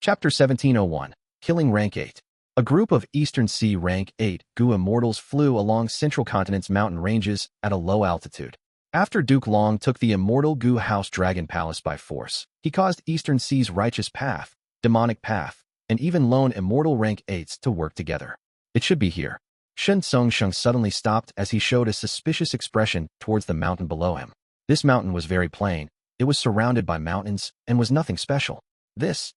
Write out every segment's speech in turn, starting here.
Chapter 1701, Killing Rank 8. A group of Eastern Sea Rank 8 Gu Immortals flew along Central Continent's mountain ranges at a low altitude. After Duke Long took the Immortal Gu House Dragon Palace by force, he caused Eastern Sea's Righteous Path, Demonic Path, and even lone Immortal Rank 8s to work together. It should be here. Shen Tsongsheng suddenly stopped as he showed a suspicious expression towards the mountain below him. This mountain was very plain. It was surrounded by mountains and was nothing special. This?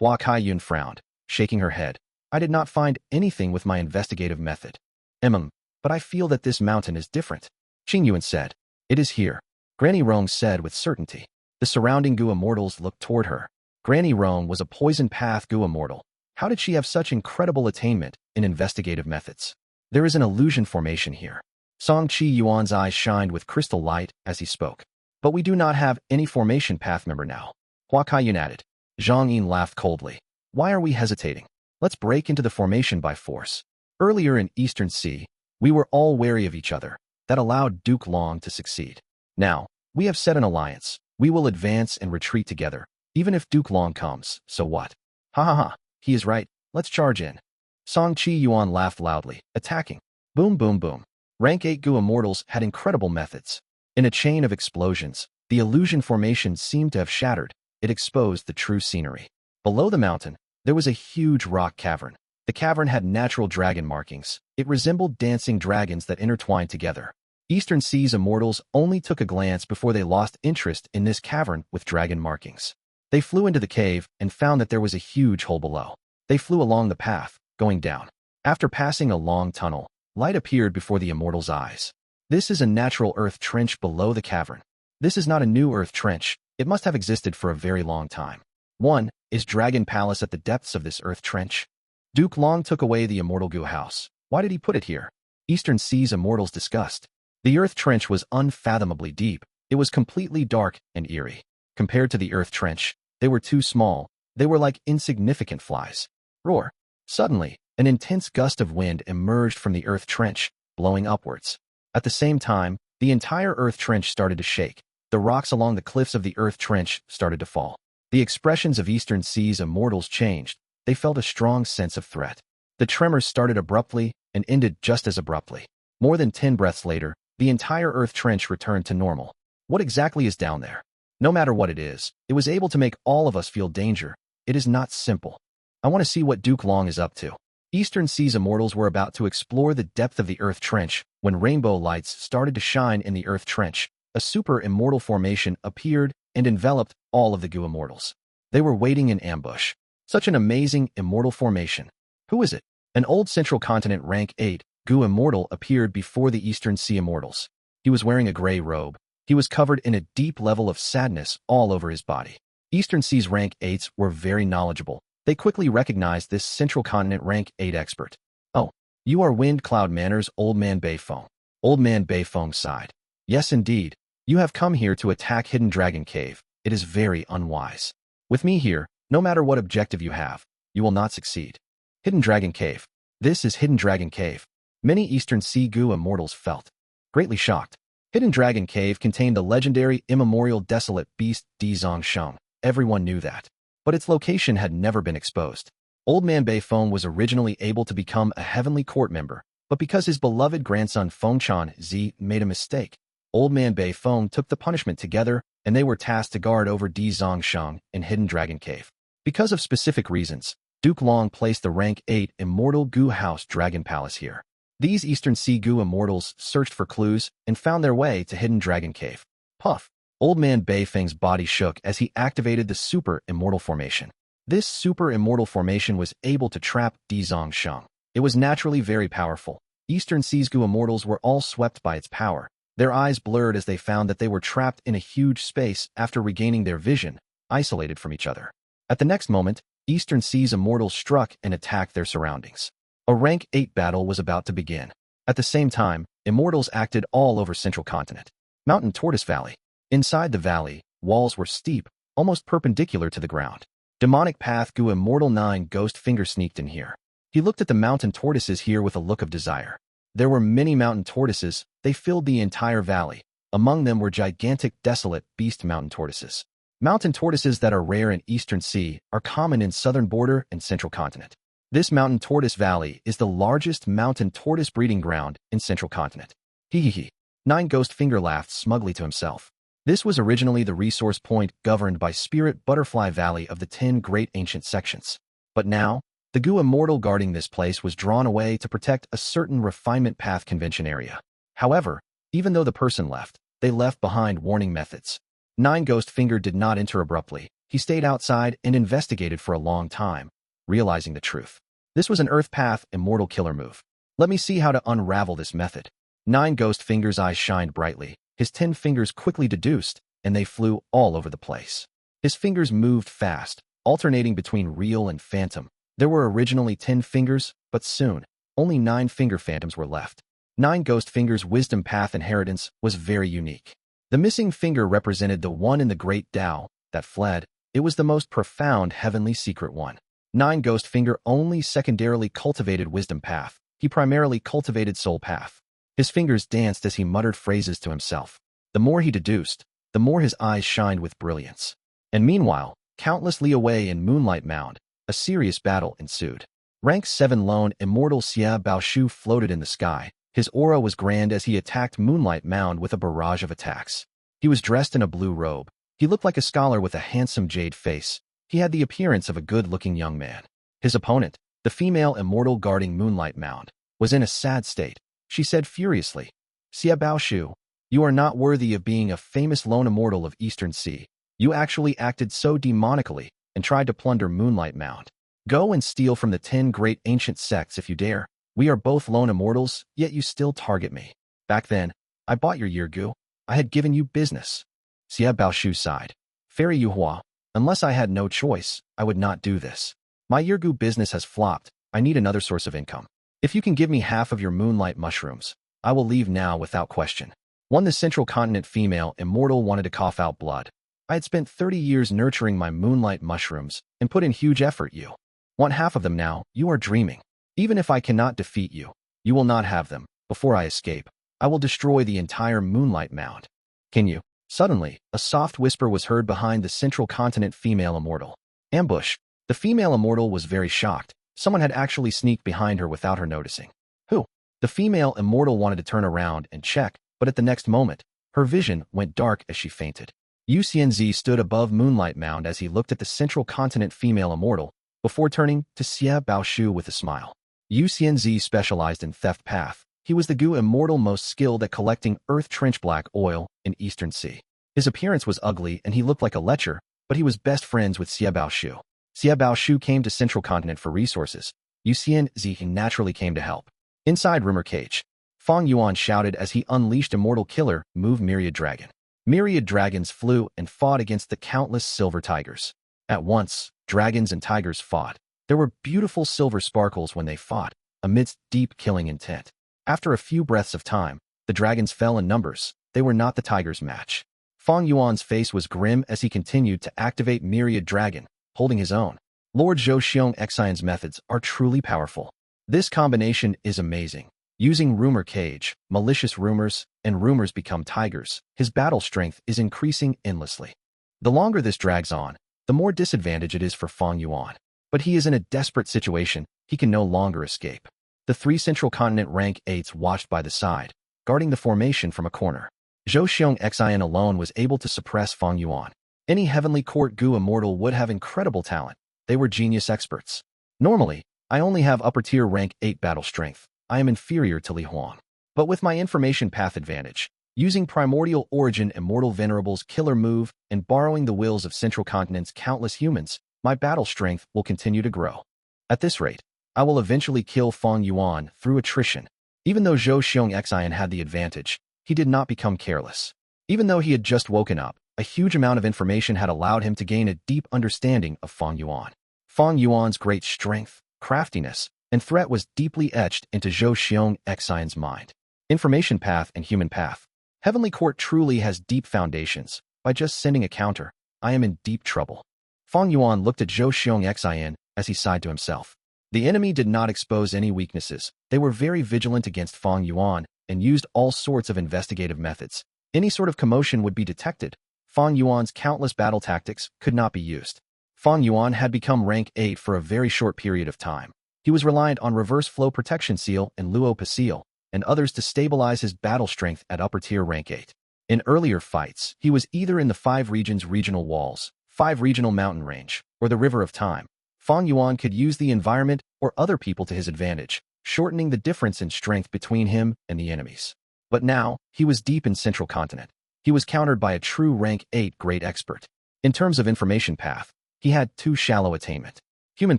Hua Kaiyun frowned, shaking her head. I did not find anything with my investigative method. But I feel that this mountain is different. Qing Yuan said. It is here. Granny Rong said with certainty. The surrounding Gu Immortals looked toward her. Granny Rong was a poison path Gu Immortal. How did she have such incredible attainment in investigative methods? There is an illusion formation here. Song Qi Yuan's eyes shined with crystal light as he spoke. But we do not have any formation path member now. Hua Kaiyun added. Zhang Yin laughed coldly. Why are we hesitating? Let's break into the formation by force. Earlier in Eastern Sea, we were all wary of each other. That allowed Duke Long to succeed. Now, we have set an alliance. We will advance and retreat together. Even if Duke Long comes, so what? Ha ha ha, he is right. Let's charge in. Song Qi Yuan laughed loudly, attacking. Boom boom boom. Rank 8 Gu Immortals had incredible methods. In a chain of explosions, the illusion formation seemed to have shattered. It exposed the true scenery. Below the mountain, there was a huge rock cavern. The cavern had natural dragon markings. It resembled dancing dragons that intertwined together. Eastern Sea's Immortals only took a glance before they lost interest in this cavern with dragon markings. They flew into the cave and found that there was a huge hole below. They flew along the path, going down. After passing a long tunnel, light appeared before the Immortals' eyes. This is a natural earth trench below the cavern. This is not a new earth trench. It must have existed for a very long time. 1. Is Dragon Palace at the depths of this earth trench? Duke Long took away the Immortal Gu House. Why did he put it here? Eastern Sea's Immortals discussed. The earth trench was unfathomably deep. It was completely dark and eerie. Compared to the earth trench, they were too small. They were like insignificant flies. Roar. Suddenly, an intense gust of wind emerged from the earth trench, blowing upwards. At the same time, the entire earth trench started to shake. The rocks along the cliffs of the earth trench started to fall. The expressions of Eastern Sea's Immortals changed. They felt a strong sense of threat. The tremors started abruptly and ended just as abruptly. More than 10 breaths later, the entire earth trench returned to normal. What exactly is down there? No matter what it is, it was able to make all of us feel danger. It is not simple. I want to see what Duke Long is up to. Eastern Sea's Immortals were about to explore the depth of the earth trench when rainbow lights started to shine in the earth trench. A super immortal formation appeared and enveloped all of the Gu Immortals. They were waiting in ambush. Such an amazing immortal formation. Who is it? An old Central Continent Rank 8 Gu Immortal appeared before the Eastern Sea Immortals. He was wearing a gray robe. He was covered in a deep level of sadness all over his body. Eastern Sea's Rank 8s were very knowledgeable. They quickly recognized this Central Continent Rank 8 expert. Oh, you are Wind Cloud Manor's Old Man Beifeng. Old Man Beifeng sighed. Yes, indeed. You have come here to attack Hidden Dragon Cave. It is very unwise. With me here, no matter what objective you have, you will not succeed. Hidden Dragon Cave. This is Hidden Dragon Cave. Many Eastern Sea Gu Immortals felt greatly shocked. Hidden Dragon Cave contained the legendary Immemorial Desolate beast Di Zongsheng. Everyone knew that. But its location had never been exposed. Old Man Beifeng was originally able to become a Heavenly Court member, but because his beloved grandson Fengchan Zi made a mistake, Old Man Beifeng took the punishment together, and they were tasked to guard over Di Zongsheng in Hidden Dragon Cave. Because of specific reasons, Duke Long placed the Rank 8 Immortal Gu House Dragon Palace here. These Eastern Sea Gu Immortals searched for clues and found their way to Hidden Dragon Cave. Puff! Old Man Beifeng's body shook as he activated the Super Immortal Formation. This Super Immortal Formation was able to trap Di Zongsheng. It was naturally very powerful. Eastern Sea's Gu Immortals were all swept by its power. Their eyes blurred as they found that they were trapped in a huge space after regaining their vision, isolated from each other. At the next moment, Eastern Sea's Immortals struck and attacked their surroundings. A Rank 8 battle was about to begin. At the same time, Immortals acted all over Central Continent. Mountain Tortoise Valley. Inside the valley, walls were steep, almost perpendicular to the ground. Demonic Path Gu Immortal 9 Ghost Finger sneaked in here. He looked at the mountain tortoises here with a look of desire. There were many mountain tortoises. They filled the entire valley. Among them were gigantic Desolate beast mountain tortoises. Mountain tortoises that are rare in Eastern Sea are common in southern border and central continent. This mountain tortoise valley is the largest mountain tortoise breeding ground in central continent. Hee hee hee. Nine Ghost Finger laughed smugly to himself. This was originally the resource point governed by Spirit Butterfly Valley of the 10 Great Ancient Sections. But now, the Gu Immortal guarding this place was drawn away to protect a certain refinement path convention area. However, even though the person left, they left behind warning methods. Nine Ghost Finger did not enter abruptly. He stayed outside and investigated for a long time, realizing the truth. This was an Earth Path Immortal killer move. Let me see how to unravel this method. Nine Ghost Finger's eyes shined brightly. His 10 fingers quickly deduced, and they flew all over the place. His fingers moved fast, alternating between real and phantom. There were originally 10 fingers, but soon, only 9 finger phantoms were left. Nine Ghost Finger's wisdom path inheritance was very unique. The missing finger represented the one in the Great Tao that fled. It was the most profound heavenly secret one. Nine Ghost Finger only secondarily cultivated wisdom path. He primarily cultivated soul path. His fingers danced as he muttered phrases to himself. The more he deduced, the more his eyes shined with brilliance. And meanwhile, countless li away in Moonlight Mound, a serious battle ensued. Rank 7 lone Immortal Xia Baoshu floated in the sky. His aura was grand as he attacked Moonlight Mound with a barrage of attacks. He was dressed in a blue robe. He looked like a scholar with a handsome jade face. He had the appearance of a good-looking young man. His opponent, the female immortal guarding Moonlight Mound, was in a sad state. She said furiously, "Xia Baoshu, you are not worthy of being a famous lone immortal of Eastern Sea. You actually acted so demonically and tried to plunder Moonlight Mound. Go and steal from the 10 great ancient sects if you dare. We are both lone immortals, yet you still target me. Back then, I bought your Year Gu. I had given you business." Xia Baoshu sighed. "Fairy Yuhua, unless I had no choice, I would not do this. My Year Gu business has flopped. I need another source of income. If you can give me half of your moonlight mushrooms, I will leave now without question." One the Central Continent female immortal wanted to cough out blood. "I had spent 30 years nurturing my moonlight mushrooms and put in huge effort. You want half of them now? You are dreaming. Even if I cannot defeat you, you will not have them. Before I escape, I will destroy the entire Moonlight Mound. Can you?" Suddenly, a soft whisper was heard behind the Central Continent female immortal. Ambush. The female immortal was very shocked. Someone had actually sneaked behind her without her noticing. Who? The female immortal wanted to turn around and check, but at the next moment, her vision went dark as she fainted. Yu Xianzi stood above Moonlight Mound as he looked at the Central Continent female immortal, before turning to Xia Baoshu with a smile. Yu Xianzi specialized in theft path. He was the Gu immortal most skilled at collecting earth trench black oil in Eastern Sea. His appearance was ugly and he looked like a lecher, but he was best friends with Xia Baoshu. Xia Baoshu came to Central Continent for resources. Yu Xianzi naturally came to help. Inside Rumor Cage, Fang Yuan shouted as he unleashed Immortal Killer Move Myriad Dragon. Myriad dragons flew and fought against the countless silver tigers. At once, dragons and tigers fought. There were beautiful silver sparkles when they fought, amidst deep killing intent. After a few breaths of time, the dragons fell in numbers. They were not the tigers' match. Fang Yuan's face was grim as he continued to activate Myriad Dragon, holding his own. Lord Zhou Xiong Xian's methods are truly powerful. This combination is amazing. Using Rumor Cage, malicious rumors, and rumors become tigers, his battle strength is increasing endlessly. The longer this drags on, the more disadvantage it is for Fang Yuan. But he is in a desperate situation. He can no longer escape. The 3 Central Continent rank 8s watched by the side, guarding the formation from a corner. Zhou Xiong Xian alone was able to suppress Fang Yuan. Any Heavenly Court Gu immortal would have incredible talent. They were genius experts. Normally, I only have upper tier rank 8 battle strength. I am inferior to Li Huang. But with my information path advantage, using Primordial Origin Immortal Venerables killer move and borrowing the wills of Central Continent's countless humans, my battle strength will continue to grow. At this rate, I will eventually kill Fang Yuan through attrition. Even though Zhou Xiong Xian had the advantage, he did not become careless. Even though he had just woken up, a huge amount of information had allowed him to gain a deep understanding of Fang Yuan. Fang Yuan's great strength, craftiness, and threat was deeply etched into Zhou Xiong Xian's mind. Information path and human path. Heavenly Court truly has deep foundations. By just sending a counter, I am in deep trouble. Fang Yuan looked at Zhou Xiong Xian as he sighed to himself. The enemy did not expose any weaknesses. They were very vigilant against Fang Yuan and used all sorts of investigative methods. Any sort of commotion would be detected. Fang Yuan's countless battle tactics could not be used. Fang Yuan had become rank 8 for a very short period of time. He was reliant on reverse flow protection seal and luo seal and others to stabilize his battle strength at upper tier rank 8. In earlier fights, he was either in the 5 regions regional walls, 5 regional mountain range, or the river of time. Fang Yuan could use the environment or other people to his advantage, shortening the difference in strength between him and the enemies. But now, he was deep in Central Continent. He was countered by a true rank 8 great expert. In terms of information path, he had too shallow attainment. Human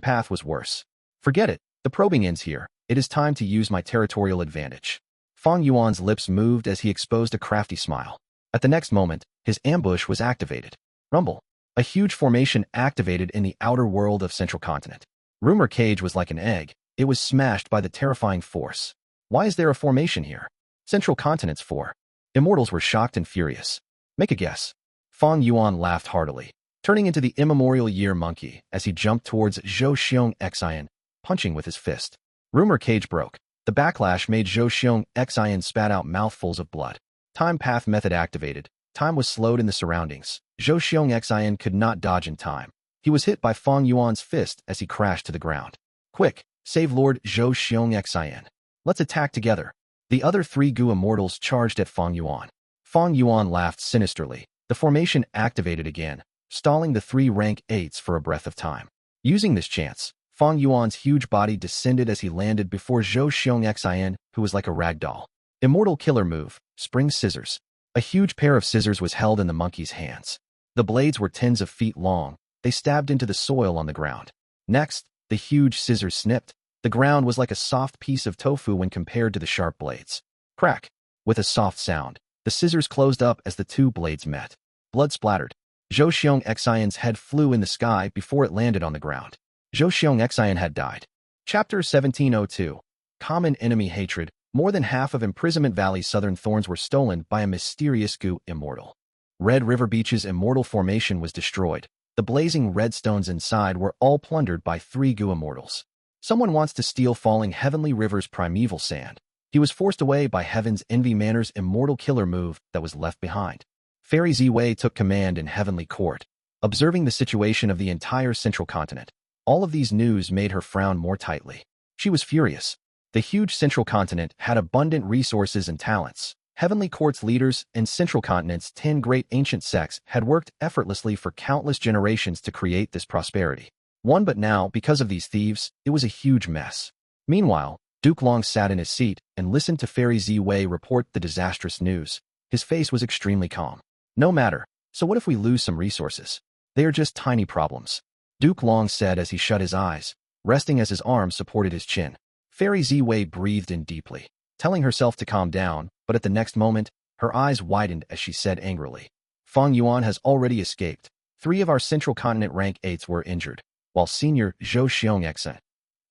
path was worse. Forget it, the probing ends here. It is time to use my territorial advantage. Fang Yuan's lips moved as he exposed a crafty smile. At the next moment, his ambush was activated. Rumble. A huge formation activated in the outer world of Central Continent. Rumor Cage was like an egg. It was smashed by the terrifying force. Why is there a formation here? Central Continent's 4. Immortals were shocked and furious. Make a guess. Fang Yuan laughed heartily, turning into the Immemorial Year Monkey as he jumped towards Zhou Xiong Xian, punching with his fist. Rumor Cage broke. The backlash made Zhou Xiong Xian spat out mouthfuls of blood. Time Path Method activated. Time was slowed in the surroundings. Zhou Xiong Xian could not dodge in time. He was hit by Fang Yuan's fist as he crashed to the ground. Quick, save Lord Zhou Xiong Xian. Let's attack together. The other 3 Gu Immortals charged at Fang Yuan. Fang Yuan laughed sinisterly. The formation activated again, stalling the 3 rank 8s for a breath of time. Using this chance, Fang Yuan's huge body descended as he landed before Zhou Xiong Xian, who was like a rag doll. Immortal killer move, Spring Scissors. A huge pair of scissors was held in the monkey's hands. The blades were tens of feet long. They stabbed into the soil on the ground. Next, the huge scissors snipped. The ground was like a soft piece of tofu when compared to the sharp blades. Crack! With a soft sound, the scissors closed up as the 2 blades met. Blood splattered. Zhou Xiong Xian's head flew in the sky before it landed on the ground. Zhou Xiong Xian had died. Chapter 1702. Common Enemy Hatred. More than half of Imprisonment Valley's southern thorns were stolen by a mysterious Gu Immortal. Red River Beach's immortal formation was destroyed. The blazing red stones inside were all plundered by 3 Gu Immortals. Someone wants to steal Falling Heavenly River's primeval sand. He was forced away by Heaven's Envy Manor's immortal killer move that was left behind. Fairy Ziwei took command in Heavenly Court, observing the situation of the entire Central Continent. All of these news made her frown more tightly. She was furious. The huge Central Continent had abundant resources and talents. Heavenly Court's leaders and Central Continent's 10 great ancient sects had worked effortlessly for countless generations to create this prosperity. But now, because of these thieves, it was a huge mess. Meanwhile, Duke Long sat in his seat and listened to Fairy Ziwei report the disastrous news. His face was extremely calm. No matter. So what if we lose some resources? They are just tiny problems. Duke Long said as he shut his eyes, resting as his arms supported his chin. Fairy Ziwei breathed in deeply, telling herself to calm down, but at the next moment, her eyes widened as she said angrily. Fang Yuan has already escaped. 3 of our Central Continent rank 8s were injured, while Senior Zhou Xiong Xian.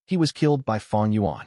He was killed by Fang Yuan.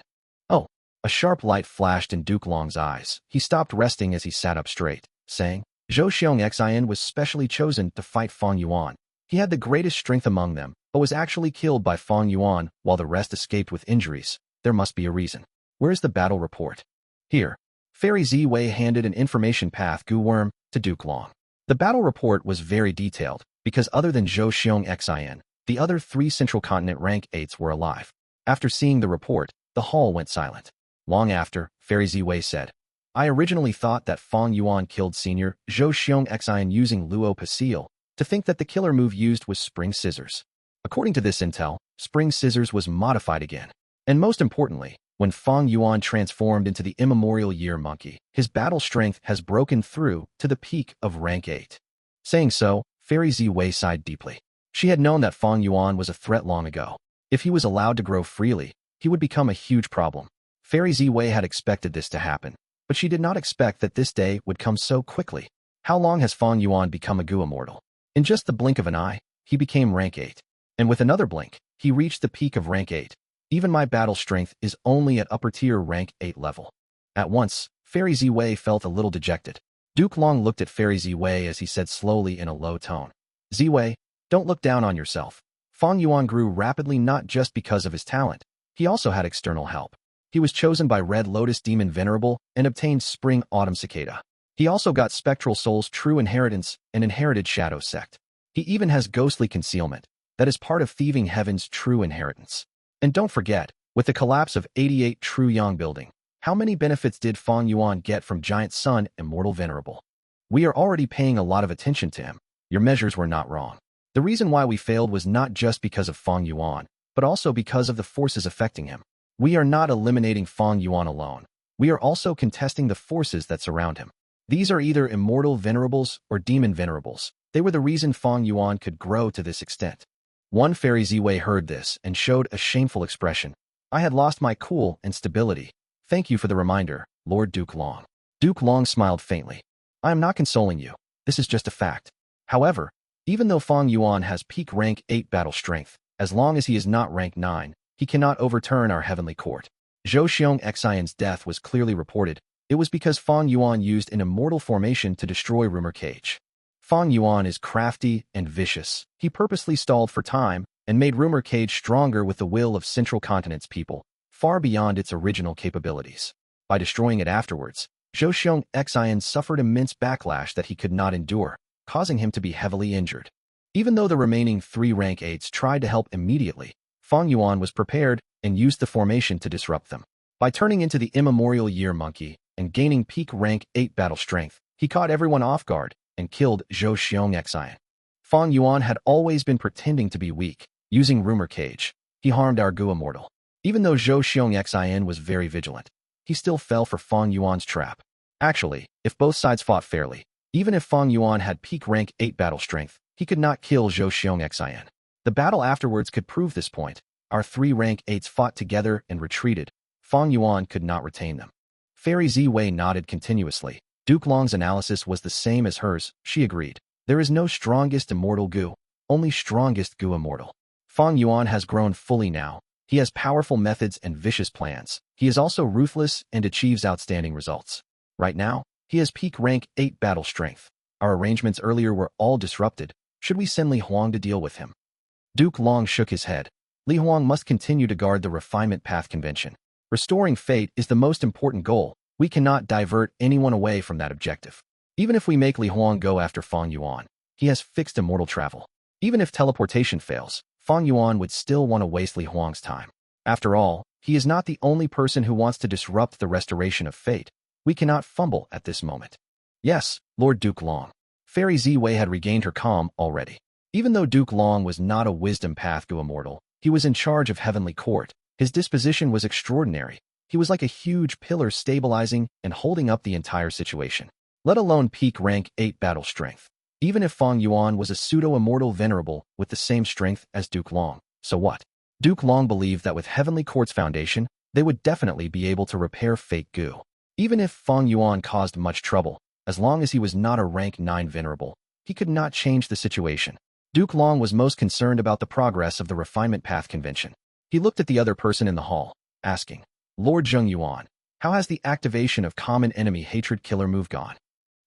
Oh, a sharp light flashed in Duke Long's eyes. He stopped resting as he sat up straight, saying, Zhou Xiong Xian was specially chosen to fight Fang Yuan. He had the greatest strength among them, but was actually killed by Fang Yuan while the rest escaped with injuries. There must be a reason. Where is the battle report? Here. Fairy Ziwei handed an information path Gu worm to Duke Long. The battle report was very detailed, because other than Zhou Xiong Xian, the other 3 Central Continent rank 8s were alive. After seeing the report, the hall went silent. Long after, Fairy Ziwei said, I originally thought that Fang Yuan killed Senior Zhou Xiong Xian using luo seal, to think that the killer move used was Spring Scissors. According to this intel, Spring Scissors was modified again. And most importantly, when Fang Yuan transformed into the Immemorial Year Monkey, his battle strength has broken through to the peak of rank 8. Saying so, Fairy Ziwei sighed deeply. She had known that Fang Yuan was a threat long ago. If he was allowed to grow freely, he would become a huge problem. Fairy Ziwei had expected this to happen, but she did not expect that this day would come so quickly. How long has Fang Yuan become a Gu Immortal? In just the blink of an eye, he became rank 8. And with another blink, he reached the peak of rank 8. Even my battle strength is only at upper tier rank 8 level. At once, Fairy Ziwei felt a little dejected. Duke Long looked at Fairy Ziwei as he said slowly in a low tone, Ziwei, don't look down on yourself. Fang Yuan grew rapidly not just because of his talent. He also had external help. He was chosen by Red Lotus Demon Venerable and obtained Spring Autumn Cicada. He also got Spectral Soul's true inheritance and inherited Shadow Sect. He even has ghostly concealment, that is part of Thieving Heaven's true inheritance. And don't forget, with the collapse of 88 True Yong building, how many benefits did Fang Yuan get from Giant Sun Immortal Venerable? We are already paying a lot of attention to him. Your measures were not wrong. The reason why we failed was not just because of Fang Yuan, but also because of the forces affecting him. We are not eliminating Fang Yuan alone. We are also contesting the forces that surround him. These are either Immortal Venerables or Demon Venerables. They were the reason Fang Yuan could grow to this extent. One Fairy Ziwei heard this and showed a shameful expression. I had lost my cool and stability. Thank you for the reminder, Lord Duke Long. Duke Long smiled faintly. I am not consoling you. This is just a fact. However, even though Fang Yuan has peak rank 8 battle strength, as long as he is not rank 9, he cannot overturn our heavenly court. Zhou Xiong Xian's death was clearly reported. It was because Fang Yuan used an immortal formation to destroy Rumor Cage. Fang Yuan is crafty and vicious. He purposely stalled for time and made Rumor Cage stronger with the will of Central Continent's people, far beyond its original capabilities. By destroying it afterwards, Zhou Xiong Xian suffered immense backlash that he could not endure, causing him to be heavily injured. Even though the remaining 3 rank 8s tried to help immediately, Fang Yuan was prepared and used the formation to disrupt them. By turning into the Immemorial Year Monkey and gaining peak rank 8 battle strength, he caught everyone off guard and killed Zhou Xiong Xian. Fang Yuan had always been pretending to be weak, using Rumor Cage. He harmed our Gu Immortal. Even though Zhou Xiong Xian was very vigilant, he still fell for Fang Yuan's trap. Actually, if both sides fought fairly, even if Fang Yuan had peak rank 8 battle strength, he could not kill Zhou Xiong Xian. The battle afterwards could prove this point. Our 3 rank 8s fought together and retreated. Fang Yuan could not retain them. Fairy Ziwei nodded continuously. Duke Long's analysis was the same as hers. She agreed. There is no strongest immortal Gu, only strongest Gu immortal. Fang Yuan has grown fully now. He has powerful methods and vicious plans. He is also ruthless and achieves outstanding results. Right now, he has peak rank 8 battle strength. Our arrangements earlier were all disrupted. Should we send Li Huang to deal with him? Duke Long shook his head. Li Huang must continue to guard the Refinement Path Convention. Restoring fate is the most important goal. We cannot divert anyone away from that objective. Even if we make Li Huang go after Fang Yuan, he has fixed immortal travel. Even if teleportation fails, Fang Yuan would still want to waste Li Huang's time. After all, he is not the only person who wants to disrupt the restoration of fate. We cannot fumble at this moment. Yes, Lord Duke Long. Fairy Ziwei had regained her calm already. Even though Duke Long was not a Wisdom Path Gu Immortal, he was in charge of Heavenly Court. His disposition was extraordinary. He was like a huge pillar stabilizing and holding up the entire situation, let alone peak rank 8 battle strength. Even if Fang Yuan was a pseudo-immortal venerable with the same strength as Duke Long, so what? Duke Long believed that with Heavenly Court's foundation, they would definitely be able to repair Fake Gu. Even if Fang Yuan caused much trouble, as long as he was not a rank 9 venerable, he could not change the situation. Duke Long was most concerned about the progress of the Refinement Path Convention. He looked at the other person in the hall, asking, Lord Zheng Yuan, how has the activation of Common Enemy Hatred Killer move gone?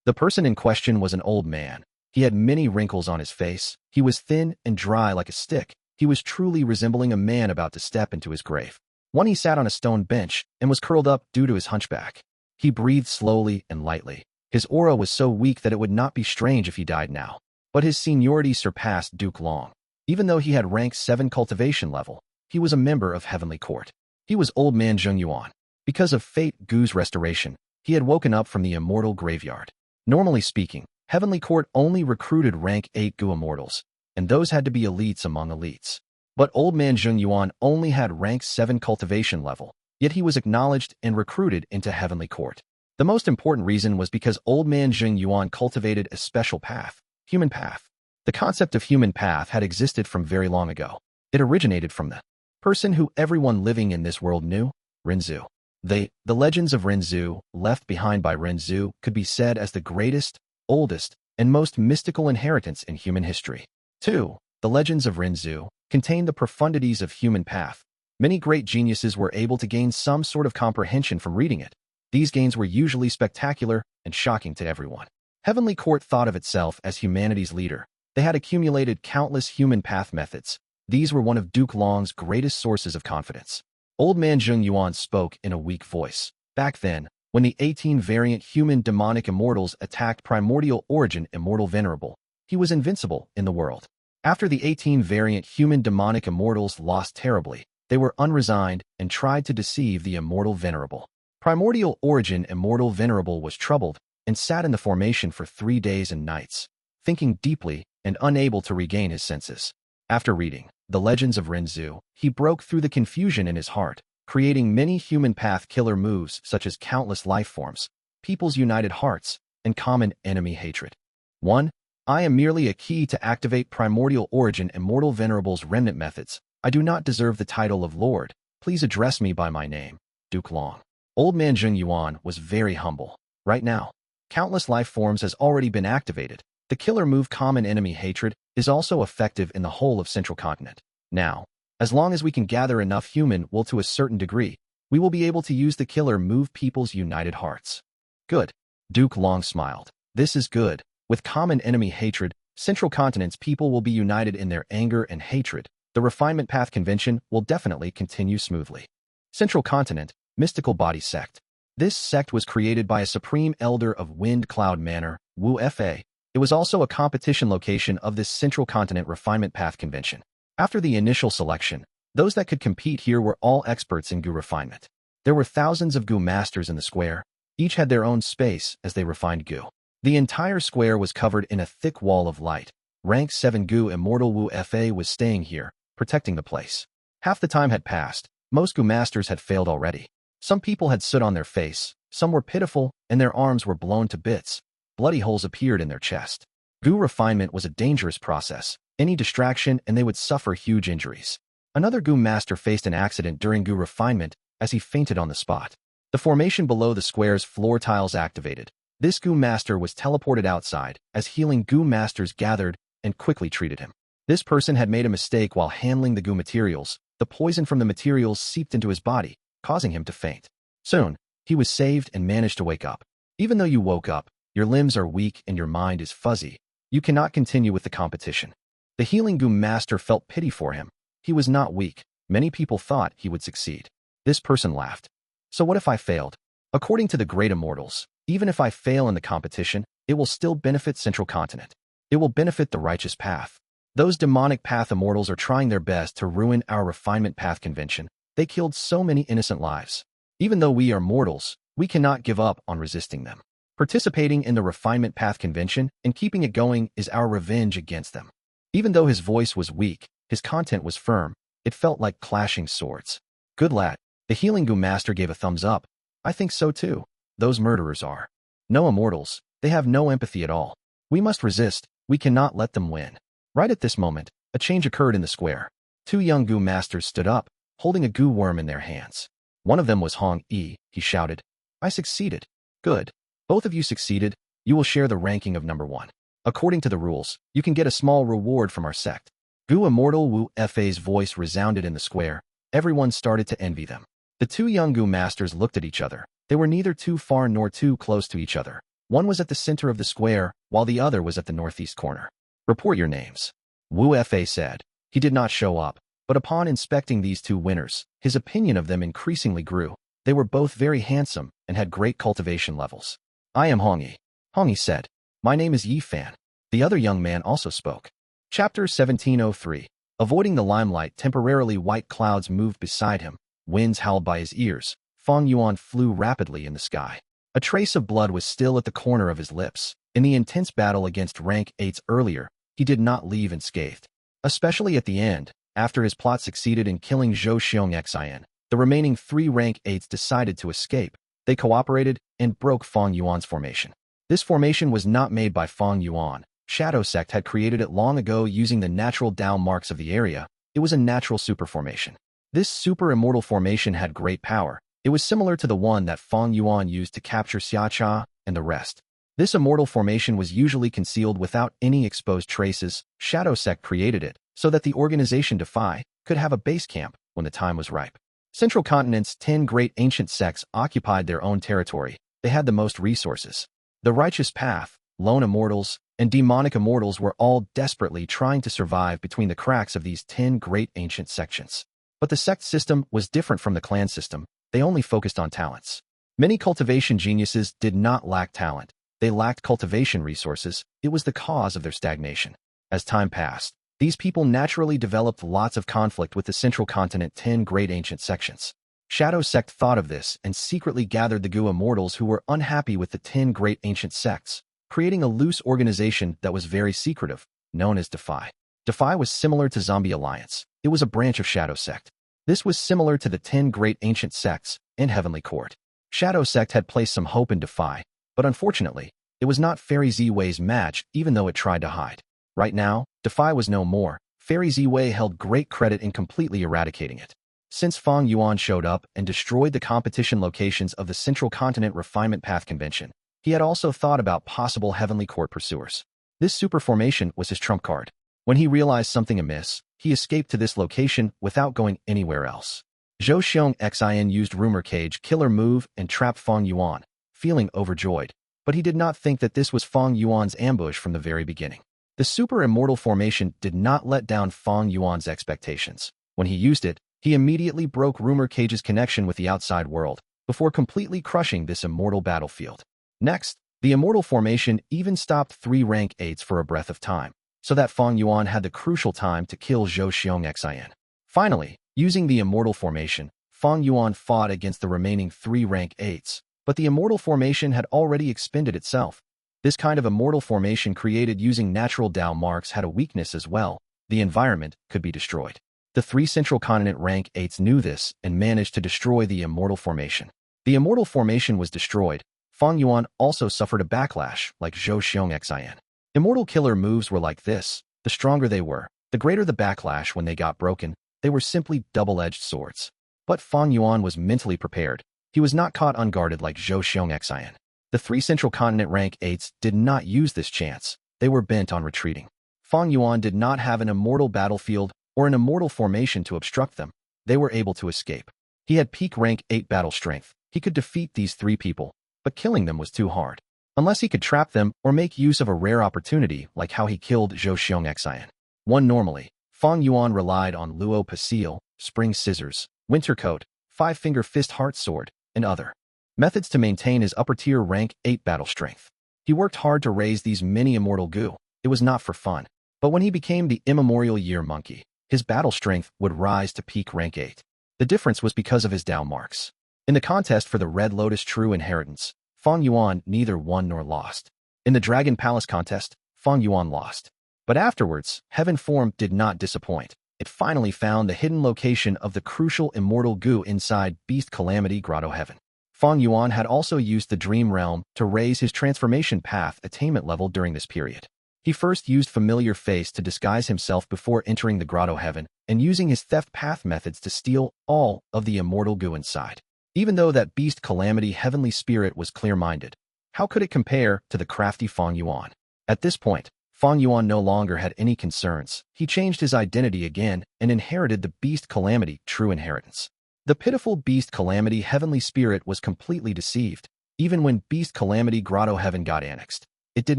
The person in question was an old man. He had many wrinkles on his face. He was thin and dry like a stick. He was truly resembling a man about to step into his grave. He sat on a stone bench and was curled up due to his hunchback. He breathed slowly and lightly. His aura was so weak that it would not be strange if he died now. But his seniority surpassed Duke Long. Even though he had rank 7 cultivation level, he was a member of Heavenly Court. He was Old Man Zheng Yuan. Because of Fate Gu's restoration, he had woken up from the immortal graveyard. Normally speaking, Heavenly Court only recruited rank 8 Gu Immortals, and those had to be elites among elites. But Old Man Zheng Yuan only had rank 7 cultivation level, yet he was acknowledged and recruited into Heavenly Court. The most important reason was because Old Man Zheng Yuan cultivated a special path, Human Path. The concept of Human Path had existed from very long ago. It originated from the person who everyone living in this world knew, Renzu. The legends of Renzu, left behind by Renzu, could be said as the greatest, oldest, and most mystical inheritance in human history. 2. The legends of Renzu contain the profundities of Human Path. Many great geniuses were able to gain some sort of comprehension from reading it. These gains were usually spectacular and shocking to everyone. Heavenly Court thought of itself as humanity's leader. They had accumulated countless Human Path methods. These were one of Duke Long's greatest sources of confidence. Old Man Zheng Yuan spoke in a weak voice. Back then, When the 18 variant human demonic immortals attacked primordial origin immortal venerable, he was invincible in the world. After the 18 variant human demonic immortals lost terribly, they were unresigned and tried to deceive the immortal venerable. Primordial origin immortal venerable was troubled and sat in the formation for 3 days and nights, thinking deeply and unable to regain his senses. After reading The Legends of Renzu, he broke through the confusion in his heart, creating many human path killer moves such as countless life forms, people's united hearts, and common enemy hatred. 1. I am merely a key to activate primordial origin immortal venerable's remnant methods. I do not deserve the title of Lord. Please address me by my name, Duke Long. Old man Fang Yuan was very humble. Right now, countless life forms has already been activated. The killer move common enemy hatred is also effective in the whole of Central Continent. Now, as long as we can gather enough human will to a certain degree, we will be able to use the killer move people's united hearts. Good. Duke Long smiled. This is good. With common enemy hatred, Central Continent's people will be united in their anger and hatred. The Refinement Path Convention will definitely continue smoothly. Central Continent, Mystical Body Sect. This sect was created by a Supreme Elder of Wind Cloud Manor, Wu Fa. It was also a competition location of this Central Continent Refinement Path Convention. After the initial selection, those that could compete here were all experts in Gu refinement. There were thousands of Gu masters in the square. Each had their own space as they refined Gu. The entire square was covered in a thick wall of light. Rank 7 Gu Immortal Wu Fa was staying here, protecting the place. Half the time had passed. Most Gu masters had failed already. Some people had soot on their face, some were pitiful, and their arms were blown to bits. Bloody holes appeared in their chest. Gu refinement was a dangerous process. Any distraction and they would suffer huge injuries. Another Gu master faced an accident during Gu refinement as he fainted on the spot. The formation below the square's floor tiles activated. This Gu master was teleported outside as healing Gu masters gathered and quickly treated him. This person had made a mistake while handling the Gu materials. The poison from the materials seeped into his body, causing him to faint. Soon, he was saved and managed to wake up. Even though you woke up, your limbs are weak and your mind is fuzzy. You cannot continue with the competition. The healing Gu master felt pity for him. He was not weak. Many people thought he would succeed. This person laughed. So what if I failed? According to the great immortals, even if I fail in the competition, it will still benefit Central Continent. It will benefit the righteous path. Those demonic path immortals are trying their best to ruin our refinement path convention. They killed so many innocent lives. Even though we are mortals, we cannot give up on resisting them. Participating in the refinement path convention and keeping it going is our revenge against them. Even though his voice was weak, his content was firm. It felt like clashing swords. Good lad. The healing Gu master gave a thumbs up. I think so too. Those murderers are no immortals. They have no empathy at all. We must resist. We cannot let them win. Right at this moment, a change occurred in the square. 2 young Gu masters stood up, holding a Gu worm in their hands. One of them was Hong Yi. He shouted, I succeeded. Good. Both of you succeeded. You will share the ranking of number 1. According to the rules, you can get a small reward from our sect. Gu Immortal Wu Fa's voice resounded in the square. Everyone started to envy them. The 2 young Gu masters looked at each other. They were neither too far nor too close to each other. One was at the center of the square, while the other was at the northeast corner. Report your names. Wu Fa said. He did not show up, but upon inspecting these 2 winners, his opinion of them increasingly grew. They were both very handsome and had great cultivation levels. I am Hongyi. Hongyi said. My name is Yi Fan. The other young man also spoke. Chapter 1703. Avoiding the limelight, temporarily white clouds moved beside him. Winds howled by his ears. Fang Yuan flew rapidly in the sky. A trace of blood was still at the corner of his lips. In the intense battle against rank 8s earlier, he did not leave unscathed. Especially at the end, after his plot succeeded in killing Zhou Xiong Xin, the remaining 3 rank 8s decided to escape. They cooperated and broke Fang Yuan's formation. This formation was not made by Fang Yuan. Shadow Sect had created it long ago using the natural Dao marks of the area. It was a natural super formation. This super immortal formation had great power. It was similar to the one that Fang Yuan used to capture Xiacha and the rest. This immortal formation was usually concealed without any exposed traces. Shadow Sect created it so that the organization Defy could have a base camp when the time was ripe. Central Continent's 10 great ancient sects occupied their own territory. They had the most resources. The righteous path, lone immortals, and demonic immortals were all desperately trying to survive between the cracks of these 10 great ancient sections. But the sect system was different from the clan system. They only focused on talents. Many cultivation geniuses did not lack talent. They lacked cultivation resources. It was the cause of their stagnation. As time passed, these people naturally developed lots of conflict with the Central Continent 10 great ancient sections. Shadow Sect thought of this and secretly gathered the Gu Immortals who were unhappy with the 10 great ancient sects, creating a loose organization that was very secretive, known as Defy. Defy was similar to Zombie Alliance. It was a branch of Shadow Sect. This was similar to the 10 great ancient sects and Heavenly Court. Shadow Sect had placed some hope in Defy, but unfortunately, it was not Fairy Z-Wei's match even though it tried to hide. Right now, Defy was no more. Fairy Z-Wei held great credit in completely eradicating it. Since Fang Yuan showed up and destroyed the competition locations of the Central Continent Refinement Path Convention, he had also thought about possible Heavenly Court pursuers. This super formation was his trump card. When he realized something amiss, he escaped to this location without going anywhere else. Zhou Xiong Xin used Rumor Cage Killer move and trapped Fang Yuan, feeling overjoyed, but he did not think that this was Fang Yuan's ambush from the very beginning. The super immortal formation did not let down Fang Yuan's expectations. When he used it, he immediately broke Rumor Cage's connection with the outside world, before completely crushing this immortal battlefield. Next, the immortal formation even stopped 3 rank 8s for a breath of time, so that Fang Yuan had the crucial time to kill Zhou Xiong Xin. Finally, using the immortal formation, Fang Yuan fought against the remaining 3 rank 8s, but the immortal formation had already expended itself. This kind of immortal formation created using natural Dao marks had a weakness as well. The environment could be destroyed. The 3 Central Continent rank 8s knew this and managed to destroy the immortal formation. The immortal formation was destroyed. Fang Yuan also suffered a backlash, like Zhou Xiong Xin. Immortal killer moves were like this. The stronger they were, the greater the backlash when they got broken. They were simply double-edged swords. But Fang Yuan was mentally prepared. He was not caught unguarded like Zhou Xiong Xin. The 3 Central Continent rank 8s did not use this chance. They were bent on retreating. Fang Yuan did not have an immortal battlefield or an immortal formation to obstruct them. They were able to escape. He had peak rank 8 battle strength. He could defeat these 3 people, but killing them was too hard. Unless he could trap them or make use of a rare opportunity like how he killed Zhou Xiong Xin. Normally, Fang Yuan relied on Luo Passil, Spring Scissors, Winter Coat, 5-Finger Fist Heart Sword, and other methods to maintain his upper-tier rank 8 battle strength. He worked hard to raise these mini immortal Gu. It was not for fun. But when he became the Immemorial Year Monkey, his battle strength would rise to peak rank 8. The difference was because of his Dao marks. In the contest for the Red Lotus True Inheritance, Fang Yuan neither won nor lost. In the Dragon Palace contest, Fang Yuan lost. But afterwards, Heaven Form did not disappoint. It finally found the hidden location of the crucial immortal Gu inside Beast Calamity Grotto Heaven. Fang Yuan had also used the Dream Realm to raise his transformation path attainment level during this period. He first used Familiar Face to disguise himself before entering the Grotto Heaven and using his theft path methods to steal all of the immortal Gu inside. Even though that Beast Calamity Heavenly Spirit was clear-minded, how could it compare to the crafty Fang Yuan? At this point, Fang Yuan no longer had any concerns. He changed his identity again and inherited the Beast Calamity True Inheritance. The pitiful Beast Calamity Heavenly Spirit was completely deceived. Even when Beast Calamity Grotto Heaven got annexed, it did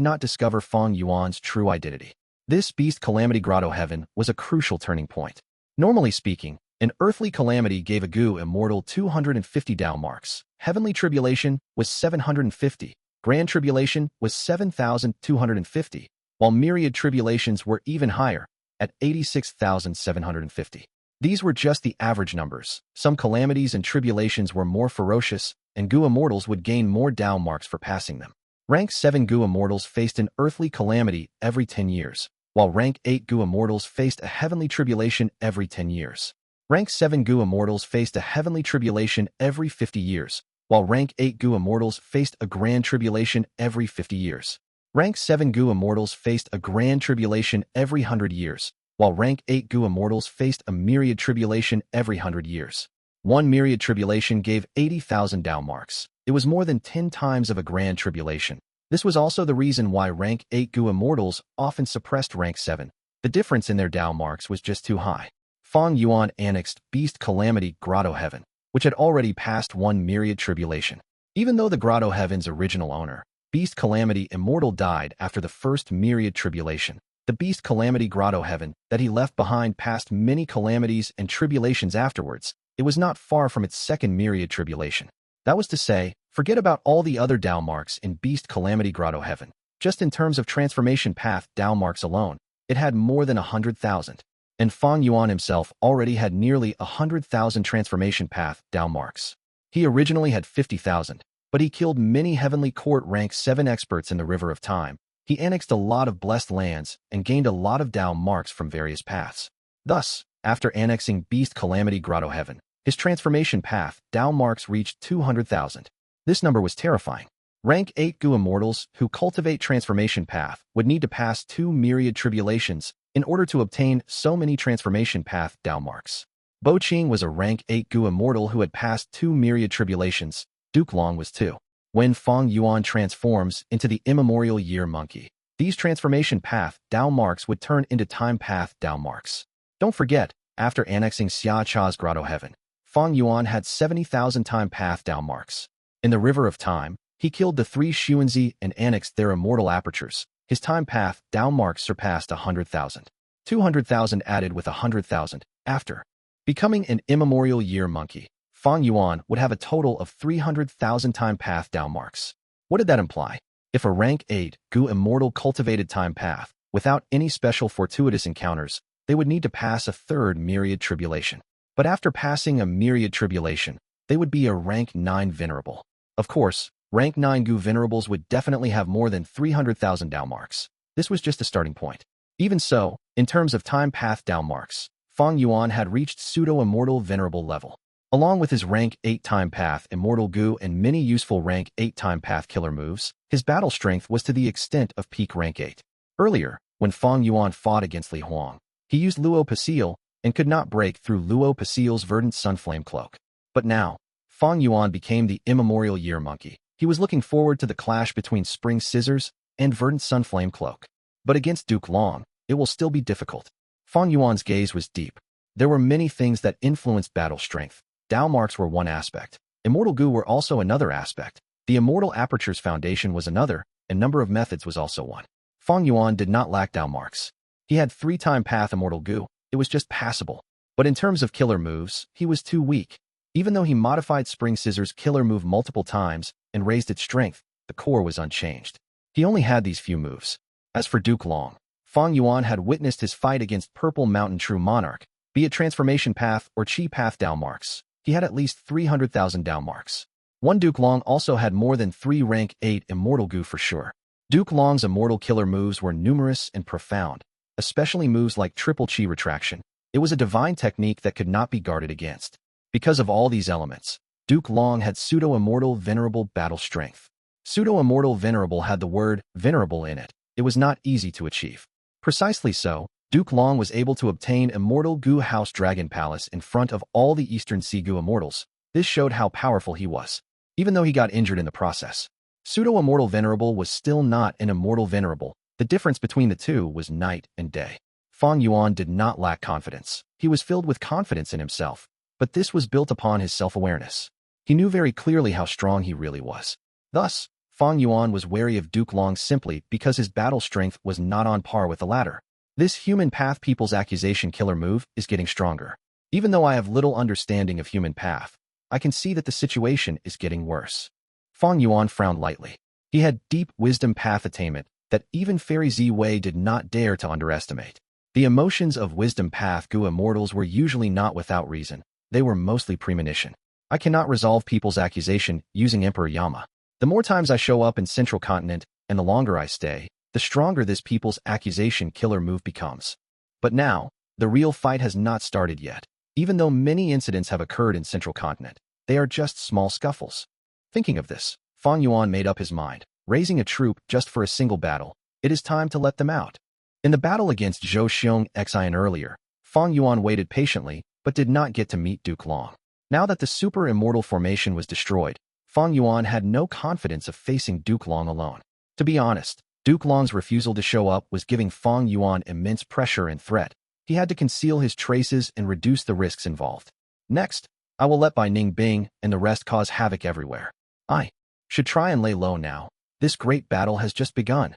not discover Fang Yuan's true identity. This Beast Calamity Grotto Heaven was a crucial turning point. Normally speaking, an earthly calamity gave a Gu immortal 250 Dao marks. Heavenly Tribulation was 750. Grand Tribulation was 7,250, while Myriad Tribulations were even higher, at 86,750. These were just the average numbers. Some calamities and tribulations were more ferocious, and Gu Immortals would gain more Dao marks for passing them. Rank 7 Gu Immortals faced an earthly calamity every 10 years, while Rank 8 Gu Immortals faced a heavenly tribulation every 10 years. Rank 7 Gu Immortals faced a heavenly tribulation every 50 years, while Rank 8 Gu Immortals faced a grand tribulation every 50 years. Rank 7 Gu Immortals faced a grand tribulation every 100 years, while Rank 8 Gu Immortals faced a myriad tribulation every 100 years. One myriad tribulation gave 80,000 Dao marks. It was more than 10 times of a grand tribulation. This was also the reason why Rank 8 Gu Immortals often suppressed Rank 7. The difference in their Dao marks was just too high. Fang Yuan annexed Beast Calamity Grotto Heaven, which had already passed one myriad tribulation. Even though the Grotto Heaven's original owner, Beast Calamity Immortal, died after the first myriad tribulation, the Beast Calamity Grotto Heaven that he left behind passed many calamities and tribulations afterwards. It was not far from its second myriad tribulation. That was to say, forget about all the other Dao marks in Beast Calamity Grotto Heaven. Just in terms of transformation path Dao marks alone, it had more than 100,000. And Fang Yuan himself already had nearly 100,000 transformation path Dao marks. He originally had 50,000, but he killed many Heavenly Court rank 7 experts in the River of Time. He annexed a lot of blessed lands and gained a lot of Dao marks from various paths. Thus, after annexing Beast Calamity Grotto Heaven, his transformation path Dao marks reached 200,000. This number was terrifying. Rank 8 Gu Immortals who cultivate transformation path would need to pass 2 myriad tribulations in order to obtain so many transformation path Dao marks. Bo Qing was a rank 8 Gu Immortal who had passed 2 myriad tribulations. Duke Long was 2. When Fang Yuan transforms into the Immemorial Year Monkey, these transformation path Dao marks would turn into time path Dao marks. Don't forget, after annexing Xia Cha's Grotto Heaven, Fang Yuan had 70,000 time path Dao marks. In the River of Time, he killed the 3 Xuanzi and annexed their immortal apertures. His time path Dao marks surpassed 100,000. 200,000 added with 100,000. After becoming an Immemorial Year Monkey, Fang Yuan would have a total of 300,000 time path Dao marks. What did that imply? If a rank 8 Gu Immortal cultivated time path, without any special fortuitous encounters, they would need to pass a 3rd myriad tribulation. But after passing a myriad tribulation, they would be a rank 9 Venerable. Of course, rank 9 Gu Venerables would definitely have more than 300,000 Dao marks. This was just a starting point. Even so, in terms of time path Dao marks, Fang Yuan had reached pseudo-immortal Venerable level. Along with his rank 8 time path Immortal Gu and many useful rank 8 time path killer moves, his battle strength was to the extent of peak rank 8. Earlier, when Fang Yuan fought against Li Huang, he used Luo Pasil and could not break through Luo Pasil's verdant Sunflame Cloak. But now, Fang Yuan became the Immemorial Year Monkey. He was looking forward to the clash between Spring Scissors and verdant Sunflame Cloak. But against Duke Long, it will still be difficult. Fang Yuan's gaze was deep. There were many things that influenced battle strength. Dao marks were one aspect. Immortal Gu were also another aspect. The Immortal Aperture's foundation was another, and number of methods was also one. Fang Yuan did not lack Dao marks. He had 3-time path Immortal Gu. It was just passable. But in terms of killer moves, he was too weak. Even though he modified Spring Scissors' killer move multiple times and raised its strength, the core was unchanged. He only had these few moves. As for Duke Long, Fang Yuan had witnessed his fight against Purple Mountain True Monarch, be it Transformation Path or Chi Path Dao marks. He had at least 300,000 Dao marks. One Duke Long also had more than 3 rank 8 Immortal Gu for sure. Duke Long's immortal killer moves were numerous and profound, especially moves like Triple Chi Retraction. It was a divine technique that could not be guarded against. Because of all these elements, Duke Long had pseudo-immortal Venerable battle strength. Pseudo-immortal Venerable had the word Venerable in it. It was not easy to achieve. Precisely so, Duke Long was able to obtain Immortal Gu House Dragon Palace in front of all the Eastern Sea Gu Immortals. This showed how powerful he was, even though he got injured in the process. Pseudo-immortal Venerable was still not an immortal Venerable. The difference between the two was night and day. Fang Yuan did not lack confidence. He was filled with confidence in himself, but this was built upon his self-awareness. He knew very clearly how strong he really was. Thus, Fang Yuan was wary of Duke Long simply because his battle strength was not on par with the latter. This human path people's accusation killer move is getting stronger. Even though I have little understanding of human path, I can see that the situation is getting worse. Fang Yuan frowned lightly. He had deep wisdom path attainment that even Fairy Z Wei did not dare to underestimate. The emotions of wisdom path Gu Immortals were usually not without reason. They were mostly premonition. I cannot resolve people's accusation using Emperor Yama. The more times I show up in Central Continent and the longer I stay, the stronger this people's accusation killer move becomes. But now, the real fight has not started yet. Even though many incidents have occurred in Central Continent, they are just small scuffles. Thinking of this, Fang Yuan made up his mind. Raising a troop just for a single battle, it is time to let them out. In the battle against Zhou Xiong Xian earlier, Fang Yuan waited patiently but did not get to meet Duke Long. Now that the super immortal formation was destroyed, Fang Yuan had no confidence of facing Duke Long alone. To be honest, Duke Long's refusal to show up was giving Fang Yuan immense pressure and threat. He had to conceal his traces and reduce the risks involved. Next, I will let Bai Ning Bing and the rest cause havoc everywhere. I should try and lay low now. This great battle has just begun.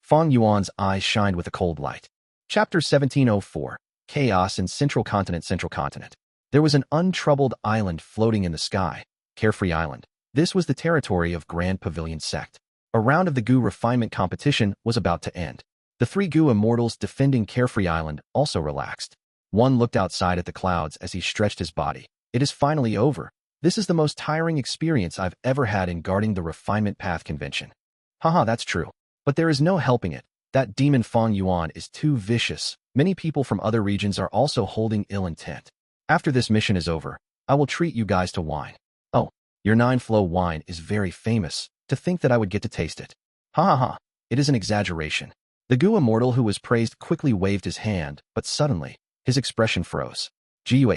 Fang Yuan's eyes shined with a cold light. Chapter 1704. Chaos in Central Continent. There was an untroubled island floating in the sky. Carefree Island. This was the territory of Grand Pavilion Sect. A round of the Gu refinement competition was about to end. The three Gu Immortals defending Carefree Island also relaxed. One looked outside at the clouds as he stretched his body. It is finally over. This is the most tiring experience I've ever had in guarding the Refinement Path Convention. Haha, that's true. But there is no helping it. That demon Fang Yuan is too vicious. Many people from other regions are also holding ill intent. After this mission is over, I will treat you guys to wine. Oh, your 9-flow wine is very famous. To think that I would get to taste it. Ha ha ha, it is an exaggeration. The Gu Immortal who was praised quickly waved his hand, but suddenly, his expression froze. Guh.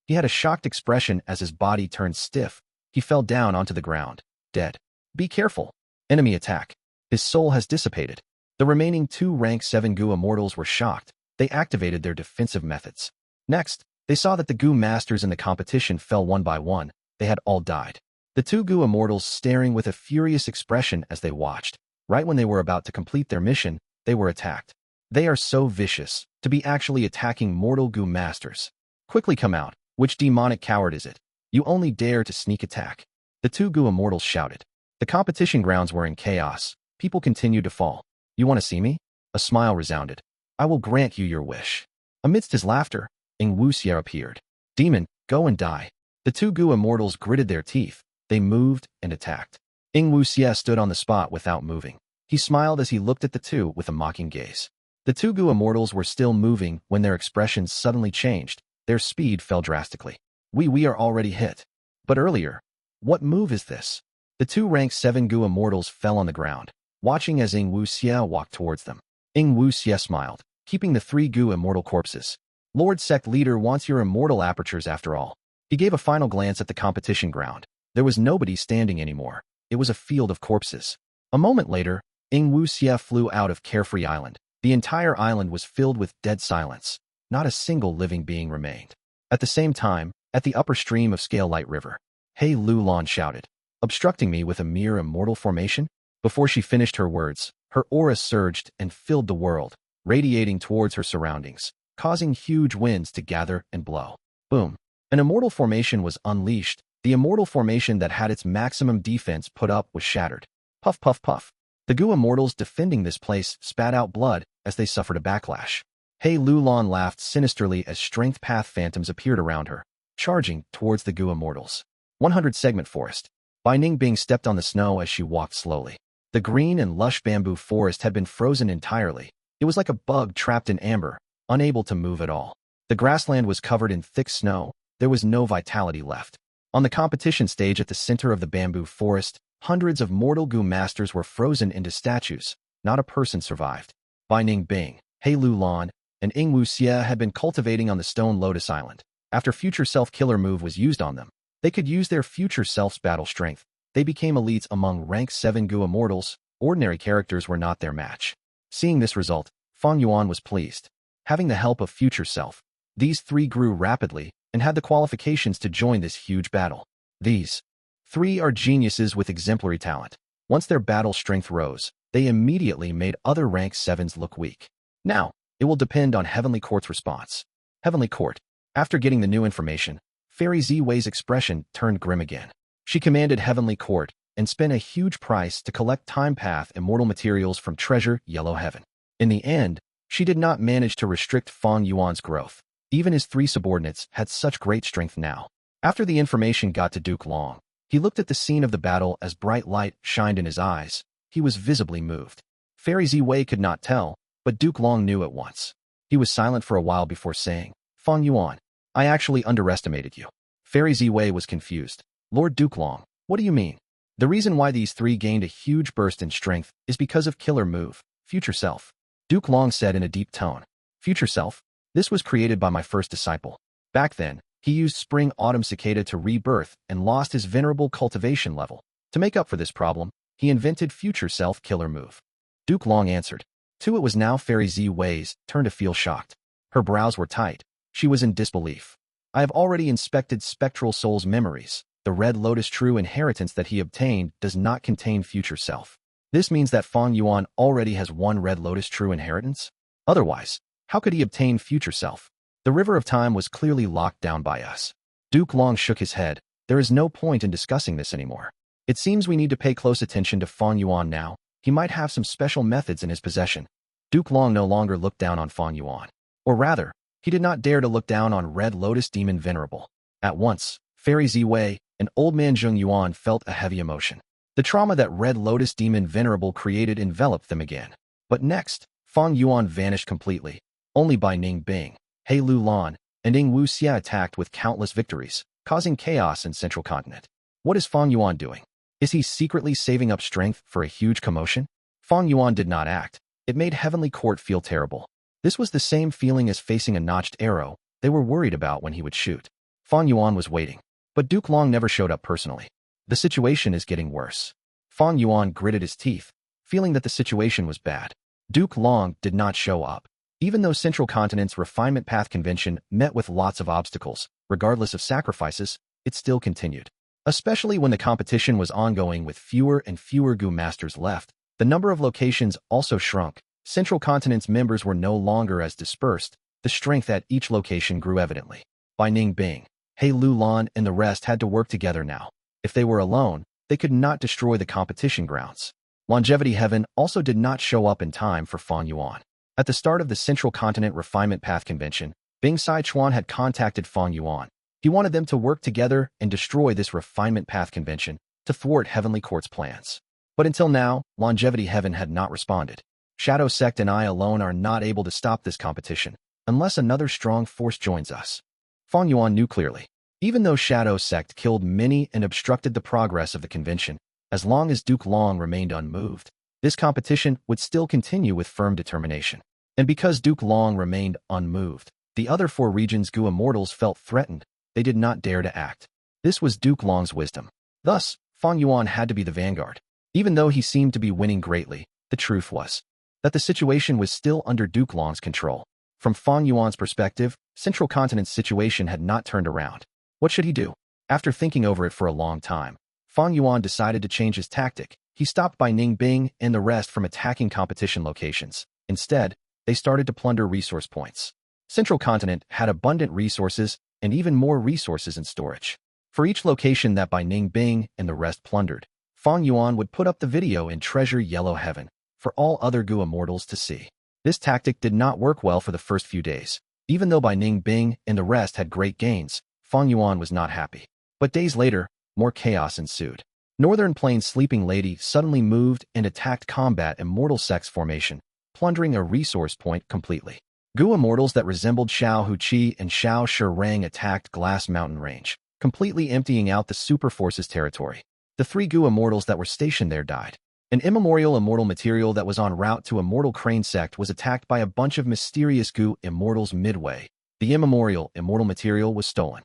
He had a shocked expression as his body turned stiff. He fell down onto the ground, dead. Be careful. Enemy attack. His soul has dissipated. The remaining 2 rank 7 Gu Immortals were shocked. They activated their defensive methods. Next, they saw that the Gu Masters in the competition fell one by one. They had all died. The 2 Gu Immortals staring with a furious expression as they watched. Right when they were about to complete their mission, they were attacked. They are so vicious, to be actually attacking mortal Gu Masters. Quickly come out. Which demonic coward is it? You only dare to sneak attack. The 2 Gu Immortals shouted. The competition grounds were in chaos. People continued to fall. You want to see me? A smile resounded. I will grant you your wish. Amidst his laughter, Wuxia appeared. Demon, go and die. The 2 Gu Immortals gritted their teeth. They moved and attacked. Wuxia stood on the spot without moving. He smiled as he looked at the two with a mocking gaze. The 2 Gu Immortals were still moving when their expressions suddenly changed. Their speed fell drastically. We are already hit. But earlier, what move is this? The 2 rank 7 Gu Immortals fell on the ground, watching as Wuxia walked towards them. Wuxia smiled, keeping the 3 Gu Immortal corpses. Lord Sect Leader wants your immortal apertures after all. He gave a final glance at the competition ground. There was nobody standing anymore. It was a field of corpses. A moment later, Wuxia flew out of Carefree Island. The entire island was filled with dead silence. Not a single living being remained. At the same time, at the upper stream of Scale Light River, Hey Lulan shouted, obstructing me with a mere immortal formation? Before she finished her words, her aura surged and filled the world, radiating towards her surroundings, causing huge winds to gather and blow. Boom. An immortal formation was unleashed. The immortal formation that had its maximum defense put up was shattered. Puff puff puff. The Gu Immortals defending this place spat out blood as they suffered a backlash. Hey Lulan laughed sinisterly as strength path phantoms appeared around her, charging towards the Gu Immortals. 100 Segment Forest. Bai Ningbing stepped on the snow as she walked slowly. The green and lush bamboo forest had been frozen entirely. It was like a bug trapped in amber, unable to move at all. The grassland was covered in thick snow. There was no vitality left. On the competition stage at the center of the bamboo forest, hundreds of mortal Gu Masters were frozen into statues. Not a person survived. Bai Ningbing, Hey Lulan, and Wuxia had been cultivating on the Stone Lotus Island. After Future Self Killer move was used on them, they could use their future self's battle strength. They became elites among rank 7 Gu Immortals. Ordinary characters were not their match. Seeing this result, Fang Yuan was pleased. Having the help of Future Self, these 3 grew rapidly and had the qualifications to join this huge battle. These 3 are geniuses with exemplary talent. Once their battle strength rose, they immediately made other rank 7s look weak. Now, it will depend on Heavenly Court's response. Heavenly Court. After getting the new information, Fairy Ziwei's expression turned grim again. She commanded Heavenly Court and spent a huge price to collect Time Path immortal materials from Treasure Yellow Heaven. In the end, she did not manage to restrict Fang Yuan's growth. Even his 3 subordinates had such great strength now. After the information got to Duke Long, he looked at the scene of the battle as bright light shined in his eyes. He was visibly moved. Fairy Ziwei could not tell, but Duke Long knew at once. He was silent for a while before saying, Fang Yuan, I actually underestimated you. Fairy Ziwei was confused. Lord Duke Long, what do you mean? The reason why these 3 gained a huge burst in strength is because of Killer Move, Future Self. Duke Long said in a deep tone. Future Self? This was created by my first disciple. Back then, he used Spring Autumn Cicada to rebirth and lost his venerable cultivation level. To make up for this problem, he invented Future Self Killer Move. Duke Long answered. It was now Fairy Ziwei's turn to feel shocked. Her brows were tight. She was in disbelief. I have already inspected Spectral Soul's memories. The Red Lotus True Inheritance that he obtained does not contain Future Self. This means that Fang Yuan already has 1 Red Lotus True Inheritance? Otherwise, how could he obtain Future Self? The River of Time was clearly locked down by us. Duke Long shook his head. There is no point in discussing this anymore. It seems we need to pay close attention to Fang Yuan now. He might have some special methods in his possession. Duke Long no longer looked down on Fang Yuan. Or rather, he did not dare to look down on Red Lotus Demon Venerable. At once, Fairy Ziwei and Old Man Zheng Yuan felt a heavy emotion. The trauma that Red Lotus Demon Venerable created enveloped them again. But next, Fang Yuan vanished completely. Only Bai Ning Bing, He Lu Lan, and Ing Wu Xia attacked with countless victories, causing chaos in Central Continent. What is Fang Yuan doing? Is he secretly saving up strength for a huge commotion? Fang Yuan did not act. It made Heavenly Court feel terrible. This was the same feeling as facing a notched arrow they were worried about when he would shoot. Fang Yuan was waiting, but Duke Long never showed up personally. The situation is getting worse. Fang Yuan gritted his teeth, feeling that the situation was bad. Duke Long did not show up. Even though Central Continent's Refinement Path Convention met with lots of obstacles, regardless of sacrifices, it still continued. Especially when the competition was ongoing with fewer and fewer Gu Masters left, the number of locations also shrunk. Central Continent's members were no longer as dispersed. The strength at each location grew evidently. Bai Ning Bing, He Lu Lan and the rest had to work together now. If they were alone, they could not destroy the competition grounds. Longevity Heaven also did not show up in time for Fang Yuan. At the start of the Central Continent Refinement Path Convention, Bing Sichuan had contacted Fang Yuan. He wanted them to work together and destroy this Refinement Path Convention to thwart Heavenly Court's plans. But until now, Longevity Heaven had not responded. Shadow Sect and I alone are not able to stop this competition, unless another strong force joins us. Fang Yuan knew clearly. Even though Shadow Sect killed many and obstructed the progress of the convention, as long as Duke Long remained unmoved, this competition would still continue with firm determination. And because Duke Long remained unmoved, the other 4 regions' Gu Immortals felt threatened. They did not dare to act. This was Duke Long's wisdom. Thus, Fang Yuan had to be the vanguard. Even though he seemed to be winning greatly, the truth was that the situation was still under Duke Long's control. From Fang Yuan's perspective, Central Continent's situation had not turned around. What should he do? After thinking over it for a long time, Fang Yuan decided to change his tactic. He stopped Bai Ning Bing and the rest from attacking competition locations. Instead, they started to plunder resource points. Central Continent had abundant resources and even more resources in storage. For each location that Bai Ning Bing and the rest plundered, Fang Yuan would put up the video in Treasure Yellow Heaven for all other Gu Immortals to see. This tactic did not work well for the first few days. Even though Bai Ning Bing and the rest had great gains, Fang Yuan was not happy. But days later, more chaos ensued. Northern Plains Sleeping Lady suddenly moved and attacked Combat Immortal Sex Formation, plundering a resource point completely. Gu Immortals that resembled Xiao Hu Qi and Xiao Shi Rang attacked Glass Mountain Range, completely emptying out the Super Forces territory. The 3 Gu Immortals that were stationed there died. An Immemorial immortal material that was en route to Immortal Crane Sect was attacked by a bunch of mysterious Gu Immortals midway. The Immemorial immortal material was stolen.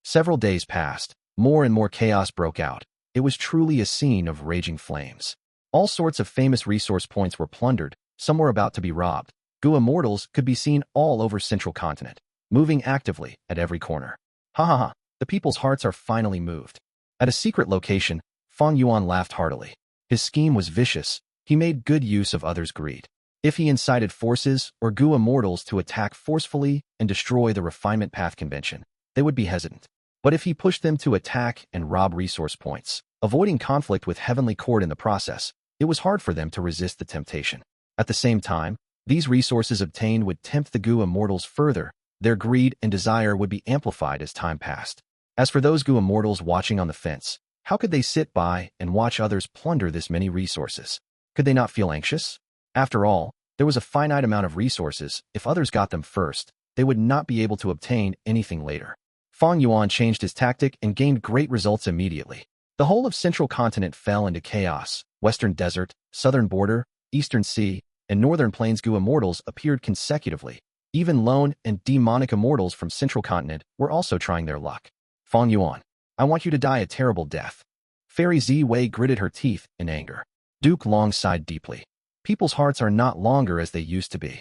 Several days passed. More and more chaos broke out. It was truly a scene of raging flames. All sorts of famous resource points were plundered. Some were about to be robbed. Gu Immortals could be seen all over Central Continent, moving actively at every corner. Ha ha ha, the people's hearts are finally moved. At a secret location, Fang Yuan laughed heartily. His scheme was vicious. He made good use of others' greed. If he incited forces or Gu Immortals to attack forcefully and destroy the Refinement Path Convention, they would be hesitant. But if he pushed them to attack and rob resource points, avoiding conflict with Heavenly Court in the process, it was hard for them to resist the temptation. At the same time, these resources obtained would tempt the Gu Immortals further. Their greed and desire would be amplified as time passed. As for those Gu Immortals watching on the fence, how could they sit by and watch others plunder this many resources? Could they not feel anxious? After all, there was a finite amount of resources. If others got them first, they would not be able to obtain anything later. Fang Yuan changed his tactic and gained great results immediately. The whole of Central Continent fell into chaos. Western Desert, Southern Border, Eastern Sea, and Northern Plains Gu Immortals appeared consecutively. Even lone and demonic immortals from Central Continent were also trying their luck. Fang Yuan, I want you to die a terrible death. Fairy Ziwei gritted her teeth in anger. Duke Long sighed deeply. People's hearts are not longer as they used to be.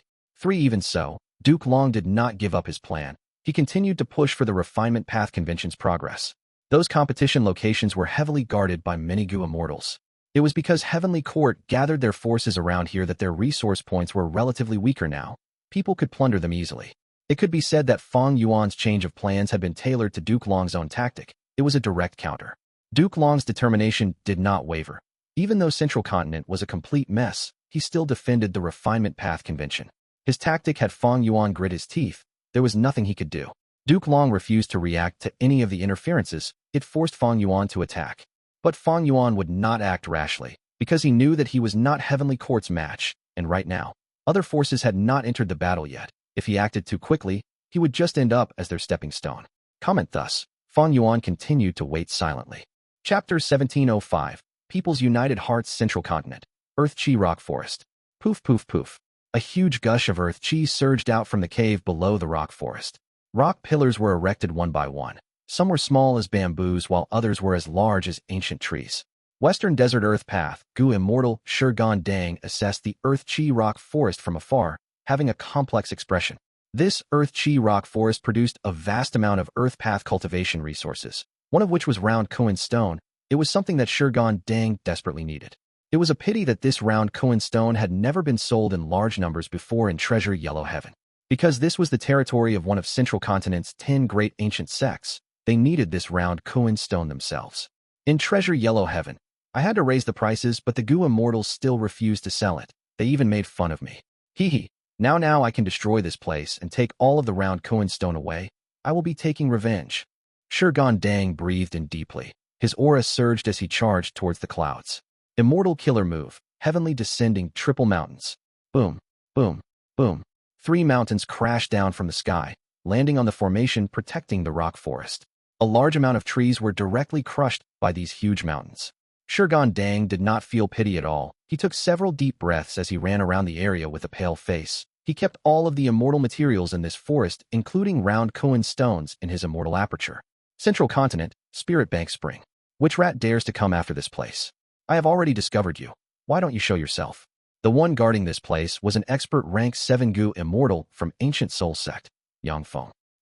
Even so, Duke Long did not give up his plan. He continued to push for the Refinement Path Convention's progress. Those competition locations were heavily guarded by many Gu Immortals. It was because Heavenly Court gathered their forces around here that their resource points were relatively weaker now. People could plunder them easily. It could be said that Fang Yuan's change of plans had been tailored to Duke Long's own tactic. It was a direct counter. Duke Long's determination did not waver. Even though Central Continent was a complete mess, he still defended the refinement path convention. His tactic had Fang Yuan grit his teeth. There was nothing he could do. Duke Long refused to react to any of the interferences. It forced Fang Yuan to attack. But Fang Yuan would not act rashly, because he knew that he was not Heavenly Court's match, and right now, other forces had not entered the battle yet. If he acted too quickly, he would just end up as their stepping stone. Comment thus. Fang Yuan continued to wait silently. Chapter 1705. People's United Hearts Central Continent. Earth Chi Rock Forest. Poof poof poof. A huge gush of earth chi surged out from the cave below the rock forest. Rock pillars were erected one by one. Some were small as bamboos while others were as large as ancient trees. Western Desert Earth Path, Gu Immortal, Shurgan Dang assessed the Earth Chi Rock Forest from afar, having a complex expression. This Earth Chi Rock Forest produced a vast amount of Earth Path cultivation resources, one of which was round Koan stone. It was something that Shurgan Dang desperately needed. It was a pity that this round Koan stone had never been sold in large numbers before in Treasure Yellow Heaven. Because this was the territory of one of Central Continent's 10 great ancient sects, they needed this round Koan stone themselves. In Treasure Yellow Heaven, I had to raise the prices, but the Gu Immortals still refused to sell it. They even made fun of me. Hee hee. Now I can destroy this place and take all of the round Koan stone away. I will be taking revenge. Shurgan Dang breathed in deeply. His aura surged as he charged towards the clouds. Immortal killer move, heavenly descending triple mountains. Boom, boom, boom. 3 mountains crashed down from the sky, landing on the formation protecting the rock forest. A large amount of trees were directly crushed by these huge mountains. Shurgan Dang did not feel pity at all. He took several deep breaths as he ran around the area with a pale face. He kept all of the immortal materials in this forest, including round Koan stones, in his immortal aperture. Central Continent, Spirit Bank Spring. Which rat dares to come after this place? I have already discovered you. Why don't you show yourself? The one guarding this place was an expert rank 7 Gu Immortal from Ancient Soul Sect, Yong.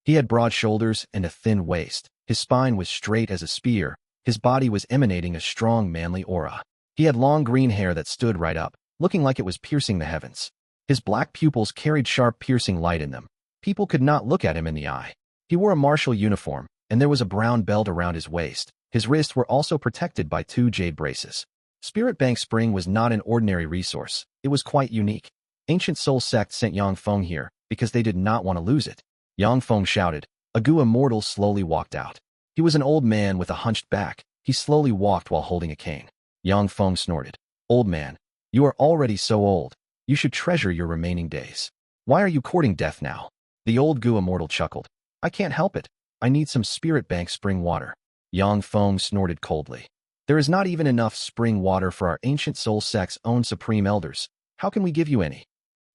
He had broad shoulders and a thin waist. His spine was straight as a spear. His body was emanating a strong manly aura. He had long green hair that stood right up, looking like it was piercing the heavens. His black pupils carried sharp piercing light in them. People could not look at him in the eye. He wore a martial uniform, and there was a brown belt around his waist. His wrists were also protected by 2 jade braces. Spirit Bank Spring was not an ordinary resource. It was quite unique. Ancient Soul Sect sent Yong here because they did not want to lose it. Yong shouted. A Gu Immortal slowly walked out. He was an old man with a hunched back. He slowly walked while holding a cane. Yong snorted. Old man, you are already so old. You should treasure your remaining days. Why are you courting death now? The old Gu Immortal chuckled. I can't help it. I need some Spirit Bank Spring water. Yong snorted coldly. There is not even enough spring water for our Ancient Soul Sect's own Supreme Elders. How can we give you any?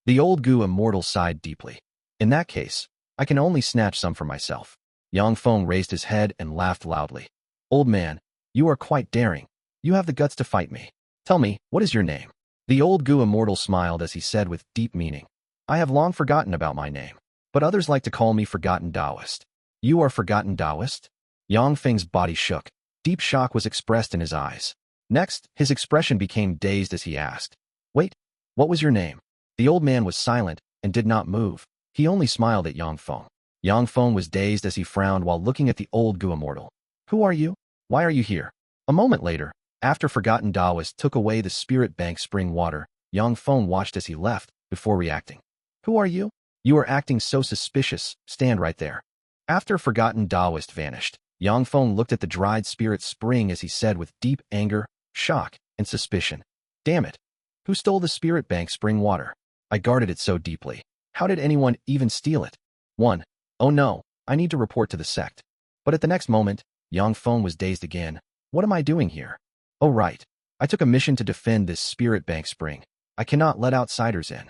The old Gu Immortal sighed deeply. In that case, I can only snatch some for myself. Yong raised his head and laughed loudly. Old man, you are quite daring. You have the guts to fight me. Tell me, what is your name? The old Gu Immortal smiled as he said with deep meaning. I have long forgotten about my name, but others like to call me Forgotten Taoist. You are Forgotten Taoist? Yong body shook. Deep shock was expressed in his eyes. Next, his expression became dazed as he asked, Wait, what was your name? The old man was silent and did not move. He only smiled at Yong. Yong was dazed as he frowned while looking at the old Gu Immortal. Who are you? Why are you here? A moment later, after Forgotten Taoist took away the Spirit Bank Spring water, Yong watched as he left, before reacting. Who are you? You are acting so suspicious. Stand right there. After Forgotten Taoist vanished, Yong looked at the dried spirit spring as he said with deep anger, shock, and suspicion. Damn it. Who stole the Spirit Bank Spring water? I guarded it so deeply. How did anyone even steal it? 1. Oh no, I need to report to the sect. But at the next moment, Yong was dazed again. What am I doing here? Oh right. I took a mission to defend this Spirit Bank Spring. I cannot let outsiders in.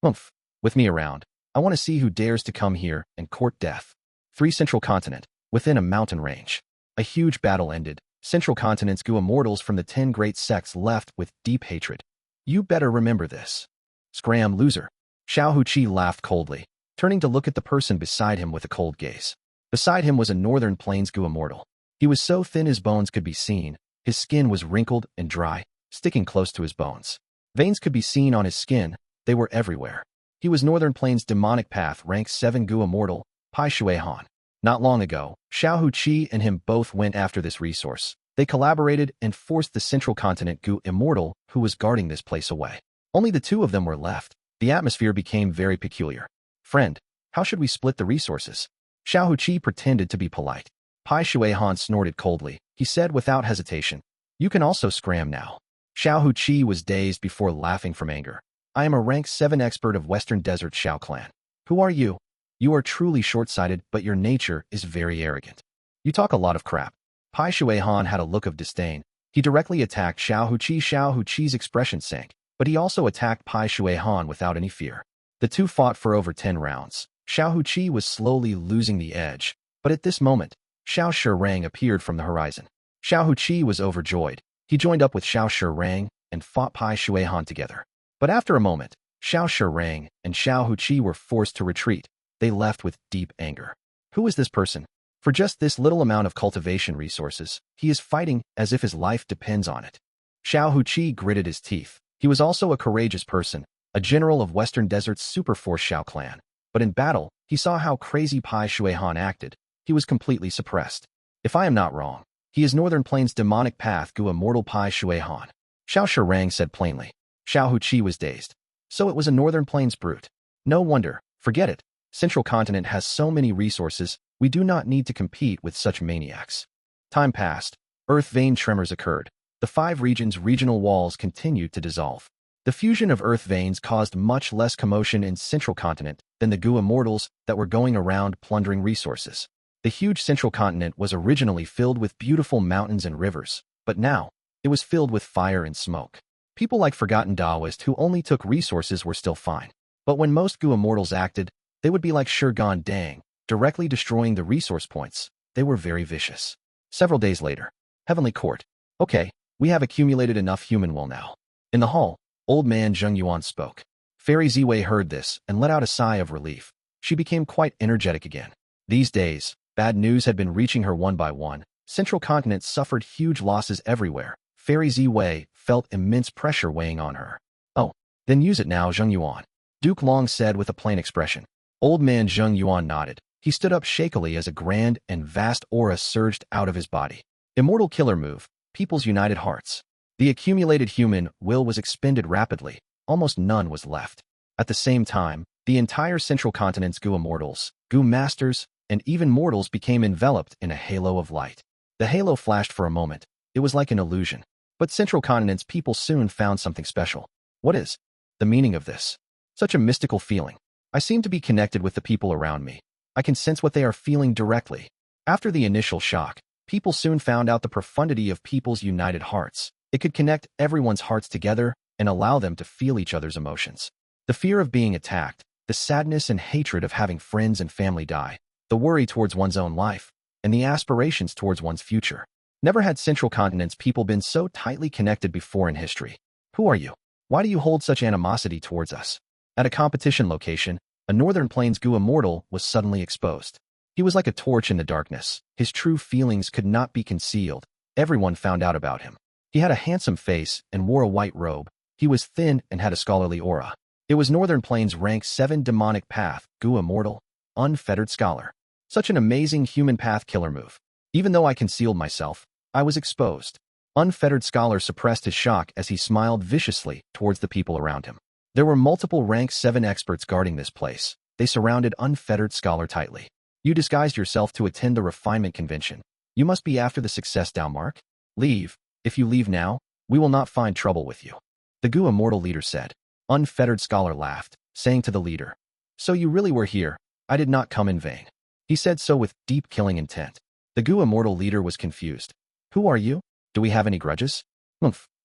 Humph. With me around, I want to see who dares to come here and court death. 3 Central Continent. Within a mountain range. A huge battle ended. Central Continent's Gu Immortals from the 10 great sects left with deep hatred. You better remember this. Scram, loser. Xiao Huqi laughed coldly, turning to look at the person beside him with a cold gaze. Beside him was a Northern Plains Gu Immortal. He was so thin his bones could be seen. His skin was wrinkled and dry, sticking close to his bones. Veins could be seen on his skin. They were everywhere. He was Northern Plains Demonic Path rank 7 Gu Immortal, Pai Shui Han. Not long ago, Xiao Huqi and him both went after this resource. They collaborated and forced the Central Continent Gu Immortal, who was guarding this place, away. Only the two of them were left. The atmosphere became very peculiar. Friend, how should we split the resources? Xiao Huqi pretended to be polite. Pai Shuihan snorted coldly. He said without hesitation, "You can also scram now." Xiao Huqi was dazed before laughing from anger. "I am a rank 7 expert of Western Desert Xiao clan. Who are you? You are truly short-sighted, but your nature is very arrogant. You talk a lot of crap." Pai Shuihan had a look of disdain. He directly attacked Xiao Huqi. Xiao Huqi's expression sank, but he also attacked Pai Shuihan without any fear. The two fought for over 10 rounds. Xiao Huqi was slowly losing the edge, but at this moment, Xiao Shirang appeared from the horizon. Xiao Huqi was overjoyed. He joined up with Xiao Shirang and fought Pai Shuihan together. But after a moment, Xiao Shirang and Xiao Huqi were forced to retreat. They left with deep anger. Who is this person? For just this little amount of cultivation resources, he is fighting as if his life depends on it. Xiao Huqi gritted his teeth. He was also a courageous person, a general of Western Desert's Superforce Xiao clan. But in battle, he saw how crazy Pai Shuihan acted. He was completely suppressed. If I am not wrong, he is Northern Plains demonic path Gu Immortal Pai Shuihan. Xiao Shirang said plainly. Xiao Huqi was dazed. So it was a Northern Plains brute. No wonder. Forget it. Central Continent has so many resources, we do not need to compete with such maniacs. Time passed. Earth vein tremors occurred. The 5 regions' regional walls continued to dissolve. The fusion of earth veins caused much less commotion in Central Continent than the Gu Immortals that were going around plundering resources. The huge Central Continent was originally filled with beautiful mountains and rivers, but now, it was filled with fire and smoke. People like forgotten Taoists who only took resources were still fine. But when most Gu Immortals acted, they would be like Shirgan Dang, directly destroying the resource points. They were very vicious. Several days later, Heavenly Court. Okay, we have accumulated enough human will now. In the hall, old man Fang Yuan spoke. Fairy Ziwei heard this and let out a sigh of relief. She became quite energetic again. These days, bad news had been reaching her one by one. Central Continent suffered huge losses everywhere. Fairy Ziwei felt immense pressure weighing on her. Oh, then use it now, Fang Yuan. Duke Long said with a plain expression. Old man Fang Yuan nodded. He stood up shakily as a grand and vast aura surged out of his body. Immortal killer move, People's United Hearts. The accumulated human will was expended rapidly. Almost none was left. At the same time, the entire Central Continent's Gu Immortals, Gu Masters, and even mortals became enveloped in a halo of light. The halo flashed for a moment. It was like an illusion. But Central Continent's people soon found something special. What is the meaning of this? Such a mystical feeling. I seem to be connected with the people around me. I can sense what they are feeling directly. After the initial shock, people soon found out the profundity of people's united hearts. It could connect everyone's hearts together and allow them to feel each other's emotions. The fear of being attacked, the sadness and hatred of having friends and family die, the worry towards one's own life, and the aspirations towards one's future. Never had Central Continent's people been so tightly connected before in history. Who are you? Why do you hold such animosity towards us? At a competition location, a Northern Plains Gu Immortal was suddenly exposed. He was like a torch in the darkness. His true feelings could not be concealed. Everyone found out about him. He had a handsome face and wore a white robe. He was thin and had a scholarly aura. It was Northern Plains rank 7 demonic path, Gu Immortal, unfettered scholar. Such an amazing human path killer move. Even though I concealed myself, I was exposed. Unfettered scholar suppressed his shock as he smiled viciously towards the people around him. There were multiple rank 7 experts guarding this place. They surrounded unfettered scholar tightly. You disguised yourself to attend the refinement convention. You must be after the success Dalmark. Leave. If you leave now, we will not find trouble with you. The Gu Immortal leader said. Unfettered scholar laughed, saying to the leader, So you really were here. I did not come in vain. He said so with deep killing intent. The Gu Immortal leader was confused. Who are you? Do we have any grudges?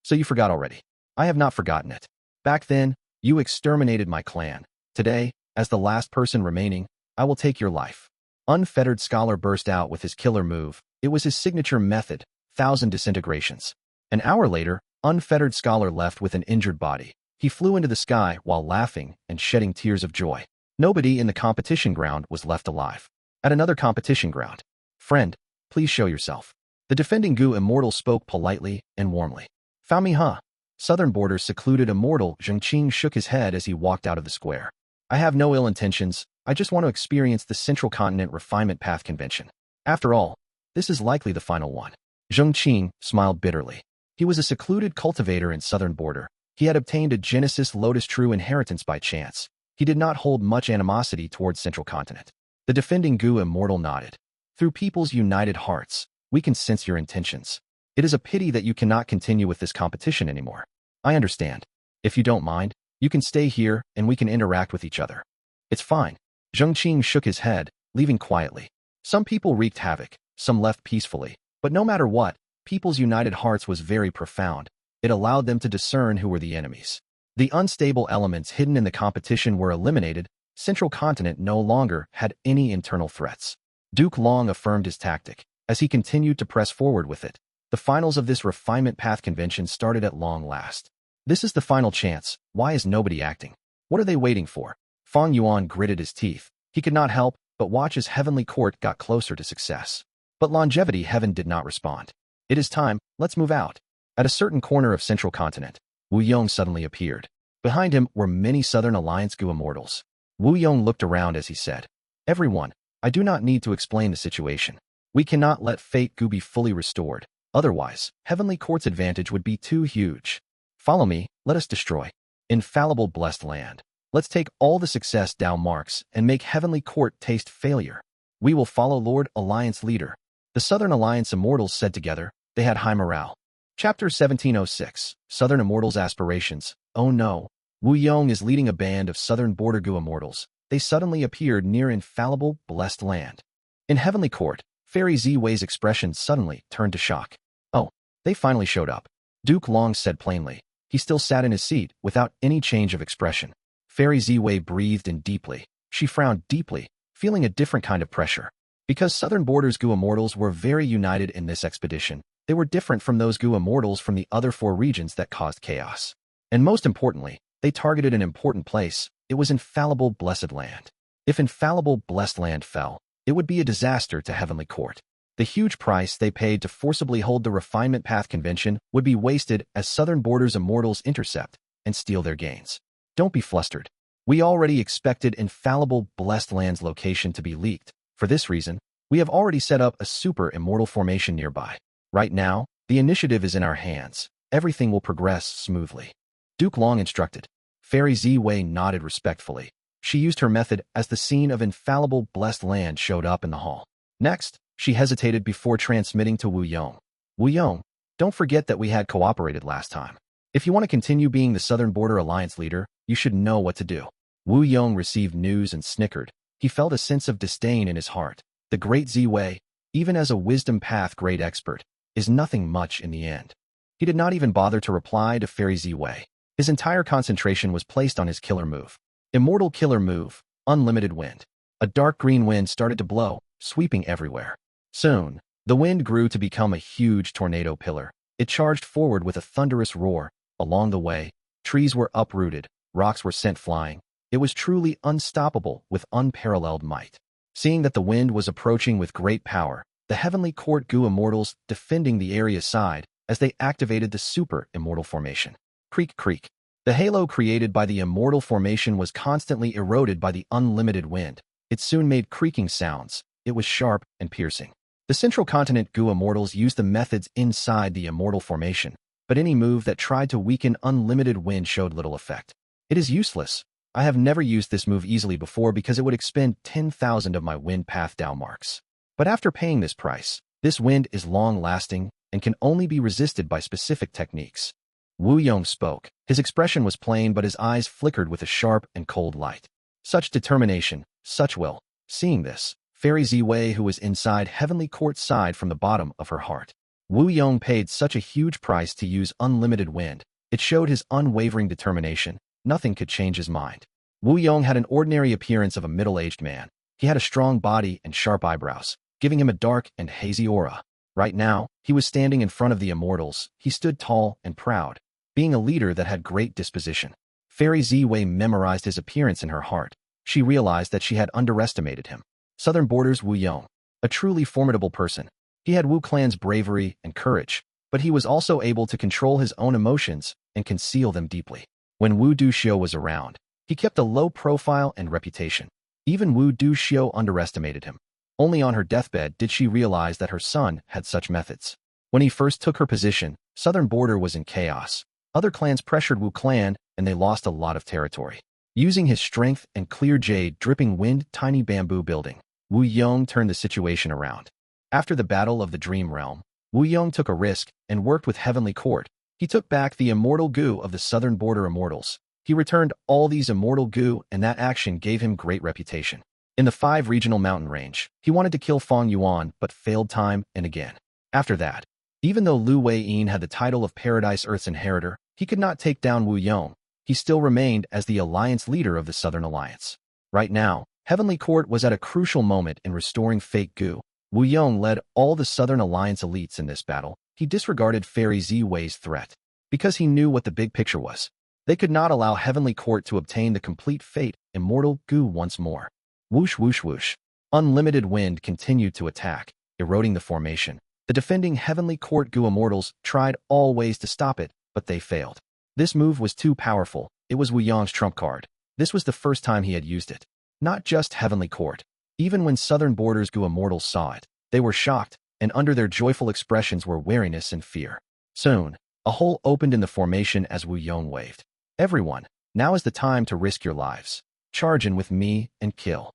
So you forgot already. I have not forgotten it. Back then, you exterminated my clan. Today, as the last person remaining, I will take your life. Unfettered scholar burst out with his killer move. It was his signature method, 1,000 disintegrations. An hour later, unfettered scholar left with an injured body. He flew into the sky while laughing and shedding tears of joy. Nobody in the competition ground was left alive. At another competition ground. Friend, please show yourself. The defending Gu Immortal spoke politely and warmly. Found me, huh? Southern border secluded Immortal Zhengqing shook his head as he walked out of the square. I have no ill intentions. I just want to experience the Central Continent Refinement Path Convention. After all, this is likely the final one. Zheng Qing smiled bitterly. He was a secluded cultivator in southern border. He had obtained a Genesis Lotus True inheritance by chance. He did not hold much animosity towards Central Continent. The defending Gu Immortal nodded. Through people's united hearts, we can sense your intentions. It is a pity that you cannot continue with this competition anymore. I understand. If you don't mind, you can stay here and we can interact with each other. It's fine. Zheng Qing shook his head, leaving quietly. Some people wreaked havoc, some left peacefully. But no matter what, people's united hearts was very profound. It allowed them to discern who were the enemies. The unstable elements hidden in the competition were eliminated. Central Continent no longer had any internal threats. Duke Long affirmed his tactic, as he continued to press forward with it. The finals of this refinement path convention started at long last. This is the final chance. Why is nobody acting? What are they waiting for? Fang Yuan gritted his teeth. He could not help but watch as Heavenly Court got closer to success. But Longevity Heaven did not respond. It is time, let's move out. At a certain corner of Central Continent, Wu Yong suddenly appeared. Behind him were many Southern Alliance Gu Immortals. Wu Yong looked around as he said, "Everyone, I do not need to explain the situation. We cannot let Fate Gu be fully restored. Otherwise, Heavenly Court's advantage would be too huge. Follow me, let us destroy. Infallible blessed land. Let's take all the success Dao marks and make Heavenly Court taste failure. We will follow Lord Alliance Leader." The Southern Alliance Immortals said together. They had high morale. Chapter 1706, Southern Immortals Aspirations. Oh no. Wu Yong is leading a band of Southern Border Gu Immortals. They suddenly appeared near infallible, blessed land. In Heavenly Court, Fairy Ziwei's expression suddenly turned to shock. Oh, they finally showed up. Duke Long said plainly. He still sat in his seat, without any change of expression. Fairy Ziwei breathed in deeply. She frowned deeply, feeling a different kind of pressure. Because Southern Border's Gu Immortals were very united in this expedition, they were different from those Gu Immortals from the other 4 regions that caused chaos. And most importantly, they targeted an important place. It was infallible blessed land. If infallible blessed land fell, it would be a disaster to Heavenly Court. The huge price they paid to forcibly hold the Refinement Path Convention would be wasted as Southern Border's Immortals intercept and steal their gains. Don't be flustered. We already expected infallible blessed land's location to be leaked. For this reason, we have already set up a super immortal formation nearby. Right now, the initiative is in our hands. Everything will progress smoothly. Duke Long instructed. Fairy Ziwei nodded respectfully. She used her method as the scene of infallible blessed land showed up in the hall. Next, she hesitated before transmitting to Wu Yong. Wu Yong, don't forget that we had cooperated last time. If you want to continue being the Southern Border Alliance leader, you should know what to do. Wu Yong received news and snickered. He felt a sense of disdain in his heart. The great Ziwei, even as a wisdom path great expert, is nothing much in the end. He did not even bother to reply to Fairy Ziwei. His entire concentration was placed on his killer move. Immortal killer move, unlimited wind. A dark green wind started to blow, sweeping everywhere. Soon, the wind grew to become a huge tornado pillar. It charged forward with a thunderous roar. Along the way, trees were uprooted, rocks were sent flying. It was truly unstoppable with unparalleled might. Seeing that the wind was approaching with great power, the Heavenly Court Gu Immortals defending the area sighed as they activated the super immortal formation. Creak, creak. The halo created by the immortal formation was constantly eroded by the unlimited wind. It soon made creaking sounds. It was sharp and piercing. The Central Continent Gu Immortals used the methods inside the immortal formation, but any move that tried to weaken unlimited wind showed little effect. It is useless. I have never used this move easily before because it would expend 10,000 of my wind path Dao marks. But after paying this price, this wind is long-lasting and can only be resisted by specific techniques. Wu Yong spoke. His expression was plain, but his eyes flickered with a sharp and cold light. Such determination, such will. Seeing this, Fairy Ziwei, who was inside Heavenly Court, sighed from the bottom of her heart. Wu Yong paid such a huge price to use unlimited wind. It showed his unwavering determination. Nothing could change his mind. Wu Yong had an ordinary appearance of a middle-aged man. He had a strong body and sharp eyebrows, giving him a dark and hazy aura. Right now, he was standing in front of the Immortals. He stood tall and proud, being a leader that had great disposition. Fairy Ziwei memorized his appearance in her heart. She realized that she had underestimated him. Southern Border's Wu Yong, a truly formidable person. He had Wu Clan's bravery and courage, but he was also able to control his own emotions and conceal them deeply. When Wu Duxiu was around, he kept a low profile and reputation. Even Wu Duxiu underestimated him. Only on her deathbed did she realize that her son had such methods. When he first took her position, southern border was in chaos. Other clans pressured Wu clan, and they lost a lot of territory. Using his strength and clear jade dripping wind tiny bamboo building, Wu Yong turned the situation around. After the Battle of the Dream Realm, Wu Yong took a risk and worked with Heavenly Court. He took back the Immortal Gu of the southern border Immortals. He returned all these Immortal Gu, and that action gave him great reputation. In the 5 regional mountain range, he wanted to kill Fang Yuan but failed time and again. After that, even though Lu Wei-yin had the title of Paradise Earth's inheritor, he could not take down Wu Yong. He still remained as the alliance leader of the Southern Alliance. Right now, Heavenly Court was at a crucial moment in restoring fake Gu. Wu Yong led all the Southern Alliance elites in this battle. He disregarded Fairy Ziwei's threat because he knew what the big picture was. They could not allow Heavenly Court to obtain the complete fate, Immortal Gu once more. Whoosh whoosh whoosh. Unlimited wind continued to attack, eroding the formation. The defending Heavenly Court Gu Immortals tried all ways to stop it, but they failed. This move was too powerful. It was Wu Yong's trump card. This was the first time he had used it. Not just Heavenly Court. Even when Southern Borders Gu Immortals saw it, they were shocked, and under their joyful expressions were wariness and fear. Soon, a hole opened in the formation as Wu Yong waved. Everyone, now is the time to risk your lives. Charge in with me and kill.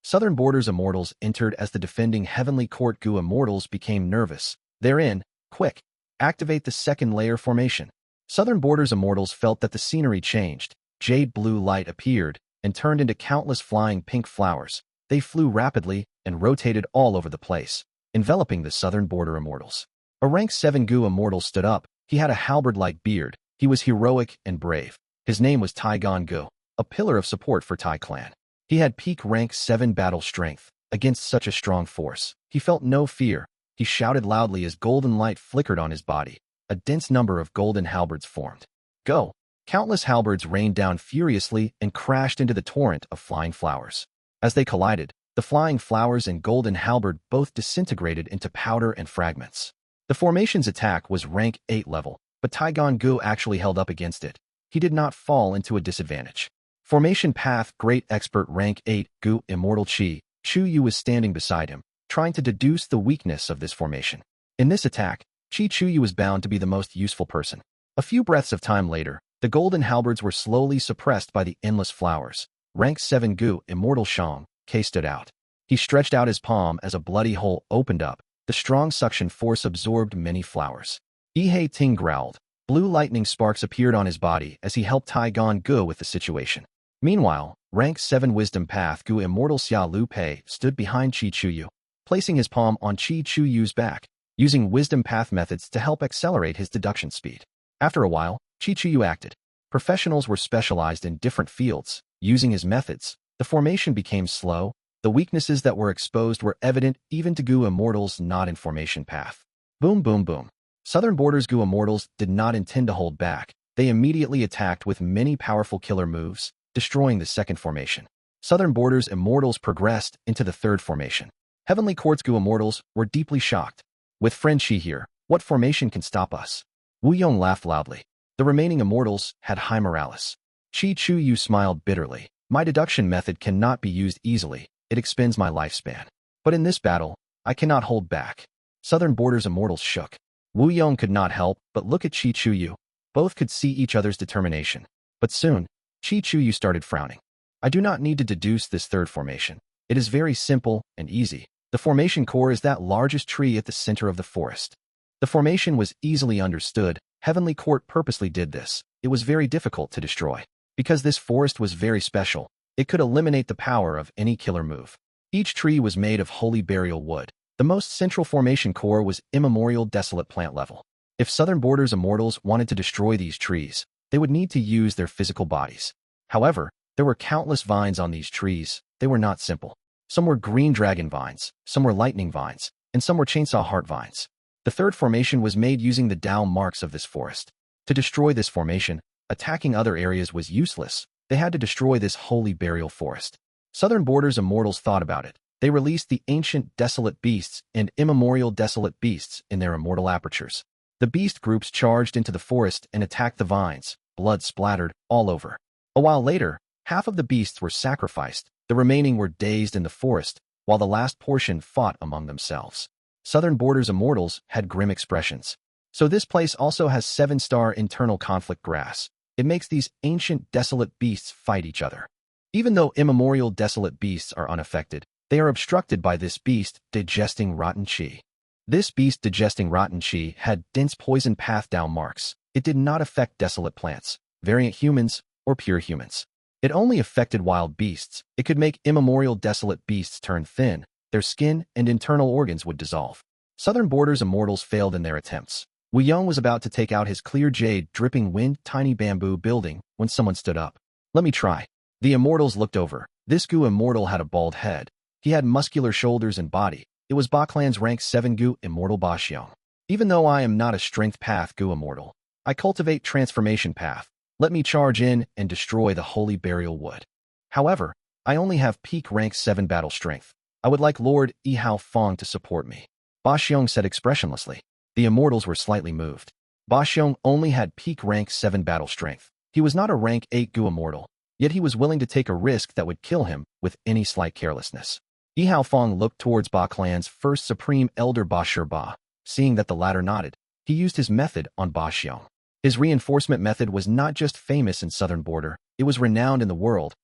Southern Borders Immortals entered as the defending Heavenly Court Gu Immortals became nervous. They're in. Quick. Activate the second layer formation. Southern Borders Immortals felt that the scenery changed. Jade blue light appeared and turned into countless flying pink flowers. They flew rapidly and rotated all over the place, enveloping the Southern Border Immortals. A rank 7 Gu Immortal stood up. He had a halberd-like beard. He was heroic and brave. His name was Taigon Gu, a pillar of support for Tai clan. He had peak rank 7 battle strength. Against such a strong force, he felt no fear. He shouted loudly as golden light flickered on his body. A dense number of golden halberds formed. Go! Countless halberds rained down furiously and crashed into the torrent of flying flowers. As they collided, the flying flowers and golden halberd both disintegrated into powder and fragments. The formation's attack was rank 8 level, but Taigon Gu actually held up against it. He did not fall into a disadvantage. Formation Path Great Expert rank 8 Gu Immortal Chu Yu was standing beside him, trying to deduce the weakness of this formation. In this attack, Chu Yu was bound to be the most useful person. A few breaths of time later, the golden halberds were slowly suppressed by the endless flowers. Rank 7 Gu Immortal Shang K stood out. He stretched out his palm as a bloody hole opened up. The strong suction force absorbed many flowers. Ihei Ting growled. Blue lightning sparks appeared on his body as he helped Taigon Gu with the situation. Meanwhile, rank 7 Wisdom Path Gu Immortal Xia Lu Pei stood behind Chu Yu, placing his palm on Chu Yu's back, using Wisdom Path methods to help accelerate his deduction speed. After a while, Chu Yu acted. Professionals were specialized in different fields. Using his methods, the formation became slow. The weaknesses that were exposed were evident even to Gu Immortals not in formation path. Boom boom boom. Southern Borders Gu Immortals did not intend to hold back. They immediately attacked with many powerful killer moves, destroying the second formation. Southern Borders Immortals progressed into the third formation. Heavenly Court's Gu Immortals were deeply shocked. With friend Shi here, what formation can stop us? Wu Yong laughed loudly. The remaining Immortals had high morales. Chu Yu smiled bitterly. My deduction method cannot be used easily. It expends my lifespan. But in this battle, I cannot hold back. Southern Borders Immortals shook. Wu Yong could not help but look at Chu Yu. Both could see each other's determination. But soon, Chu Yu started frowning. I do not need to deduce this third formation. It is very simple and easy. The formation core is that largest tree at the center of the forest. The formation was easily understood. Heavenly Court purposely did this. It was very difficult to destroy. Because this forest was very special, it could eliminate the power of any killer move. Each tree was made of holy burial wood. The most central formation core was Immemorial Desolate plant level. If Southern Borders Immortals wanted to destroy these trees, they would need to use their physical bodies. However, there were countless vines on these trees. They were not simple. Some were green dragon vines, some were lightning vines, and some were chainsaw heart vines. The third formation was made using the Tao marks of this forest. To destroy this formation, attacking other areas was useless. They had to destroy this holy burial forest. Southern Borders Immortals thought about it. They released the ancient Desolate Beasts and Immemorial Desolate Beasts in their immortal apertures. The beast groups charged into the forest and attacked the vines. Blood splattered all over. A while later, half of the beasts were sacrificed. The remaining were dazed in the forest, while the last portion fought among themselves. Southern Border's Immortals had grim expressions. So this place also has 7-star internal conflict grass. It makes these ancient desolate beasts fight each other. Even though immemorial desolate beasts are unaffected, they are obstructed by this beast digesting rotten chi. This beast digesting rotten chi had dense poison path down marks. It did not affect desolate plants, variant humans, or pure humans. It only affected wild beasts. It could make immemorial desolate beasts turn thin. Their skin and internal organs would dissolve. Southern Border's Immortals failed in their attempts. Yong was about to take out his clear jade dripping wind tiny bamboo building when someone stood up. Let me try. The Immortals looked over. This Gu Immortal had a bald head. He had muscular shoulders and body. It was Clan's rank 7 Gu Immortal Yong. Even though I am not a strength path Gu Immortal, I cultivate transformation path. Let me charge in and destroy the holy burial wood. However, I only have peak rank 7 battle strength. I would like Lord Yihao Fang to support me. Yong said expressionlessly. The Immortals were slightly moved. Yong only had peak rank 7 battle strength. He was not a rank 8 Gu Immortal, yet he was willing to take a risk that would kill him with any slight carelessness. Yihao Fang looked towards Clan's first Supreme Elder Ba. Seeing that the latter nodded, he used his method on Yong. His reinforcement method was not just famous in Southern Border, it was renowned in the world.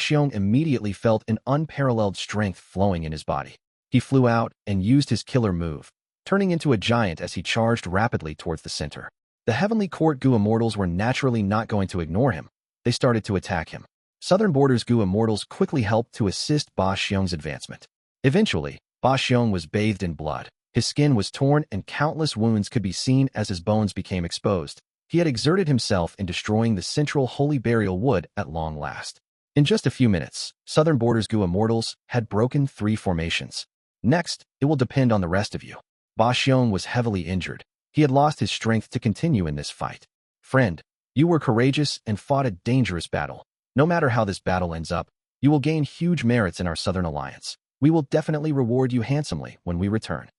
Yong immediately felt an unparalleled strength flowing in his body. He flew out and used his killer move, turning into a giant as he charged rapidly towards the center. The Heavenly Court Gu Immortals were naturally not going to ignore him. They started to attack him. Southern Border's Gu Immortals quickly helped to assist Yong's advancement. Eventually, Yong was bathed in blood. His skin was torn and countless wounds could be seen as his bones became exposed. He had exerted himself in destroying the central holy burial wood at long last. In just a few minutes, Southern Border's Gu Immortals had broken 3 formations. Next, it will depend on the rest of you. Yong was heavily injured. He had lost his strength to continue in this fight. Friend, you were courageous and fought a dangerous battle. No matter how this battle ends up, you will gain huge merits in our Southern Alliance. We will definitely reward you handsomely when we return.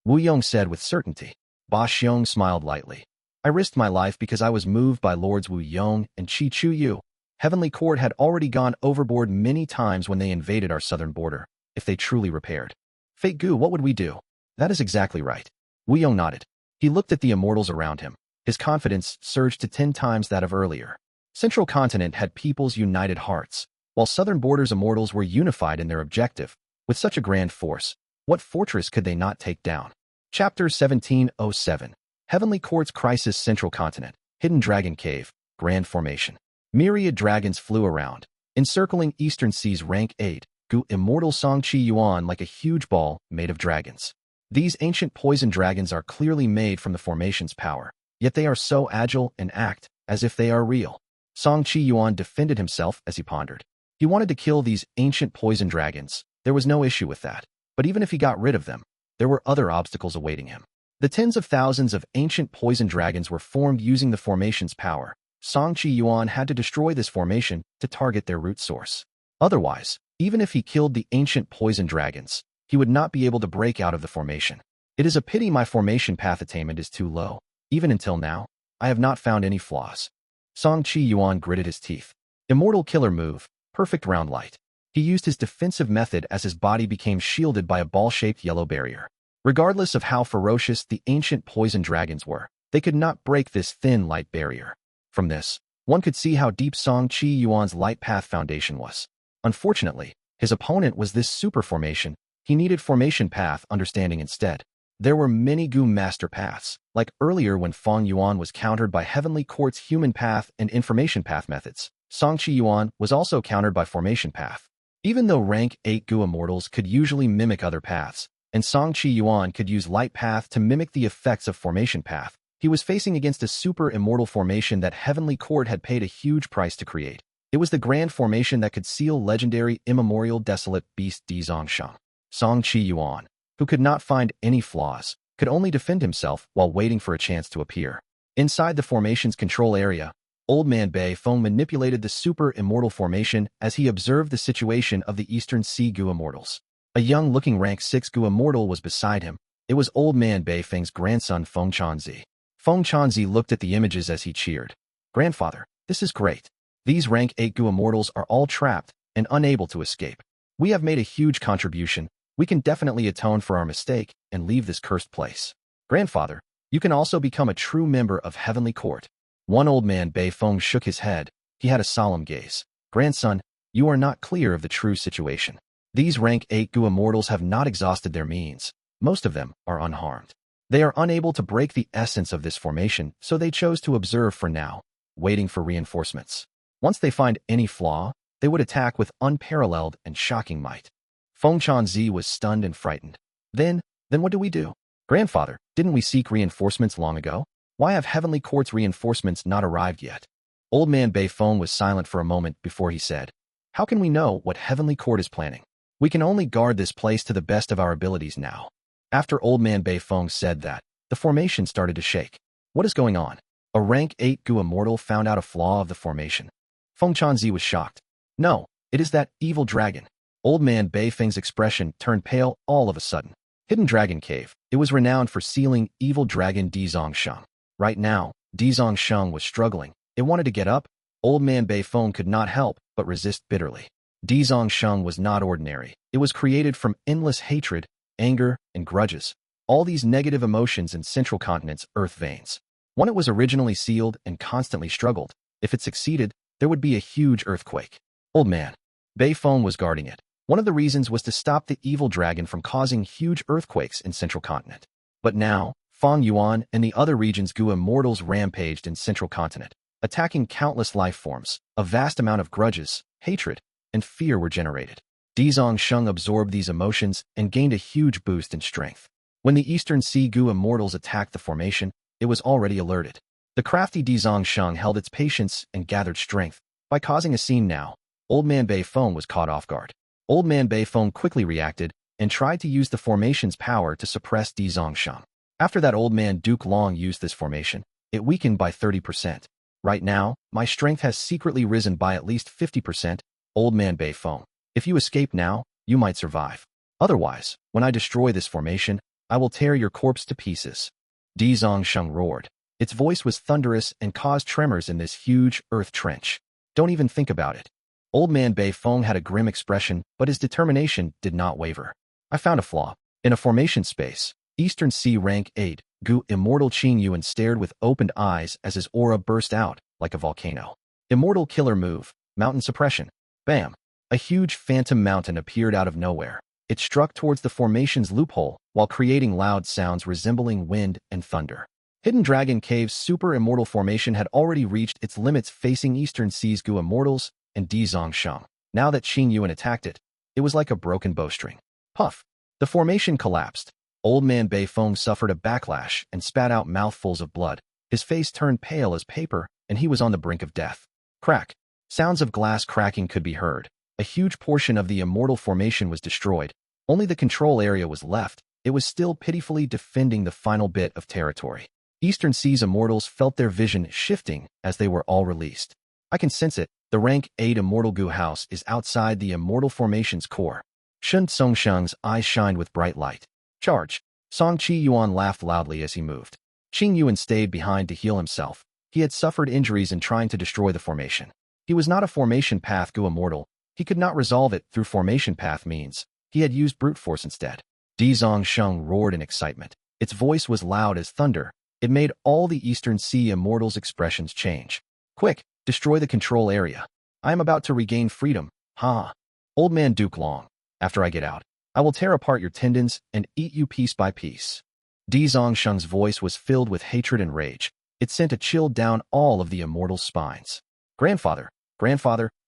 Yong said with certainty. Yong smiled lightly. I risked my life because I was moved by Lords Yong and Chi Chu Yu. Heavenly Court had already gone overboard many times when they invaded our Southern Border, if they truly repaired. Fate Gu, what would we do? That is exactly right. Yong nodded. He looked at the Immortals around him. His confidence surged to 10 times that of earlier. Central Continent had people's united hearts, while Southern Border's Immortals were unified in their objective. With such a grand force, what fortress could they not take down? Chapter 1707. Heavenly Court's Crisis. Central Continent. Hidden Dragon Cave. Grand Formation. Myriad dragons flew around, encircling Eastern Sea's rank 8 Gu Immortal Fang Yuan like a huge ball made of dragons. These ancient poison dragons are clearly made from the formation's power, yet they are so agile and act as if they are real. Fang Yuan defended himself as he pondered. He wanted to kill these ancient poison dragons. There was no issue with that. But even if he got rid of them, there were other obstacles awaiting him. The tens of thousands of ancient poison dragons were formed using the formation's power. Fang Yuan had to destroy this formation to target their root source. Otherwise, even if he killed the ancient poison dragons, he would not be able to break out of the formation. It is a pity my formation path attainment is too low. Even until now, I have not found any flaws. Fang Yuan gritted his teeth. Immortal killer move, perfect round light. He used his defensive method as his body became shielded by a ball-shaped yellow barrier. Regardless of how ferocious the ancient poison dragons were, they could not break this thin light barrier. From this, one could see how deep Fang Yuan's light path foundation was. Unfortunately, his opponent was this super formation. He needed formation path understanding instead. There were many Gu master paths, like earlier when Fang Yuan was countered by Heavenly Court's human path and information path methods. Fang Yuan was also countered by formation path. Even though rank 8 Gu Immortals could usually mimic other paths, and Fang Yuan could use light path to mimic the effects of formation path, he was facing against a super immortal formation that Heavenly Court had paid a huge price to create. It was the grand formation that could seal legendary Immemorial Desolate Beast Dizongshan. Fang Yuan, who could not find any flaws, could only defend himself while waiting for a chance to appear. Inside the formation's control area, Old Man Bei Feng manipulated the super immortal formation as he observed the situation of the Eastern Sea Gu Immortals. A young-looking rank 6 Gu Immortal was beside him. It was Old Man Bei Feng's grandson Feng Chanzi. Feng Chanzi looked at the images as he cheered. Grandfather, this is great. These rank 8 Gu Immortals are all trapped and unable to escape. We have made a huge contribution. We can definitely atone for our mistake and leave this cursed place. Grandfather, you can also become a true member of Heavenly Court. One old man Bei Feng shook his head. He had a solemn gaze. Grandson, you are not clear of the true situation. These rank 8 Gu Immortals have not exhausted their means. Most of them are unharmed. They are unable to break the essence of this formation, so they chose to observe for now, waiting for reinforcements. Once they find any flaw, they would attack with unparalleled and shocking might. Feng Chanzi was stunned and frightened. Then what do we do? Grandfather, didn't we seek reinforcements long ago? Why have Heavenly Court's reinforcements not arrived yet? Old man Bei Feng was silent for a moment before he said, how can we know what Heavenly Court is planning? We can only guard this place to the best of our abilities now. After old man Bei Feng said that, the formation started to shake. What is going on? A rank 8 Gu Immortal found out a flaw of the formation. Feng Chanzi was shocked. No, it is that evil dragon. Old man Bei Feng's expression turned pale all of a sudden. Hidden Dragon Cave. It was renowned for sealing evil dragon Di Zongsheng. Right now, Di Zongsheng was struggling. It wanted to get up. Old man Bei Feng could not help but resist bitterly. Di Zongsheng was not ordinary. It was created from endless hatred, anger, and grudges. All these negative emotions in Central Continent's earth veins. When it was originally sealed and constantly struggled, if it succeeded, there would be a huge earthquake. Old man Bei Feng was guarding it. One of the reasons was to stop the evil dragon from causing huge earthquakes in Central Continent. But now, Fang Yuan and the other region's Gu Immortals rampaged in Central Continent, attacking countless life forms. A vast amount of grudges, hatred, and fear were generated. Di Zongsheng absorbed these emotions and gained a huge boost in strength. When the Eastern Sea Gu Immortals attacked the formation, it was already alerted. The crafty Di Zongsheng held its patience and gathered strength. By causing a scene now, old man Bei Feng was caught off guard. Old man Bei Feng quickly reacted and tried to use the formation's power to suppress Di Zongsheng. After that, old man Duke Long used this formation. It weakened by 30%. Right now, my strength has secretly risen by at least 50%, old man Bei Feng. If you escape now, you might survive. Otherwise, when I destroy this formation, I will tear your corpse to pieces. Di Zongsheng roared. Its voice was thunderous and caused tremors in this huge earth trench. Don't even think about it. Old man Bei Feng had a grim expression, but his determination did not waver. I found a flaw. In a formation space, Eastern Sea Rank 8, Gu Immortal Fang Yuan stared with opened eyes as his aura burst out like a volcano. Immortal Killer Move, Mountain Suppression. Bam! A huge phantom mountain appeared out of nowhere. It struck towards the formation's loophole while creating loud sounds resembling wind and thunder. Hidden Dragon Cave's super immortal formation had already reached its limits facing Eastern Sea's Gu Immortals and Di Zongsheng. Now that Fang Yuan attacked it, it was like a broken bowstring. Puff! The formation collapsed. Old man Bei Feng suffered a backlash and spat out mouthfuls of blood. His face turned pale as paper, and he was on the brink of death. Crack! Sounds of glass cracking could be heard. A huge portion of the immortal formation was destroyed. Only the control area was left. It was still pitifully defending the final bit of territory. Eastern Sea's Immortals felt their vision shifting as they were all released. I can sense it. The rank 8 Immortal Gu house is outside the immortal formation's core. Shen Tsongsheng's eyes shined with bright light. Charge! Song Chi Yuan laughed loudly as he moved. Fang Yuan stayed behind to heal himself. He had suffered injuries in trying to destroy the formation. He was not a formation path Gu Immortal. He could not resolve it through formation path means. He had used brute force instead. Di Zongsheng roared in excitement. Its voice was loud as thunder. It made all the Eastern Sea Immortals' expressions change. Quick, destroy the control area. I am about to regain freedom. Ha! Old man Duke Long. After I get out, I will tear apart your tendons and eat you piece by piece. Di Zongsheng's voice was filled with hatred and rage. It sent a chill down all of the Immortals' spines. Grandfather,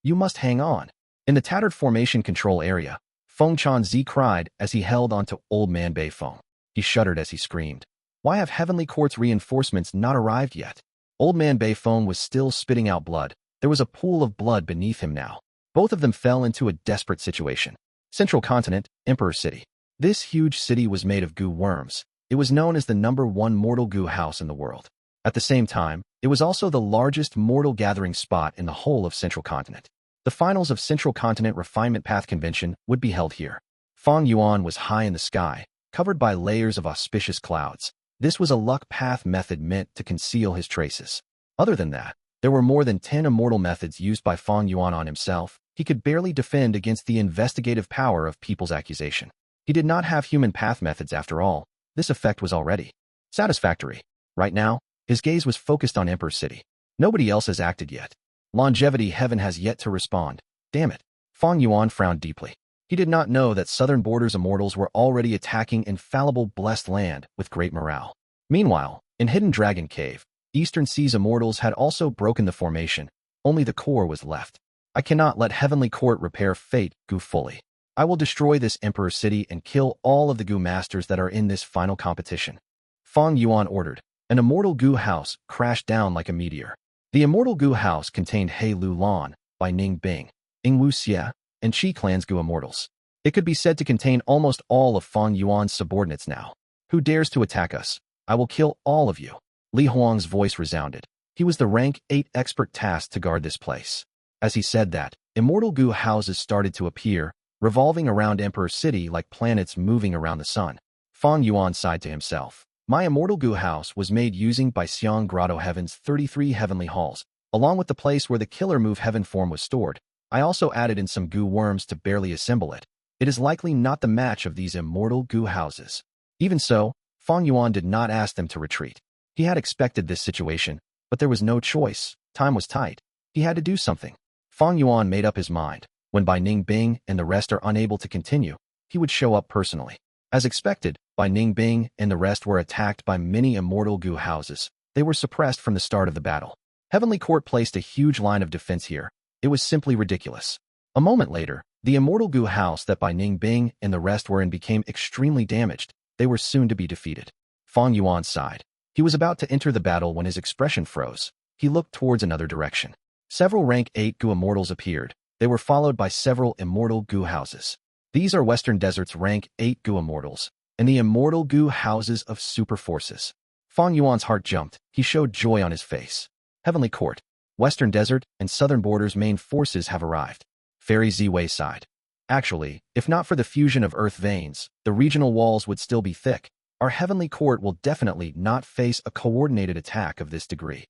you must hang on. In the tattered formation control area, Feng Chanzi cried as he held onto old man Bei Feng. He shuddered as he screamed. Why have Heavenly Court's reinforcements not arrived yet? Old man Bei Feng was still spitting out blood. There was a pool of blood beneath him now. Both of them fell into a desperate situation. Central Continent, Emperor City. This huge city was made of Gu worms. It was known as the #1 mortal Gu house in the world. At the same time, it was also the largest mortal gathering spot in the whole of Central Continent. The finals of Central Continent Refinement Path Convention would be held here. Fang Yuan was high in the sky, covered by layers of auspicious clouds. This was a luck path method meant to conceal his traces. Other than that, there were more than 10 immortal methods used by Fang Yuan on himself. He could barely defend against the investigative power of people's accusation. He did not have human path methods after all. This effect was already satisfactory. Right now, his gaze was focused on Emperor City. Nobody else has acted yet. Longevity Heaven has yet to respond. Damn it. Fang Yuan frowned deeply. He did not know that Southern Borders Immortals were already attacking infallible blessed land with great morale. Meanwhile, in Hidden Dragon Cave, Eastern Seas Immortals had also broken the formation. Only the core was left. I cannot let Heavenly Court repair Fate Gu fully. I will destroy this Emperor City and kill all of the Gu masters that are in this final competition. Fang Yuan ordered. An Immortal Gu house crashed down like a meteor. The Immortal Gu house contained He Lu Lan, by Ning Bing, Ing Wu Xie, and Qi Clan's Gu Immortals. It could be said to contain almost all of Fang Yuan's subordinates now. Who dares to attack us? I will kill all of you. Li Huang's voice resounded. He was the rank 8 expert tasked to guard this place. As he said that, Immortal Gu houses started to appear, revolving around Emperor City like planets moving around the sun. Fang Yuan sighed to himself. My Immortal Gu house was made using by Xiang Grotto Heaven's 33 heavenly halls, along with the place where the killer move heaven form was stored. I also added in some Gu worms to barely assemble it. It is likely not the match of these Immortal Gu houses. Even so, Fang Yuan did not ask them to retreat. He had expected this situation, but there was no choice. Time was tight. He had to do something. Fang Yuan made up his mind. When Bai Ning Bing and the rest are unable to continue, he would show up personally. As expected, Bai Ning Bing and the rest were attacked by many Immortal Gu houses. They were suppressed from the start of the battle. Heavenly Court placed a huge line of defense here. It was simply ridiculous. A moment later, the Immortal Gu house that Bai Ning Bing and the rest were in became extremely damaged. They were soon to be defeated. Fang Yuan sighed. He was about to enter the battle when his expression froze. He looked towards another direction. Several rank 8 Gu Immortals appeared. They were followed by several Immortal Gu houses. These are Western Desert's rank 8 Gu Immortals, and the Immortal Gu houses of super forces. Fang Yuan's heart jumped. He showed joy on his face. Heavenly Court, Western Desert, and Southern Borders main forces have arrived. Fairy Ziwei sighed. Actually, if not for the fusion of earth veins, the regional walls would still be thick. Our Heavenly Court will definitely not face a coordinated attack of this degree.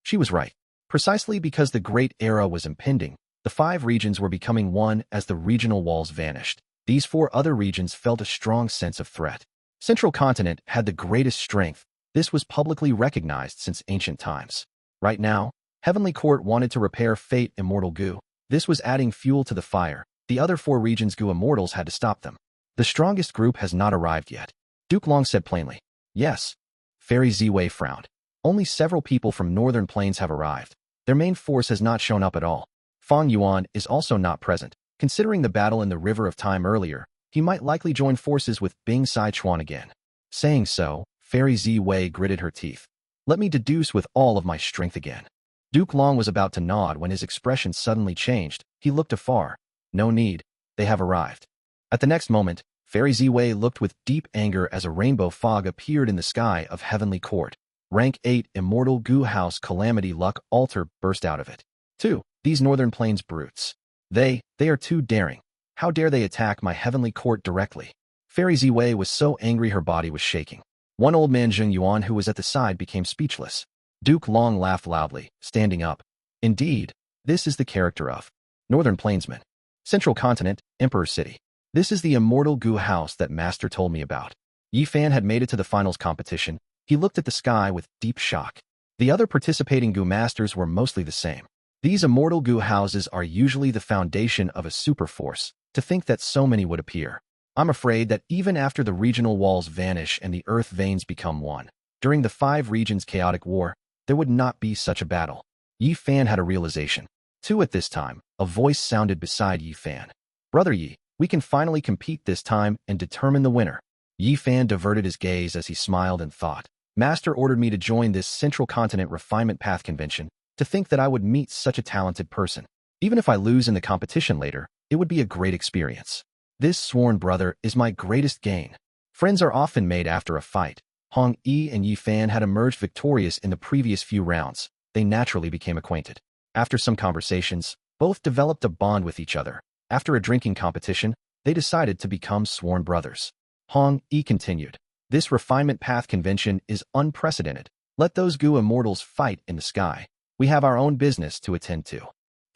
She was right. Precisely because the Great Era was impending, the 5 regions were becoming one as the regional walls vanished. These 4 other regions felt a strong sense of threat. Central Continent had the greatest strength. This was publicly recognized since ancient times. Right now, Heavenly Court wanted to repair Fate Immortal Gu. This was adding fuel to the fire. The other 4 regions Gu Immortals had to stop them. The strongest group has not arrived yet. Duke Long said plainly. Yes. Fairy Ziwei frowned. Only several people from Northern Plains have arrived. Their main force has not shown up at all. Fang Yuan is also not present. Considering the battle in the River of Time earlier, he might likely join forces with Bing Sai Chuan again. Saying so, Fairy Ziwei gritted her teeth. Let me deduce with all of my strength again. Duke Long was about to nod when his expression suddenly changed. He looked afar. No need. They have arrived. At the next moment, Fairy Ziwei looked with deep anger as a rainbow fog appeared in the sky of Heavenly Court. Rank 8 Immortal Gu House Calamity Luck Altar burst out of it. 2. These Northern Plains brutes. They are too daring. How dare they attack my Heavenly Court directly? Fairy Ziwei was so angry her body was shaking. One old man Zheng Yuan who was at the side became speechless. Duke Long laughed loudly, standing up. Indeed, this is the character of Northern Plainsman. Central Continent, Emperor City. This is the Immortal Gu house that Master told me about. Yi Fan had made it to the finals competition. He looked at the sky with deep shock. The other participating Gu masters were mostly the same. These Immortal Gu houses are usually the foundation of a super force. To think that so many would appear. I'm afraid that even after the regional walls vanish and the earth veins become one, during the 5 regions chaotic war, there would not be such a battle. Yi Fan had a realization. 2 at this time, a voice sounded beside Yi Fan. Brother Yi, we can finally compete this time and determine the winner. Yi Fan diverted his gaze as he smiled and thought. Master ordered me to join this Central Continent Refinement Path Convention. To think that I would meet such a talented person. Even if I lose in the competition later, it would be a great experience. This sworn brother is my greatest gain. Friends are often made after a fight. Hong Yi and Yi Fan had emerged victorious in the previous few rounds. They naturally became acquainted. After some conversations, both developed a bond with each other. After a drinking competition, they decided to become sworn brothers. Hong Yi continued. This Refinement Path Convention is unprecedented. Let those Gu Immortals fight in the sky. We have our own business to attend to.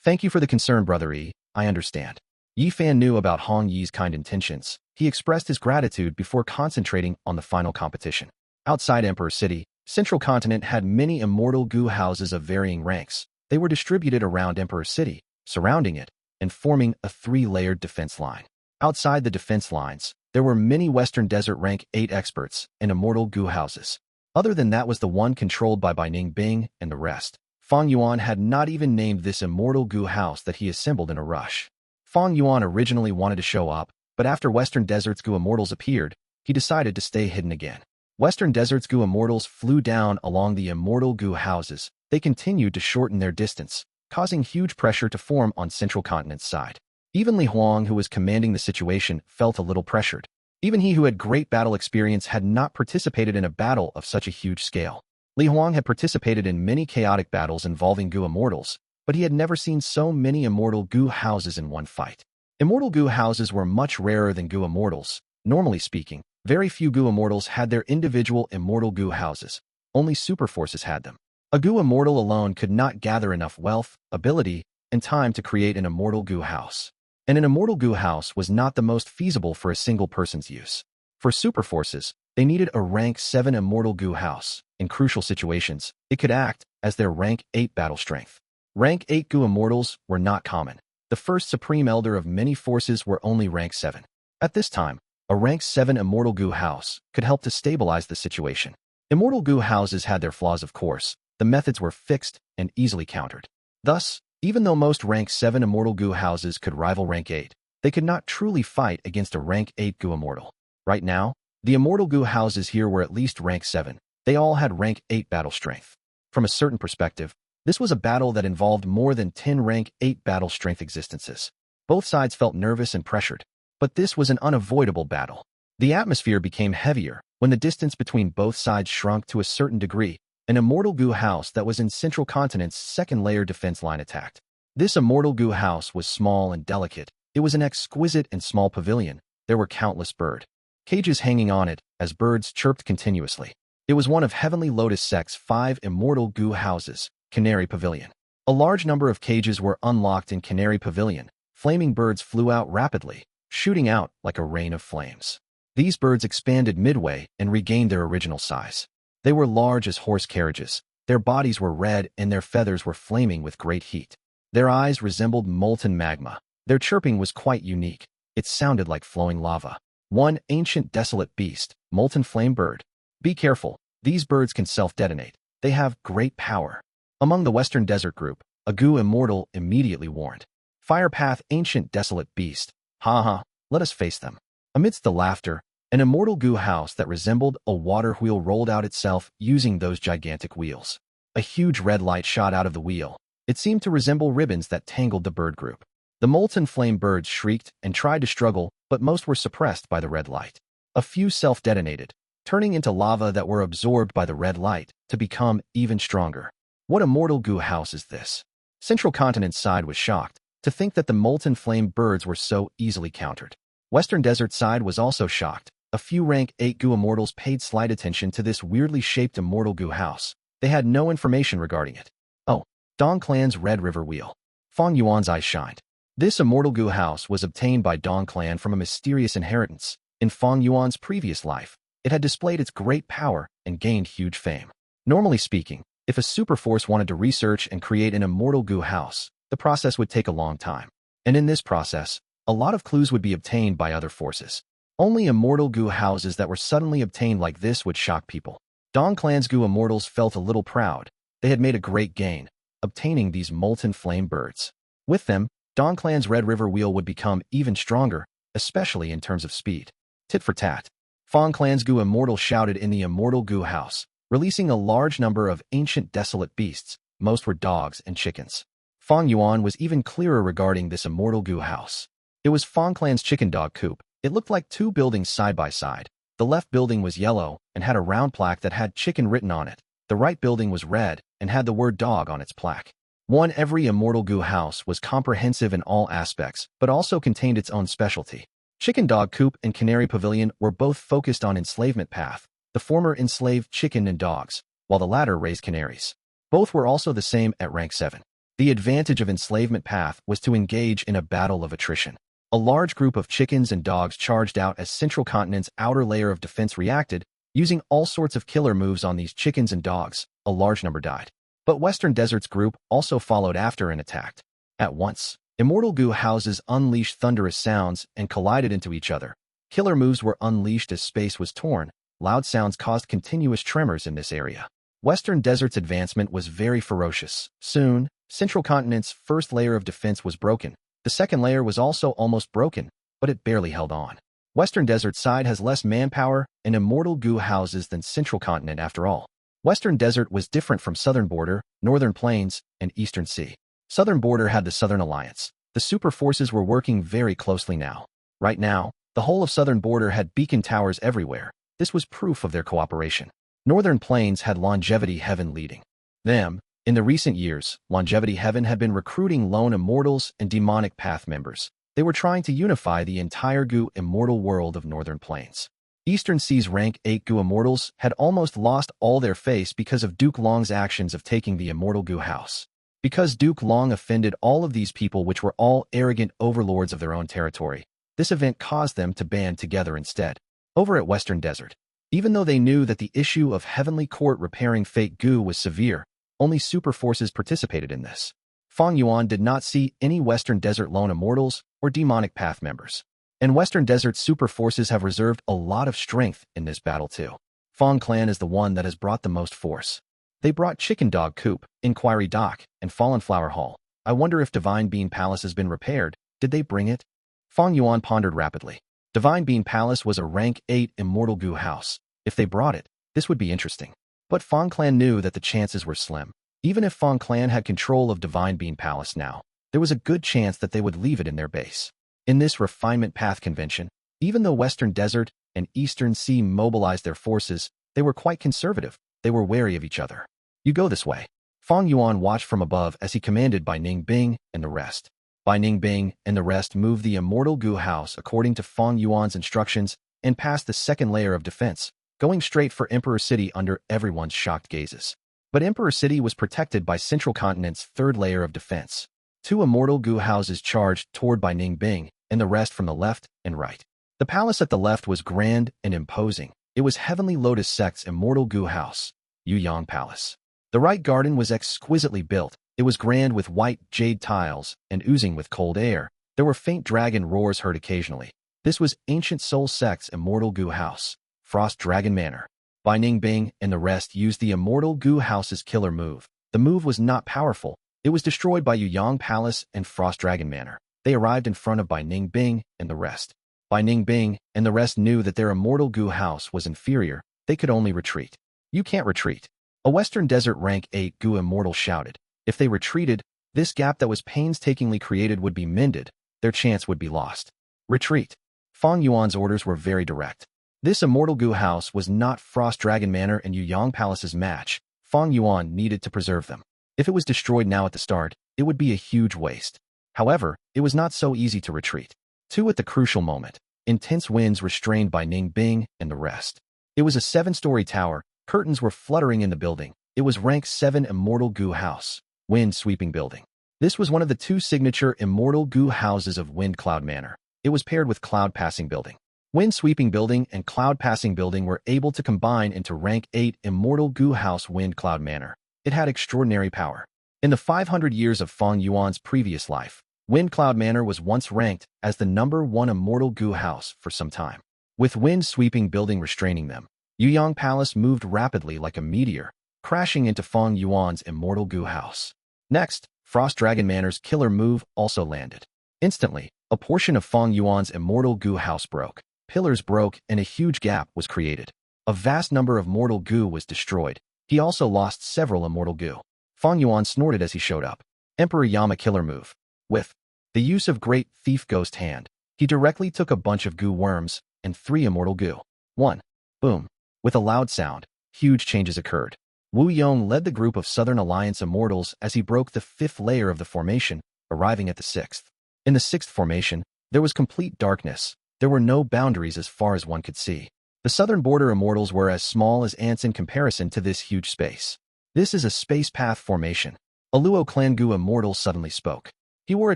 Thank you for the concern, Brother Yi. I understand. Yi Fan knew about Hong Yi's kind intentions. He expressed his gratitude before concentrating on the final competition. Outside Emperor City, Central Continent had many Immortal Gu houses of varying ranks. They were distributed around Emperor City, surrounding it, and forming a three-layered defense line. Outside the defense lines, there were many Western Desert Rank 8 experts and Immortal Gu houses. Other than that was the one controlled by Ning Bing and the rest. Fang Yuan had not even named this Immortal Gu house that he assembled in a rush. Fang Yuan originally wanted to show up, but after Western Desert's Gu Immortals appeared, he decided to stay hidden again. Western Desert's Gu Immortals flew down along the Immortal Gu houses. They continued to shorten their distance, causing huge pressure to form on Central Continent's side. Even Li Huang, who was commanding the situation, felt a little pressured. Even he who had great battle experience had not participated in a battle of such a huge scale. Li Huang had participated in many chaotic battles involving Gu Immortals, but he had never seen so many Immortal Gu houses in one fight. Immortal Gu houses were much rarer than Gu Immortals. Normally speaking, very few Gu Immortals had their individual Immortal Gu houses. Only super forces had them. A Gu Immortal alone could not gather enough wealth, ability, and time to create an Immortal Gu house. And an Immortal Gu house was not the most feasible for a single person's use. For super forces, they needed a rank 7 Immortal Gu house. In crucial situations, it could act as their rank 8 battle strength. Rank 8 Gu Immortals were not common. The first Supreme Elder of many forces were only rank 7. At this time, a rank 7 Immortal Gu house could help to stabilize the situation. Immortal Gu houses had their flaws, of course. The methods were fixed and easily countered. Thus, even though most rank 7 Immortal Gu houses could rival rank 8, they could not truly fight against a rank 8 Gu Immortal. Right now, the Immortal Gu houses here were at least rank 7. They all had rank 8 battle strength. From a certain perspective, this was a battle that involved more than 10 rank 8 battle strength existences. Both sides felt nervous and pressured, but this was an unavoidable battle. The atmosphere became heavier when the distance between both sides shrunk to a certain degree. An Immortal Gu house that was in Central Continent's second-layer defense line attacked. This Immortal Gu house was small and delicate. It was an exquisite and small pavilion. There were countless bird cages hanging on it as birds chirped continuously. It was one of Heavenly Lotus Sect's 5 Immortal Gu houses, Canary Pavilion. A large number of cages were unlocked in Canary Pavilion. Flaming birds flew out rapidly, shooting out like a rain of flames. These birds expanded midway and regained their original size. They were large as horse carriages. Their bodies were red and their feathers were flaming with great heat. Their eyes resembled molten magma. Their chirping was quite unique. It sounded like flowing lava. One ancient desolate beast, molten flame bird. Be careful, these birds can self-detonate. They have great power. Among the Western Desert group, a Gu Immortal immediately warned. Firepath ancient desolate beast. Ha ha, let us face them. Amidst the laughter, an Immortal Gu house that resembled a water wheel rolled out itself using those gigantic wheels. A huge red light shot out of the wheel. It seemed to resemble ribbons that tangled the bird group. The molten flame birds shrieked and tried to struggle, but most were suppressed by the red light. A few self-detonated, turning into lava that were absorbed by the red light to become even stronger. What Immortal Gu house is this? Central Continent's side was shocked to think that the molten flame birds were so easily countered. Western Desert side was also shocked. A few rank 8 Gu Immortals paid slight attention to this weirdly shaped Immortal Gu house. They had no information regarding it. Oh, Dong Clan's Red River Wheel. Fang Yuan's eyes shined. This Immortal Gu house was obtained by Dong Clan from a mysterious inheritance. In Fang Yuan's previous life, it had displayed its great power and gained huge fame. Normally speaking, if a superforce wanted to research and create an Immortal Gu house, the process would take a long time. And in this process, a lot of clues would be obtained by other forces. Only Immortal Gu houses that were suddenly obtained like this would shock people. Dong Clan's Gu Immortals felt a little proud. They had made a great gain, obtaining these molten flame birds. With them, Dong Clan's Red River Wheel would become even stronger, especially in terms of speed. Tit for tat. Fang Clan's Gu Immortal shouted in the Immortal Gu house, releasing a large number of ancient desolate beasts. Most were dogs and chickens. Fang Yuan was even clearer regarding this Immortal Gu house. It was Fang Clan's chicken dog coop. It looked like two buildings side by side. The left building was yellow and had a round plaque that had chicken written on it. The right building was red and had the word dog on its plaque. Every Immortal Gu house was comprehensive in all aspects, but also contained its own specialty. Chicken Dog Coop and Canary Pavilion were both focused on enslavement path. The former enslaved chicken and dogs, while the latter raised canaries. Both were also the same at rank 7. The advantage of enslavement path was to engage in a battle of attrition. A large group of chickens and dogs charged out as Central Continent's outer layer of defense reacted, using all sorts of killer moves on these chickens and dogs. A large number died. But Western Desert's group also followed after and attacked. At once, Immortal Gu houses unleashed thunderous sounds and collided into each other. Killer moves were unleashed as space was torn. Loud sounds caused continuous tremors in this area. Western Desert's advancement was very ferocious. Soon, Central Continent's first layer of defense was broken. The second layer was also almost broken, but it barely held on. Western Desert side has less manpower and Immortal Gu houses than Central Continent after all. Western Desert was different from Southern Border, Northern Plains, and Eastern Sea. Southern Border had the Southern Alliance. The super forces were working very closely now. Right now, the whole of Southern Border had beacon towers everywhere. This was proof of their cooperation. Northern Plains had Longevity Heaven leading them. In the recent years, Longevity Heaven had been recruiting lone Immortals and Demonic Path members. They were trying to unify the entire Gu immortal world of Northern Plains. Eastern Sea's rank 8 Gu Immortals had almost lost all their face because of Duke Long's actions of taking the Immortal Gu house. Because Duke Long offended all of these people, which were all arrogant overlords of their own territory, this event caused them to band together instead. Over at Western Desert, even though they knew that the issue of Heavenly Court repairing Fake Gu was severe, only super forces participated in this. Fang Yuan did not see any Western Desert lone Immortals or Demonic Path members. And Western Desert super forces have reserved a lot of strength in this battle too. Fang Clan is the one that has brought the most force. They brought Chicken Dog Coop, Inquiry Dock, and Fallen Flower Hall. I wonder if Divine Bean Palace has been repaired. Did they bring it? Fang Yuan pondered rapidly. Divine Bean Palace was a rank 8 Immortal Gu house. If they brought it, this would be interesting. But Fang Clan knew that the chances were slim. Even if Fang Clan had control of Divine Bean Palace now, there was a good chance that they would leave it in their base. In this Refinement Path Convention, even though Western Desert and Eastern Sea mobilized their forces, they were quite conservative. They were wary of each other. You go this way. Fang Yuan watched from above as he commanded Bai Ning Bing and the rest. Bai Ning Bing and the rest moved the Immortal Gu house according to Fang Yuan's instructions and passed the second layer of defense, going straight for Emperor City under everyone's shocked gazes. But Emperor City was protected by Central Continent's third layer of defense. 2 Immortal Gu houses charged toward Bai Ning Bing and the rest from the left and right. The palace at the left was grand and imposing. It was Heavenly Lotus Sect's Immortal Gu house, Yong Palace. The right garden was exquisitely built. It was grand with white jade tiles and oozing with cold air. There were faint dragon roars heard occasionally. This was Ancient Soul Sect's Immortal Gu house, Frost Dragon Manor. Bai Ning Bing and the rest used the Immortal Gu house's killer move. The move was not powerful. It was destroyed by Yong Palace and Frost Dragon Manor. They arrived in front of Bai Ning Bing and the rest. Bai Ning Bing and the rest knew that their Immortal Gu house was inferior. They could only retreat. You can't retreat. A Western Desert rank 8 Gu Immortal shouted. If they retreated, this gap that was painstakingly created would be mended. Their chance would be lost. Retreat. Fang Yuan's orders were very direct. This Immortal Gu house was not Frost Dragon Manor and Yong Palace's match. Fang Yuan needed to preserve them. If it was destroyed now at the start, it would be a huge waste. However, it was not so easy to retreat. 2 at the crucial moment. Intense winds restrained Bai Ning Bing and the rest. It was a 7-story tower. Curtains were fluttering in the building. It was rank 7 Immortal Gu house, Wind Sweeping Building. This was one of the 2 signature Immortal Gu houses of Wind Cloud Manor. It was paired with Cloud Passing Building. Wind Sweeping Building and Cloud Passing Building were able to combine into rank 8 Immortal Gu house Wind Cloud Manor. It had extraordinary power. In the 500 years of Fang Yuan's previous life, Wind Cloud Manor was once ranked as the #1 Immortal Gu house for some time. With Wind Sweeping Building restraining them, Yong Palace moved rapidly like a meteor, crashing into Fang Yuan's Immortal Gu house. Next, Frost Dragon Manor's killer move also landed. Instantly, a portion of Fang Yuan's Immortal Gu house broke. Pillars broke and a huge gap was created. A vast number of Mortal Gu was destroyed. He also lost several Immortal Gu. Fang Yuan snorted as he showed up. Emperor Yama killer move. With the use of Great Thief Ghost Hand, he directly took a bunch of Gu worms and 3 Immortal Gu. 1. Boom. With a loud sound, huge changes occurred. Wu Yong led the group of Southern Alliance Immortals as he broke the 5th layer of the formation, arriving at the 6th. In the 6th formation, there was complete darkness. There were no boundaries as far as one could see. The Southern Border Immortals were as small as ants in comparison to this huge space. This is a space path formation. A Luo Clan Gu Immortal suddenly spoke. He wore a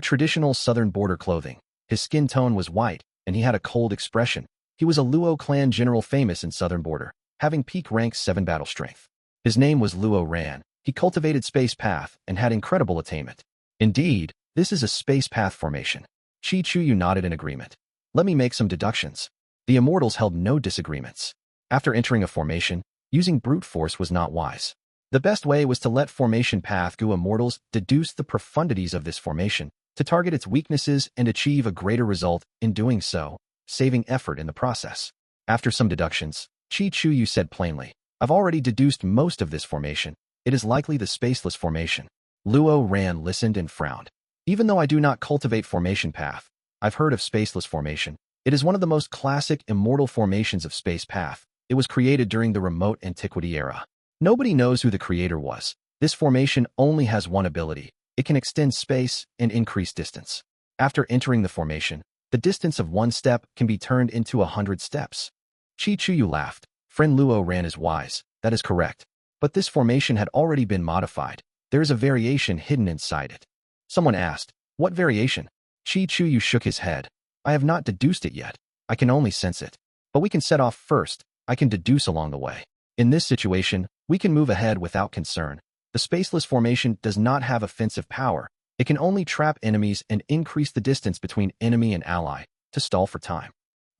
traditional Southern Border clothing. His skin tone was white, and he had a cold expression. He was a Luo clan general famous in southern border, having peak rank 7 battle strength. His name was Luo Ran. He cultivated space path and had incredible attainment. Indeed, this is a space path formation. Chi Chuyu nodded in agreement. Let me make some deductions. The Immortals held no disagreements. After entering a formation, using brute force was not wise. The best way was to let formation path Gu Immortals deduce the profundities of this formation, to target its weaknesses and achieve a greater result in doing so, saving effort in the process. After some deductions, Chi Chuyu said plainly, I've already deduced most of this formation. It is likely the spaceless formation. Luo Ran listened and frowned. Even though I do not cultivate formation path, I've heard of spaceless formation. It is one of the most classic immortal formations of space path. It was created during the remote antiquity era. Nobody knows who the creator was. This formation only has one ability. It can extend space and increase distance. After entering the formation, the distance of 1 step can be turned into 100 steps. Chi Chuyu laughed. Friend Luo Ran is wise. That is correct. But this formation had already been modified. There is a variation hidden inside it. Someone asked, what variation? Chi Chuyu shook his head. I have not deduced it yet. I can only sense it. But we can set off first. I can deduce along the way. In this situation, we can move ahead without concern. The spaceless formation does not have offensive power. It can only trap enemies and increase the distance between enemy and ally, to stall for time.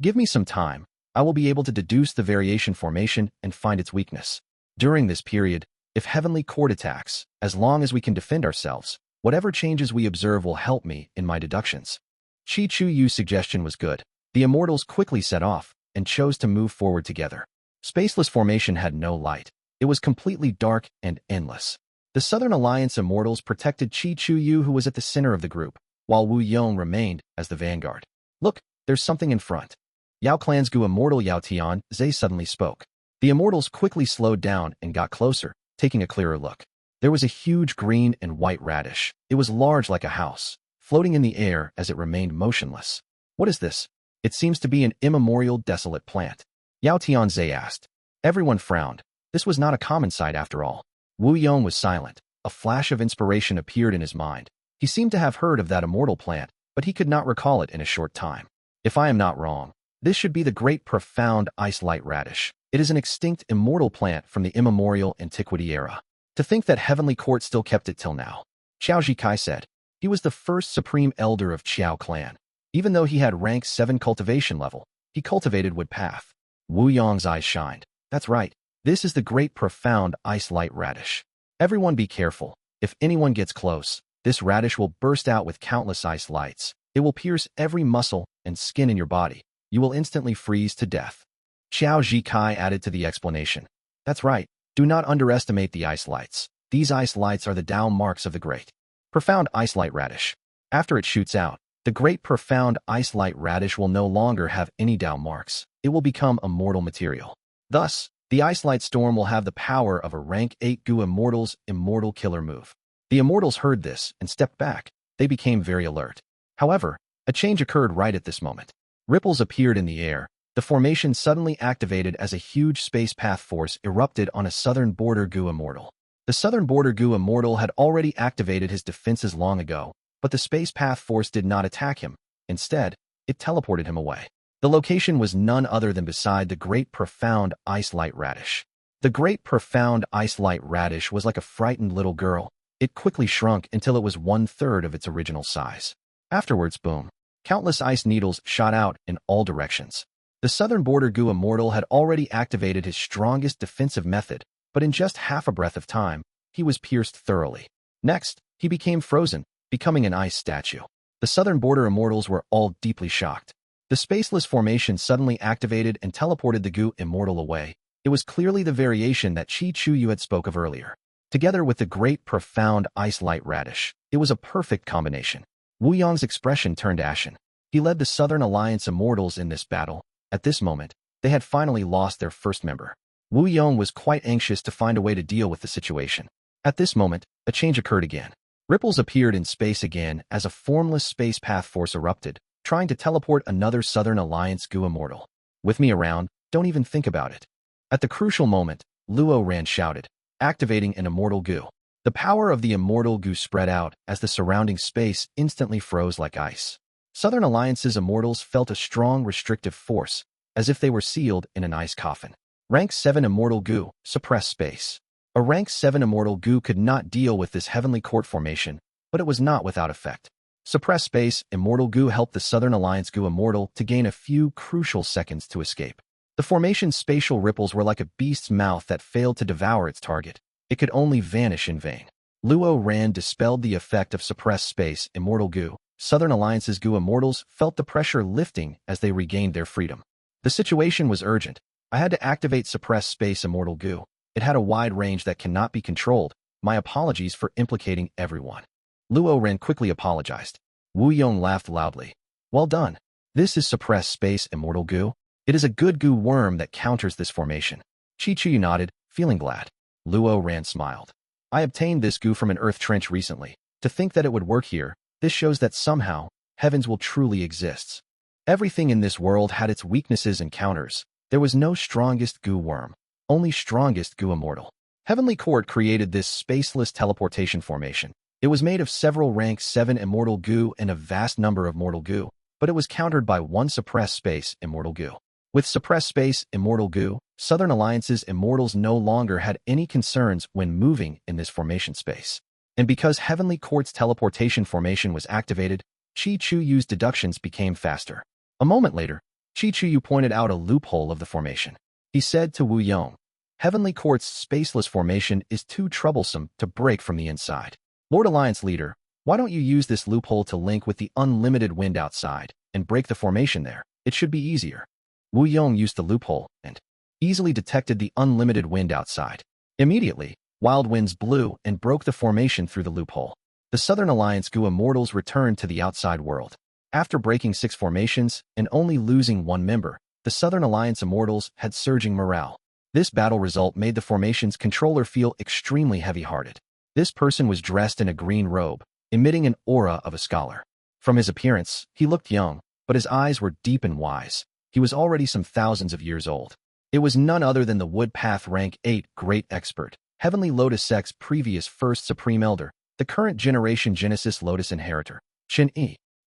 Give me some time. I will be able to deduce the variation formation and find its weakness. During this period, if heavenly court attacks, as long as we can defend ourselves, whatever changes we observe will help me in my deductions. Chi Chuyu's suggestion was good. The Immortals quickly set off and chose to move forward together. Spaceless formation had no light. It was completely dark and endless. The Southern Alliance Immortals protected Chi Chuyu, who was at the center of the group, while Wu Yong remained as the vanguard. Look, there's something in front. Yao Clan's Gu Immortal Yao Tian Zhe suddenly spoke. The Immortals quickly slowed down and got closer, taking a clearer look. There was a huge green and white radish. It was large like a house, floating in the air as it remained motionless. What is this? It seems to be an immemorial desolate plant. Yao Tianze asked. Everyone frowned. This was not a common sight after all. Wu Yong was silent. A flash of inspiration appeared in his mind. He seemed to have heard of that immortal plant, but he could not recall it in a short time. If I am not wrong, this should be the great profound ice light radish. It is an extinct immortal plant from the immemorial antiquity era. To think that Heavenly Court still kept it till now. Xiao Zhikai said. He was the first supreme elder of Qiao clan. Even though he had rank 7 cultivation level, he cultivated wood path. Wu Yong's eyes shined. That's right. This is the great profound ice light radish. Everyone be careful. If anyone gets close, this radish will burst out with countless ice lights. It will pierce every muscle and skin in your body. You will instantly freeze to death. Xiao Zhikai added to the explanation. That's right. Do not underestimate the ice lights. These ice lights are the down marks of the great profound ice light radish. After it shoots out, the great profound ice light radish will no longer have any down marks. It will become immortal material. Thus, the ice light storm will have the power of a rank 8 Gu Immortals immortal killer move. The Immortals heard this and stepped back. They became very alert. However, a change occurred right at this moment. Ripples appeared in the air. The formation suddenly activated as a huge space path force erupted on a southern border Gu Immortal. The southern border Gu Immortal had already activated his defenses long ago, but the space path force did not attack him. Instead, it teleported him away. The location was none other than beside the great profound ice light radish. The great profound ice light radish was like a frightened little girl. It quickly shrunk until it was 1/3 of its original size. Afterwards, boom. Countless ice needles shot out in all directions. The southern border Gu Immortal had already activated his strongest defensive method, but in just half a breath of time, he was pierced thoroughly. Next, he became frozen, becoming an ice statue. The southern border Immortals were all deeply shocked. The spaceless formation suddenly activated and teleported the Gu Immortal away. It was clearly the variation that Chi Chuyu had spoke of earlier. Together with the great profound ice light radish, it was a perfect combination. Wu Yong's expression turned ashen. He led the Southern Alliance Immortals in this battle. At this moment, they had finally lost their first member. Wu Yong was quite anxious to find a way to deal with the situation. At this moment, a change occurred again. Ripples appeared in space again as a formless space path force erupted, trying to teleport another Southern Alliance Gu Immortal. With me around, don't even think about it. At the crucial moment, Luo Ran shouted, activating an Immortal Gu. The power of the Immortal Gu spread out as the surrounding space instantly froze like ice. Southern Alliance's Immortals felt a strong restrictive force, as if they were sealed in an ice coffin. Rank 7 Immortal Gu, suppress space. A Rank 7 Immortal Gu could not deal with this Heavenly Court formation, but it was not without effect. Suppress space, Immortal Gu helped the Southern Alliance Gu Immortal to gain a few crucial seconds to escape. The formation's spatial ripples were like a beast's mouth that failed to devour its target. It could only vanish in vain. Luo Ran dispelled the effect of suppressed space, Immortal Gu. Southern Alliance's Gu Immortals felt the pressure lifting as they regained their freedom. The situation was urgent. I had to activate suppressed space, Immortal Gu. It had a wide range that cannot be controlled. My apologies for implicating everyone. Luo Ran quickly apologized. Wu Yong laughed loudly. Well done. This is suppressed space, Immortal Gu. It is a good Gu worm that counters this formation. Chi nodded, feeling glad. Luo Ran smiled. I obtained this Gu from an earth trench recently. To think that it would work here, this shows that somehow, heavens will truly exist. Everything in this world had its weaknesses and counters. There was no strongest Gu worm, only strongest Gu Immortal. Heavenly Court created this spaceless teleportation formation. It was made of several rank 7 Immortal Gu and a vast number of Mortal Gu, but it was countered by one suppressed space, Immortal Gu. With suppressed space, Immortal Gu, Southern Alliance's Immortals no longer had any concerns when moving in this formation space. And because Heavenly Court's teleportation formation was activated, Chi Chuyu's deductions became faster. A moment later, Chi Chuyu pointed out a loophole of the formation. He said to Wu Yong, Heavenly Court's spaceless formation is too troublesome to break from the inside. Lord Alliance Leader, why don't you use this loophole to link with the unlimited wind outside and break the formation there? It should be easier. Wu Yong used the loophole and easily detected the unlimited wind outside. Immediately, wild winds blew and broke the formation through the loophole. The Southern Alliance Gu Immortals returned to the outside world. After breaking 6 formations and only losing 1 member, the Southern Alliance Immortals had surging morale. This battle result made the formation's controller feel extremely heavy-hearted. This person was dressed in a green robe, emitting an aura of a scholar. From his appearance, he looked young, but his eyes were deep and wise. He was already some thousands of years old. It was none other than the Woodpath Rank 8 Great Expert, Heavenly Lotus Sect's previous First Supreme Elder, the current generation Genesis Lotus Inheritor, Chen.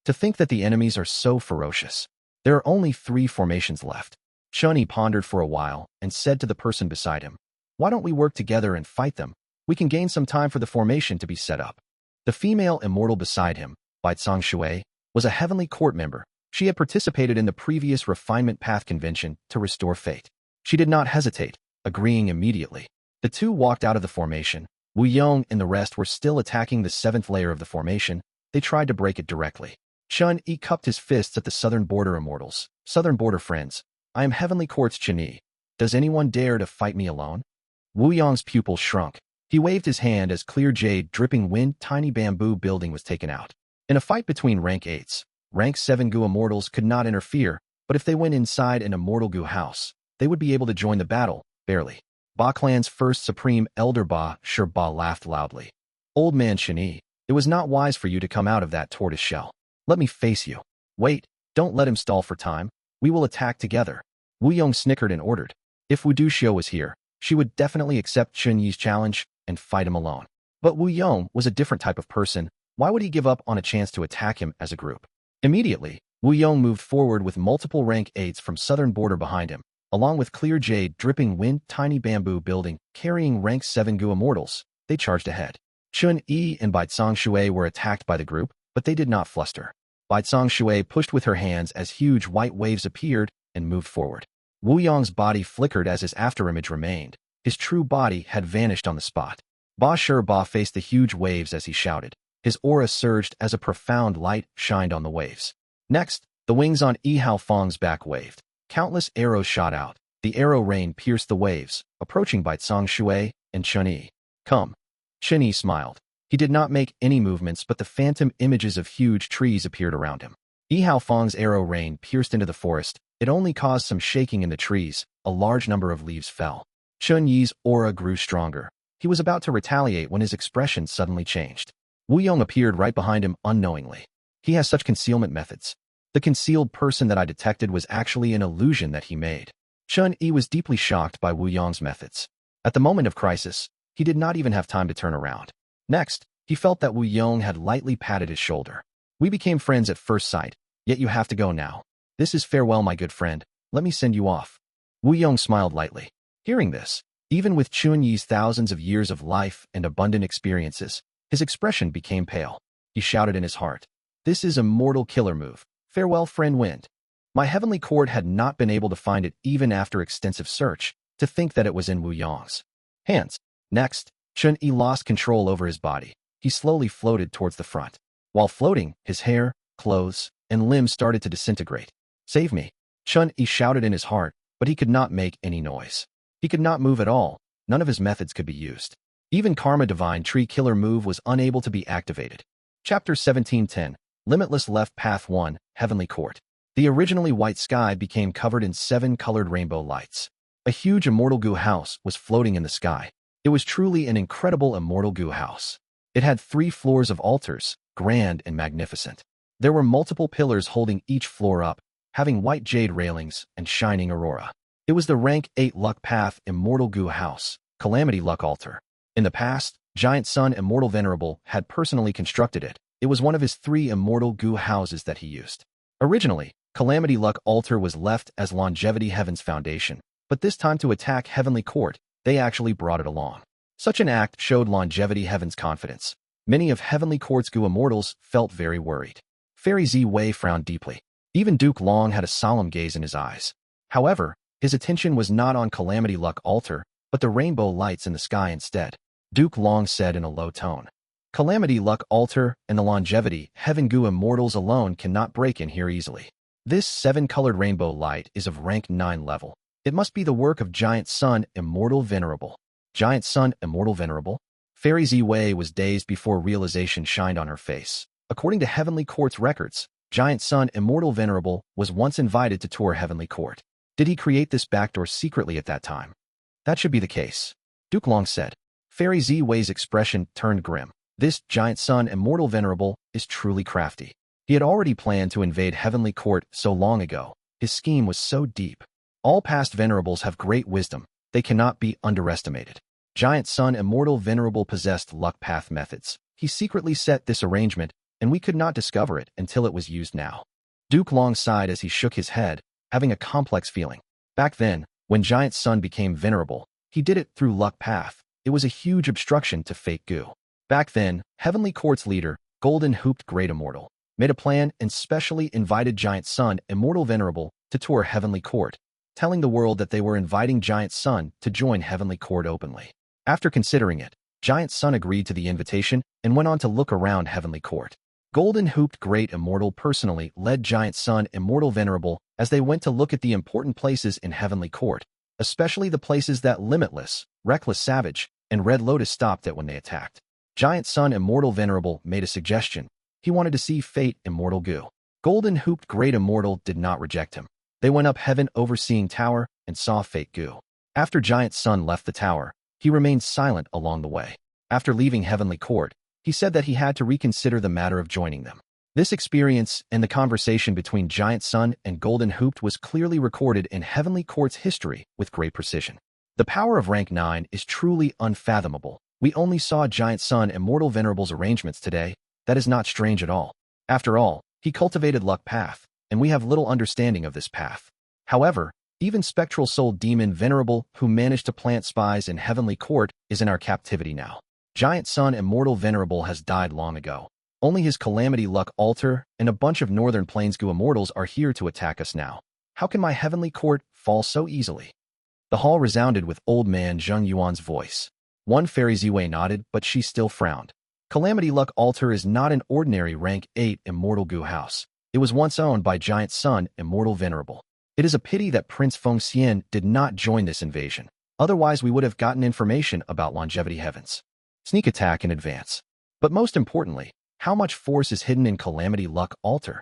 To think that the enemies are so ferocious. There are only 3 formations left. Chen pondered for a while and said to the person beside him, why don't we work together and fight them? We can gain some time for the formation to be set up. The female immortal beside him, Baizang Shui, was a Heavenly Court member. She had participated in the previous Refinement Path Convention to restore fate. She did not hesitate, agreeing immediately. The 2 walked out of the formation. Wu Yong and the rest were still attacking the 7th layer of the formation. They tried to break it directly. Chen cupped his fists at the Southern Border Immortals. Southern Border friends, I am Heavenly Court's Chen. Does anyone dare to fight me alone? Wu Yong's pupils shrunk. He waved his hand as clear jade dripping wind tiny bamboo building was taken out. In a fight between rank 8s, rank 7 Gu Immortals could not interfere, but if they went inside an Immortal Gu house, they would be able to join the battle, barely. Ba Clan's first Supreme Elder Ba Sure Ba laughed loudly. Old man Chen, it was not wise for you to come out of that tortoise shell. Let me face you. Wait, don't let him stall for time. We will attack together. Wu Yong snickered and ordered. If Wu Duxiu was here, she would definitely accept Chen Yi's challenge and fight him alone. But Wu Yong was a different type of person. Why would he give up on a chance to attack him as a group? Immediately, Wu Yong moved forward with multiple rank 8s from Southern Border behind him, along with clear jade dripping wind tiny bamboo building carrying rank 7 Gu Immortals. They charged ahead. Chen and Baizang Shui were attacked by the group, but they did not fluster. Baizang Shui pushed with her hands as huge white waves appeared and moved forward. Wu Yong's body flickered as his afterimage remained. His true body had vanished on the spot. Ba Sure Ba faced the huge waves as he shouted. His aura surged as a profound light shined on the waves. Next, the wings on Hao Fang's back waved. Countless arrows shot out. The arrow rain pierced the waves, approaching Baizang Shui and Chen. Come. Chen smiled. He did not make any movements, but the phantom images of huge trees appeared around him. Hao Fang's arrow rain pierced into the forest. It only caused some shaking in the trees. A large number of leaves fell. Chen Yi's aura grew stronger. He was about to retaliate when his expression suddenly changed. Wu Yong appeared right behind him unknowingly. He has such concealment methods. The concealed person that I detected was actually an illusion that he made. Chen was deeply shocked by Wu Yong's methods. At the moment of crisis, he did not even have time to turn around. Next, he felt that Wu Yong had lightly patted his shoulder. We became friends at first sight. Yet you have to go now. This is farewell, my good friend. Let me send you off. Wu Yong smiled lightly. Hearing this, even with Chun Yi's thousands of years of life and abundant experiences, his expression became pale. He shouted in his heart, "This is a mortal killer move. Farewell, friend Wind." My heavenly court had not been able to find it even after extensive search, to think that it was in Wu Yong's hands. Next, Chun Yi lost control over his body. He slowly floated towards the front. While floating, his hair, clothes, and limbs started to disintegrate. "Save me!" Chun Yi shouted in his heart, but he could not make any noise. He could not move at all. None of his methods could be used. Even Karma Divine Tree Killer move was unable to be activated. Chapter 17:10. Limitless left Path 1, Heavenly Court. The originally white sky became covered in 7 colored rainbow lights. A huge Immortal Gu house was floating in the sky. It was truly an incredible Immortal Gu house. It had 3 floors of altars, grand and magnificent. There were multiple pillars holding each floor up, having white jade railings and shining aurora. It was the rank 8 Luck Path Immortal Gu house, Calamity Luck Altar. In the past, Giant Sun Immortal Venerable had personally constructed it. It was one of his 3 Immortal Gu houses that he used. Originally, Calamity Luck Altar was left as Longevity Heaven's foundation, but this time to attack Heavenly Court, they actually brought it along. Such an act showed Longevity Heaven's confidence. Many of Heavenly Court's Gu Immortals felt very worried. Fairy Zi Wei frowned deeply. Even Duke Long had a solemn gaze in his eyes. However, his attention was not on Calamity Luck Altar, but the rainbow lights in the sky instead. Duke Long said in a low tone, "Calamity Luck Altar and the Longevity Heaven Gu Immortals alone cannot break in here easily. This 7-colored rainbow light is of rank 9 level. It must be the work of Giant Sun Immortal Venerable." Giant Sun Immortal Venerable? Fairy Zi Wei was dazed before realization shined on her face. According to Heavenly Court's records, Giant Sun Immortal Venerable was once invited to tour Heavenly Court. Did he create this backdoor secretly at that time? That should be the case. Duke Long said. Fairy Zi Wei's expression turned grim. This Giant Sun Immortal Venerable is truly crafty. He had already planned to invade Heavenly Court so long ago. His scheme was so deep. All past Venerables have great wisdom. They cannot be underestimated. Giant Sun Immortal Venerable possessed luck path methods. He secretly set this arrangement, and we could not discover it until it was used now. Duke Long sighed as he shook his head, having a complex feeling. Back then, when Giant Sun became venerable, he did it through luck path. It was a huge obstruction to Fate Gu. Back then, Heavenly Court's leader, Golden Hooped Great Immortal, made a plan and specially invited Giant Sun Immortal Venerable to tour Heavenly Court, telling the world that they were inviting Giant Sun to join Heavenly Court openly. After considering it, Giant Sun agreed to the invitation and went on to look around Heavenly Court. Golden Hooped Great Immortal personally led Giant Sun Immortal Venerable as they went to look at the important places in Heavenly Court, especially the places that Limitless, Reckless Savage, and Red Lotus stopped at when they attacked. Giant Sun Immortal Venerable made a suggestion. He wanted to see Fate Immortal Gu. Golden Hooped Great Immortal did not reject him. They went up Heaven Overseeing Tower and saw Fate Gu. After Giant Sun left the tower, he remained silent along the way. After leaving Heavenly Court, he said that he had to reconsider the matter of joining them. This experience and the conversation between Giant Sun and Golden Hooped was clearly recorded in Heavenly Court's history with great precision. The power of rank 9 is truly unfathomable. We only saw Giant Sun Immortal Venerable's arrangements today. That is not strange at all. After all, he cultivated luck path, and we have little understanding of this path. However, even Spectral Soul Demon Venerable, who managed to plant spies in Heavenly Court, is in our captivity now. Giant Sun Immortal Venerable has died long ago. Only his Calamity Luck Altar and a bunch of Northern Plains Gu Immortals are here to attack us now. How can my Heavenly Court fall so easily? The hall resounded with Old Man Fang Yuan's voice. One Fairy Ziwei nodded, but she still frowned. Calamity Luck Altar is not an ordinary rank 8 Immortal Gu house. It was once owned by Giant Sun Immortal Venerable. It is a pity that Prince Feng Xian did not join this invasion. Otherwise, we would have gotten information about Longevity Heavens. Sneak attack in advance. But most importantly, how much force is hidden in Calamity Luck Altar?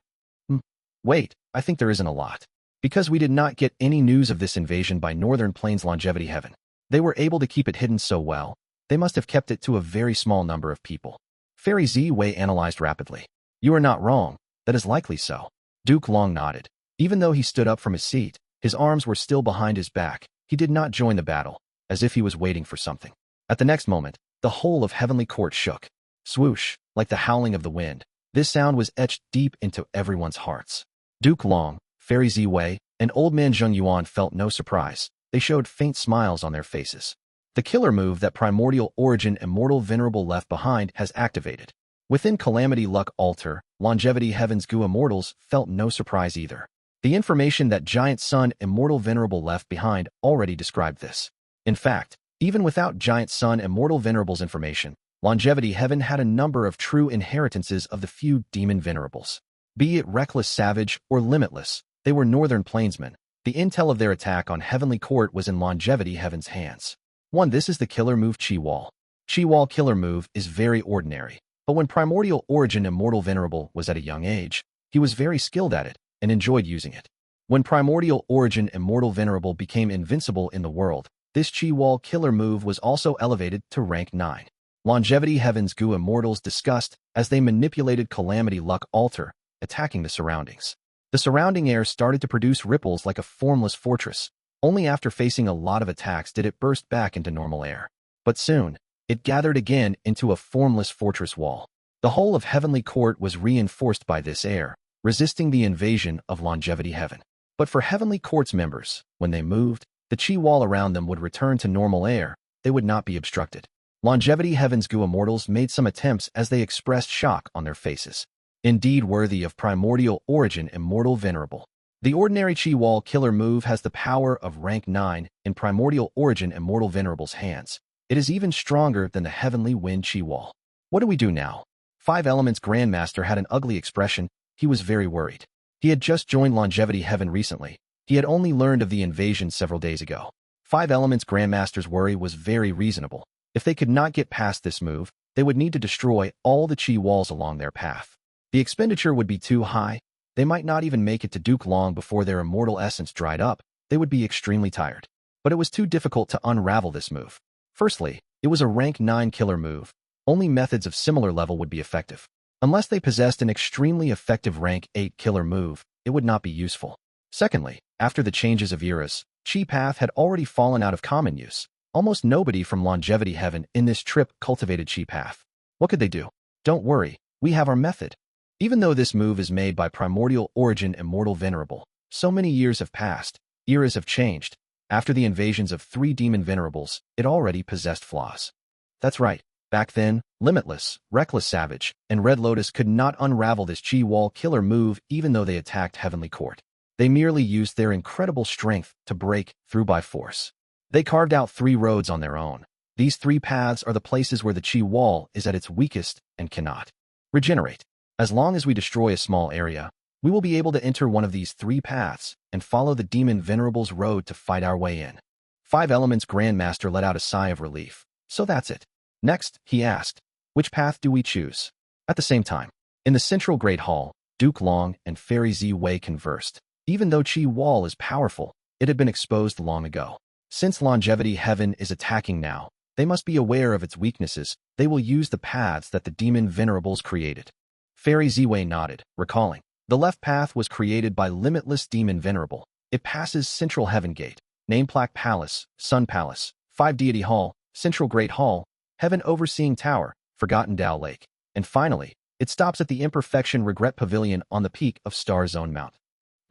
Wait, I think there isn't a lot. Because we did not get any news of this invasion by Northern Plains Longevity Heaven. They were able to keep it hidden so well, they must have kept it to a very small number of people. Fairy Zi Wei analyzed rapidly. You are not wrong, that is likely so. Duke Long nodded. Even though he stood up from his seat, his arms were still behind his back. He did not join the battle, as if he was waiting for something. At the next moment, the whole of Heavenly Court shook. Swoosh, like the howling of the wind. This sound was etched deep into everyone's hearts. Duke Long, Fairy Ziwei, and Old Man Fang Yuan felt no surprise. They showed faint smiles on their faces. The killer move that Primordial Origin Immortal Venerable left behind has activated. Within Calamity Luck Altar, Longevity Heaven's Gu Immortals felt no surprise either. The information that Giant Sun Immortal Venerable left behind already described this. In fact, even without Giant Sun Immortal Venerable's information, Longevity Heaven had a number of true inheritances of the few demon venerables. Be it Reckless Savage or Limitless, they were Northern Plainsmen. The intel of their attack on Heavenly Court was in Longevity Heaven's hands. 1. This is the killer move Chi Wall. Chi Wall killer move is very ordinary, but when Primordial Origin Immortal Venerable was at a young age, he was very skilled at it and enjoyed using it. When Primordial Origin Immortal Venerable became invincible in the world, this Chi Wall killer move was also elevated to rank 9. Longevity Heaven's Gu Immortals discussed as they manipulated Calamity Luck Altar, attacking the surroundings. The surrounding air started to produce ripples like a formless fortress. Only after facing a lot of attacks did it burst back into normal air. But soon, it gathered again into a formless fortress wall. The whole of Heavenly Court was reinforced by this air, resisting the invasion of Longevity Heaven. But for Heavenly Court's members, when they moved, the Chi wall around them would return to normal air. They would not be obstructed. Longevity Heaven's Gu Immortals made some attempts as they expressed shock on their faces. Indeed worthy of Primordial Origin Immortal Venerable. The ordinary Chi Wall killer move has the power of rank 9 in Primordial Origin Immortal Venerable's hands. It is even stronger than the Heavenly Wind Chi Wall. What do we do now? 5 Elements Grandmaster had an ugly expression. He was very worried. He had just joined Longevity Heaven recently. He had only learned of the invasion several days ago. 5 Elements Grandmaster's worry was very reasonable. If they could not get past this move, they would need to destroy all the Chi walls along their path. The expenditure would be too high. They might not even make it to Duke Long before their immortal essence dried up. They would be extremely tired. But it was too difficult to unravel this move. Firstly, it was a rank 9 killer move. Only methods of similar level would be effective. Unless they possessed an extremely effective rank 8 killer move, it would not be useful. Secondly, after the changes of eras, Chi Path had already fallen out of common use. Almost nobody from Longevity Heaven in this trip cultivated Chi Path. What could they do? Don't worry, we have our method. Even though this move is made by Primordial Origin Immortal Venerable, so many years have passed, eras have changed. After the invasions of 3 demon venerables, it already possessed flaws. That's right, back then, Limitless, Reckless Savage, and Red Lotus could not unravel this Chi Wall killer move even though they attacked Heavenly Court. They merely used their incredible strength to break through by force. They carved out 3 roads on their own. These 3 paths are the places where the Chi Wall is at its weakest and cannot regenerate. As long as we destroy a small area, we will be able to enter one of these 3 paths and follow the Demon Venerable's road to fight our way in. 5 Elements Grandmaster let out a sigh of relief. So that's it. Next, he asked, which path do we choose? At the same time, in the Central Great Hall, Duke Long and Fairy Ziwei conversed. Even though Chi Wall is powerful, it had been exposed long ago. Since Longevity Heaven is attacking now, they must be aware of its weaknesses. They will use the paths that the Demon Venerables created. Fairy Ziwei nodded, recalling. The left path was created by Limitless Demon Venerable. It passes Central Heaven Gate, Nameplaque Palace, Sun Palace, 5 Deity Hall, Central Great Hall, Heaven Overseeing Tower, Forgotten Dao Lake, and finally, it stops at the Imperfection Regret Pavilion on the peak of Star Zone Mount.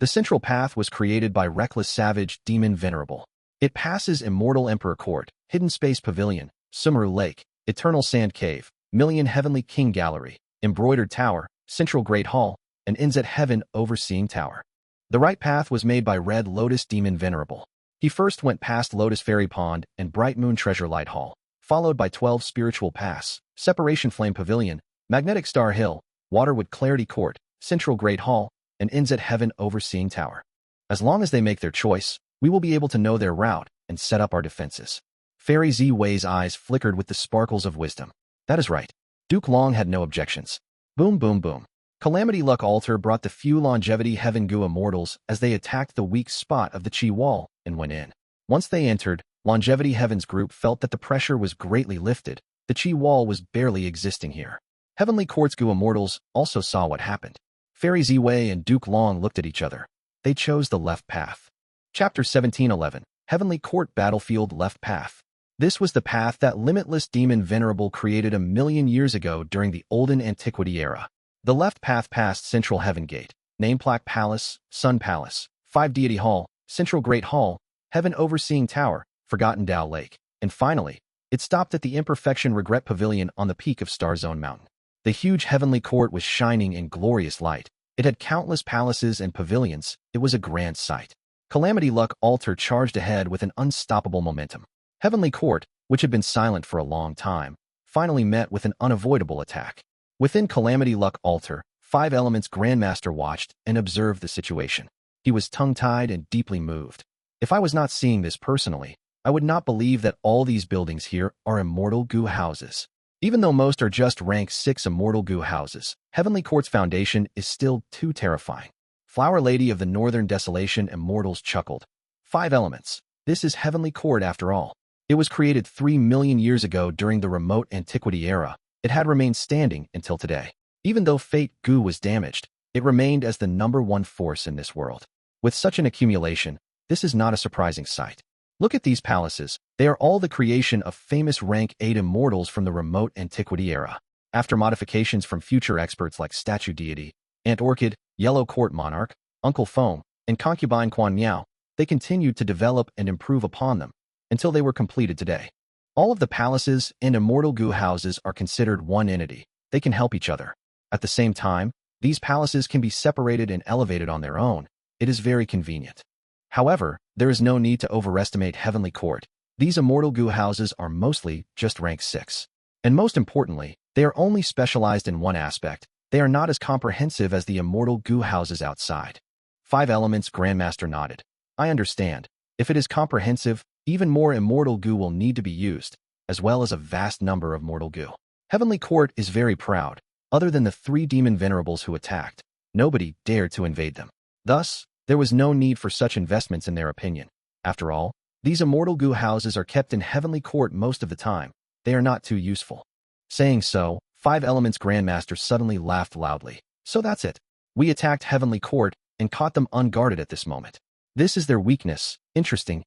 The central path was created by Reckless Savage Demon Venerable. It passes Immortal Emperor Court, Hidden Space Pavilion, Sumeru Lake, Eternal Sand Cave, Million Heavenly King Gallery, Embroidered Tower, Central Great Hall, and ends at Heaven Overseeing Tower. The right path was made by Red Lotus Demon Venerable. He first went past Lotus Fairy Pond and Bright Moon Treasure Light Hall, followed by 12 Spiritual Pass, Separation Flame Pavilion, Magnetic Star Hill, Waterwood Clarity Court, Central Great Hall, and ends at Heaven Overseeing Tower. As long as they make their choice, we will be able to know their route and set up our defenses. Fairy Ziwei's eyes flickered with the sparkles of wisdom. That is right. Duke Long had no objections. Boom, boom, boom. Calamity Luck Altar brought the few Longevity Heaven Gu Immortals as they attacked the weak spot of the Chi Wall and went in. Once they entered, Longevity Heaven's group felt that the pressure was greatly lifted. The Chi Wall was barely existing here. Heavenly Court's Gu Immortals also saw what happened. Fairy Ziwei and Duke Long looked at each other. They chose the left path. Chapter 1711, Heavenly Court Battlefield Left Path. This was the path that Limitless Demon Venerable created 1,000,000 years ago during the Olden Antiquity era. The left path passed Central Heaven Gate, Nameplaque Palace, Sun Palace, 5 Deity Hall, Central Great Hall, Heaven Overseeing Tower, Forgotten Dao Lake, and finally, it stopped at the Imperfection Regret Pavilion on the peak of Star Zone Mountain. The huge heavenly court was shining in glorious light. It had countless palaces and pavilions. It was a grand sight. Calamity Luck Altar charged ahead with an unstoppable momentum. Heavenly Court, which had been silent for a long time, finally met with an unavoidable attack. Within Calamity Luck Altar, 5 Elements Grandmaster watched and observed the situation. He was tongue-tied and deeply moved. If I was not seeing this personally, I would not believe that all these buildings here are Immortal Gu houses. Even though most are just rank 6 Immortal Gu houses, Heavenly Court's foundation is still too terrifying. Flower Lady of the Northern Desolation Immortals chuckled. 5 Elements. This is Heavenly Court after all. It was created 3 million years ago during the remote antiquity era. It had remained standing until today. Even though Fate Gu was damaged, it remained as the #1 force in this world. With such an accumulation, this is not a surprising sight. Look at these palaces. They are all the creation of famous rank 8 immortals from the remote antiquity era. After modifications from future experts like Statue Deity, Ant Orchid, Yellow Court Monarch, Uncle Foam, and Concubine Quan Miao, they continued to develop and improve upon them until they were completed today. All of the palaces and Immortal Gu houses are considered one entity. They can help each other. At the same time, these palaces can be separated and elevated on their own. It is very convenient. However, there is no need to overestimate Heavenly Court. These Immortal Gu houses are mostly just rank 6. And most importantly, they are only specialized in one aspect. They are not as comprehensive as the Immortal Gu houses outside. 5 Elements Grandmaster nodded. I understand. If it is comprehensive, even more Immortal Gu will need to be used, as well as a vast number of Mortal Gu. Heavenly Court is very proud. Other than the 3 demon venerables who attacked, nobody dared to invade them. Thus, there was no need for such investments in their opinion. After all, these Immortal Gu houses are kept in Heavenly Court most of the time. They are not too useful. Saying so, 5 Elements Grandmaster suddenly laughed loudly. So that's it. We attacked Heavenly Court and caught them unguarded at this moment. This is their weakness. Interesting.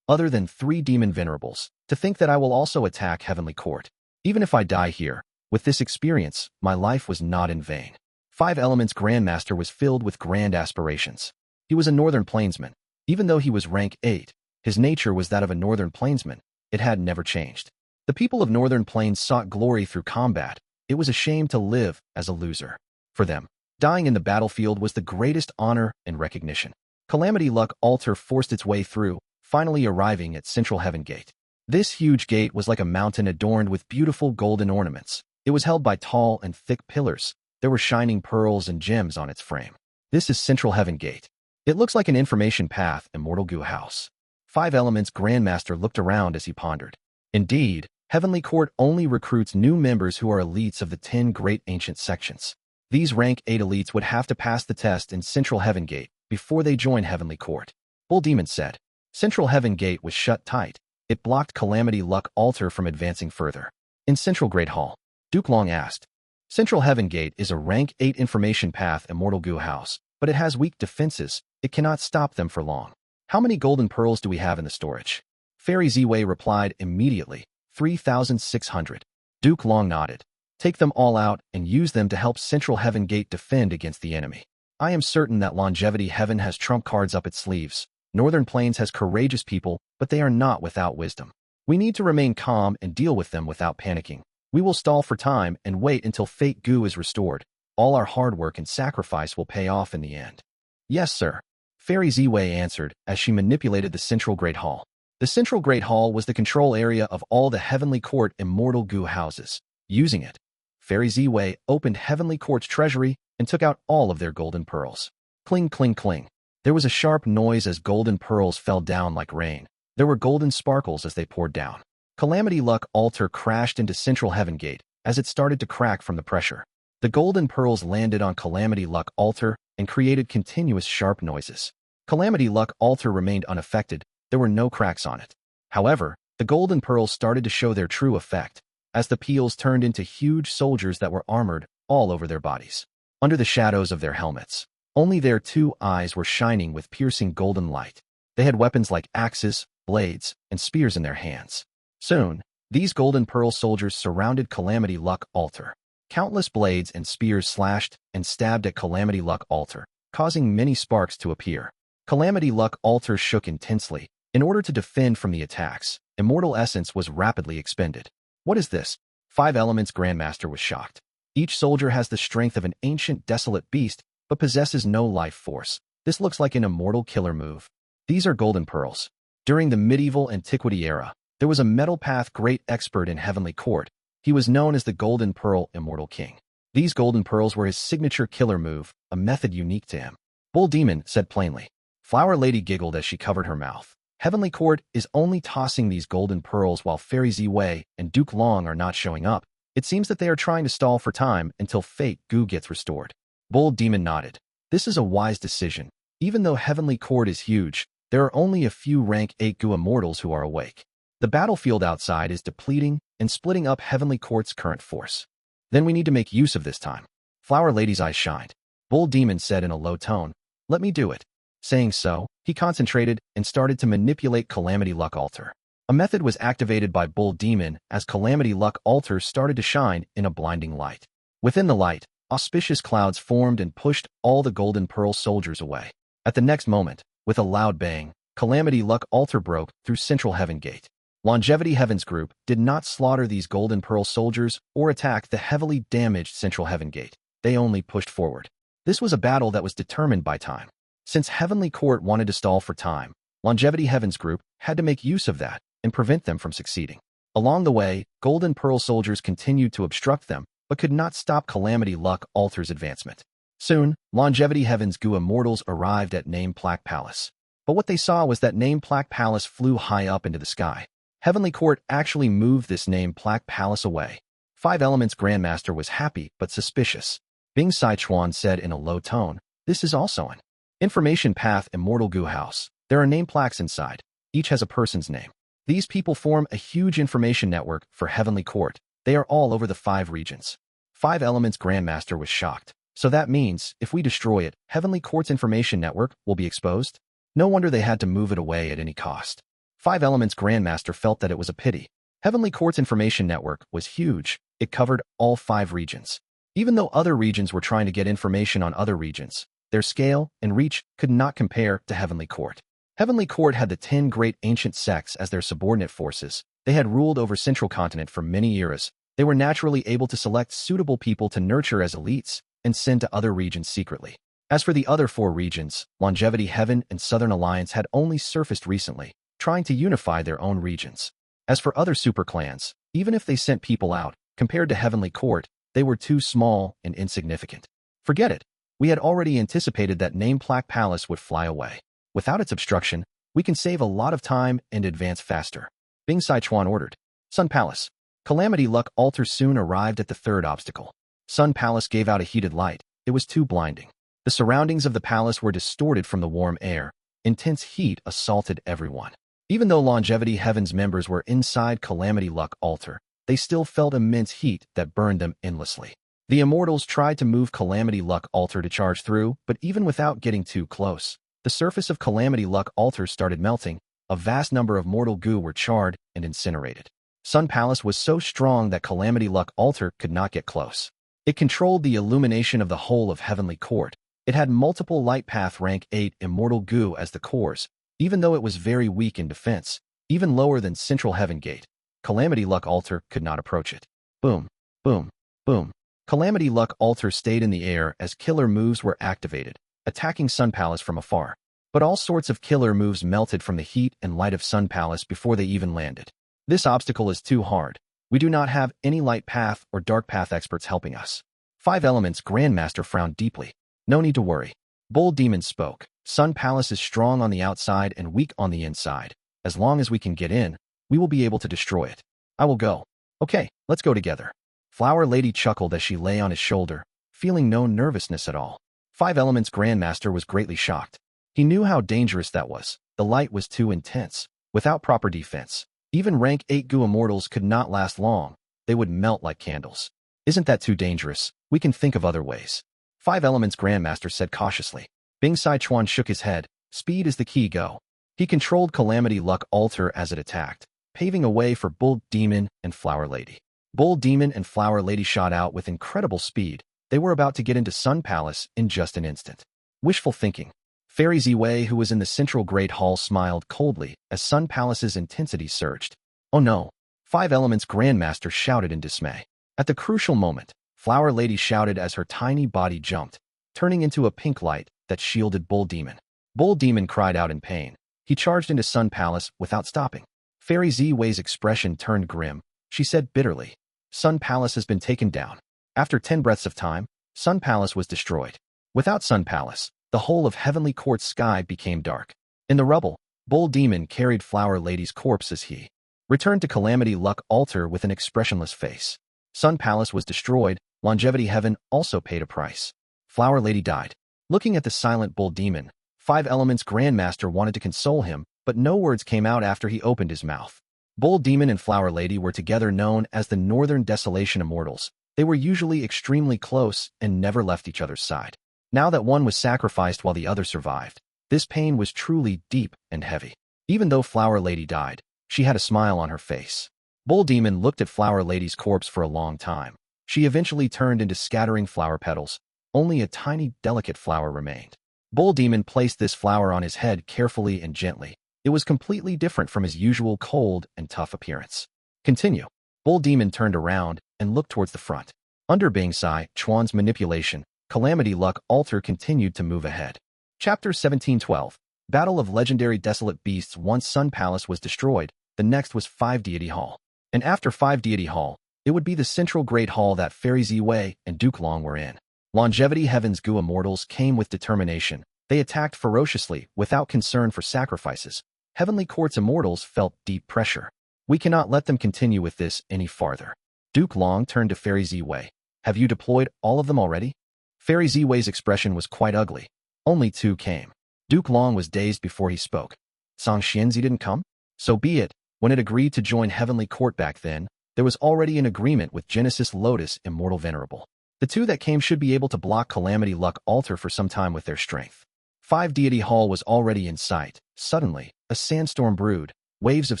Other than 3 demon venerables, to think that I will also attack Heavenly Court. Even if I die here, with this experience, my life was not in vain. 5 Elements Grandmaster was filled with grand aspirations. He was a Northern Plainsman. Even though he was rank 8, his nature was that of a Northern Plainsman. It had never changed. The people of Northern Plains sought glory through combat. It was a shame to live as a loser. For them, dying in the battlefield was the greatest honor and recognition. Calamity Luck Altar forced its way through, finally arriving at Central Heaven Gate. This huge gate was like a mountain adorned with beautiful golden ornaments. It was held by tall and thick pillars. There were shining pearls and gems on its frame. This is Central Heaven Gate. It looks like an information path, Immortal Gu house. 5 Elements Grandmaster looked around as he pondered. Indeed, Heavenly Court only recruits new members who are elites of the 10 great ancient sections. These rank 8 elites would have to pass the test in Central Heaven Gate before they join Heavenly Court. Bull Demon said. Central Heaven Gate was shut tight. It blocked Calamity Luck Altar from advancing further. In Central Great Hall, Duke Long asked. Central Heaven Gate is a rank 8 information path Immortal Gu house, but it has weak defenses. It cannot stop them for long. How many golden pearls do we have in the storage? Fairy Ziwei replied immediately. 3,600. Duke Long nodded. Take them all out and use them to help Central Heaven Gate defend against the enemy. I am certain that Longevity Heaven has trump cards up its sleeves. Northern Plains has courageous people, but they are not without wisdom. We need to remain calm and deal with them without panicking. We will stall for time and wait until Fate Gu is restored. All our hard work and sacrifice will pay off in the end. Yes, sir. Fairy Ziwei answered as she manipulated the Central Great Hall. The Central Great Hall was the control area of all the Heavenly Court Immortal Gu houses. Using it, Fairy Ziwei opened Heavenly Court's treasury and took out all of their golden pearls. Cling, cling, cling. There was a sharp noise as golden pearls fell down like rain. There were golden sparkles as they poured down. Calamity Luck Altar crashed into Central Heaven Gate as it started to crack from the pressure. The golden pearls landed on Calamity Luck Altar and created continuous sharp noises. Calamity Luck Altar remained unaffected. There were no cracks on it. However, the golden pearls started to show their true effect as the peels turned into huge soldiers that were armored all over their bodies. Under the shadows of their helmets, only their 2 eyes were shining with piercing golden light. They had weapons like axes, blades, and spears in their hands. Soon, these golden pearl soldiers surrounded Calamity Luck Altar. Countless blades and spears slashed and stabbed at Calamity Luck Altar, causing many sparks to appear. Calamity Luck Altar shook intensely. In order to defend from the attacks, immortal essence was rapidly expended. What is this? 5 Elements Grandmaster was shocked. Each soldier has the strength of an ancient desolate beast, but possesses no life force. This looks like an immortal killer move. These are golden pearls. During the medieval antiquity era, there was a metal path great expert in Heavenly Court. He was known as the Golden Pearl Immortal King. These golden pearls were his signature killer move, a method unique to him. Bull Demon said plainly. Flower Lady giggled as she covered her mouth. Heavenly Court is only tossing these golden pearls while Fairy Ziwei and Duke Long are not showing up. It seems that they are trying to stall for time until Fate Gu gets restored. Bull Demon nodded. This is a wise decision. Even though Heavenly Court is huge, there are only a few rank 8 Gu Immortals who are awake. The battlefield outside is depleting and splitting up Heavenly Court's current force. Then we need to make use of this time. Flower Lady's eyes shined. Bull Demon said in a low tone, "Let me do it." Saying so, he concentrated and started to manipulate Calamity Luck Altar. A method was activated by Bull Demon as Calamity Luck Altar started to shine in a blinding light. Within the light, auspicious clouds formed and pushed all the Golden Pearl soldiers away. At the next moment, with a loud bang, Calamity Luck Altar broke through Central Heaven Gate. Longevity Heaven's group did not slaughter these Golden Pearl soldiers or attack the heavily damaged Central Heaven Gate. They only pushed forward. This was a battle that was determined by time. Since Heavenly Court wanted to stall for time, Longevity Heaven's group had to make use of that and prevent them from succeeding. Along the way, Golden Pearl soldiers continued to obstruct them, but could not stop Calamity Luck Altar's advancement. Soon, Longevity Heaven's Gu Immortals arrived at Name Plaque Palace. But what they saw was that Name Plaque Palace flew high up into the sky. Heavenly Court actually moved this Name Plaque Palace away. 5 Elements Grandmaster was happy but suspicious. Bing Sichuan said in a low tone, "This is also an information path Immortal Gu house. There are name plaques inside. Each has a person's name. These people form a huge information network for Heavenly Court. They are all over the 5 regions." 5 Elements Grandmaster was shocked. So that means, if we destroy it, Heavenly Court's information network will be exposed? No wonder they had to move it away at any cost. 5 Elements Grandmaster felt that it was a pity. Heavenly Court's information network was huge. It covered all 5 regions. Even though other regions were trying to get information on other regions, their scale and reach could not compare to Heavenly Court. Heavenly Court had the 10 great ancient sects as their subordinate forces. They had ruled over Central Continent for many eras. They were naturally able to select suitable people to nurture as elites and send to other regions secretly. As for the other 4 regions, Longevity Heaven and Southern Alliance had only surfaced recently, trying to unify their own regions. As for other super clans, even if they sent people out, compared to Heavenly Court, they were too small and insignificant. Forget it. We had already anticipated that Name Plaque Palace would fly away. Without its obstruction, we can save a lot of time and advance faster. Bing Sichuan ordered. Sun Palace. Calamity Luck Altar soon arrived at the 3rd obstacle. Sun Palace gave out a heated light. It was too blinding. The surroundings of the palace were distorted from the warm air. Intense heat assaulted everyone. Even though Longevity Heaven's members were inside Calamity Luck Altar, they still felt immense heat that burned them endlessly. The Immortals tried to move Calamity Luck Altar to charge through, but even without getting too close, the surface of Calamity Luck Altar started melting. A vast number of mortal goo were charred and incinerated. Sun Palace was so strong that Calamity Luck Altar could not get close. It controlled the illumination of the whole of Heavenly Court. It had multiple Light Path Rank 8 Immortal Gu as the cores, even though it was very weak in defense, even lower than Central Heaven Gate. Calamity Luck Altar could not approach it. Boom, boom, boom. Calamity Luck Altar stayed in the air as killer moves were activated, attacking Sun Palace from afar. But all sorts of killer moves melted from the heat and light of Sun Palace before they even landed. This obstacle is too hard. We do not have any Light Path or Dark Path experts helping us. 5 Elements Grandmaster frowned deeply. No need to worry. Bull Demon spoke. Sun Palace is strong on the outside and weak on the inside. As long as we can get in, we will be able to destroy it. I will go. Okay, let's go together. Flower Lady chuckled as she lay on his shoulder, feeling no nervousness at all. 5 Elements Grandmaster was greatly shocked. He knew how dangerous that was. The light was too intense. Without proper defense, even rank 8 Gu Immortals could not last long. They would melt like candles. Isn't that too dangerous? We can think of other ways. 5 Elements Grandmaster said cautiously. Bing Sichuan shook his head. Speed is the key, go. He controlled Calamity Luck Altar as it attacked, paving a way for Bull Demon and Flower Lady. Bull Demon and Flower Lady shot out with incredible speed. They were about to get into Sun Palace in just an instant. Wishful thinking. Fairy Ziwei, who was in the central Great Hall, smiled coldly as Sun Palace's intensity surged. Oh no! Five Elements Grandmaster shouted in dismay. At the crucial moment, Flower Lady shouted as her tiny body jumped, turning into a pink light that shielded Bull Demon. Bull Demon cried out in pain. He charged into Sun Palace without stopping. Fairy Ziwei's expression turned grim. She said bitterly, Sun Palace has been taken down. After 10 breaths of time, Sun Palace was destroyed. Without Sun Palace, the whole of Heavenly Court's sky became dark. In the rubble, Bull Demon carried Flower Lady's corpse as he returned to Calamity Luck Altar with an expressionless face. Sun Palace was destroyed. Longevity Heaven also paid a price. Flower Lady died. Looking at the silent Bull Demon, Five Elements Grandmaster wanted to console him, but no words came out after he opened his mouth. Bull Demon and Flower Lady were together known as the Northern Desolation Immortals. They were usually extremely close and never left each other's side. Now that one was sacrificed while the other survived, this pain was truly deep and heavy. Even though Flower Lady died, she had a smile on her face. Bull Demon looked at Flower Lady's corpse for a long time. She eventually turned into scattering flower petals. Only a tiny, delicate flower remained. Bull Demon placed this flower on his head carefully and gently. It was completely different from his usual cold and tough appearance. Continue. Bull Demon turned around and looked towards the front. Under Bingsai Chuan's manipulation, Calamity Luck Altar continued to move ahead. Chapter 1712. Battle of Legendary Desolate Beasts. Once Sun Palace was destroyed, the next was Five Deity Hall. And after Five Deity Hall, it would be the central Great Hall that Fairy Ziwei and Duke Long were in. Longevity Heaven's Gu Immortals came with determination. They attacked ferociously, without concern for sacrifices. Heavenly Court's Immortals felt deep pressure. We cannot let them continue with this any farther. Duke Long turned to Fairy Ziwei. Have you deployed all of them already? Fairy Ziwei's expression was quite ugly. Only 2 came. Duke Long was dazed before he spoke. Song Xianzi didn't come? So be it. When it agreed to join Heavenly Court back then, there was already an agreement with Genesis Lotus Immortal Venerable. The 2 that came should be able to block Calamity Luck Altar for some time with their strength. Five Deity Hall was already in sight. Suddenly, a sandstorm brewed. Waves of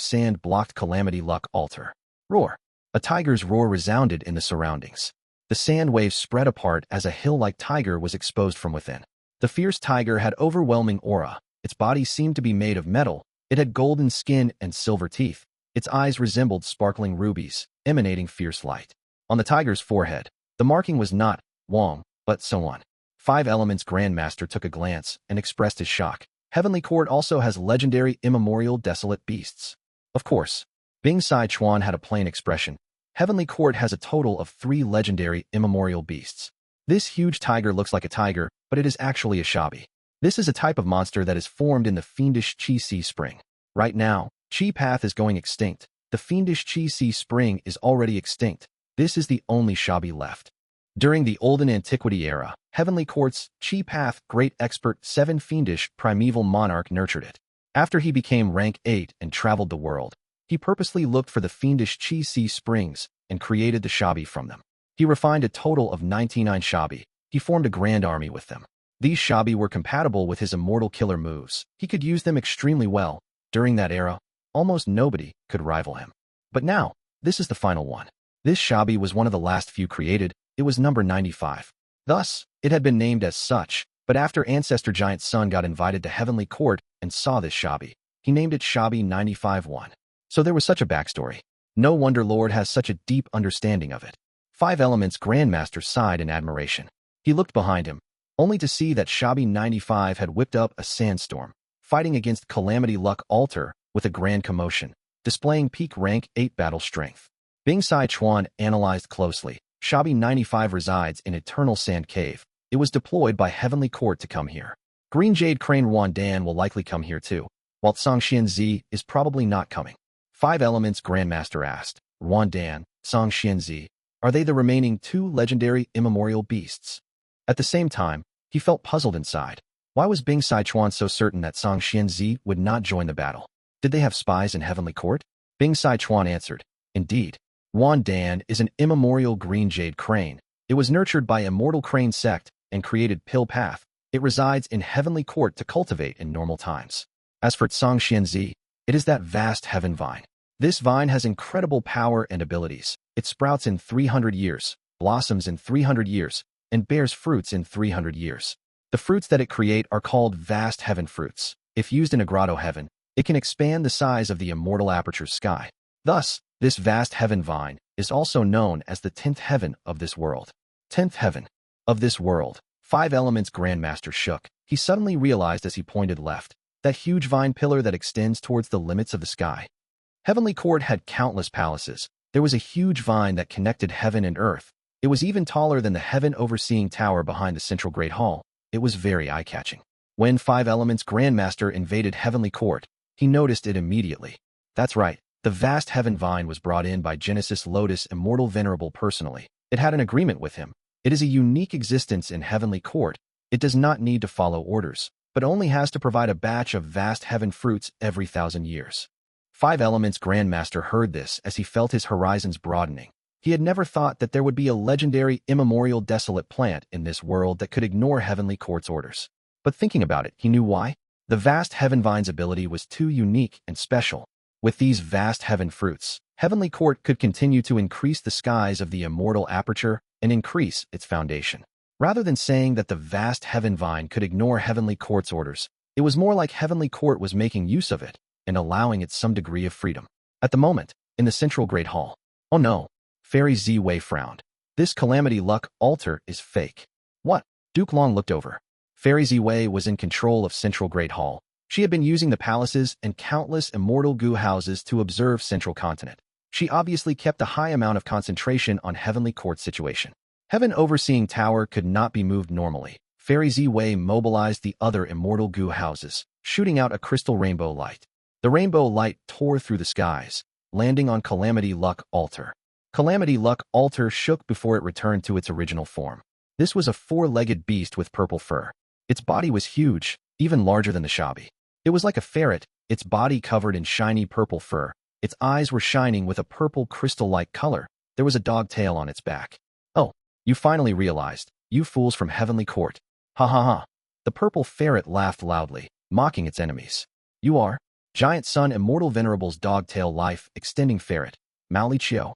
sand blocked Calamity Luck Altar. Roar! A tiger's roar resounded in the surroundings. The sand waves spread apart as a hill-like tiger was exposed from within. The fierce tiger had overwhelming aura. Its body seemed to be made of metal. It had golden skin and silver teeth. Its eyes resembled sparkling rubies, emanating fierce light. On the tiger's forehead, the marking was not Wong, but so on. Five Elements Grandmaster took a glance and expressed his shock. Heavenly Court also has legendary immemorial desolate beasts. Of course. Bingsai Chuan had a plain expression. Heavenly Court has a total of 3 legendary immemorial beasts. This huge tiger looks like a tiger, but it is actually a shabi. This is a type of monster that is formed in the fiendish Qi Si Spring. Right now, Qi Path is going extinct. The fiendish Qi Si Spring is already extinct. This is the only shabi left. During the Olden Antiquity era, Heavenly Court's Qi Path Great Expert 7 Fiendish Primeval Monarch nurtured it. After he became rank 8 and traveled the world, he purposely looked for the fiendish Qi Si Springs and created the shabi from them. He refined a total of 99 shabi. He formed a grand army with them. These shabi were compatible with his immortal killer moves. He could use them extremely well. During that era, almost nobody could rival him. But now, this is the final one. This shabi was one of the last few created. It was number 95. Thus, it had been named as such, but after Ancestor Giant Sun got invited to Heavenly Court and saw this shabi, he named it Shabi 95-1. So there was such a backstory. No wonder Lord has such a deep understanding of it. Five Elements Grandmaster sighed in admiration. He looked behind him, only to see that Shabi 95 had whipped up a sandstorm, fighting against Calamity Luck Altar with a grand commotion, displaying peak rank 8 battle strength. Bingsai Chuan analyzed closely. Shabi 95 resides in Eternal Sand Cave. It was deployed by Heavenly Court to come here. Green Jade Crane Wan Dan will likely come here too, while Song Xianzi is probably not coming. Five Elements Grandmaster asked, Wan Dan, Song Xianzi, are they the remaining 2 legendary immemorial beasts? At the same time, he felt puzzled inside. Why was Bingsai Chuan so certain that Song Xianzi would not join the battle? Did they have spies in Heavenly Court? Bingsai Chuan answered, indeed. Wan Dan is an immemorial green jade crane. It was nurtured by Immortal Crane Sect and created Pill Path. It resides in Heavenly Court to cultivate in normal times. As for Song Xianzi, it is that vast heaven vine. This vine has incredible power and abilities. It sprouts in 300 years, blossoms in 300 years, and bears fruits in 300 years. The fruits that it creates are called vast heaven fruits. If used in a grotto heaven, it can expand the size of the immortal aperture sky. Thus, this vast heaven vine is also known as the 10th heaven of this world. 10th heaven of this world. 5 Elements Grandmaster shook. He suddenly realized as he pointed left, that huge vine pillar that extends towards the limits of the sky. Heavenly Court had countless palaces. There was a huge vine that connected heaven and earth. It was even taller than the heaven overseeing tower behind the central Great Hall. It was very eye-catching. When 5 Elements Grandmaster invaded Heavenly Court, he noticed it immediately. That's right, the vast heaven vine was brought in by Genesis Lotus Immortal Venerable personally. It had an agreement with him. It is a unique existence in Heavenly Court. It does not need to follow orders, but only has to provide a batch of vast heaven fruits every 1,000 years. 5 Elements Grandmaster heard this as he felt his horizons broadening. He had never thought that there would be a legendary immemorial desolate plant in this world that could ignore Heavenly Court's orders. But thinking about it, he knew why. The vast heaven vine's ability was too unique and special. With these vast heaven fruits, Heavenly Court could continue to increase the skies of the immortal aperture and increase its foundation. Rather than saying that the vast heaven vine could ignore Heavenly Court's orders, it was more like Heavenly Court was making use of it and allowing it some degree of freedom. At the moment, in the central Great Hall, oh no, Fairy Z-Wei frowned. This Calamity Luck altar is fake. What? Duke Long looked over. Fairy Z-Wei was in control of Central Great Hall. She had been using the palaces and countless Immortal Gu houses to observe Central Continent. She obviously kept a high amount of concentration on Heavenly Court's situation. Heaven Overseeing Tower could not be moved normally. Fairy Z-Wei mobilized the other Immortal Gu houses, shooting out a crystal rainbow light. The rainbow light tore through the skies, landing on Calamity Luck altar. Calamity Luck altar shook before it returned to its original form. This was a 4-legged beast with purple fur. Its body was huge, even larger than the Shabi. It was like a ferret, its body covered in shiny purple fur. Its eyes were shining with a purple crystal-like color. There was a dog tail on its back. Oh, you finally realized, you fools from Heavenly Court. Ha ha ha. The purple ferret laughed loudly, mocking its enemies. You are? Giant Sun Immortal Venerables Dog-Tail Life Extending Ferret. Mali Chiu.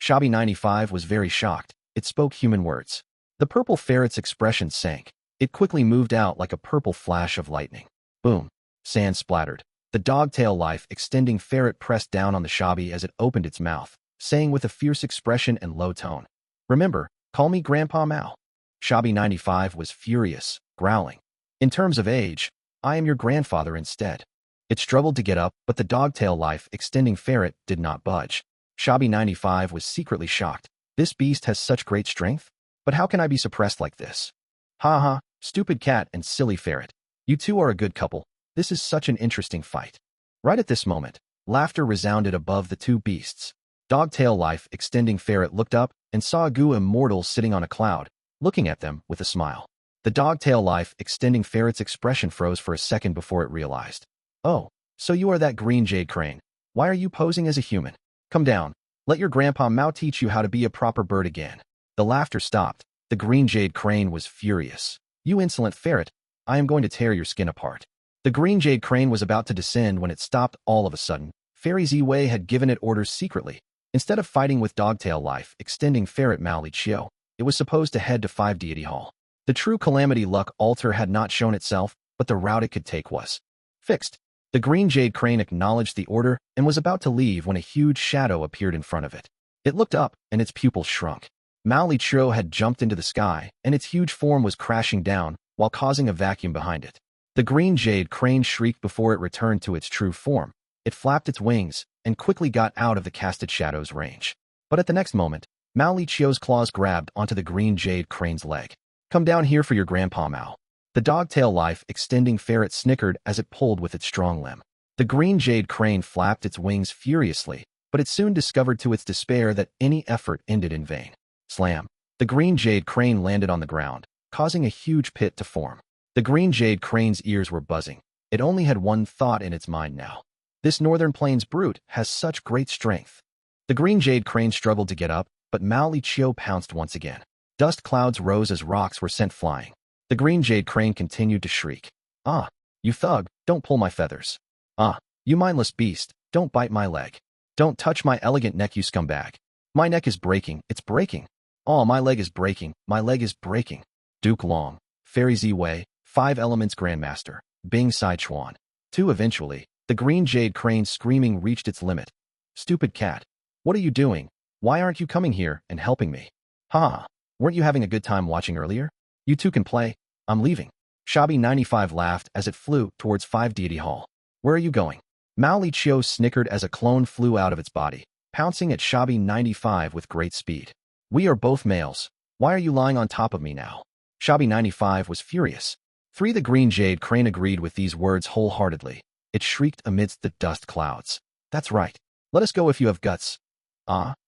Shabi 95 was very shocked. It spoke human words. The purple ferret's expression sank. It quickly moved out like a purple flash of lightning. Boom. Sand splattered. The dog-tail life extending ferret pressed down on the Shabi as it opened its mouth, saying with a fierce expression and low tone, "Remember, call me Grandpa Mao." Shabi 95 was furious, growling. "In terms of age, I am your grandfather instead." It struggled to get up, but the dog-tail life extending ferret did not budge. Shabi 95 was secretly shocked. This beast has such great strength? But how can I be suppressed like this? Ha ha, stupid cat and silly ferret. You two are a good couple. This is such an interesting fight. Right at this moment, laughter resounded above the two beasts. Dog-tail life extending ferret looked up and saw Gu Immortals sitting on a cloud, looking at them with a smile. The dog-tail life extending ferret's expression froze for a second before it realized. Oh, so you are that green jade crane. Why are you posing as a human? Come down. Let your Grandpa Mao teach you how to be a proper bird again. The laughter stopped. The green jade crane was furious. You insolent ferret, I am going to tear your skin apart. The green jade crane was about to descend when it stopped all of a sudden. Fairy Z-Wei had given it orders secretly. Instead of fighting with dogtail life, extending ferret Mali Chiu, it was supposed to head to 5 Deity Hall. The true Calamity Luck altar had not shown itself, but the route it could take was fixed. The green jade crane acknowledged the order and was about to leave when a huge shadow appeared in front of it. It looked up, and its pupils shrunk. Mali Chiu had jumped into the sky, and its huge form was crashing down, while causing a vacuum behind it. The green jade crane shrieked before it returned to its true form. It flapped its wings, and quickly got out of the casted shadow's range. But at the next moment, Mali Chiu's claws grabbed onto the green jade crane's leg. Come down here for your Grandpa Mao. The dogtail life extending ferret snickered as it pulled with its strong limb. The green jade crane flapped its wings furiously, but it soon discovered to its despair that any effort ended in vain. Slam. The green jade crane landed on the ground, causing a huge pit to form. The green jade crane's ears were buzzing. It only had one thought in its mind now. This Northern Plains brute has such great strength. The green jade crane struggled to get up, but Mali Chiu pounced once again. Dust clouds rose as rocks were sent flying. The green jade crane continued to shriek. Ah, you thug, don't pull my feathers. Ah, you mindless beast, don't bite my leg. Don't touch my elegant neck, you scumbag. My neck is breaking, it's breaking. Oh, my leg is breaking, my leg is breaking. Duke Long, Fairy Z-Wei, 5 Elements Grandmaster, Bing Sichuan. 2 Eventually, the green jade crane screaming reached its limit. Stupid cat. What are you doing? Why aren't you coming here and helping me? Ha! Weren't you having a good time watching earlier? You two can play. I'm leaving. Shabby 95 laughed as it flew towards 5 Deity Hall. Where are you going? Mao Li Chiu snickered as a clone flew out of its body, pouncing at Shabby 95 with great speed. We are both males. Why are you lying on top of me now? Shabby 95 was furious. 3 The green jade crane agreed with these words wholeheartedly. It shrieked amidst the dust clouds. That's right. Let us go if you have guts.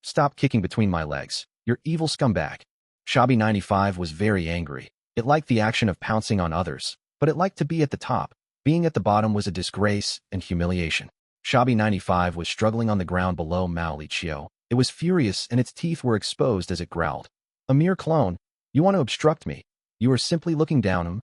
Stop kicking between my legs. You're evil scumbag. Shabby 95 was very angry. It liked the action of pouncing on others, but it liked to be at the top. Being at the bottom was a disgrace and humiliation. Shabby 95 was struggling on the ground below Mao Li Chiu. It was furious and its teeth were exposed as it growled. A mere clone. You want to obstruct me. You are simply looking down him.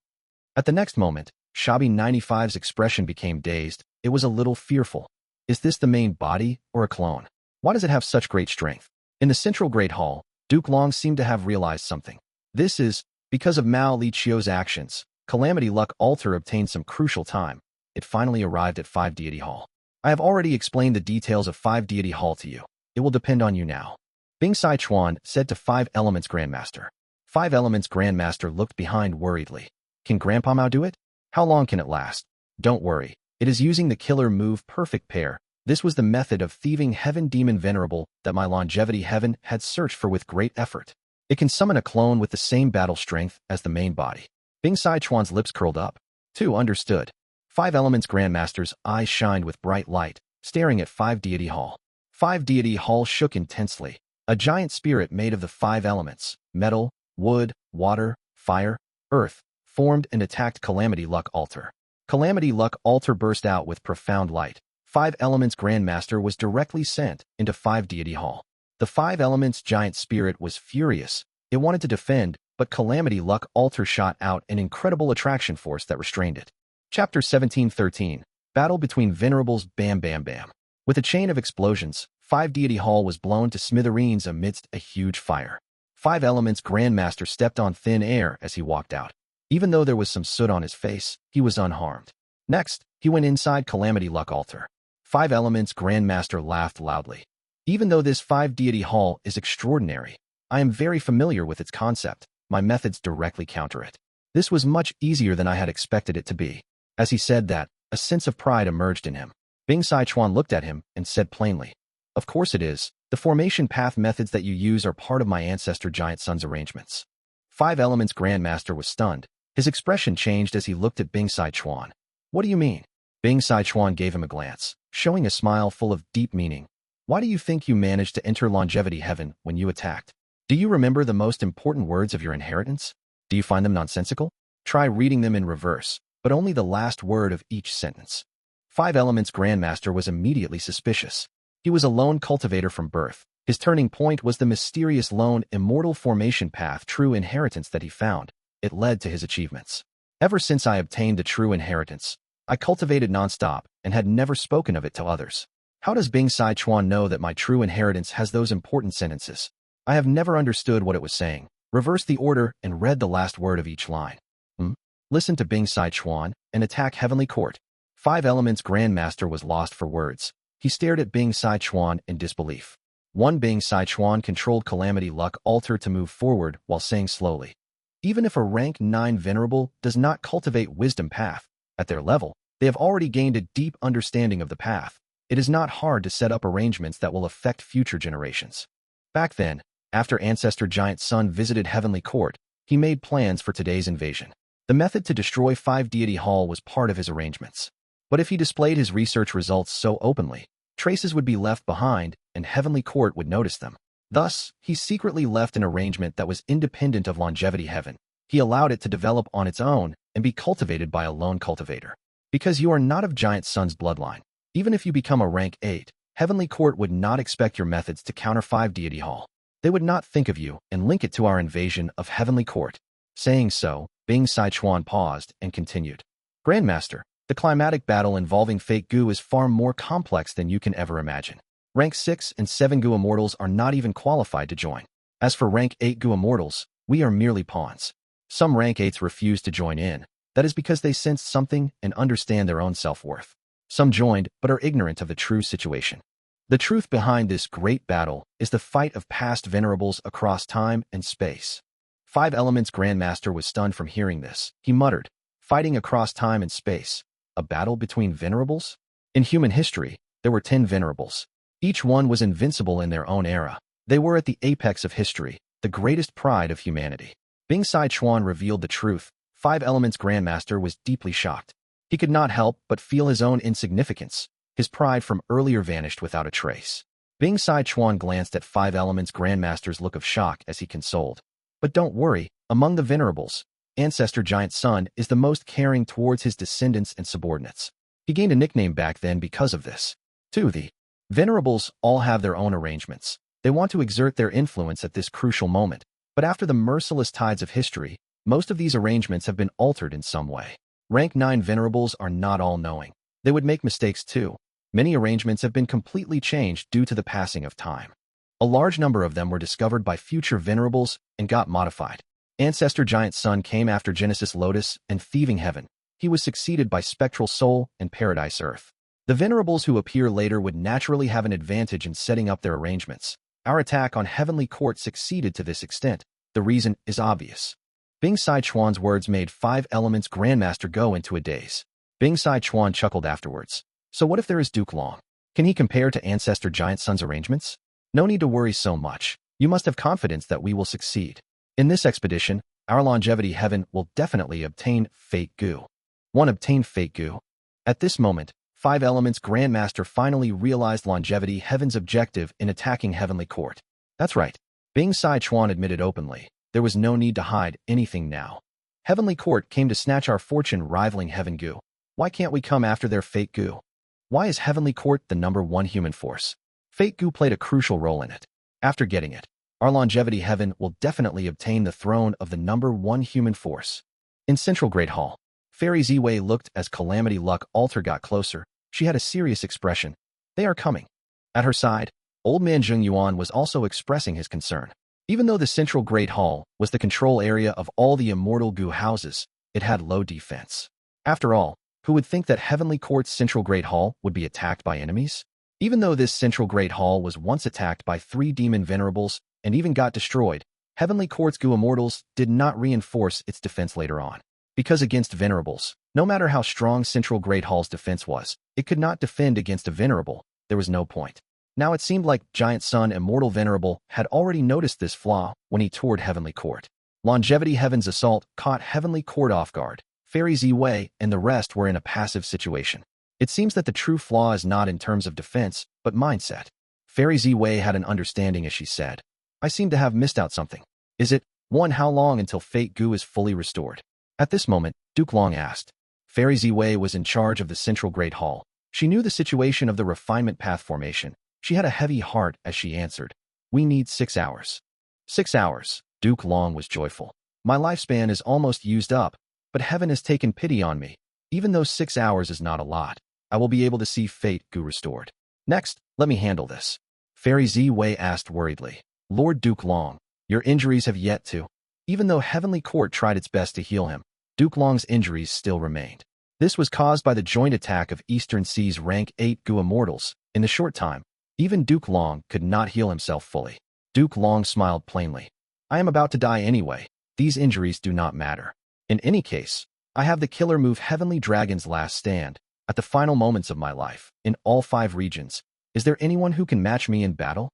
At the next moment, Shabby 95's expression became dazed. It was a little fearful. Is this the main body or a clone? Why does it have such great strength? In the central Great Hall, Duke Long seemed to have realized something. This is, because of Mao Li Chiu's actions, Calamity Luck Altar obtained some crucial time. It finally arrived at 5 Deity Hall. I have already explained the details of 5 Deity Hall to you. It will depend on you now. Bing Sichuan said to 5 Elements Grandmaster. 5 Elements Grandmaster looked behind worriedly. Can Grandpa Mao do it? How long can it last? Don't worry. It is using the killer move Perfect Pair. This was the method of thieving Heaven Demon Venerable that my longevity Heaven had searched for with great effort. It can summon a clone with the same battle strength as the main body. Bing Sichuan's lips curled up. 2 Understood. 5 Elements Grandmaster's eyes shined with bright light, staring at 5 Deity Hall. 5 Deity Hall shook intensely. A giant spirit made of the 5 elements, metal, wood, water, fire, earth, formed and attacked Calamity Luck Altar. Calamity Luck Altar burst out with profound light. 5 Elements Grandmaster was directly sent into 5 Deity Hall. The 5 Elements giant spirit was furious. It wanted to defend, but Calamity Luck Altar shot out an incredible attraction force that restrained it. Chapter 1713. Battle between Venerables. Bam Bam Bam. With a chain of explosions, 5 Deity Hall was blown to smithereens amidst a huge fire. 5 Elements Grandmaster stepped on thin air as he walked out. Even though there was some soot on his face, he was unharmed. Next, he went inside Calamity Luck Altar. 5 Elements Grandmaster laughed loudly. Even though this 5 Deity Hall is extraordinary, I am very familiar with its concept. My methods directly counter it. This was much easier than I had expected it to be. As he said that, a sense of pride emerged in him. Bing Sichuan looked at him and said plainly, Of course it is. The formation path methods that you use are part of my ancestor Giant Sun's arrangements. 5 Elements Grandmaster was stunned. His expression changed as he looked at Bing Sichuan. What do you mean? Bing Sichuan gave him a glance, showing a smile full of deep meaning. Why do you think you managed to enter longevity heaven when you attacked? Do you remember the most important words of your inheritance? Do you find them nonsensical? Try reading them in reverse, but only the last word of each sentence. 5 Elements Grandmaster was immediately suspicious. He was a lone cultivator from birth. His turning point was the mysterious lone immortal formation path true inheritance that he found. It led to his achievements. Ever since I obtained the true inheritance, I cultivated nonstop and had never spoken of it to others. How does Bing Sichuan know that my true inheritance has those important sentences? I have never understood what it was saying. Reverse the order and read the last word of each line. Listen to Bing Sichuan and attack Heavenly Court. 5 Elements Grandmaster was lost for words. He stared at Bing Sichuan in disbelief. 1 Bing Sichuan controlled Calamity Luck Altar to move forward while saying slowly, Even if a rank 9 Venerable does not cultivate Wisdom Path, at their level, they have already gained a deep understanding of the path. It is not hard to set up arrangements that will affect future generations. Back then, after Ancestor Giant Sun visited Heavenly Court, he made plans for today's invasion. The method to destroy 5 Deity Hall was part of his arrangements. But if he displayed his research results so openly, traces would be left behind and Heavenly Court would notice them. Thus, he secretly left an arrangement that was independent of Longevity Heaven. He allowed it to develop on its own and be cultivated by a lone cultivator. Because you are not of Giant Sun's bloodline, even if you become a rank 8, Heavenly Court would not expect your methods to counter 5 Deity Hall. They would not think of you and link it to our invasion of Heavenly Court. Saying so, Bing Sichuan paused and continued. Grandmaster, the climatic battle involving Fake Gu is far more complex than you can ever imagine. Rank 6 and 7 Gu Immortals are not even qualified to join. As for Rank 8 Gu Immortals, we are merely pawns. Some Rank 8s refuse to join in. That is because they sense something and understand their own self-worth. Some joined but are ignorant of the true situation. The truth behind this great battle is the fight of past Venerables across time and space. 5 Elements Grandmaster was stunned from hearing this. He muttered, "Fighting across time and space. A battle between Venerables?" In human history, there were 10 Venerables. Each one was invincible in their own era. They were at the apex of history, the greatest pride of humanity. Bing Sai Chuan revealed the truth. 5 Elements Grandmaster was deeply shocked. He could not help but feel his own insignificance. His pride from earlier vanished without a trace. Bing Sai Chuan glanced at 5 Elements Grandmaster's look of shock as he consoled. "But don't worry, among the Venerables, Ancestor Giant Sun is the most caring towards his descendants and subordinates." He gained a nickname back then because of this. 2. The Venerables all have their own arrangements. They want to exert their influence at this crucial moment, but after the merciless tides of history, most of these arrangements have been altered in some way. Rank 9 Venerables are not all-knowing. They would make mistakes too. Many arrangements have been completely changed due to the passing of time. A large number of them were discovered by future Venerables and got modified. Ancestor Giant Sun came after Genesis Lotus and Thieving Heaven. He was succeeded by Spectral Soul and Paradise Earth. The Venerables who appear later would naturally have an advantage in setting up their arrangements. Our attack on Heavenly Court succeeded to this extent. The reason is obvious. Bing Sai Chuan's words made 5 Elements Grandmaster go into a daze. Bing Sai Chuan chuckled afterwards. "So what if there is Duke Long? Can he compare to Ancestor Giant Sun's arrangements? No need to worry so much. You must have confidence that we will succeed. In this expedition, our longevity heaven will definitely obtain Fate Gu." One obtained Fate Gu. At this moment, 5 Elements Grandmaster finally realized longevity heaven's objective in attacking Heavenly Court. That's right. Bing Sai Chuan admitted openly. There was no need to hide anything now. Heavenly Court came to snatch our fortune rivaling Heaven Gu. Why can't we come after their Fate Gu? Why is Heavenly Court the #1 human force? Fate Gu played a crucial role in it. After getting it, our longevity heaven will definitely obtain the throne of the #1 human force. In Central Great Hall, Fairy Ziwei looked as Calamity Luck Altar got closer. She had a serious expression. "They are coming." At her side, Old Man Fang Yuan was also expressing his concern. Even though the Central Great Hall was the control area of all the Immortal Gu houses, it had low defense. After all, who would think that Heavenly Court's Central Great Hall would be attacked by enemies? Even though this Central Great Hall was once attacked by 3 demon Venerables and even got destroyed, Heavenly Court's Gu Immortals did not reinforce its defense later on. Because against Venerables, no matter how strong Central Great Hall's defense was, it could not defend against a Venerable. There was no point. Now it seemed like Giant Sun Immortal Venerable had already noticed this flaw when he toured Heavenly Court. Longevity Heaven's assault caught Heavenly Court off guard. Fairy Ziwei and the rest were in a passive situation. It seems that the true flaw is not in terms of defense, but mindset. Fairy Ziwei had an understanding as she said, "I seem to have missed out something. Is it, 1. How long until Fate Gu is fully restored?" At this moment, Duke Long asked. Fairy Ziwei was in charge of the Central Great Hall. She knew the situation of the refinement path formation. She had a heavy heart as she answered, "We need 6 hours." 6 hours. Duke Long was joyful. "My lifespan is almost used up, but heaven has taken pity on me. Even though 6 hours is not a lot, I will be able to see Fate Gu restored. Next, let me handle this." Fairy Ziwei asked worriedly. "Lord Duke Long, your injuries have yet to." Even though Heavenly Court tried its best to heal him, Duke Long's injuries still remained. This was caused by the joint attack of Eastern Sea's Rank 8 Gu Immortals. In the short time, even Duke Long could not heal himself fully. Duke Long smiled plainly. "I am about to die anyway. These injuries do not matter. In any case, I have the killer move Heavenly Dragon's Last Stand. At the final moments of my life, in all 5 regions, is there anyone who can match me in battle?"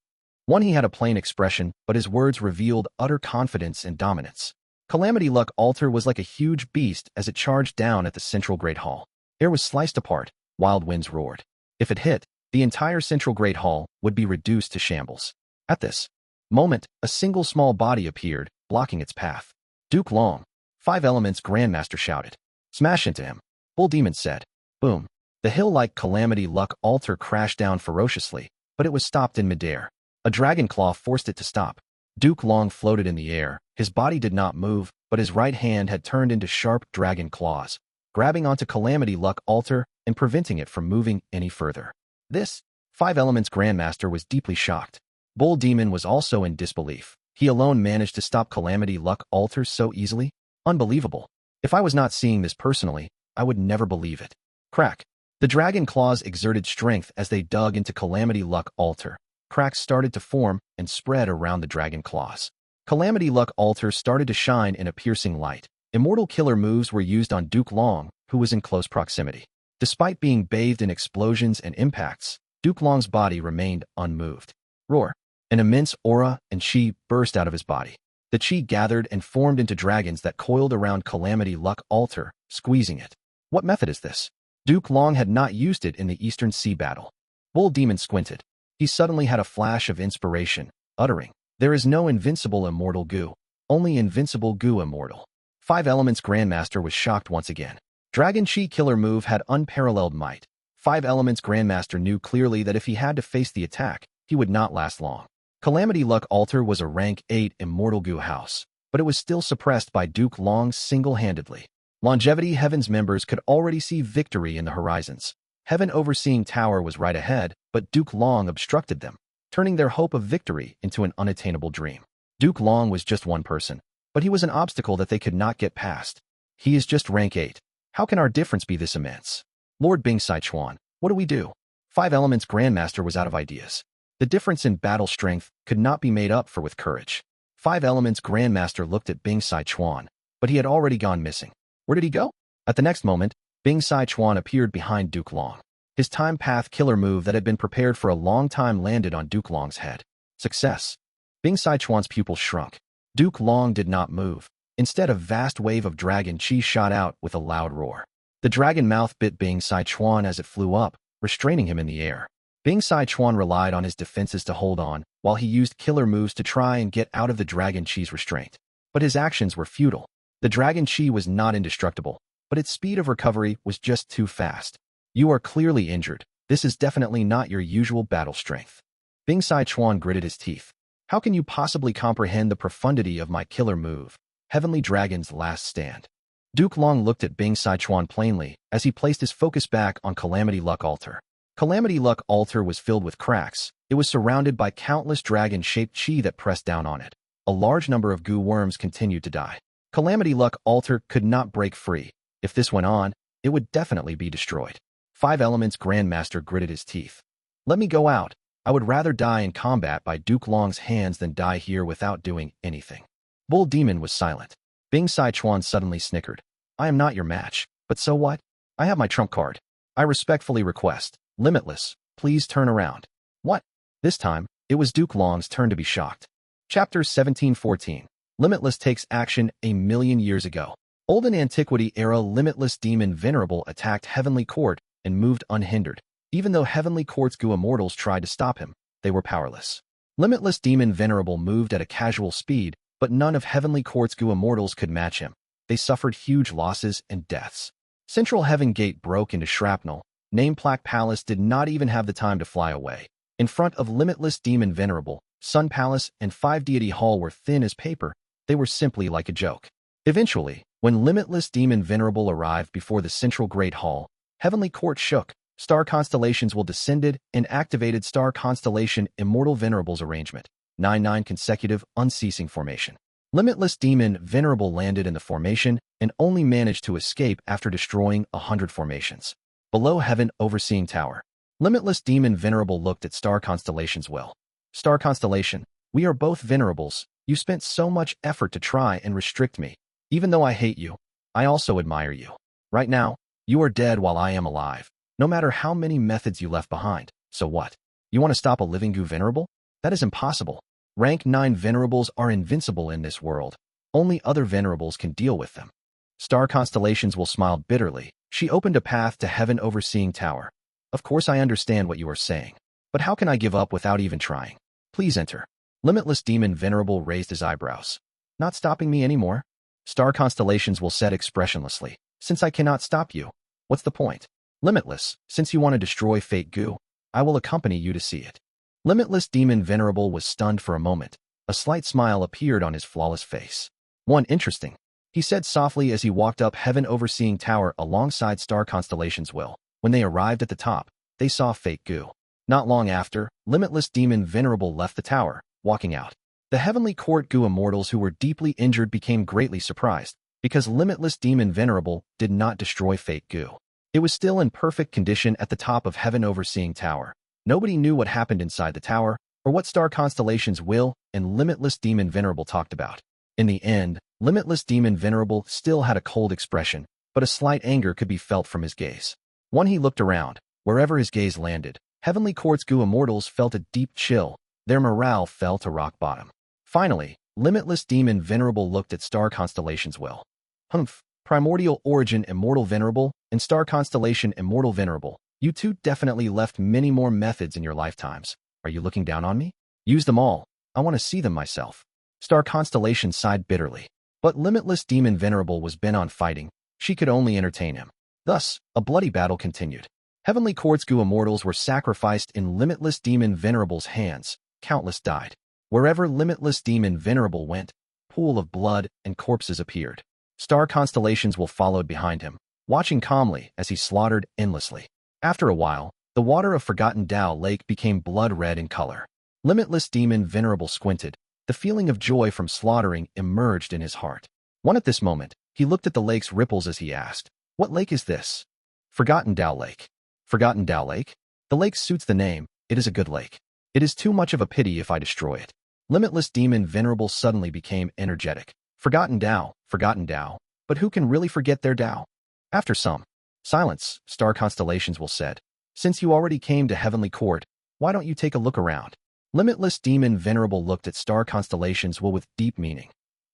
He had a plain expression, but his words revealed utter confidence and dominance. Calamity Luck Altar was like a huge beast as it charged down at the Central Great Hall. Air was sliced apart, wild winds roared. If it hit, the entire Central Great Hall would be reduced to shambles. At this moment, a single small body appeared, blocking its path. "Duke Long!" 5 Elements Grandmaster shouted. "Smash into him!" Bull Demon said. Boom. The hill-like Calamity Luck Altar crashed down ferociously, but it was stopped in midair. A dragon claw forced it to stop. Duke Long floated in the air. His body did not move, but his right hand had turned into sharp dragon claws, grabbing onto Calamity Luck Altar and preventing it from moving any further. This Five Elements Grandmaster was deeply shocked. Bull Demon was also in disbelief. He alone managed to stop Calamity Luck Altar so easily? Unbelievable. If I was not seeing this personally, I would never believe it. Crack. The dragon claws exerted strength as they dug into Calamity Luck Altar. Cracks started to form and spread around the dragon claws. Calamity Luck Altar started to shine in a piercing light. Immortal killer moves were used on Duke Long, who was in close proximity. Despite being bathed in explosions and impacts, Duke Long's body remained unmoved. Roar. An immense aura and chi burst out of his body. The chi gathered and formed into dragons that coiled around Calamity Luck Altar, squeezing it. What method is this? Duke Long had not used it in the Eastern Sea battle. Bull Demon squinted. He suddenly had a flash of inspiration, uttering, "There is no invincible Immortal Gu, only invincible Gu Immortal." Five Elements Grandmaster was shocked once again. Dragon Chi killer move had unparalleled might. Five Elements Grandmaster knew clearly that if he had to face the attack, he would not last long. Calamity Luck Altar was a rank 8 Immortal Gu house, but it was still suppressed by Duke Long single-handedly. Longevity Heaven's members could already see victory in the horizons. Heaven Overseeing Tower was right ahead, but Duke Long obstructed them, turning their hope of victory into an unattainable dream. Duke Long was just one person, but he was an obstacle that they could not get past. He is just rank 8. How can our difference be this immense? Lord Bing Sichuan, what do we do? Five Elements Grandmaster was out of ideas. The difference in battle strength could not be made up for with courage. Five Elements Grandmaster looked at Bing Sichuan, but he had already gone missing. Where did he go? At the next moment, Bing Sichuan appeared behind Duke Long. His time path killer move that had been prepared for a long time landed on Duke Long's head. Success. Bing Sichuan's pupils shrunk. Duke Long did not move. Instead, a vast wave of dragon chi shot out with a loud roar. The dragon mouth bit Bing Sichuan as it flew up, restraining him in the air. Bing Sichuan relied on his defenses to hold on, while he used killer moves to try and get out of the dragon chi's restraint. But his actions were futile. The dragon chi was not indestructible, but its speed of recovery was just too fast. You are clearly injured. This is definitely not your usual battle strength. Bing Sichuan gritted his teeth. How can you possibly comprehend the profundity of my killer move? Heavenly Dragon's Last Stand. Duke Long looked at Bing Sichuan plainly as he placed his focus back on Calamity Luck Altar. Calamity Luck Altar was filled with cracks. It was surrounded by countless dragon-shaped chi that pressed down on it. A large number of Gu worms continued to die. Calamity Luck Altar could not break free. If this went on, it would definitely be destroyed. Five Elements Grandmaster gritted his teeth. Let me go out. I would rather die in combat by Duke Long's hands than die here without doing anything. Bull Demon was silent. Bing Sichuan suddenly snickered. I am not your match, but so what? I have my trump card. I respectfully request, Limitless, please turn around. What? This time, it was Duke Long's turn to be shocked. Chapter 1714. Limitless takes action a million years ago. Olden Antiquity era Limitless Demon Venerable attacked Heavenly Court and moved unhindered. Even though Heavenly Court's Gu Immortals tried to stop him, they were powerless. Limitless Demon Venerable moved at a casual speed, but none of Heavenly Court's Gu Immortals could match him. They suffered huge losses and deaths. Central Heaven Gate broke into shrapnel. Nameplaque Palace did not even have the time to fly away. In front of Limitless Demon Venerable, Sun Palace and Five Deity Hall were thin as paper. They were simply like a joke. Eventually, when Limitless Demon Venerable arrived before the Central Great Hall, Heavenly Court shook. Star constellations will descended and activated Star Constellation Immortal Venerables arrangement. 9 consecutive, unceasing formation. Limitless Demon Venerable landed in the formation and only managed to escape after destroying 100 formations. Below Heaven Overseeing Tower, Limitless Demon Venerable looked at Star Constellation's well. Star Constellation, we are both Venerables. You spent so much effort to try and restrict me. Even though I hate you, I also admire you. Right now, you are dead while I am alive. No matter how many methods you left behind. So what? You want to stop a living Gu Venerable? That is impossible. Rank 9 Venerables are invincible in this world. Only other Venerables can deal with them. Star Constellations will smile bitterly. She opened a path to Heaven Overseeing Tower. Of course I understand what you are saying. But how can I give up without even trying? Please enter. Limitless Demon Venerable raised his eyebrows. Not stopping me anymore? Star Constellations will said expressionlessly. Since I cannot stop you, what's the point? Limitless, since you want to destroy Fate Gu, I will accompany you to see it. Limitless Demon Venerable was stunned for a moment. A slight smile appeared on his flawless face. One interesting, he said softly as he walked up Heaven Overseeing Tower alongside Star Constellation's will. When they arrived at the top, they saw Fate Gu. Not long after, Limitless Demon Venerable left the tower, walking out. The Heavenly Court Gu Immortals who were deeply injured became greatly surprised, because Limitless Demon Venerable did not destroy Fate Gu. It was still in perfect condition at the top of Heaven Overseeing Tower. Nobody knew what happened inside the tower, or what star constellations Will and Limitless Demon Venerable talked about. In the end, Limitless Demon Venerable still had a cold expression, but a slight anger could be felt from his gaze. When he looked around, wherever his gaze landed, Heavenly Court's Gu Immortals felt a deep chill. Their morale fell to rock bottom. Finally, Limitless Demon Venerable looked at star constellations Will. Humph, Primordial Origin Immortal Venerable and Star Constellation Immortal Venerable. You two definitely left many more methods in your lifetimes. Are you looking down on me? Use them all. I want to see them myself. Star Constellation sighed bitterly. But Limitless Demon Venerable was bent on fighting. She could only entertain him. Thus, a bloody battle continued. Heavenly Court's Gu Immortals were sacrificed in Limitless Demon Venerable's hands. Countless died. Wherever Limitless Demon Venerable went, pool of blood and corpses appeared. Star constellations will followed behind him, watching calmly as he slaughtered endlessly. After a while, the water of Forgotten Tao Lake became blood-red in color. Limitless Demon Venerable squinted. The feeling of joy from slaughtering emerged in his heart. At this moment, he looked at the lake's ripples as he asked, "What lake is this?" Forgotten Tao Lake. Forgotten Tao Lake? The lake suits the name. It is a good lake. It is too much of a pity if I destroy it. Limitless Demon Venerable suddenly became energetic. Forgotten Tao, but who can really forget their Tao? After some silence, Star Constellations will said, "Since you already came to Heavenly Court, why don't you take a look around?" Limitless Demon Venerable looked at Star Constellations will with deep meaning.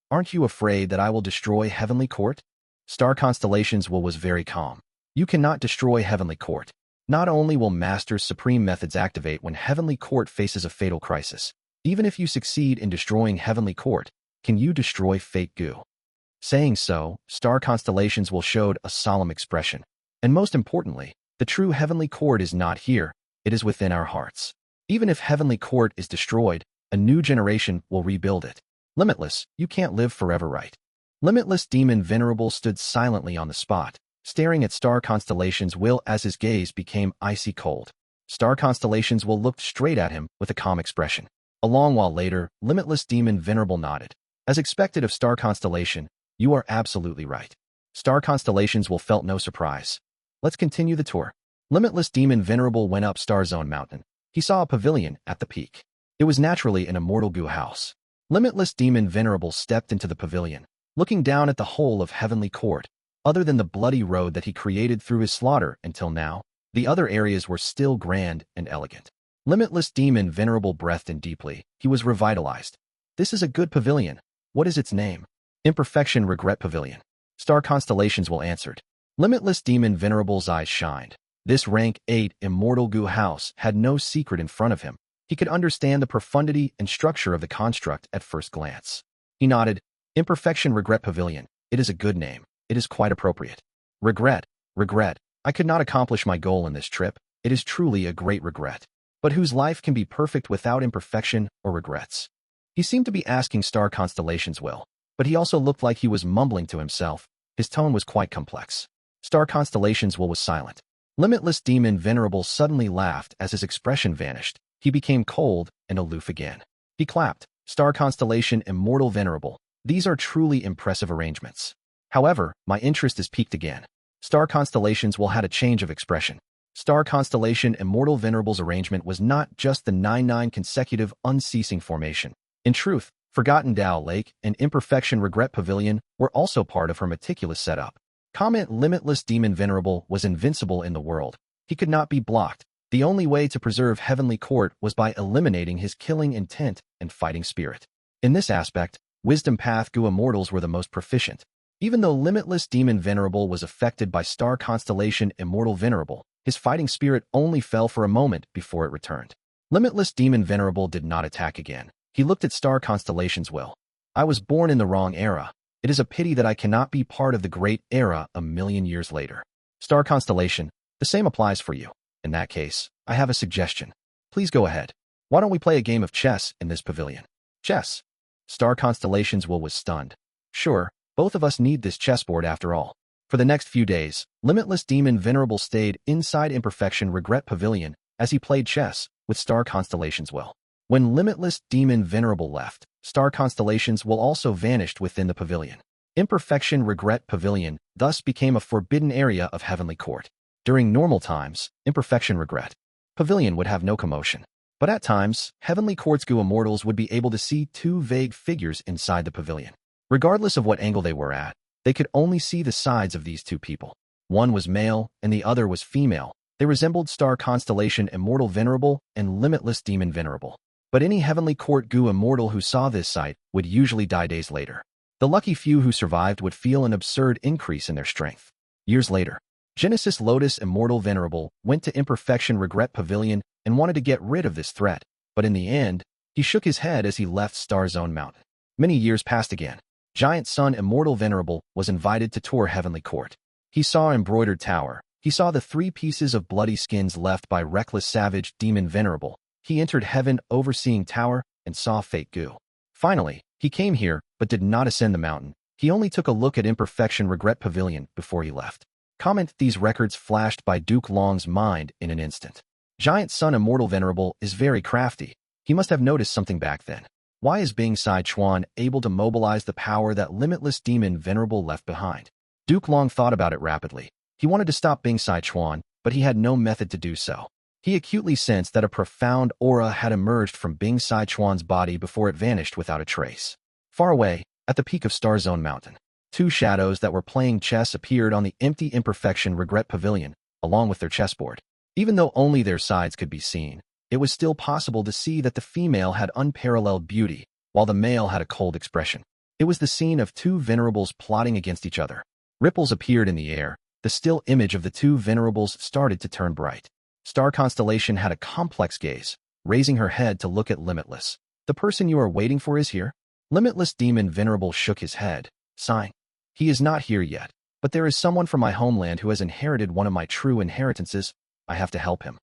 "Aren't you afraid that I will destroy Heavenly Court?" Star Constellations will was very calm. "You cannot destroy Heavenly Court. Not only will Master's Supreme Methods activate when Heavenly Court faces a fatal crisis, even if you succeed in destroying Heavenly Court, can you destroy Fate Gu?" Saying so, Star Constellations will showed a solemn expression. And most importantly, the true Heavenly Court is not here, it is within our hearts. Even if Heavenly Court is destroyed, a new generation will rebuild it. Limitless, you can't live forever, right? Limitless Demon Venerable stood silently on the spot, staring at Star Constellations will as his gaze became icy cold. Star Constellations will looked straight at him with a calm expression. A long while later, Limitless Demon Venerable nodded. As expected of Star Constellation, you are absolutely right. Star Constellations will felt no surprise. Let's continue the tour. Limitless Demon Venerable went up Star Zone Mountain. He saw a pavilion at the peak. It was naturally an Immortal Gu house. Limitless Demon Venerable stepped into the pavilion, looking down at the whole of Heavenly Court. Other than the bloody road that he created through his slaughter until now, the other areas were still grand and elegant. Limitless Demon Venerable breathed in deeply. He was revitalized. This is a good pavilion. What is its name? Imperfection Regret Pavilion. Star Constellations will answered. Limitless Demon Venerable's eyes shined. This rank 8 Immortal Gu house had no secret in front of him. He could understand the profundity and structure of the construct at first glance. He nodded. Imperfection Regret Pavilion. It is a good name. It is quite appropriate. Regret. I could not accomplish my goal in this trip. It is truly a great regret. But whose life can be perfect without imperfection or regrets? He seemed to be asking Star Constellations will, but he also looked like he was mumbling to himself. His tone was quite complex. Star Constellations will was silent. Limitless Demon Venerable suddenly laughed as his expression vanished. He became cold and aloof again. He clapped. Star Constellation Immortal Venerable. These are truly impressive arrangements. However, my interest is piqued again. Star Constellations will had a change of expression. Star Constellation Immortal Venerable's arrangement was not just the 9-9 consecutive unceasing formation. In truth, Forgotten Tao Lake and Imperfection Regret Pavilion were also part of her meticulous setup. Limitless Demon Venerable was invincible in the world. He could not be blocked. The only way to preserve Heavenly Court was by eliminating his killing intent and fighting spirit. In this aspect, Wisdom Path Gu Immortals were the most proficient. Even though Limitless Demon Venerable was affected by Star Constellation Immortal Venerable, his fighting spirit only fell for a moment before it returned. Limitless Demon Venerable did not attack again. He looked at Star Constellations will. I was born in the wrong era. It is a pity that I cannot be part of the great era a million years later. Star Constellation, the same applies for you. In that case, I have a suggestion. Please go ahead. Why don't we play a game of chess in this pavilion? Chess. Star Constellations will was stunned. Sure, both of us need this chessboard after all. For the next few days, Limitless Demon Venerable stayed inside Imperfection Regret Pavilion, as he played chess with star constellations will. When Limitless Demon Venerable left, star constellations will also vanished within the pavilion. Imperfection Regret Pavilion thus became a forbidden area of Heavenly Court. During normal times, Imperfection Regret Pavilion would have no commotion. But at times, Heavenly Court's Gu Immortals would be able to see two vague figures inside the pavilion. Regardless of what angle they were at, they could only see the sides of these two people. One was male and the other was female. They resembled star constellation Immortal Venerable and Limitless Demon Venerable. But any Heavenly Court Gu Immortal who saw this sight would usually die days later. The lucky few who survived would feel an absurd increase in their strength. Years later, Genesis Lotus Immortal Venerable went to Imperfection Regret Pavilion and wanted to get rid of this threat, but in the end, he shook his head as he left Star Zone Mountain. Many years passed again. Giant Sun Immortal Venerable was invited to tour Heavenly Court. He saw Embroidered Tower. He saw the 3 pieces of bloody skins left by Reckless Savage Demon Venerable. He entered Heaven Overseeing Tower and saw Fate Gu. Finally, he came here but did not ascend the mountain. He only took a look at Imperfection Regret Pavilion before he left. Comment: these records flashed by Duke Long's mind in an instant. Giant Sun Immortal Venerable is very crafty. He must have noticed something back then. Why is Bing Sai Chuan able to mobilize the power that Limitless Demon Venerable left behind? Duke Long thought about it rapidly. He wanted to stop Bing Sai Chuan, but he had no method to do so. He acutely sensed that a profound aura had emerged from Bing Sai Chuan's body before it vanished without a trace. Far away, at the peak of Star Zone Mountain, 2 shadows that were playing chess appeared on the empty Imperfection Regret Pavilion, along with their chessboard. Even though only their sides could be seen, it was still possible to see that the female had unparalleled beauty, while the male had a cold expression. It was the scene of 2 venerables plotting against each other. Ripples appeared in the air. The still image of the 2 venerables started to turn bright. Star Constellation had a complex gaze, raising her head to look at Limitless. The person you are waiting for is here? Limitless Demon Venerable shook his head, sighing. He is not here yet, but there is someone from my homeland who has inherited one of my true inheritances. I have to help him.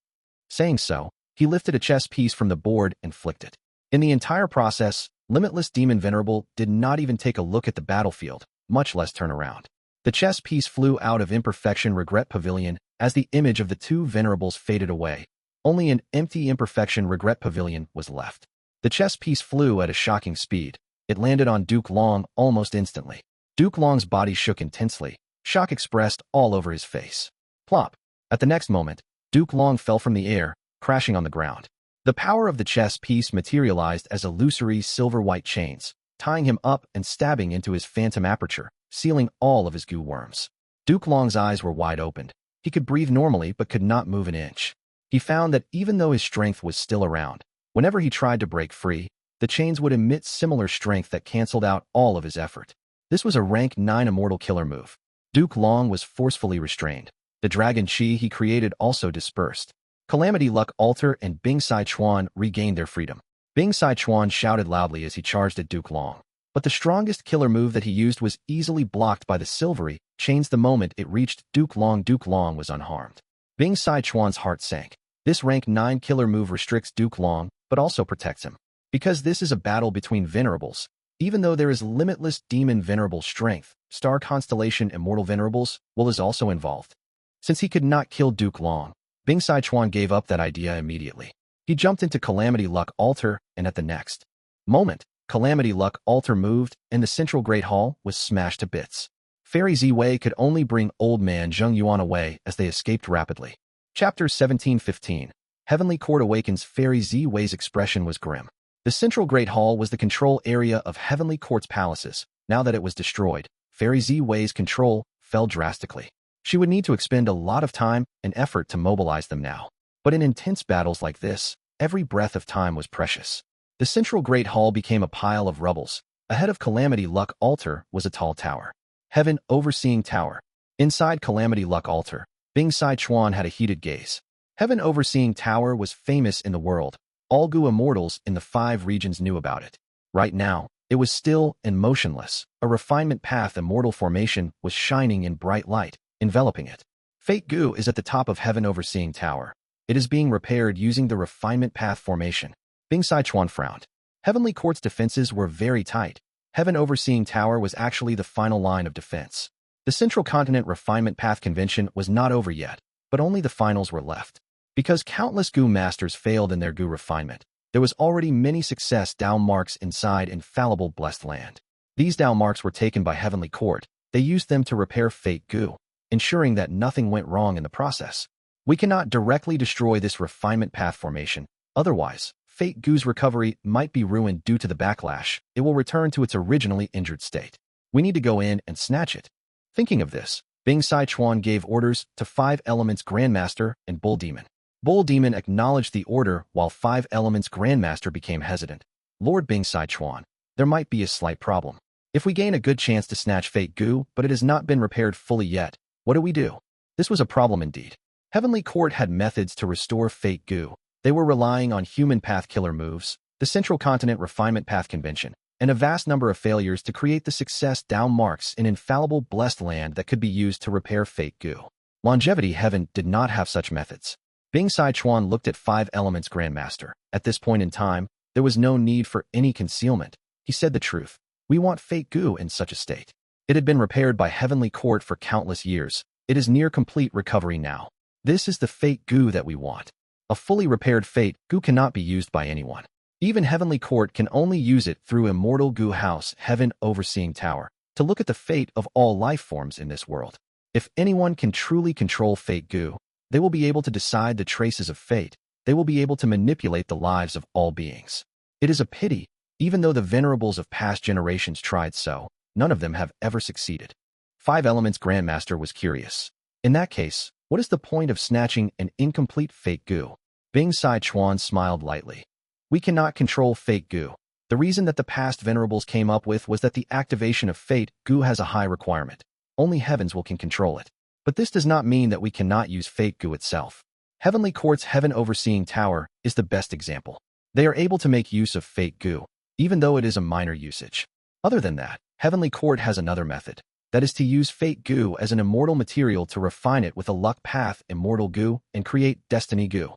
Saying so, he lifted a chess piece from the board and flicked it. In the entire process, Limitless Demon Venerable did not even take a look at the battlefield, much less turn around. The chess piece flew out of Imperfection Regret Pavilion as the image of the 2 venerables faded away. Only an empty Imperfection Regret Pavilion was left. The chess piece flew at a shocking speed. It landed on Duke Long almost instantly. Duke Long's body shook intensely, shock expressed all over his face. Plop! At the next moment, Duke Long fell from the air, crashing on the ground. The power of the chess piece materialized as illusory silver-white chains, tying him up and stabbing into his phantom aperture, sealing all of his goo worms. Duke Long's eyes were wide opened. He could breathe normally but could not move an inch. He found that even though his strength was still around, whenever he tried to break free, the chains would emit similar strength that canceled out all of his effort. This was a rank 9 immortal killer move. Duke Long was forcefully restrained. The dragon chi he created also dispersed. Calamity Luck Altar and Bing Sai Chuan regained their freedom. Bing Sai Chuan shouted loudly as he charged at Duke Long. But the strongest killer move that he used was easily blocked by the silvery chains the moment it reached Duke Long. Duke Long was unharmed. Bing Sai Chuan's heart sank. This rank 9 killer move restricts Duke Long, but also protects him. Because this is a battle between venerables, even though there is Limitless Demon Venerable strength, Star Constellation Immortal Venerables is also involved. Since he could not kill Duke Long, Bing Sai Chuan gave up that idea immediately. He jumped into Calamity Luck Altar, and at the next moment, Calamity Luck Altar moved, and the central Great Hall was smashed to bits. Fairy Ziwei could only bring Old Man Fang Yuan away as they escaped rapidly. Chapter 17:15. Heavenly Court Awakens. Fairy Ziwei's expression was grim. The central Great Hall was the control area of Heavenly Court's palaces. Now that it was destroyed, Fairy Ziwei's control fell drastically. She would need to expend a lot of time and effort to mobilize them now. But in intense battles like this, every breath of time was precious. The central Great Hall became a pile of rubbles. Ahead of Calamity Luck Altar was a tall tower. Heaven Overseeing Tower. Inside Calamity Luck Altar, Bing Sai Chuan had a heated gaze. Heaven Overseeing Tower was famous in the world. All Gu Immortals in the 5 regions knew about it. Right now, it was still and motionless. A refinement path immortal formation was shining in bright light, enveloping it. Fate Gu is at the top of Heaven Overseeing Tower. It is being repaired using the refinement path formation. Bing Sai Chuan frowned. Heavenly Court's defenses were very tight. Heaven Overseeing Tower was actually the final line of defense. The Central Continent Refinement Path Convention was not over yet, but only the finals were left. Because countless Gu masters failed in their Gu refinement, there was already many success Dao marks inside infallible blessed land. These Dao marks were taken by Heavenly Court. They used them to repair Fate Gu, ensuring that nothing went wrong in the process. We cannot directly destroy this refinement path formation. Otherwise, Fate Gu's recovery might be ruined due to the backlash. It will return to its originally injured state. We need to go in and snatch it. Thinking of this, Bing Sichuan gave orders to 5 Elements Grandmaster and Bull Demon. Bull Demon acknowledged the order while 5 Elements Grandmaster became hesitant. Lord Bing Sichuan, there might be a slight problem. If we gain a good chance to snatch Fate Gu, but it has not been repaired fully yet, what do? This was a problem indeed. Heavenly Court had methods to restore Fate Gu. They were relying on human path killer moves, the Central Continent Refinement Path Convention, and a vast number of failures to create the success Dao marks in infallible blessed land that could be used to repair Fate Gu. Longevity Heaven did not have such methods. Bing Sichuan looked at 5 Elements Grandmaster. At this point in time, there was no need for any concealment. He said the truth. We want Fate Gu in such a state. It had been repaired by Heavenly Court for countless years. It is near complete recovery now. This is the Fate Gu that we want. A fully repaired Fate Gu cannot be used by anyone. Even Heavenly Court can only use it through Immortal Gu House Heaven Overseeing Tower to look at the fate of all life forms in this world. If anyone can truly control Fate Gu, they will be able to decide the traces of fate. They will be able to manipulate the lives of all beings. It is a pity, even though the Venerables of past generations tried so, none of them have ever succeeded. 5 Elements Grandmaster was curious. In that case, what is the point of snatching an incomplete Fate Gu? Bing Sichuan smiled lightly. We cannot control Fate Gu. The reason that the past Venerables came up with was that the activation of Fate Gu has a high requirement. Only heavens can control it. But this does not mean that we cannot use Fate Gu itself. Heavenly Court's Heaven Overseeing Tower is the best example. They are able to make use of Fate Gu, even though it is a minor usage. Other than that, Heavenly Court has another method. That is to use Fate Gu as an immortal material to refine it with a luck path Immortal Gu and create Destiny Gu.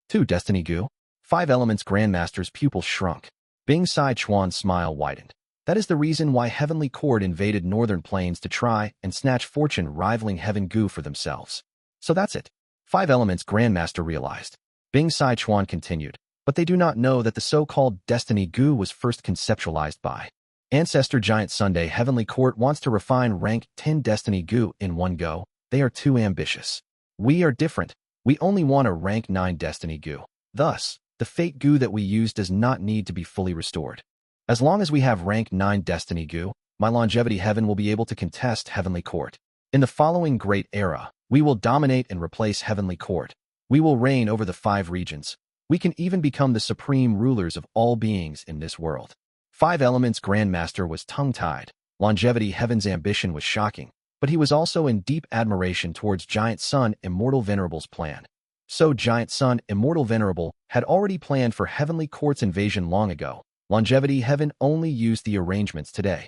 2 Destiny Gu? 5 Elements Grandmaster's pupils shrunk. Bing Sichuan's smile widened. That is the reason why Heavenly Court invaded Northern Plains to try and snatch fortune rivaling Heaven Gu for themselves. So that's it. 5 Elements Grandmaster realized. Bing Sichuan continued, but they do not know that the so-called Destiny Gu was first conceptualized by Ancestor Giant Sunday. Heavenly Court wants to refine rank 10 Destiny Gu in one go. They are too ambitious. We are different. We only want a rank 9 Destiny Gu. Thus, the Fate Gu that we use does not need to be fully restored. As long as we have rank 9 Destiny Gu, my Longevity Heaven will be able to contest Heavenly Court. In the following great era, we will dominate and replace Heavenly Court. We will reign over the 5 regions. We can even become the supreme rulers of all beings in this world. 5 Elements Grandmaster was tongue-tied. Longevity Heaven's ambition was shocking, but he was also in deep admiration towards Giant Sun Immortal Venerable's plan. So Giant Sun Immortal Venerable had already planned for Heavenly Court's invasion long ago. Longevity Heaven only used the arrangements today.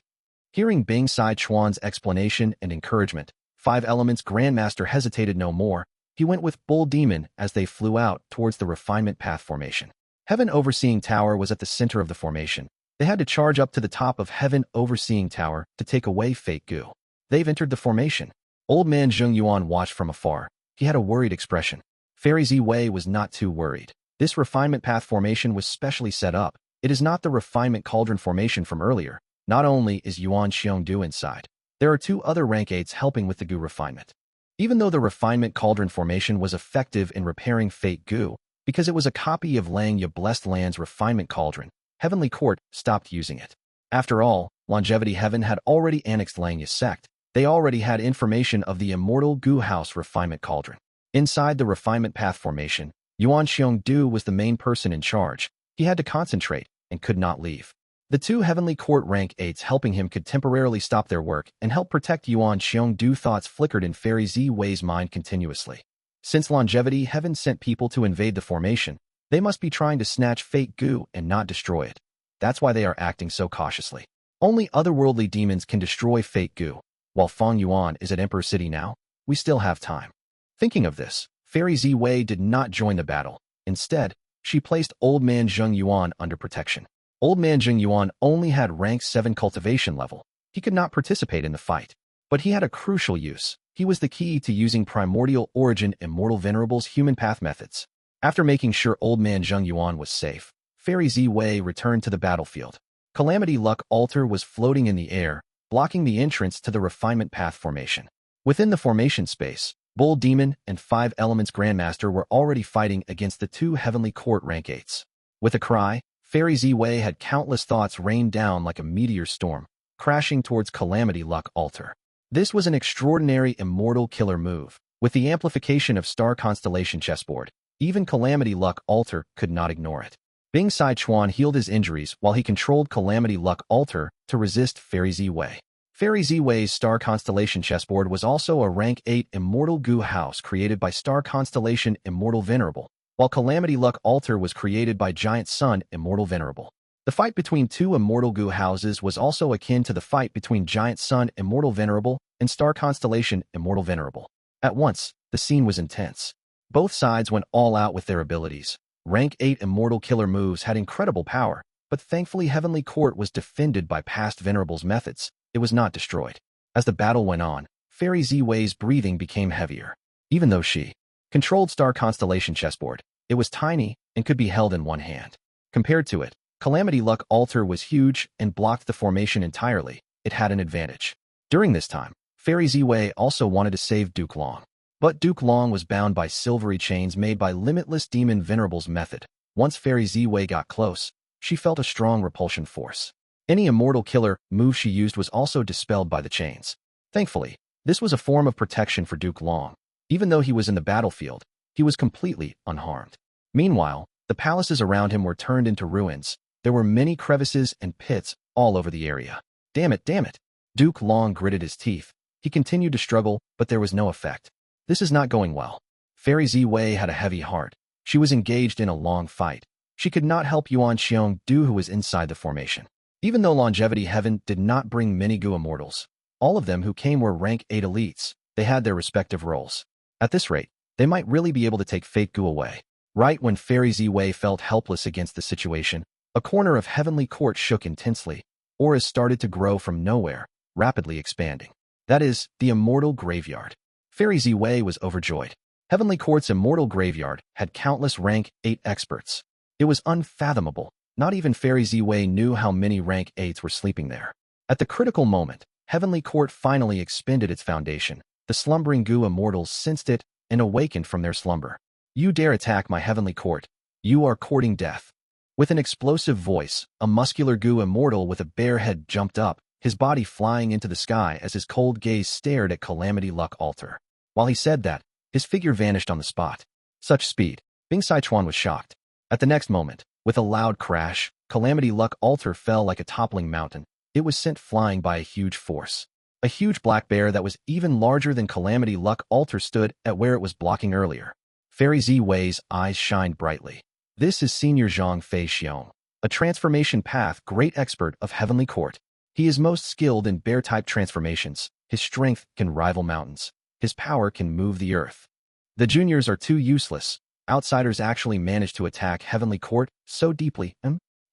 Hearing Bing Sichuan's explanation and encouragement, 5 Elements Grandmaster hesitated no more. He went with Bull Demon as they flew out towards the refinement path formation. Heaven Overseeing Tower was at the center of the formation. They had to charge up to the top of Heaven Overseeing Tower to take away Fate Gu. They've entered the formation. Old man Fang Yuan watched from afar. He had a worried expression. Fairy Ziwei was not too worried. This refinement path formation was specially set up. It is not the refinement cauldron formation from earlier. Not only is Yuan Xiongdu inside, there are 2 other rank 8s helping with the Gu refinement. Even though the refinement cauldron formation was effective in repairing Fate Gu, because it was a copy of Lang Ya Blessed Land's refinement cauldron, Heavenly Court stopped using it. After all, Longevity Heaven had already annexed Lang Ya sect. They already had information of the Immortal Gu House refinement cauldron. Inside the refinement path formation, Yuan Xiongdu was the main person in charge. He had to concentrate and could not leave. The 2 Heavenly Court rank 8s helping him could temporarily stop their work and help protect Yuan Xiongdu. Thoughts flickered in Fairy Ziwei's mind continuously. Since Longevity Heaven sent people to invade the formation, they must be trying to snatch Fate Gu and not destroy it. That's why they are acting so cautiously. Only otherworldly demons can destroy Fate Gu. While Fang Yuan is at Emperor City now, we still have time. Thinking of this, Fairy Ziwei did not join the battle. Instead, she placed Old Man Fang Yuan under protection. Old Man Fang Yuan only had rank 7 cultivation level. He could not participate in the fight. But he had a crucial use. He was the key to using primordial origin Immortal Venerables human path methods. After making sure old man Fang Yuan was safe, Fairy Z-Wei returned to the battlefield. Calamity Luck Altar was floating in the air, blocking the entrance to the refinement path formation. Within the formation space, Bull Demon and 5 Elements Grandmaster were already fighting against the 2 Heavenly Court rank 8s. With a cry, Fairy Z-Wei had countless thoughts rain down like a meteor storm, crashing towards Calamity Luck Altar. This was an extraordinary immortal killer move. With the amplification of Star Constellation chessboard, even Calamity Luck Altar could not ignore it. Bing Sai Chuan healed his injuries while he controlled Calamity Luck Altar to resist Fairy Z-Wei. Fairy Z-Wei's Star Constellation chessboard was also a rank 8 Immortal Gu house created by Star Constellation Immortal Venerable, while Calamity Luck Altar was created by Giant Sun Immortal Venerable. The fight between 2 Immortal Gu houses was also akin to the fight between Giant Sun Immortal Venerable and Star Constellation Immortal Venerable. At once, the scene was intense. Both sides went all out with their abilities. Rank 8 Immortal Killer moves had incredible power, but thankfully Heavenly Court was defended by past Venerables methods. It was not destroyed. As the battle went on, Fairy Z-Wei's breathing became heavier. Even though she controlled Star Constellation chessboard, it was tiny and could be held in one hand. Compared to it, Calamity Luck Altar was huge and blocked the formation entirely. It had an advantage. During this time, Fairy Z-Wei also wanted to save Duke Long. But Duke Long was bound by silvery chains made by Limitless Demon Venerables method. Once Fairy Z-Wei got close, she felt a strong repulsion force. Any immortal killer move she used was also dispelled by the chains. Thankfully, this was a form of protection for Duke Long. Even though he was in the battlefield, he was completely unharmed. Meanwhile, the palaces around him were turned into ruins. There were many crevices and pits all over the area. Damn it, damn it. Duke Long gritted his teeth. He continued to struggle, but there was no effect. This is not going well. Fairy Z-Wei had a heavy heart. She was engaged in a long fight. She could not help Yuan Xiong-Du who was inside the formation. Even though Longevity Heaven did not bring many Gu Immortals, all of them who came were rank 8 elites. They had their respective roles. At this rate, they might really be able to take fake Gu away. Right when Fairy Z-Wei felt helpless against the situation, a corner of Heavenly Court shook intensely. Auras started to grow from nowhere, rapidly expanding. That is, the Immortal Graveyard. Fairy Z-Wei was overjoyed. Heavenly Court's Immortal Graveyard had countless rank 8 experts. It was unfathomable. Not even Fairy Z-Wei knew how many rank 8s were sleeping there. At the critical moment, Heavenly Court finally expended its foundation. The slumbering Gu Immortals sensed it and awakened from their slumber. You dare attack my Heavenly Court. You are courting death. With an explosive voice, a muscular Gu Immortal with a bare head jumped up, his body flying into the sky as his cold gaze stared at Calamity Luck Altar. While he said that, his figure vanished on the spot. Such speed. Bing Sai Chuan was shocked. At the next moment, with a loud crash, Calamity Luck Altar fell like a toppling mountain. It was sent flying by a huge force. A huge black bear that was even larger than Calamity Luck Altar stood at where it was blocking earlier. Fairy Z-Wei's eyes shined brightly. This is Senior Zhang Fei Xiong, a transformation path great expert of Heavenly Court. He is most skilled in bear-type transformations. His strength can rival mountains. His power can move the earth. The juniors are too useless. Outsiders actually managed to attack Heavenly Court so deeply.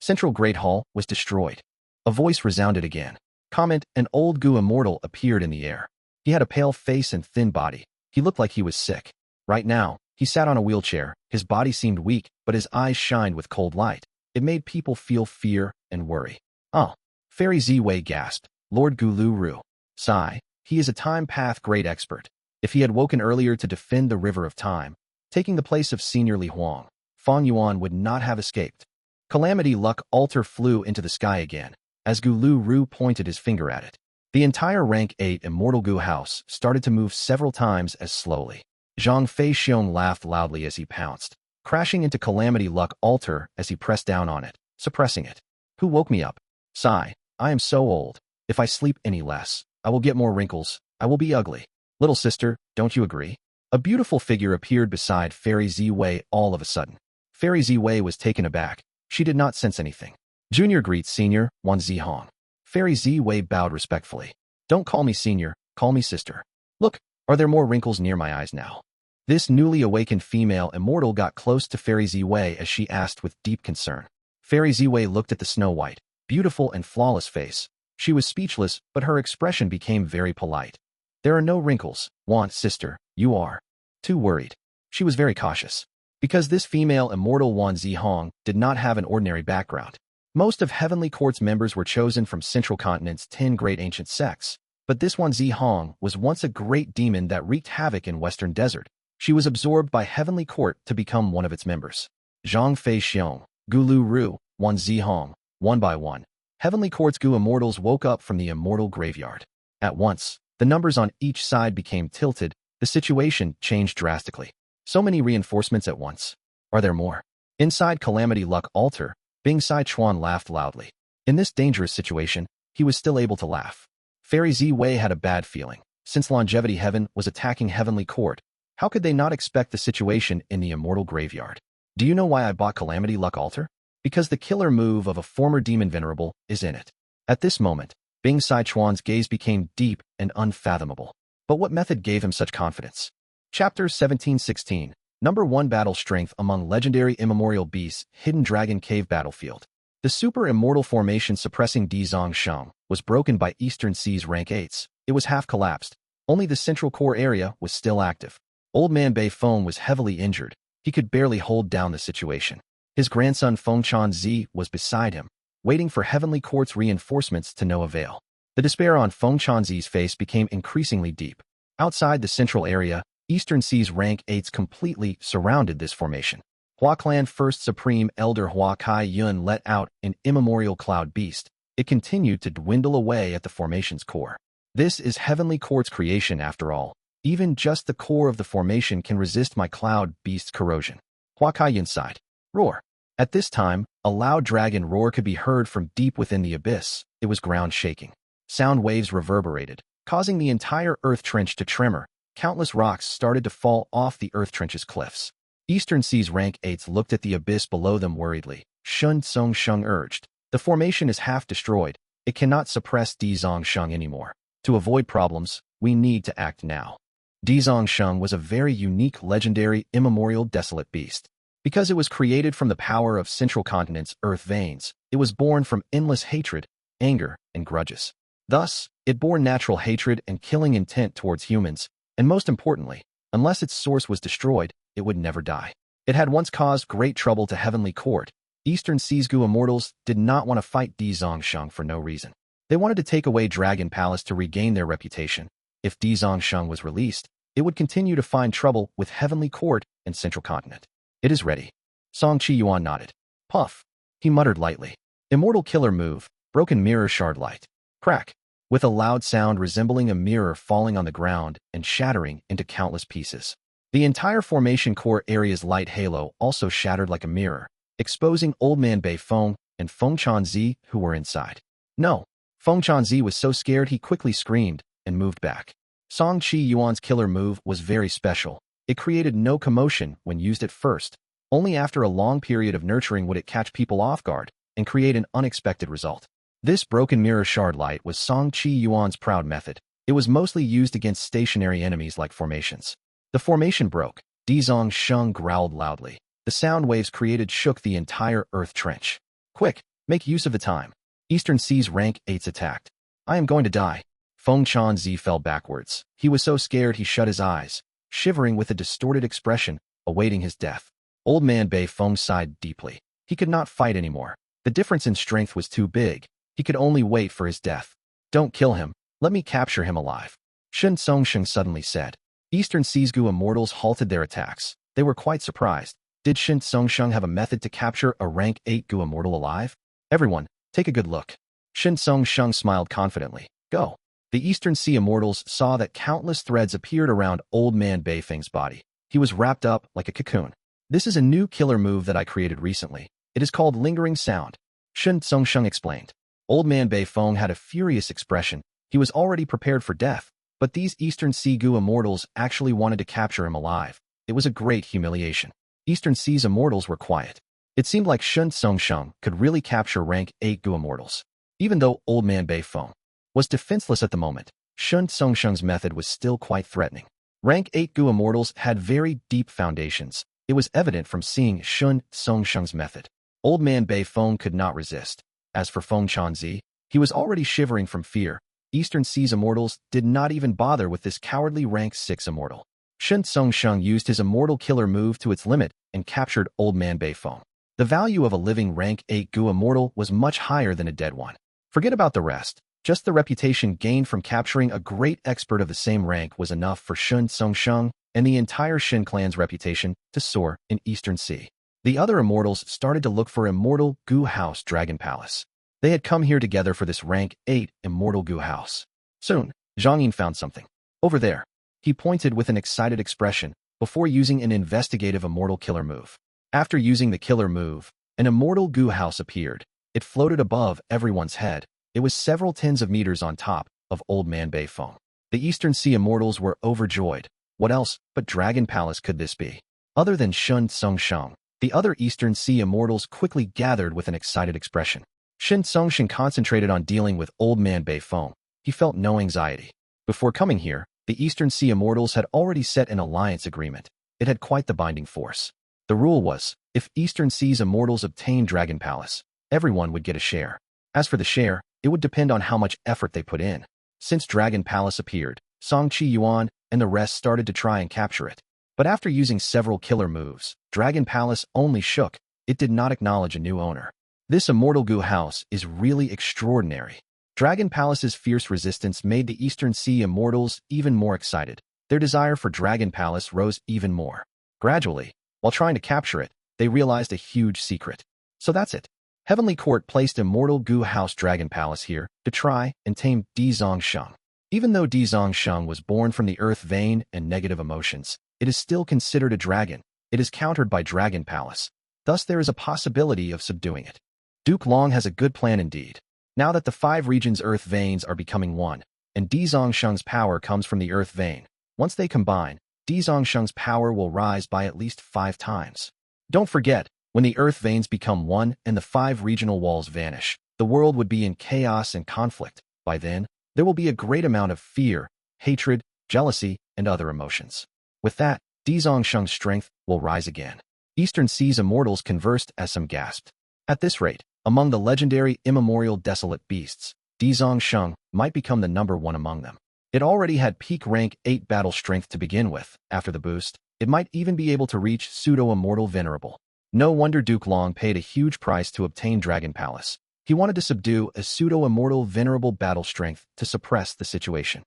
Central Great Hall was destroyed. A voice resounded again. Comment, an old Gu Immortal appeared in the air. He had a pale face and thin body. He looked like he was sick. Right now, he sat on a wheelchair. His body seemed weak, but his eyes shined with cold light. It made people feel fear and worry. Oh. Fairy Z-Wei gasped. Lord Gu Lu Ru. Sigh. He is a time path great expert. If he had woken earlier to defend the River of Time, taking the place of Senior Li Huang, Fang Yuan would not have escaped. Calamity Luck Altar flew into the sky again, as Gu Lu Ru pointed his finger at it. The entire rank 8 Immortal Gu house started to move several times as slowly. Zhang Fei Xiong laughed loudly as he pounced, crashing into Calamity Luck Altar as he pressed down on it, suppressing it. Who woke me up? Sigh. I am so old. If I sleep any less, I will get more wrinkles. I will be ugly. Little sister, don't you agree? A beautiful figure appeared beside Fairy Z-Wei all of a sudden. Fairy Z-Wei was taken aback. She did not sense anything. Junior greets Senior, Wan Zihong. Fairy Z-Wei bowed respectfully. Don't call me Senior, call me Sister. Look, are there more wrinkles near my eyes now? This newly awakened female immortal got close to Fairy Z-Wei as she asked with deep concern. Fairy Z-Wei looked at the snow-white, beautiful and flawless face. She was speechless, but her expression became very polite. There are no wrinkles. Want, sister, you are too worried. She was very cautious. Because this female immortal Wan Zihong did not have an ordinary background. Most of Heavenly Court's members were chosen from Central Continent's 10 great ancient sects, but this Wan Zihong was once a great demon that wreaked havoc in Western Desert. She was absorbed by Heavenly Court to become one of its members. Zhang Fei Xiong, Gu Lu Ru, Wan Zihong, one by one. Heavenly Court's Gu Immortals woke up from the immortal graveyard. At once, the numbers on each side became tilted. The situation changed drastically. So many reinforcements at once. Are there more? Inside Calamity Luck Altar, Bing Sai Chuan laughed loudly. In this dangerous situation, he was still able to laugh. Fairy Zi Wei had a bad feeling. Since Longevity Heaven was attacking Heavenly Court, how could they not expect the situation in the immortal graveyard? Do you know why I bought Calamity Luck Altar? Because the killer move of a former demon venerable is in it. At this moment, Bing Sai Chuan's gaze became deep and unfathomable. But what method gave him such confidence? Chapter 1716. Number 1 Battle Strength among Legendary Immemorial Beasts, Hidden Dragon Cave Battlefield. The super immortal formation suppressing Di Zongsheng was broken by Eastern Sea's rank 8s. It was half collapsed. Only the central core area was still active. Old man Bei Feng was heavily injured. He could barely hold down the situation. His grandson Feng Chanzi was beside him, waiting for Heavenly Court's reinforcements to no avail. The despair on Feng Chanzi's face became increasingly deep. Outside the central area, Eastern Sea's rank 8s completely surrounded this formation. Hua Clan First Supreme Elder Hua Kai Yun let out an immemorial cloud beast. It continued to dwindle away at the formation's core. This is Heavenly Court's creation after all. Even just the core of the formation can resist my cloud beast's corrosion. Hua Kai Yun sighed. Roar. At this time, a loud dragon roar could be heard from deep within the abyss. It was ground shaking. Sound waves reverberated, causing the entire earth trench to tremor. Countless rocks started to fall off the earth trench's cliffs. Eastern Sea's rank 8s looked at the abyss below them worriedly. Shun Tsung Sheng urged. The formation is half destroyed. It cannot suppress Di Zongsheng anymore. To avoid problems, we need to act now. Di Zongsheng was a very unique legendary immemorial desolate beast. Because it was created from the power of Central Continent's earth veins, it was born from endless hatred, anger, and grudges. Thus, it bore natural hatred and killing intent towards humans, and most importantly, unless its source was destroyed, it would never die. It had once caused great trouble to Heavenly Court. Eastern Sea's Gu Immortals did not want to fight Di Zongsheng for no reason. They wanted to take away Dragon Palace to regain their reputation. If Di Zongsheng was released, it would continue to find trouble with Heavenly Court and Central Continent. It is ready. Song Chi Yuan nodded. Puff. He muttered lightly. Immortal killer move, broken mirror shard light. Crack. With a loud sound resembling a mirror falling on the ground and shattering into countless pieces. The entire formation core area's light halo also shattered like a mirror, exposing Old Man Bei Feng and Feng Chanzi who were inside. No. Feng Chanzi was so scared he quickly screamed and moved back. Song Chi Yuan's killer move was very special. It created no commotion when used at first. Only after a long period of nurturing would it catch people off guard and create an unexpected result. This broken mirror shard light was Song Chi Yuan's proud method. It was mostly used against stationary enemies like formations. The formation broke. Di Zongsheng growled loudly. The sound waves created shook the entire earth trench. Quick, make use of the time. Eastern Sea's rank 8s attacked. I am going to die. Feng Chanzi fell backwards. He was so scared he shut his eyes, shivering with a distorted expression, awaiting his death. Old Man Bei Feng sighed deeply. He could not fight anymore. The difference in strength was too big. He could only wait for his death. Don't kill him. Let me capture him alive. Shen Songsheng suddenly said. Eastern Sea's Gu Immortals halted their attacks. They were quite surprised. Did Shen Songsheng have a method to capture a rank 8 Gu Immortal alive? Everyone, take a good look. Shen Songsheng smiled confidently. Go. The Eastern Sea Immortals saw that countless threads appeared around Old Man Bei Feng's body. He was wrapped up like a cocoon. This is a new killer move that I created recently. It is called Lingering Sound. Shen Songsheng explained. Old Man Bei Feng had a furious expression. He was already prepared for death, but these Eastern Sea Gu Immortals actually wanted to capture him alive. It was a great humiliation. Eastern Sea's Immortals were quiet. It seemed like Shen Songsheng could really capture rank 8 Gu Immortals. Even though Old Man Bei Feng was defenseless at the moment, Shen Songsheng's method was still quite threatening. Rank 8 Gu Immortals had very deep foundations. It was evident from seeing Shen Songsheng's method. Old Man Bei Feng could not resist. As for Feng Chanzi, he was already shivering from fear. Eastern Sea's Immortals did not even bother with this cowardly rank 6 Immortal. Shen Tsongsheng used his Immortal Killer move to its limit and captured Old Man Beifeng. The value of a living rank 8 Gu Immortal was much higher than a dead one. Forget about the rest. Just the reputation gained from capturing a great expert of the same rank was enough for Shen Tsongsheng and the entire Shen clan's reputation to soar in Eastern Sea. The other Immortals started to look for Immortal Gu House Dragon Palace. They had come here together for this rank 8 Immortal Gu House. Soon, Zhang Yin found something. Over there. He pointed with an excited expression before using an investigative Immortal Killer move. After using the killer move, an Immortal Gu House appeared. It floated above everyone's head. It was several tens of meters on top of Old Man Beifeng. The Eastern Sea Immortals were overjoyed. What else but Dragon Palace could this be? Other than Shen Tsongsheng, the other Eastern Sea Immortals quickly gathered with an excited expression. Shen Tsongsheng concentrated on dealing with Old Man Beifeng. He felt no anxiety. Before coming here, the Eastern Sea Immortals had already set an alliance agreement. It had quite the binding force. The rule was, if Eastern Sea's Immortals obtained Dragon Palace, everyone would get a share. As for the share, it would depend on how much effort they put in. Since Dragon Palace appeared, Fang Yuan and the rest started to try and capture it. But after using several killer moves, Dragon Palace only shook. It did not acknowledge a new owner. This Immortal Gu House is really extraordinary. Dragon Palace's fierce resistance made the Eastern Sea Immortals even more excited. Their desire for Dragon Palace rose even more. Gradually, while trying to capture it, they realized a huge secret. So that's it. Heavenly Court placed Immortal Gu House Dragon Palace here to try and tame Di Zongsheng. Even though Di Zongsheng was born from the earth vein and negative emotions, it is still considered a dragon. It is countered by Dragon Palace. Thus there is a possibility of subduing it. Duke Long has a good plan indeed. Now that the 5 regions' earth veins are becoming one, and Di Zongsheng's power comes from the earth vein, once they combine, Di Zongsheng's power will rise by at least 5 times. Don't forget, when the earth veins become one and the 5 regional walls vanish, the world would be in chaos and conflict. By then, there will be a great amount of fear, hatred, jealousy, and other emotions. With that, Di Zongsheng's strength will rise again. Eastern Sea's Immortals conversed as some gasped. At this rate, among the legendary Immemorial Desolate beasts, Di Zongsheng might become the #1 among them. It already had peak rank 8 battle strength to begin with. After the boost, it might even be able to reach pseudo-immortal Venerable. No wonder Duke Long paid a huge price to obtain Dragon Palace. He wanted to subdue a pseudo-immortal Venerable battle strength to suppress the situation.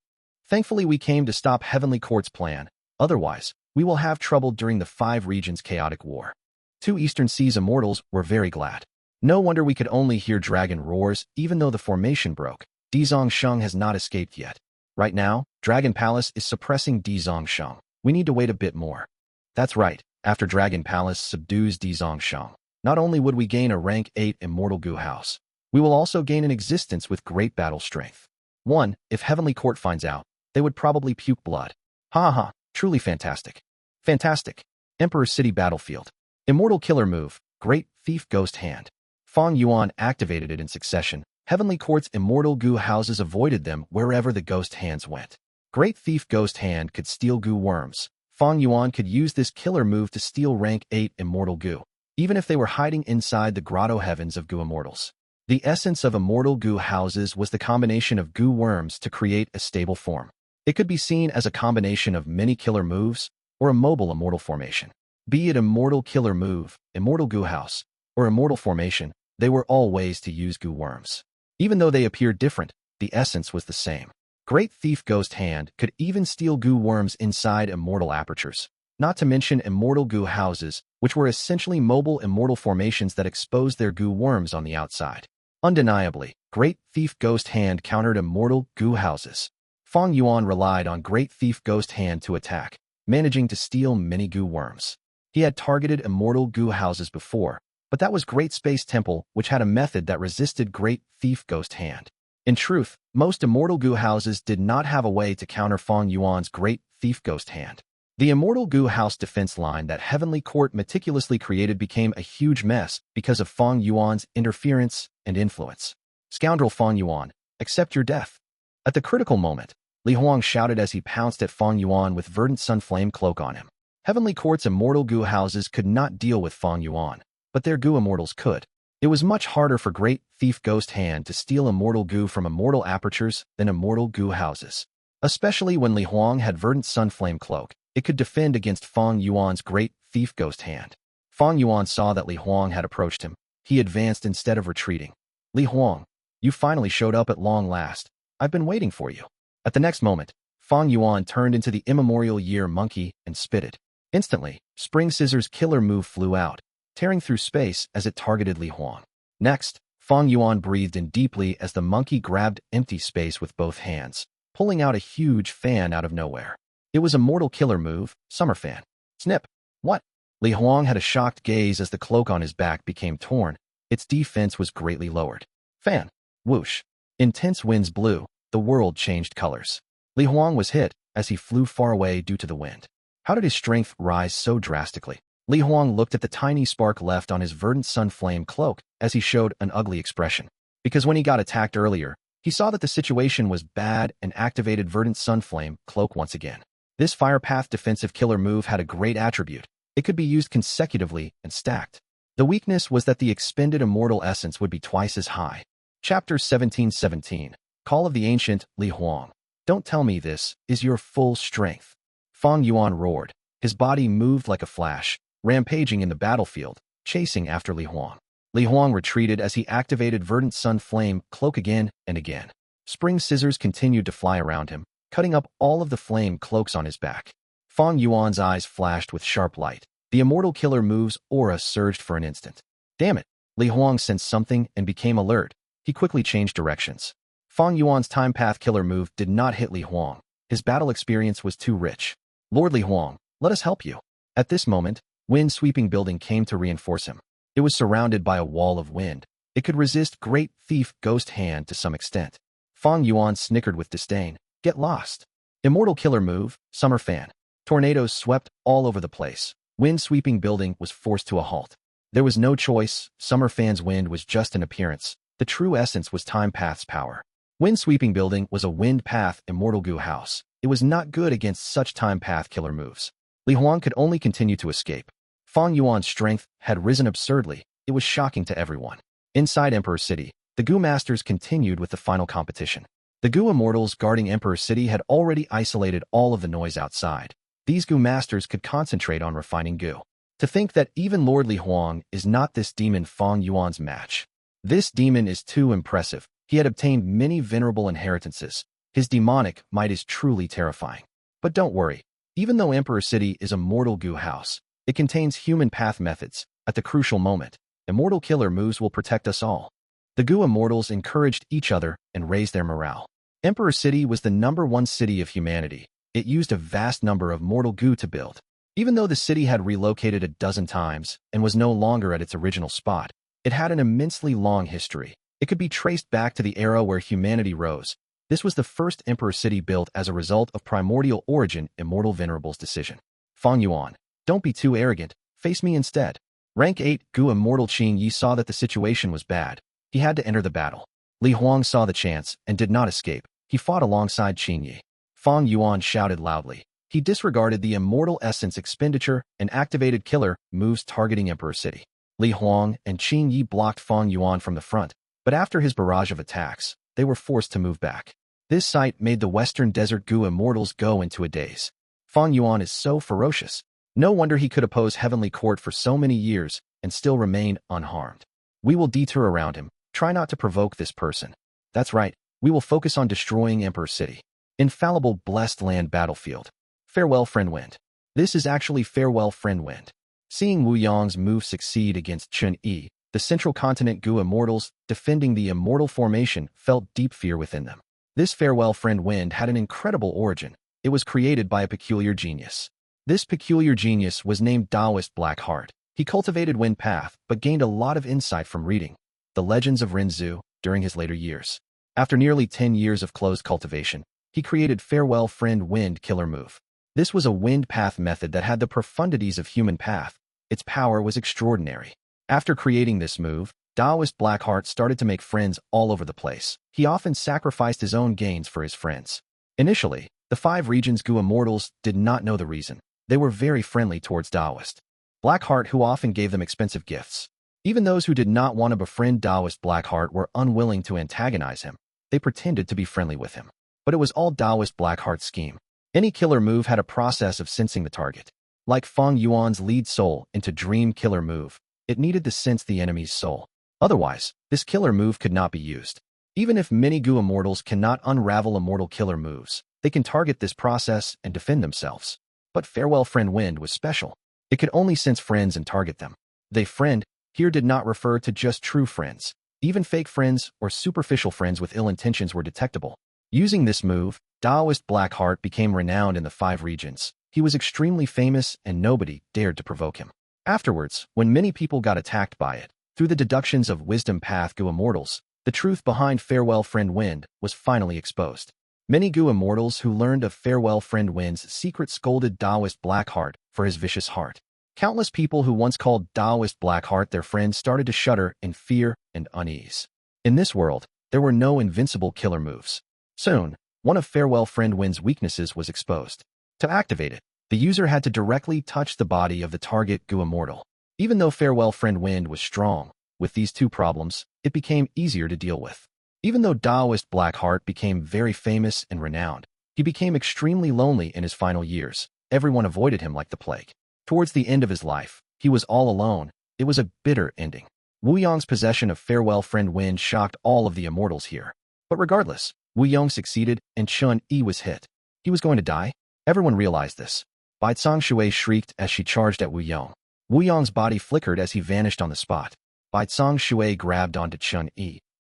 Thankfully, we came to stop Heavenly Court's plan. Otherwise, we will have trouble during the 5 regions' chaotic war. 2 Eastern Sea's Immortals were very glad. No wonder we could only hear dragon roars even though the formation broke. Di Zongsheng has not escaped yet. Right now, Dragon Palace is suppressing Di Zongsheng. We need to wait a bit more. That's right, after Dragon Palace subdues Di Zongsheng, not only would we gain a rank 8 Immortal Gu House, we will also gain an existence with great battle strength. 1. If Heavenly Court finds out, they would probably puke blood. Ha ha, truly fantastic. Fantastic. Emperor City Battlefield. Immortal Killer Move, Great Thief Ghost Hand. Fang Yuan activated it in succession. Heavenly Court's Immortal Gu houses avoided them wherever the ghost hands went. Great Thief Ghost Hand could steal Gu worms. Fang Yuan could use this killer move to steal rank 8 Immortal Gu, even if they were hiding inside the grotto heavens of Gu Immortals. The essence of Immortal Gu houses was the combination of Gu worms to create a stable form. It could be seen as a combination of many killer moves or a mobile immortal formation. Be it Immortal Killer Move, Immortal Gu House, or Immortal Formation, they were all ways to use Gu worms. Even though they appeared different, the essence was the same. Great Thief Ghost Hand could even steal Gu worms inside immortal apertures, not to mention Immortal Gu houses, which were essentially mobile immortal formations that exposed their Gu worms on the outside. Undeniably, Great Thief Ghost Hand countered Immortal Gu houses. Fang Yuan relied on Great Thief Ghost Hand to attack, managing to steal many Gu worms. He had targeted Immortal Gu houses before, but that was Great Space Temple, which had a method that resisted Great Thief Ghost Hand. In truth, most Immortal Gu houses did not have a way to counter Fang Yuan's Great Thief Ghost Hand. The Immortal Gu house defense line that Heavenly Court meticulously created became a huge mess because of Fang Yuan's interference and influence. Scoundrel Fang Yuan, accept your death. At the critical moment, Li Huang shouted as he pounced at Fang Yuan with Verdant Sun Flame Cloak on him. Heavenly Court's Immortal Gu houses could not deal with Fang Yuan, but their Gu Immortals could. It was much harder for Great Thief Ghost Hand to steal Immortal Gu from Immortal Apertures than Immortal Gu houses. Especially when Li Huang had Verdant Sunflame Cloak, it could defend against Fang Yuan's Great Thief Ghost Hand. Fang Yuan saw that Li Huang had approached him. He advanced instead of retreating. Li Huang, you finally showed up at long last. I've been waiting for you. At the next moment, Fang Yuan turned into the Immemorial Year Monkey and spitted. Instantly, Spring Scissor's killer move flew out, tearing through space as it targeted Li Huang. Next, Fang Yuan breathed in deeply as the monkey grabbed empty space with both hands, pulling out a huge fan out of nowhere. It was a mortal killer move, Summer Fan. Snip. What? Li Huang had a shocked gaze as the cloak on his back became torn. Its defense was greatly lowered. Fan. Whoosh. Intense winds blew. The world changed colors. Li Huang was hit as he flew far away due to the wind. How did his strength rise so drastically? Li Huang looked at the tiny spark left on his verdant sunflame cloak as he showed an ugly expression. Because when he got attacked earlier, he saw that the situation was bad and activated verdant sunflame cloak once again. This Fire Path defensive killer move had a great attribute. It could be used consecutively and stacked. The weakness was that the expended immortal essence would be twice as high. Chapter 1717. Call of the Ancient, Li Huang. Don't tell me this is your full strength. Fang Yuan roared. His body moved like a flash, rampaging in the battlefield, chasing after Li Huang. Li Huang retreated as he activated Verdant Sun Flame Cloak again and again. Spring Scissors continued to fly around him, cutting up all of the flame cloaks on his back. Fang Yuan's eyes flashed with sharp light. The Immortal Killer move's aura surged for an instant. Damn it! Li Huang sensed something and became alert. He quickly changed directions. Fang Yuan's Time Path Killer move did not hit Li Huang. His battle experience was too rich. Lord Li Huang, let us help you. At this moment, Wind-Sweeping Building came to reinforce him. It was surrounded by a wall of wind. It could resist Great Thief Ghost Hand to some extent. Fang Yuan snickered with disdain. Get lost. Immortal Killer move, Summer Fan. Tornadoes swept all over the place. Wind-Sweeping Building was forced to a halt. There was no choice. Summer Fan's wind was just an appearance. The true essence was Time Path's power. Wind-Sweeping Building was a Wind Path Immortal Gu house. It was not good against such Time Path killer moves. Li Huang could only continue to escape. Fang Yuan's strength had risen absurdly. It was shocking to everyone. Inside Emperor City, the Gu Masters continued with the final competition. The Gu Immortals guarding Emperor City had already isolated all of the noise outside. These Gu Masters could concentrate on refining Gu. To think that even Lord Li Huang is not this demon Fang Yuan's match. This demon is too impressive. He had obtained many venerable inheritances. His demonic might is truly terrifying. But don't worry. Even though Emperor City is a mortal Gu house, it contains human path methods. At the crucial moment, immortal killer moves will protect us all. The Gu Immortals encouraged each other and raised their morale. Emperor City was the #1 city of humanity. It used a vast number of mortal Gu to build. Even though the city had relocated a dozen times and was no longer at its original spot, it had an immensely long history. It could be traced back to the era where humanity rose. This was the first Emperor City built as a result of primordial origin Immortal Venerables' decision. Fang Yuan, don't be too arrogant. Face me instead. Rank 8 Gu Immortal Qin Yi saw that the situation was bad. He had to enter the battle. Li Huang saw the chance and did not escape. He fought alongside Qin Yi. Fang Yuan shouted loudly. He disregarded the Immortal Essence expenditure and activated killer moves targeting Emperor City. Li Huang and Qin Yi blocked Fang Yuan from the front, but after his barrage of attacks, they were forced to move back. This sight made the Western Desert Gu Immortals go into a daze. Fang Yuan is so ferocious. No wonder he could oppose Heavenly Court for so many years and still remain unharmed. We will detour around him. Try not to provoke this person. That's right. We will focus on destroying Emperor City. Infallible Blessed Land Battlefield. Farewell, Friend Wind. This is actually Farewell, Friend Wind. Seeing Wu Yong's move succeed against Chen Yi, the Central Continent Gu Immortals, defending the Immortal Formation, felt deep fear within them. This Farewell, Friend Wind had an incredible origin. It was created by a peculiar genius. This peculiar genius was named Taoist Black Heart. He cultivated Wind Path, but gained a lot of insight from reading the legends of Renzu during his later years. After nearly 10 years of closed cultivation, he created Farewell, Friend Wind Killer Move. This was a wind path method that had the profundities of human path. Its power was extraordinary. After creating this move, Taoist Blackheart started to make friends all over the place. He often sacrificed his own gains for his friends. Initially, the 5 regions Gu Immortals did not know the reason. They were very friendly towards Taoist Blackheart, who often gave them expensive gifts. Even those who did not want to befriend Taoist Blackheart were unwilling to antagonize him. They pretended to be friendly with him. But it was all Taoist Blackheart's scheme. Any killer move had a process of sensing the target. Like Fang Yuan's lead soul into Dream Killer move, it needed to sense the enemy's soul. Otherwise, this killer move could not be used. Even if many Gu Immortals cannot unravel immortal killer moves, they can target this process and defend themselves. But Farewell Friend Wind was special. It could only sense friends and target them. They friend here did not refer to just true friends. Even fake friends or superficial friends with ill intentions were detectable. Using this move, Taoist Blackheart became renowned in the 5 regions. He was extremely famous and nobody dared to provoke him. Afterwards, when many people got attacked by it, through the deductions of Wisdom Path Gu Immortals, the truth behind Farewell Friend Wind was finally exposed. Many Gu Immortals who learned of Farewell Friend Wind's secret scolded Taoist Blackheart for his vicious heart. Countless people who once called Taoist Blackheart their friend started to shudder in fear and unease. In this world, there were no invincible killer moves. Soon, one of Farewell Friend Wind's weaknesses was exposed. To activate it, the user had to directly touch the body of the target Gu Immortal. Even though Farewell Friend Wind was strong, with these 2 problems, it became easier to deal with. Even though Taoist Blackheart became very famous and renowned, he became extremely lonely in his final years. Everyone avoided him like the plague. Towards the end of his life, he was all alone. It was a bitter ending. Wu Yong's possession of Farewell Friend Wind shocked all of the Immortals here. But regardless, Wu Yong succeeded and Chen was hit. He was going to die? Everyone realized this. Bai Tsang Shui shrieked as she charged at Wu Yong. Wu Yong's body flickered as he vanished on the spot. Bai Tsang Shui grabbed onto Chen.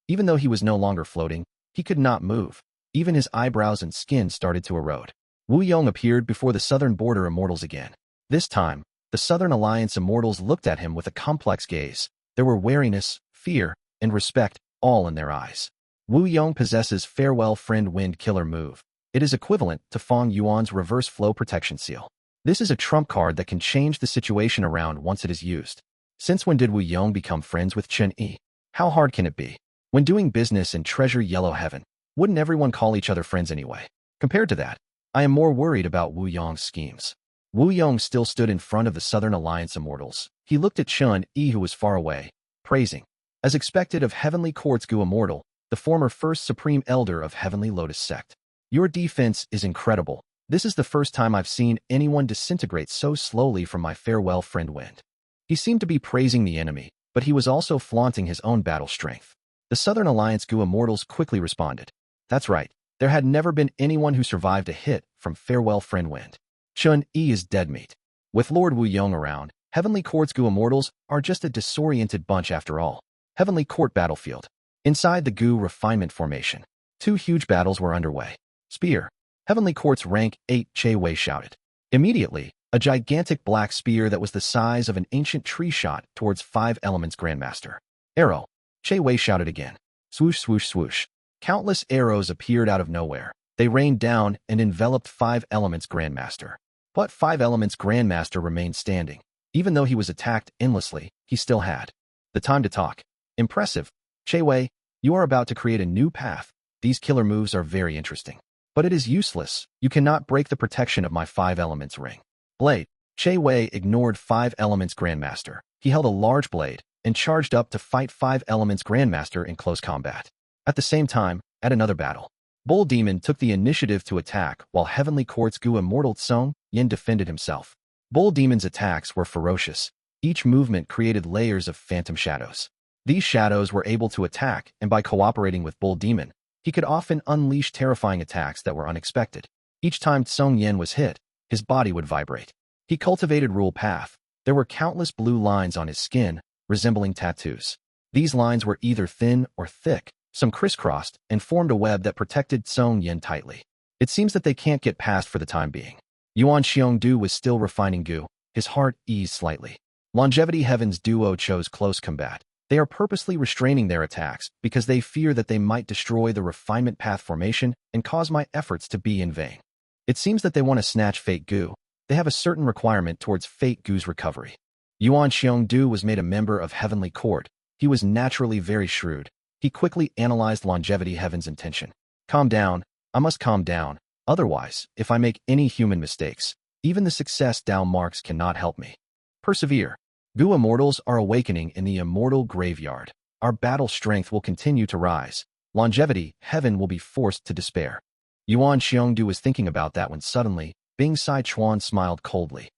Even though he was no longer floating, he could not move. Even his eyebrows and skin started to erode. Wu Yong appeared before the southern border Immortals again. This time, the Southern Alliance Immortals looked at him with a complex gaze. There were wariness, fear, and respect, all in their eyes. Wu Yong possesses Farewell Friend Wind killer move. It is equivalent to Fang Yuan's reverse flow protection seal. This is a trump card that can change the situation around once it is used. Since when did Wu Yong become friends with Chen? How hard can it be? When doing business in Treasure Yellow Heaven, wouldn't everyone call each other friends anyway? Compared to that, I am more worried about Wu Yong's schemes. Wu Yong still stood in front of the Southern Alliance Immortals. He looked at Chen, who was far away, praising. As expected of Heavenly Court's Gu Immortal, the former First Supreme Elder of Heavenly Lotus Sect. Your defense is incredible. This is the first time I've seen anyone disintegrate so slowly from my Farewell Friend Wind. He seemed to be praising the enemy, but he was also flaunting his own battle strength. The Southern Alliance Gu Immortals quickly responded. That's right, there had never been anyone who survived a hit from Farewell Friend Wind. Chen is dead meat. With Lord Wu Yong around, Heavenly Court's Gu Immortals are just a disoriented bunch after all. Heavenly Court battlefield. Inside the Gu refinement formation, 2 huge battles were underway. Spear. Heavenly Court's rank 8 Che Wei shouted. Immediately, a gigantic black spear that was the size of an ancient tree shot towards 5 Elements Grandmaster. Arrow. Che Wei shouted again. Swoosh, swoosh, swoosh. Countless arrows appeared out of nowhere. They rained down and enveloped 5 Elements Grandmaster. But 5 Elements Grandmaster remained standing. Even though he was attacked endlessly, he still had the time to talk. Impressive. Che Wei, you are about to create a new path. These killer moves are very interesting. But it is useless. You cannot break the protection of my 5 Elements ring. Blade. Che Wei ignored 5 Elements Grandmaster. He held a large blade and charged up to fight 5 Elements Grandmaster in close combat. At the same time, at another battle, Bull Demon took the initiative to attack while Heavenly Court's Gu Immortal Tsung Yin defended himself. Bull Demon's attacks were ferocious. Each movement created layers of phantom shadows. These shadows were able to attack, and by cooperating with Bull Demon, he could often unleash terrifying attacks that were unexpected. Each time Tsung Yin was hit, his body would vibrate. He cultivated Rule Path. There were countless blue lines on his skin, resembling tattoos. These lines were either thin or thick. Some crisscrossed and formed a web that protected Tsung Yin tightly. It seems that they can't get past for the time being. Yuan Xiongdu was still refining Gu. His heart eased slightly. Longevity Heaven's duo chose close combat. They are purposely restraining their attacks because they fear that they might destroy the refinement path formation and cause my efforts to be in vain. It seems that they want to snatch Fate Gu. They have a certain requirement towards Fate Gu's recovery. Yuan Xiongdu was made a member of Heavenly Court. He was naturally very shrewd. He quickly analyzed Longevity Heaven's intention. Calm down. I must calm down. Otherwise, if I make any human mistakes, even the success Dao marks cannot help me. Persevere. Gu Immortals are awakening in the immortal graveyard. Our battle strength will continue to rise. Longevity, heaven will be forced to despair. Yuan Xiongdu was thinking about that when suddenly, Bing Sai Chuan smiled coldly.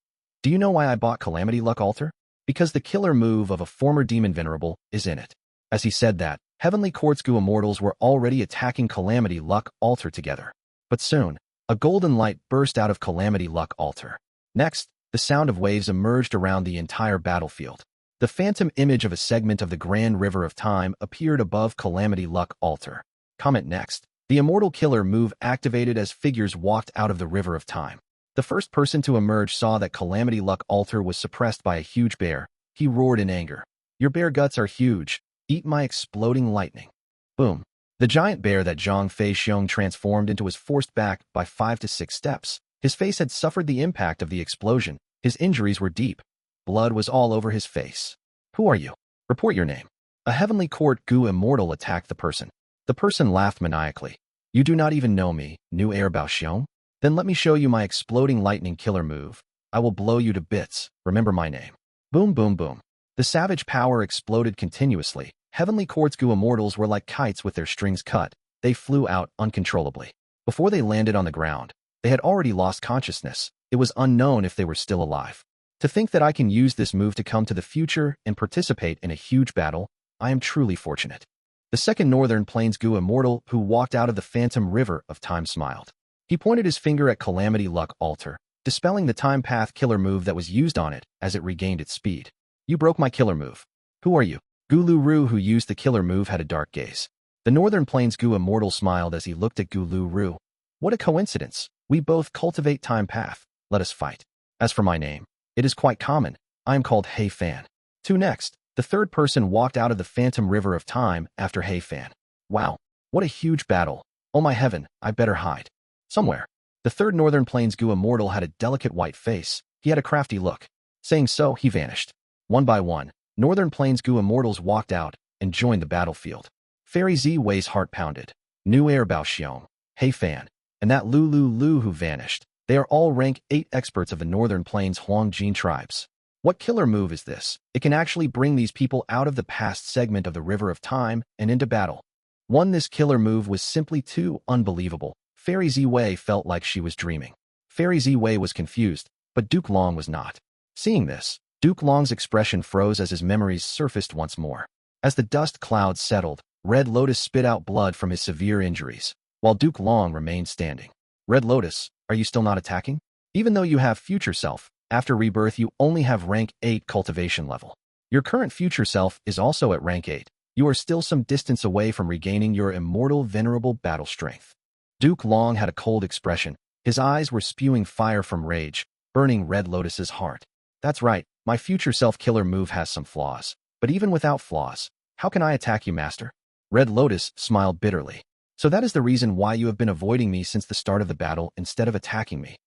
Do you know why I bought Calamity Luck Altar? Because the killer move of a former demon venerable is in it. As he said that, Heavenly Court's Gu Immortals were already attacking Calamity Luck Altar together. But soon, a golden light burst out of Calamity Luck Altar. Next, the sound of waves emerged around the entire battlefield. The phantom image of a segment of the Grand River of Time appeared above Calamity Luck Altar. Comment next. The Immortal Killer move activated as figures walked out of the River of Time. The first person to emerge saw that Calamity Luck Altar was suppressed by a huge bear. He roared in anger. Your bear guts are huge. Eat my exploding lightning. Boom. The giant bear that Zhang Fei Xiong transformed into was forced back by 5 to 6 steps. His face had suffered the impact of the explosion. His injuries were deep. Blood was all over his face. Who are you? Report your name. A Heavenly Court Gu Immortal attacked the person. The person laughed maniacally. You do not even know me, New Heir Bao Xiong? Then let me show you my exploding lightning killer move. I will blow you to bits. Remember my name. Boom, boom, boom. The savage power exploded continuously. Heavenly Court's Gu Immortals were like kites with their strings cut. They flew out uncontrollably. Before they landed on the ground, they had already lost consciousness. It was unknown if they were still alive. To think that I can use this move to come to the future and participate in a huge battle, I am truly fortunate. The second Northern Plains Gu Immortal who walked out of the phantom river of time smiled. He pointed his finger at Calamity Luck Altar, dispelling the time path killer move that was used on it as it regained its speed. You broke my killer move. Who are you? Gu Lu Ru, who used the killer move, had a dark gaze. The Northern Plains Gu Immortal smiled as he looked at Gu Lu Ru. What a coincidence. We both cultivate time path. Let us fight. As for my name, it is quite common. I am called Hei Fan. To next, the third person walked out of the phantom river of time after Hei Fan. Wow, what a huge battle. Oh my heaven, I better hide. Somewhere. The third Northern Plains Gu Immortal had a delicate white face. He had a crafty look. Saying so, he vanished. One by one, Northern Plains Gu Immortals walked out and joined the battlefield. Fairy Z Wei's heart pounded. New Heir Bao Xiong, Hei Fan, and that Lu who vanished. They are all rank 8 experts of the Northern Plains Huang Jin tribes. What killer move is this? It can actually bring these people out of the past segment of the River of Time and into battle. This killer move was simply too unbelievable. Fairy Z Wei felt like she was dreaming. Fairy Z Wei was confused, but Duke Long was not. Seeing this, Duke Long's expression froze as his memories surfaced once more. As the dust clouds settled, Red Lotus spit out blood from his severe injuries, while Duke Long remained standing. Red Lotus, are you still not attacking? Even though you have future self, after rebirth you only have rank 8 cultivation level. Your current future self is also at rank 8. You are still some distance away from regaining your immortal venerable battle strength. Duke Long had a cold expression. His eyes were spewing fire from rage, burning Red Lotus's heart. That's right, my future self killer move has some flaws. But even without flaws, how can I attack you, Master? Red Lotus smiled bitterly. So that is the reason why you have been avoiding me since the start of the battle instead of attacking me.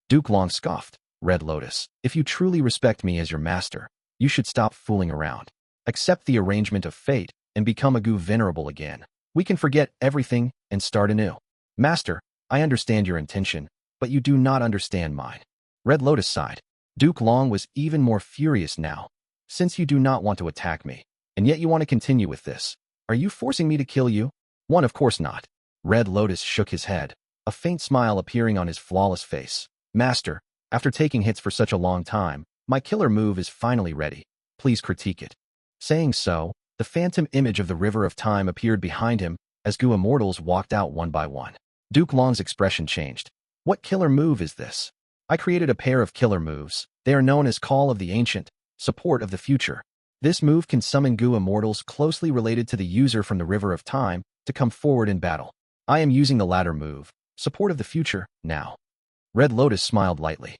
Duke Long scoffed. Red Lotus, if you truly respect me as your master, you should stop fooling around. Accept the arrangement of fate and become a Gu Venerable again. We can forget everything and start anew. Master, I understand your intention, but you do not understand mine. Red Lotus sighed. Duke Long was even more furious now. Since you do not want to attack me, and yet you want to continue with this, are you forcing me to kill you? Of course not. Red Lotus shook his head, a faint smile appearing on his flawless face. Master, after taking hits for such a long time, my killer move is finally ready. Please critique it. Saying so, the phantom image of the River of Time appeared behind him as Gu Immortals walked out one by one. Duke Long's expression changed. What killer move is this? I created a pair of killer moves. They are known as Call of the Ancient, Support of the Future. This move can summon Gu Immortals closely related to the user from the River of Time to come forward in battle. I am using the latter move, Support of the Future, now. Red Lotus smiled lightly.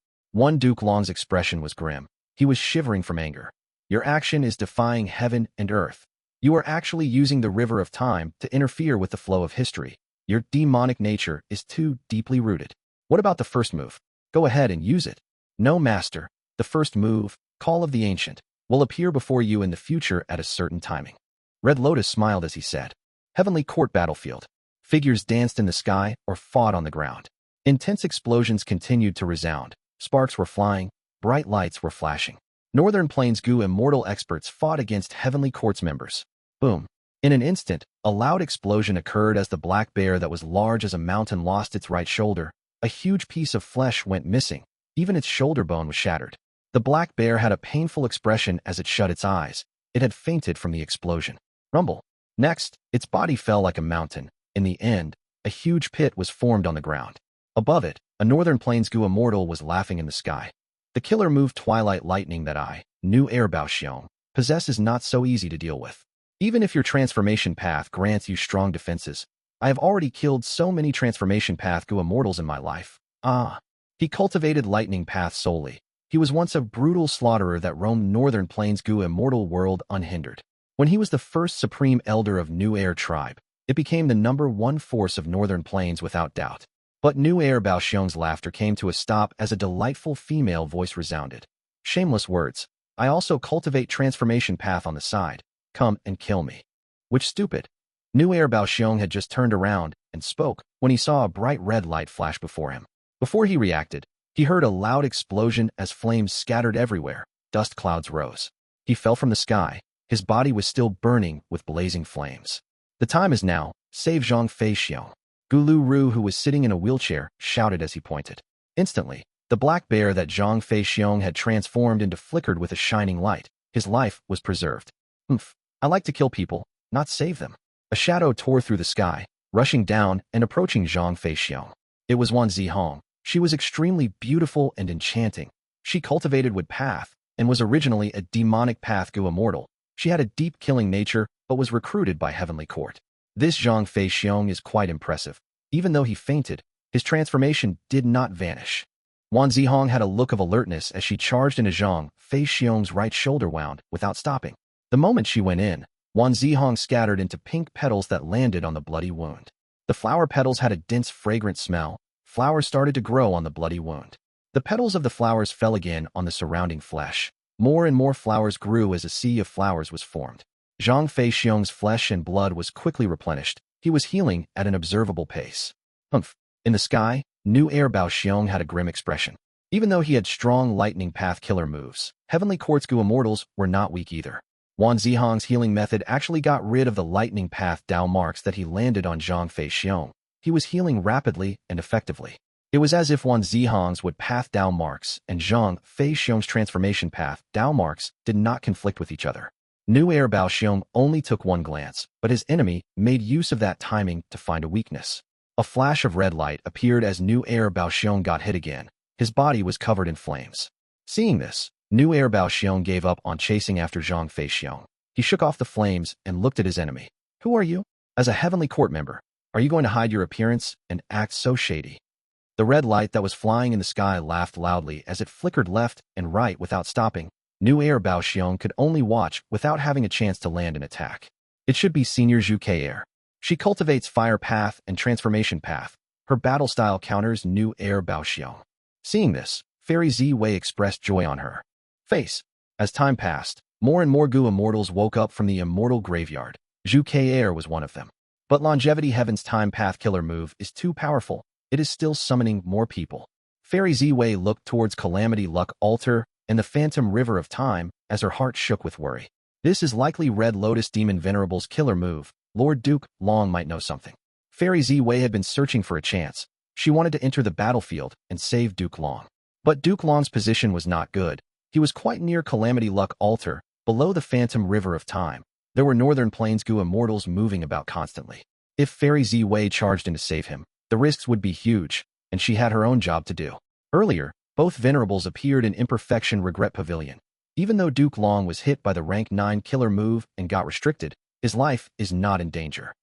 Duke Long's expression was grim. He was shivering from anger. Your action is defying heaven and earth. You are actually using the River of Time to interfere with the flow of history. Your demonic nature is too deeply rooted. What about the first move? Go ahead and use it. No, Master. The first move, Call of the Ancient, will appear before you in the future at a certain timing. Red Lotus smiled as he said. Heavenly Court battlefield. Figures danced in the sky or fought on the ground. Intense explosions continued to resound. Sparks were flying. Bright lights were flashing. Northern Plains Gu Immortal experts fought against Heavenly Court's members. Boom. In an instant, a loud explosion occurred as the black bear that was large as a mountain lost its right shoulder. A huge piece of flesh went missing. Even its shoulder bone was shattered. The black bear had a painful expression as it shut its eyes. It had fainted from the explosion. Rumble. Next, its body fell like a mountain. In the end, a huge pit was formed on the ground. Above it, a Northern Plains Gu Immortal was laughing in the sky. The killer move Twilight Lightning that anew Yong possess is not so easy to deal with. Even if your transformation path grants you strong defenses, I have already killed so many transformation path Gu Immortals in my life. He cultivated lightning path solely. He was once a brutal slaughterer that roamed Northern Plains Gu Immortal world unhindered. When he was the first supreme elder of New Air tribe, it became the #1 force of Northern Plains without doubt. But New Air Xiong's laughter came to a stop as a delightful female voice resounded. Shameless words. I also cultivate transformation path on the side. Come and kill me. Which stupid. New Air Xiong had just turned around and spoke when he saw a bright red light flash before him. Before he reacted, he heard a loud explosion as flames scattered everywhere. Dust clouds rose. He fell from the sky. His body was still burning with blazing flames. The time is now. Save Zhang Fei Xiong. Gulu Ru, who was sitting in a wheelchair, shouted as he pointed. Instantly, the black bear that Zhang Fei Xiong had transformed into flickered with a shining light. His life was preserved. I like to kill people, not save them. A shadow tore through the sky, rushing down and approaching Zhang Fei Xiong. It was Wan Zihong. She was extremely beautiful and enchanting. She cultivated wood path and was originally a demonic path Gu Immortal. She had a deep killing nature, but was recruited by Heavenly Court. This Zhang Fei Xiong is quite impressive. Even though he fainted, his transformation did not vanish. Wan Zihong had a look of alertness as she charged into Zhang Fei Xiong's right shoulder wound without stopping. The moment she went in, Wan Zihong scattered into pink petals that landed on the bloody wound. The flower petals had a dense, fragrant smell. Flowers started to grow on the bloody wound. The petals of the flowers fell again on the surrounding flesh. More and more flowers grew as a sea of flowers was formed. Zhang Fei Xiong's flesh and blood was quickly replenished. He was healing at an observable pace. In the sky, New Air Xiong had a grim expression. Even though he had strong lightning path killer moves, Heavenly Court's Gu Immortals were not weak either. Wan Zihong's healing method actually got rid of the lightning path Dao marks that he landed on Zhang Fei Xiong. He was healing rapidly and effectively. It was as if Wan Zihong's wood path Dao marks and Zhang Fei Xiong's transformation path Dao marks did not conflict with each other. New Air Xiong only took one glance, but his enemy made use of that timing to find a weakness. A flash of red light appeared as New Air Xiong got hit again. His body was covered in flames. Seeing this, New Air Xiong gave up on chasing after Zhang Fei Xiong. He shook off the flames and looked at his enemy. Who are you? As a Heavenly Court member, are you going to hide your appearance and act so shady? The red light that was flying in the sky laughed loudly as it flickered left and right without stopping. New Air Xiong could only watch without having a chance to land an attack. It should be Senior Zhu Air. She cultivates fire path and transformation path. Her battle style counters New Air Xiong. Seeing this, Fairy Z Wei expressed joy on her face. As time passed, more and more Gu Immortals woke up from the immortal graveyard. Zhu Air was one of them. But Longevity Heaven's time path killer move is too powerful. It is still summoning more people. Fairy Z Wei looked towards Calamity Luck Altar and the Phantom River of Time as her heart shook with worry. This is likely Red Lotus Demon Venerable's killer move. Lord Duke Long might know something. Fairy Z Wei had been searching for a chance. She wanted to enter the battlefield and save Duke Long. But Duke Long's position was not good. He was quite near Calamity Luck Altar, below the Phantom River of Time. There were Northern Plains Gu Immortals moving about constantly. If Fairy Z Wei charged in to save him, the risks would be huge, and she had her own job to do. Earlier, both Venerables appeared in Imperfection Regret Pavilion. Even though Duke Long was hit by the rank 9 killer move and got restricted, his life is not in danger.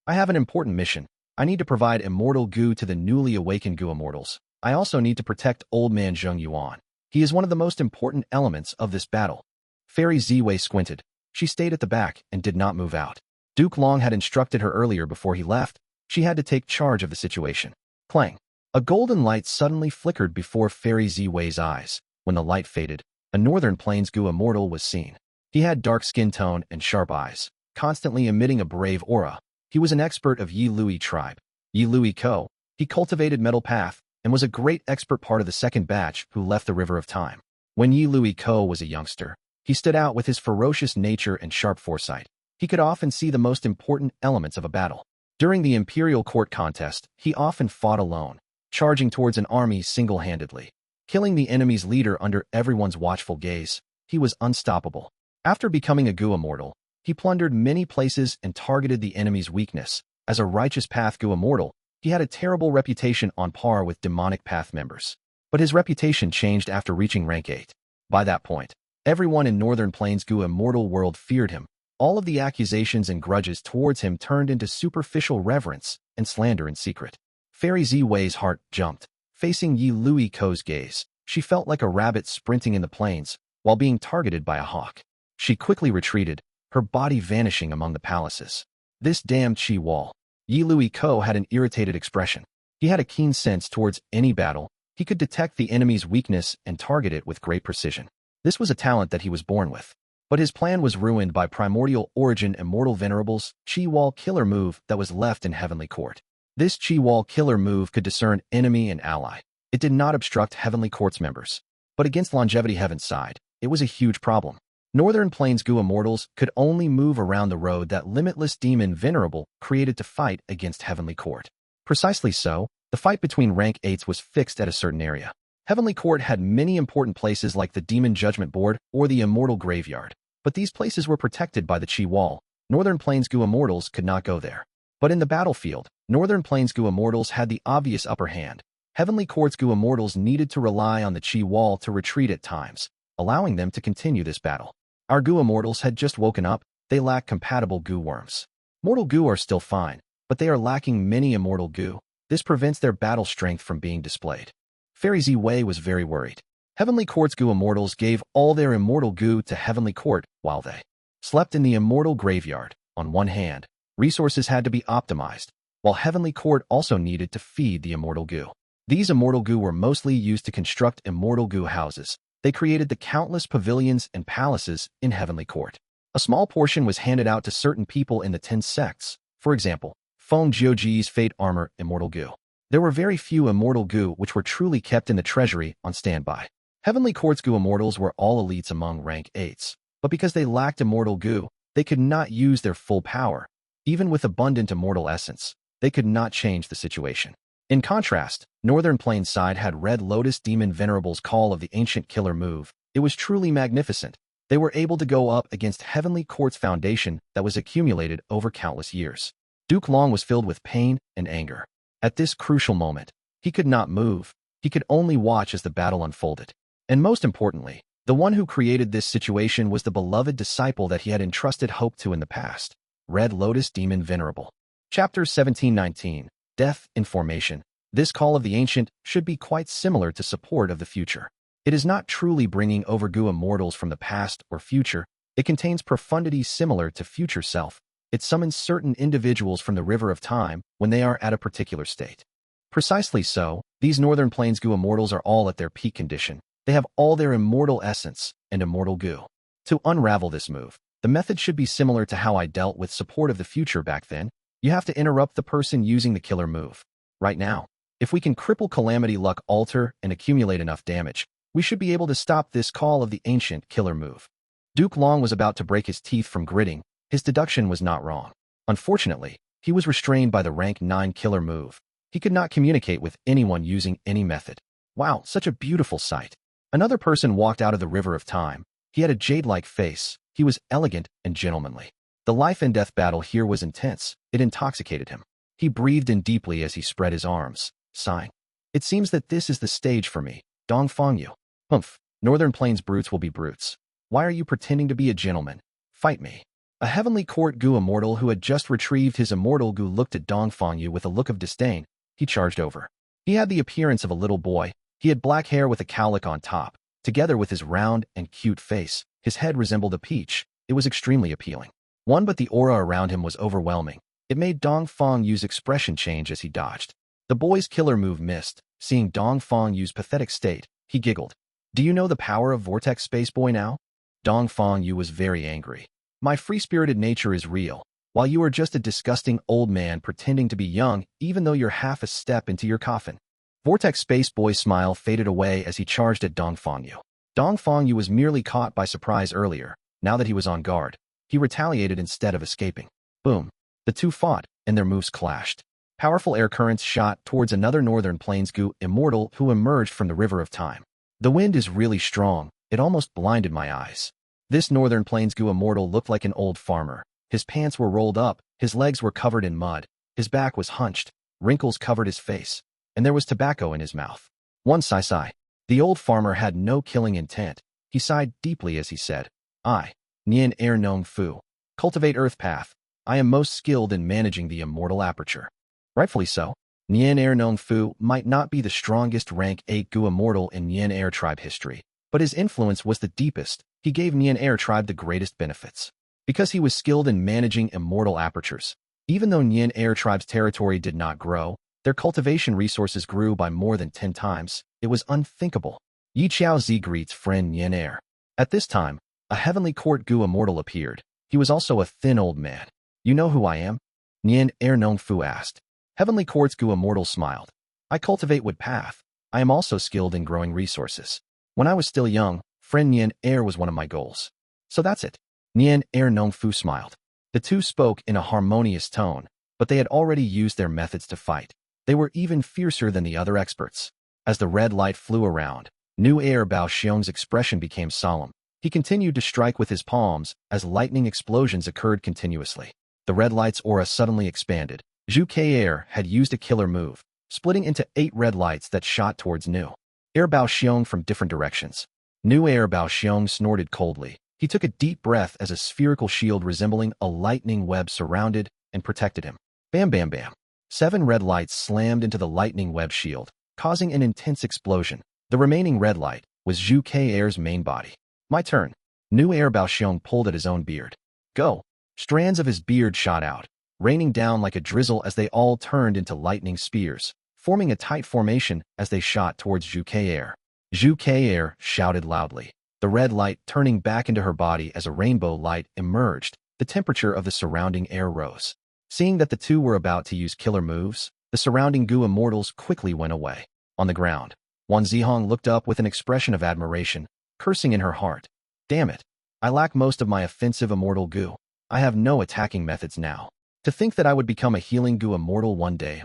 I have an important mission. I need to provide Immortal Gu to the newly awakened Gu Immortals. I also need to protect Old Man Fang Yuan. He is one of the most important elements of this battle. Fairy Z Wei squinted. She stayed at the back and did not move out. Duke Long had instructed her earlier before he left. She had to take charge of the situation. Clang. A golden light suddenly flickered before Fairy Z Wei's eyes. When the light faded, a Northern Plains Gu Immortal was seen. He had dark skin tone and sharp eyes, constantly emitting a brave aura. He was an expert of Yi Lui tribe. Yi Lui Ko. He cultivated Metal Path and was a great expert part of the second batch who left the River of Time. When Yi Lui Ko was a youngster, he stood out with his ferocious nature and sharp foresight. He could often see the most important elements of a battle. During the Imperial Court contest, he often fought alone, charging towards an army single-handedly. Killing the enemy's leader under everyone's watchful gaze, he was unstoppable. After becoming a Gu Immortal, he plundered many places and targeted the enemy's weakness. As a righteous path Gu Immortal, he had a terrible reputation on par with demonic path members. But his reputation changed after reaching rank 8. By that point, everyone in Northern Plains Gu Immortal world feared him. All of the accusations and grudges towards him turned into superficial reverence and slander in secret. Fairy Ziwei's heart jumped. Facing Yi Lui Ko's gaze, she felt like a rabbit sprinting in the plains while being targeted by a hawk. She quickly retreated, her body vanishing among the palaces. This damned Qi Wall. Yi Lui Ko had an irritated expression. He had a keen sense towards any battle. He could detect the enemy's weakness and target it with great precision. This was a talent that he was born with. But his plan was ruined by primordial origin immortal Venerables' Qi Wall killer move that was left in Heavenly Court. This Qi Wall killer move could discern enemy and ally. It did not obstruct Heavenly Court's members. But against Longevity Heaven's side, it was a huge problem. Northern Plains Gu Immortals could only move around the road that Limitless demon Venerable created to fight against Heavenly Court. Precisely so, the fight between rank 8s was fixed at a certain area. Heavenly Court had many important places like the Demon Judgment Board or the Immortal Graveyard, but these places were protected by the Qi Wall. Northern Plains Gu Immortals could not go there. But in the battlefield, Northern Plains Gu Immortals had the obvious upper hand. Heavenly Court's Gu Immortals needed to rely on the Qi Wall to retreat at times, allowing them to continue this battle. Our Gu Immortals had just woken up. They lack compatible Gu worms. Mortal Gu are still fine, but they are lacking many Immortal Gu. This prevents their battle strength from being displayed. Fairy Ziwei was very worried. Heavenly Court's Gu Immortals gave all their Immortal Gu to Heavenly Court while they slept in the Immortal Graveyard. On one hand, resources had to be optimized, while Heavenly Court also needed to feed the Immortal Gu. These Immortal Gu were mostly used to construct Immortal Gu houses. They created the countless pavilions and palaces in Heavenly Court. A small portion was handed out to certain people in the 10 sects. For example, Feng Jiuji's Fate Armor Immortal Gu. There were very few Immortal Gu which were truly kept in the treasury on standby. Heavenly Court's Gu Immortals were all elites among rank 8s, but because they lacked Immortal Gu, they could not use their full power. Even with abundant Immortal Essence, they could not change the situation. In contrast, Northern Plains side had Red Lotus Demon Venerable's Call of the Ancient Killer move. It was truly magnificent. They were able to go up against Heavenly Court's foundation that was accumulated over countless years. Duke Long was filled with pain and anger. At this crucial moment, he could not move. He could only watch as the battle unfolded. And most importantly, the one who created this situation was the beloved disciple that he had entrusted hope to in the past, Red Lotus Demon Venerable. Chapter 1719, Death in Formation. This Call of the Ancient should be quite similar to Support of the Future. It is not truly bringing over Gu Immortals from the past or future. It contains profundity similar to Future Self. It summons certain individuals from the River of Time when they are at a particular state. Precisely so, these Northern Plains Gu Immortals are all at their peak condition. They have all their Immortal Essence and Immortal Gu. To unravel this move, the method should be similar to how I dealt with Support of the Future back then. You have to interrupt the person using the killer move. Right now, if we can cripple Calamity Luck Alter and accumulate enough damage, we should be able to stop this Call of the Ancient killer move. Duke Long was about to break his teeth from gritting. His deduction was not wrong. Unfortunately, he was restrained by the rank 9 killer move. He could not communicate with anyone using any method. Wow, such a beautiful sight. Another person walked out of the River of Time. He had a jade-like face. He was elegant and gentlemanly. The life and death battle here was intense. It intoxicated him. He breathed in deeply as he spread his arms, sighing. It seems that this is the stage for me, Dong Fangyu. Humph, Northern Plains brutes will be brutes. Why are you pretending to be a gentleman? Fight me. A Heavenly Court Gu Immortal who had just retrieved his Immortal Gu looked at Dong Fangyu with a look of disdain. He charged over. He had the appearance of a little boy. He had black hair with a cowlick on top. Together with his round and cute face, his head resembled a peach. It was extremely appealing. But the aura around him was overwhelming. It made Dong Fangyu's expression change as he dodged. The boy's killer move missed. Seeing Dong Fangyu's pathetic state, he giggled. Do you know the power of Vortex Space Boy now? Dong Fangyu was very angry. My free-spirited nature is real, while you are just a disgusting old man pretending to be young even though you're half a step into your coffin. Vortex Space Boy's smile faded away as he charged at Dong Fangyu. Fang Yuan was merely caught by surprise earlier. Now that he was on guard, he retaliated instead of escaping. Boom. The two fought, and their moves clashed. Powerful air currents shot towards another Northern Plains Gu immortal who emerged from the River of Time. The wind is really strong. It almost blinded my eyes. This Northern Plains Gu immortal looked like an old farmer. His pants were rolled up, his legs were covered in mud, his back was hunched, wrinkles covered his face, and there was tobacco in his mouth. One sigh. The old farmer had no killing intent. He sighed deeply as he said, I, Nian Er Nong Fu, cultivate Earth Path. I am most skilled in managing the immortal aperture. Rightfully so. Nian Er Nong Fu might not be the strongest rank 8 Gu immortal in Nian Er tribe history, but his influence was the deepest. He gave Nian Er tribe the greatest benefits. Because he was skilled in managing immortal apertures. Even though Nian Er tribe's territory did not grow, their cultivation resources grew by more than 10 times. It was unthinkable. Yi Chao Zi greets friend Nian Er. At this time, a heavenly court Gu immortal appeared. He was also a thin old man. You know who I am? Nian Er Nong Fu asked. Heavenly Court's Gu immortal smiled. I cultivate wood path. I am also skilled in growing resources. When I was still young, friend Nian Er was one of my goals. So that's it. Nian Er Nong Fu smiled. The two spoke in a harmonious tone, but they had already used their methods to fight. They were even fiercer than the other experts. As the red light flew around, New Heir Bao Xiong's expression became solemn. He continued to strike with his palms as lightning explosions occurred continuously. The red light's aura suddenly expanded. Zhu K'er had used a killer move, splitting into 8 red lights that shot towards New Heir Bao Xiong from different directions. New Heir Bao Xiong snorted coldly. He took a deep breath as a spherical shield resembling a lightning web surrounded and protected him. Bam bam bam. 7 red lights slammed into the lightning web shield, causing an intense explosion. The remaining red light was Zhu K'er's main body. My turn. New Heir Bao Xiong pulled at his own beard. Go. Strands of his beard shot out, raining down like a drizzle as they all turned into lightning spears, forming a tight formation as they shot towards Zhu K'er. Zhu K'er shouted loudly, the red light turning back into her body as a rainbow light emerged. The temperature of the surrounding air rose. Seeing that the two were about to use killer moves, the surrounding Gu immortals quickly went away. On the ground, Wan Zihong looked up with an expression of admiration, cursing in her heart. Damn it. I lack most of my offensive immortal Gu. I have no attacking methods now. To think that I would become a healing Gu immortal one day.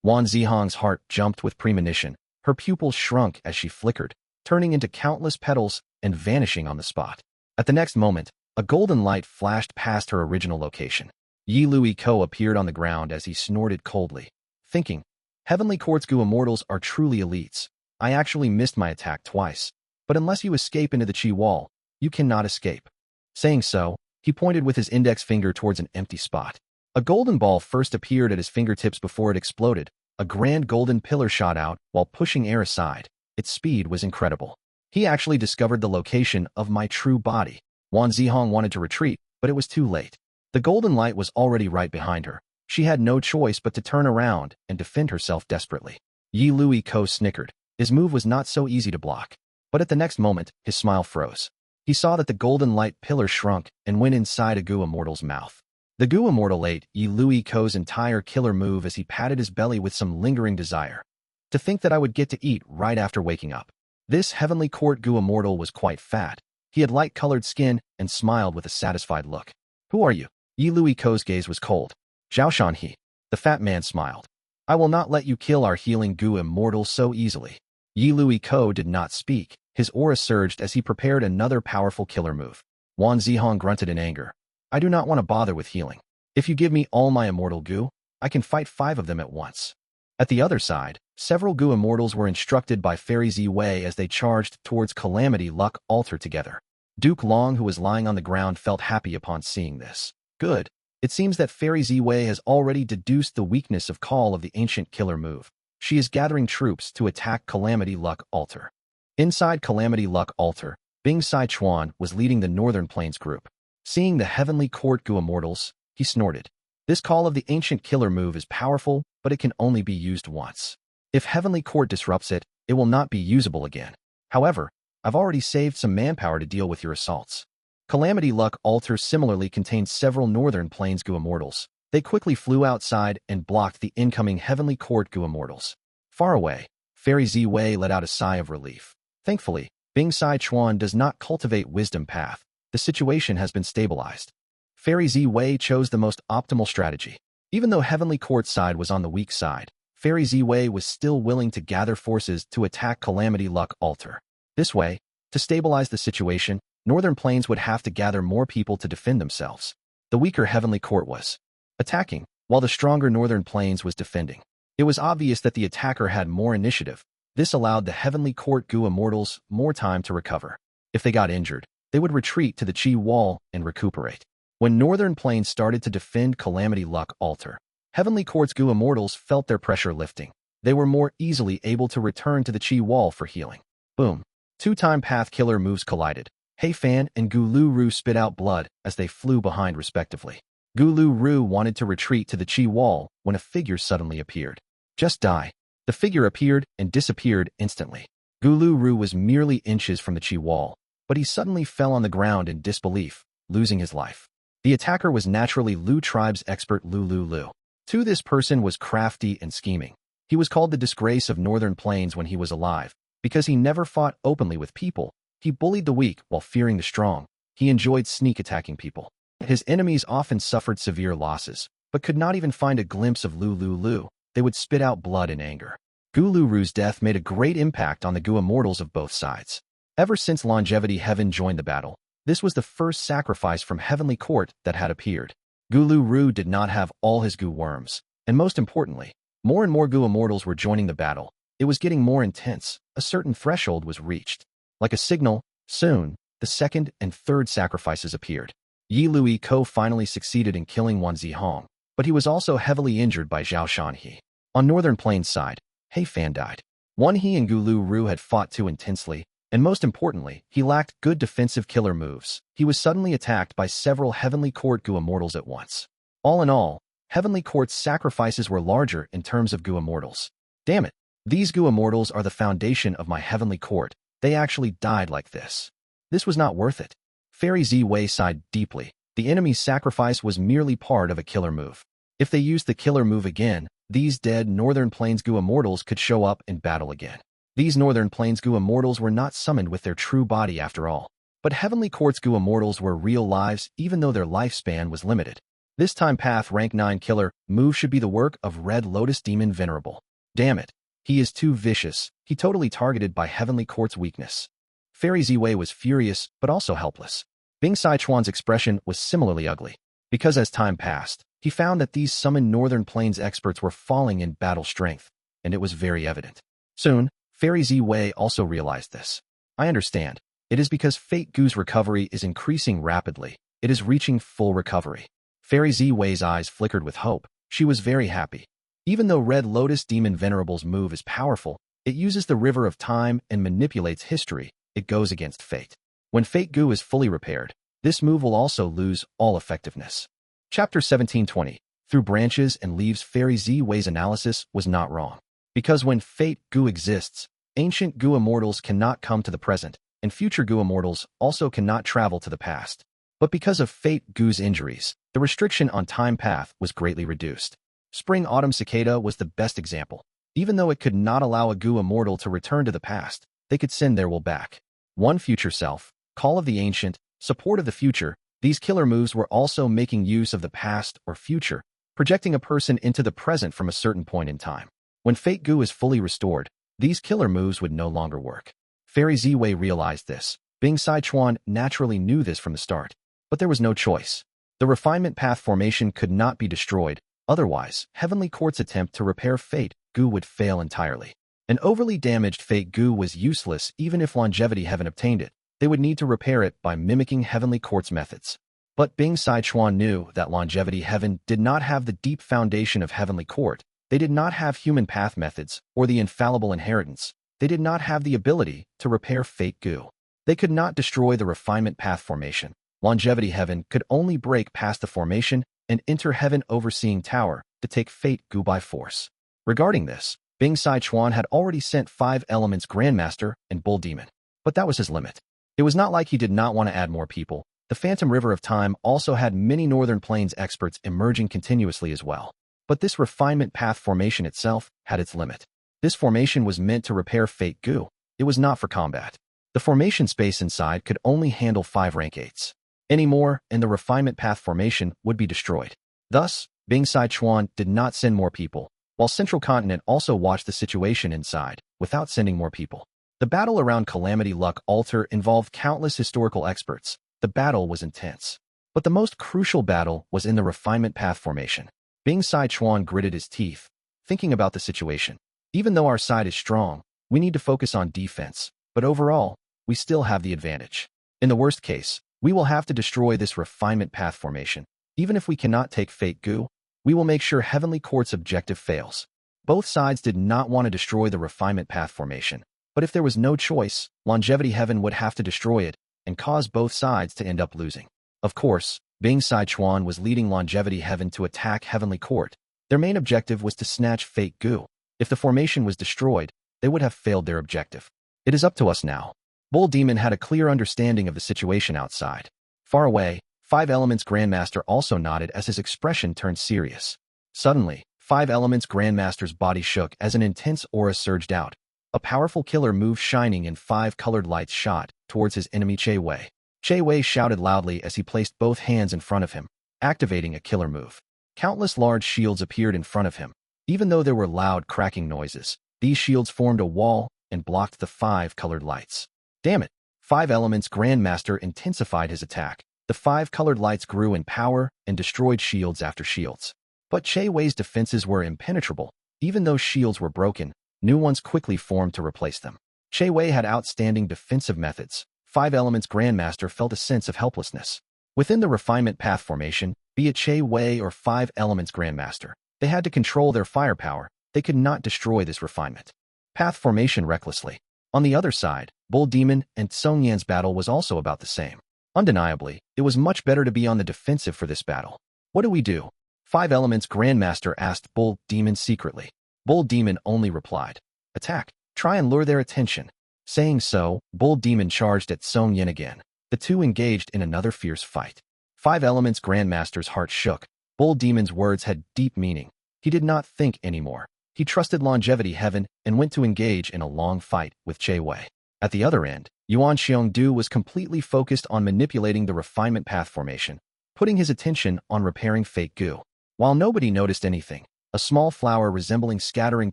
Wan Zihong's heart jumped with premonition. Her pupils shrunk as she flickered, turning into countless petals and vanishing on the spot. At the next moment, a golden light flashed past her original location. Yi Lui Ko appeared on the ground as he snorted coldly, thinking, Heavenly Court's Gu immortals are truly elites. I actually missed my attack twice. But unless you escape into the Qi wall, you cannot escape. Saying so, he pointed with his index finger towards an empty spot. A golden ball first appeared at his fingertips before it exploded. A grand golden pillar shot out while pushing air aside. Its speed was incredible. He actually discovered the location of my true body. Wan Zihong wanted to retreat, but it was too late. The golden light was already right behind her. She had no choice but to turn around and defend herself desperately. Yi Lui Ko snickered. His move was not so easy to block. But at the next moment, his smile froze. He saw that the golden light pillar shrunk and went inside a Gu immortal's mouth. The Gu immortal ate Yi Lui Ko's entire killer move as he patted his belly with some lingering desire. To think that I would get to eat right after waking up. This heavenly court Gu immortal was quite fat. He had light-colored skin and smiled with a satisfied look. Who are you? Yi Lui Ko's gaze was cold. Zhao Shan He. The fat man smiled. I will not let you kill our healing Gu immortal so easily. Yi Lui Ko did not speak. His aura surged as he prepared another powerful killer move. Wan Zihong grunted in anger. I do not want to bother with healing. If you give me all my immortal Gu, I can fight 5 of them at once. At the other side, several Gu immortals were instructed by Fairy Ziwei as they charged towards Calamity Luck Altar together. Duke Long, who was lying on the ground, felt happy upon seeing this. Good. It seems that Fairy Ziwei has already deduced the weakness of Call of the ancient killer move. She is gathering troops to attack Calamity Luck Altar. Inside Calamity Luck Altar, Bing Sai Chuan was leading the Northern Plains group. Seeing the Heavenly Court Gu immortals, he snorted. This Call of the ancient killer move is powerful, but it can only be used once. If Heavenly Court disrupts it, it will not be usable again. However, I've already saved some manpower to deal with your assaults. Calamity Luck Altar similarly contains several Northern Plains Gu immortals. They quickly flew outside and blocked the incoming Heavenly Court Gu immortals. Far away, Fairy Ziwei let out a sigh of relief. Thankfully, Bing Sai Chuan does not cultivate wisdom path. The situation has been stabilized. Fairy Z Wei chose the most optimal strategy. Even though Heavenly Court's side was on the weak side, Fairy Z Wei was still willing to gather forces to attack Calamity Luck Altar. This way, to stabilize the situation, Northern Plains would have to gather more people to defend themselves. The weaker Heavenly Court was attacking, while the stronger Northern Plains was defending. It was obvious that the attacker had more initiative. This allowed the Heavenly Court Gu Immortals more time to recover. If they got injured, they would retreat to the Qi Wall and recuperate. When Northern Plains started to defend Calamity Luck Altar, Heavenly Court's Gu Immortals felt their pressure lifting. They were more easily able to return to the Qi Wall for healing. Boom. Two-time path killer moves collided. Hei Fan and Gu Lu Ru spit out blood as they flew behind respectively. Gu Lu Ru wanted to retreat to the Qi Wall when a figure suddenly appeared. Just die. The figure appeared and disappeared instantly. Gu Lu Ru was merely inches from the Qi Wall, but he suddenly fell on the ground in disbelief, losing his life. The attacker was naturally Lu tribe's expert Lu Lu Lu. This person was crafty and scheming. He was called the disgrace of Northern Plains when he was alive, because he never fought openly with people. He bullied the weak while fearing the strong. He enjoyed sneak attacking people. His enemies often suffered severe losses, but could not even find a glimpse of Lu Lu Lu. They would spit out blood in anger. Gu Lu Ru's death made a great impact on the Gu Immortals of both sides. Ever since Longevity Heaven joined the battle, this was the first sacrifice from Heavenly Court that had appeared. Gu Lu Ru did not have all his Gu worms, and most importantly, more and more Gu Immortals were joining the battle. It was getting more intense. A certain threshold was reached. Like a signal, soon, the second and third sacrifices appeared. Yi Lui Ko finally succeeded in killing Wan Zihong, but he was also heavily injured by Zhao Shanhe. On Northern Plains side, Hei Fan died. Wan He and Gu Lu Ru had fought too intensely, and most importantly, he lacked good defensive killer moves. He was suddenly attacked by several Heavenly Court Gu Immortals at once. All in all, Heavenly Court's sacrifices were larger in terms of Gu Immortals. Damn it, these Gu Immortals are the foundation of my Heavenly Court. They actually died like this. This was not worth it. Fairy Z Wei sighed deeply. The enemy's sacrifice was merely part of a killer move. If they used the killer move again, these dead Northern Plains Gu Immortals could show up in battle again. These Northern Plains Gu Immortals were not summoned with their true body after all. But Heavenly Court's Gu Immortals were real lives even though their lifespan was limited. This time path rank 9 killer move should be the work of Red Lotus Demon Venerable. Damn it. He is too vicious. He totally targeted by Heavenly Court's weakness. Fairy Z Wei was furious but also helpless. Bing Sai Chuan's expression was similarly ugly. Because as time passed, he found that these summoned Northern Plains experts were falling in battle strength, and it was very evident. Soon, Fairy Z Wei also realized this. I understand. It is because Fate Gu's recovery is increasing rapidly. It is reaching full recovery. Fairy Z Wei's eyes flickered with hope. She was very happy. Even though Red Lotus Demon Venerable's move is powerful, it uses the River of Time and manipulates history. It goes against fate. When Fate Gu is fully repaired, this move will also lose all effectiveness. Chapter 1720. Through branches and leaves. Fairy Z Wei's analysis was not wrong. Because when Fate Gu exists, ancient Gu Immortals cannot come to the present, and future Gu Immortals also cannot travel to the past. But because of Fate Gu's injuries, the restriction on time path was greatly reduced. Spring Autumn Cicada was the best example. Even though it could not allow a Gu Immortal to return to the past, they could send their will back. One future self, Call of the Ancient, Support of the Future. These killer moves were also making use of the past or future, projecting a person into the present from a certain point in time. When Fate Gu is fully restored, these killer moves would no longer work. Fairy Z Wei realized this. Bing Sai Chuan naturally knew this from the start, but there was no choice. The refinement path formation could not be destroyed, otherwise, Heavenly Court's attempt to repair Fate Gu would fail entirely. An overly damaged Fate Gu was useless even if Longevity Heaven obtained it. They would need to repair it by mimicking Heavenly Court's methods. But Bing Sai Chuan knew that Longevity Heaven did not have the deep foundation of Heavenly Court. They did not have human path methods or the infallible inheritance. They did not have the ability to repair Fate Gu. They could not destroy the refinement path formation. Longevity Heaven could only break past the formation and enter Heaven Overseeing Tower to take Fate Gu by force. Regarding this, Bing Sai Chuan had already sent 5 Elements Grandmaster and Bull Demon. But that was his limit. It was not like he did not want to add more people. The Phantom River of Time also had many Northern Plains experts emerging continuously as well. But this refinement path formation itself had its limit. This formation was meant to repair Fate Gu. It was not for combat. The formation space inside could only handle 5 rank 8s. Any more, and the refinement path formation would be destroyed. Thus, Bing Sichuan did not send more people, while Central Continent also watched the situation inside, without sending more people. The battle around Calamity Luck Altar involved countless historical experts. The battle was intense. But the most crucial battle was in the refinement path formation. Bing Sichuan gritted his teeth, thinking about the situation. Even though our side is strong, we need to focus on defense, but overall, we still have the advantage. In the worst case, we will have to destroy this refinement path formation. Even if we cannot take Fate Gu, we will make sure Heavenly Court's objective fails. Both sides did not want to destroy the refinement path formation, but if there was no choice, Longevity Heaven would have to destroy it and cause both sides to end up losing. Of course, Bing Sichuan was leading Longevity Heaven to attack Heavenly Court. Their main objective was to snatch Fate Gu. If the formation was destroyed, they would have failed their objective. It is up to us now. Bull Demon had a clear understanding of the situation outside. Far away, Five Elements Grandmaster also nodded as his expression turned serious. Suddenly, Five Elements Grandmaster's body shook as an intense aura surged out. A powerful killer move shining in 5 colored lights shot towards his enemy Che Wei. Che Wei shouted loudly as he placed both hands in front of him, activating a killer move. Countless large shields appeared in front of him. Even though there were loud cracking noises, these shields formed a wall and blocked the 5 colored lights. Damn it! Five Elements Grandmaster intensified his attack. The 5 colored lights grew in power and destroyed shields after shields. But Che Wei's defenses were impenetrable. Even though shields were broken, new ones quickly formed to replace them. Che Wei had outstanding defensive methods. Five Elements Grandmaster felt a sense of helplessness. Within the refinement path formation, be it Che Wei or Five Elements Grandmaster, they had to control their firepower. They could not destroy this refinement path formation recklessly. On the other side, Bull Demon and Song Yan's battle was also about the same. Undeniably, it was much better to be on the defensive for this battle. What do we do? Five Elements Grandmaster asked Bull Demon secretly. Bull Demon only replied, attack, try and lure their attention. Saying so, Bull Demon charged at Song Yan again. The two engaged in another fierce fight. Five Elements Grandmaster's heart shook. Bull Demon's words had deep meaning. He did not think anymore. He trusted Longevity Heaven and went to engage in a long fight with Che Wei. At the other end, Yuan Xiongdu was completely focused on manipulating the refinement path formation, putting his attention on repairing Fate Gu. While nobody noticed anything, a small flower resembling scattering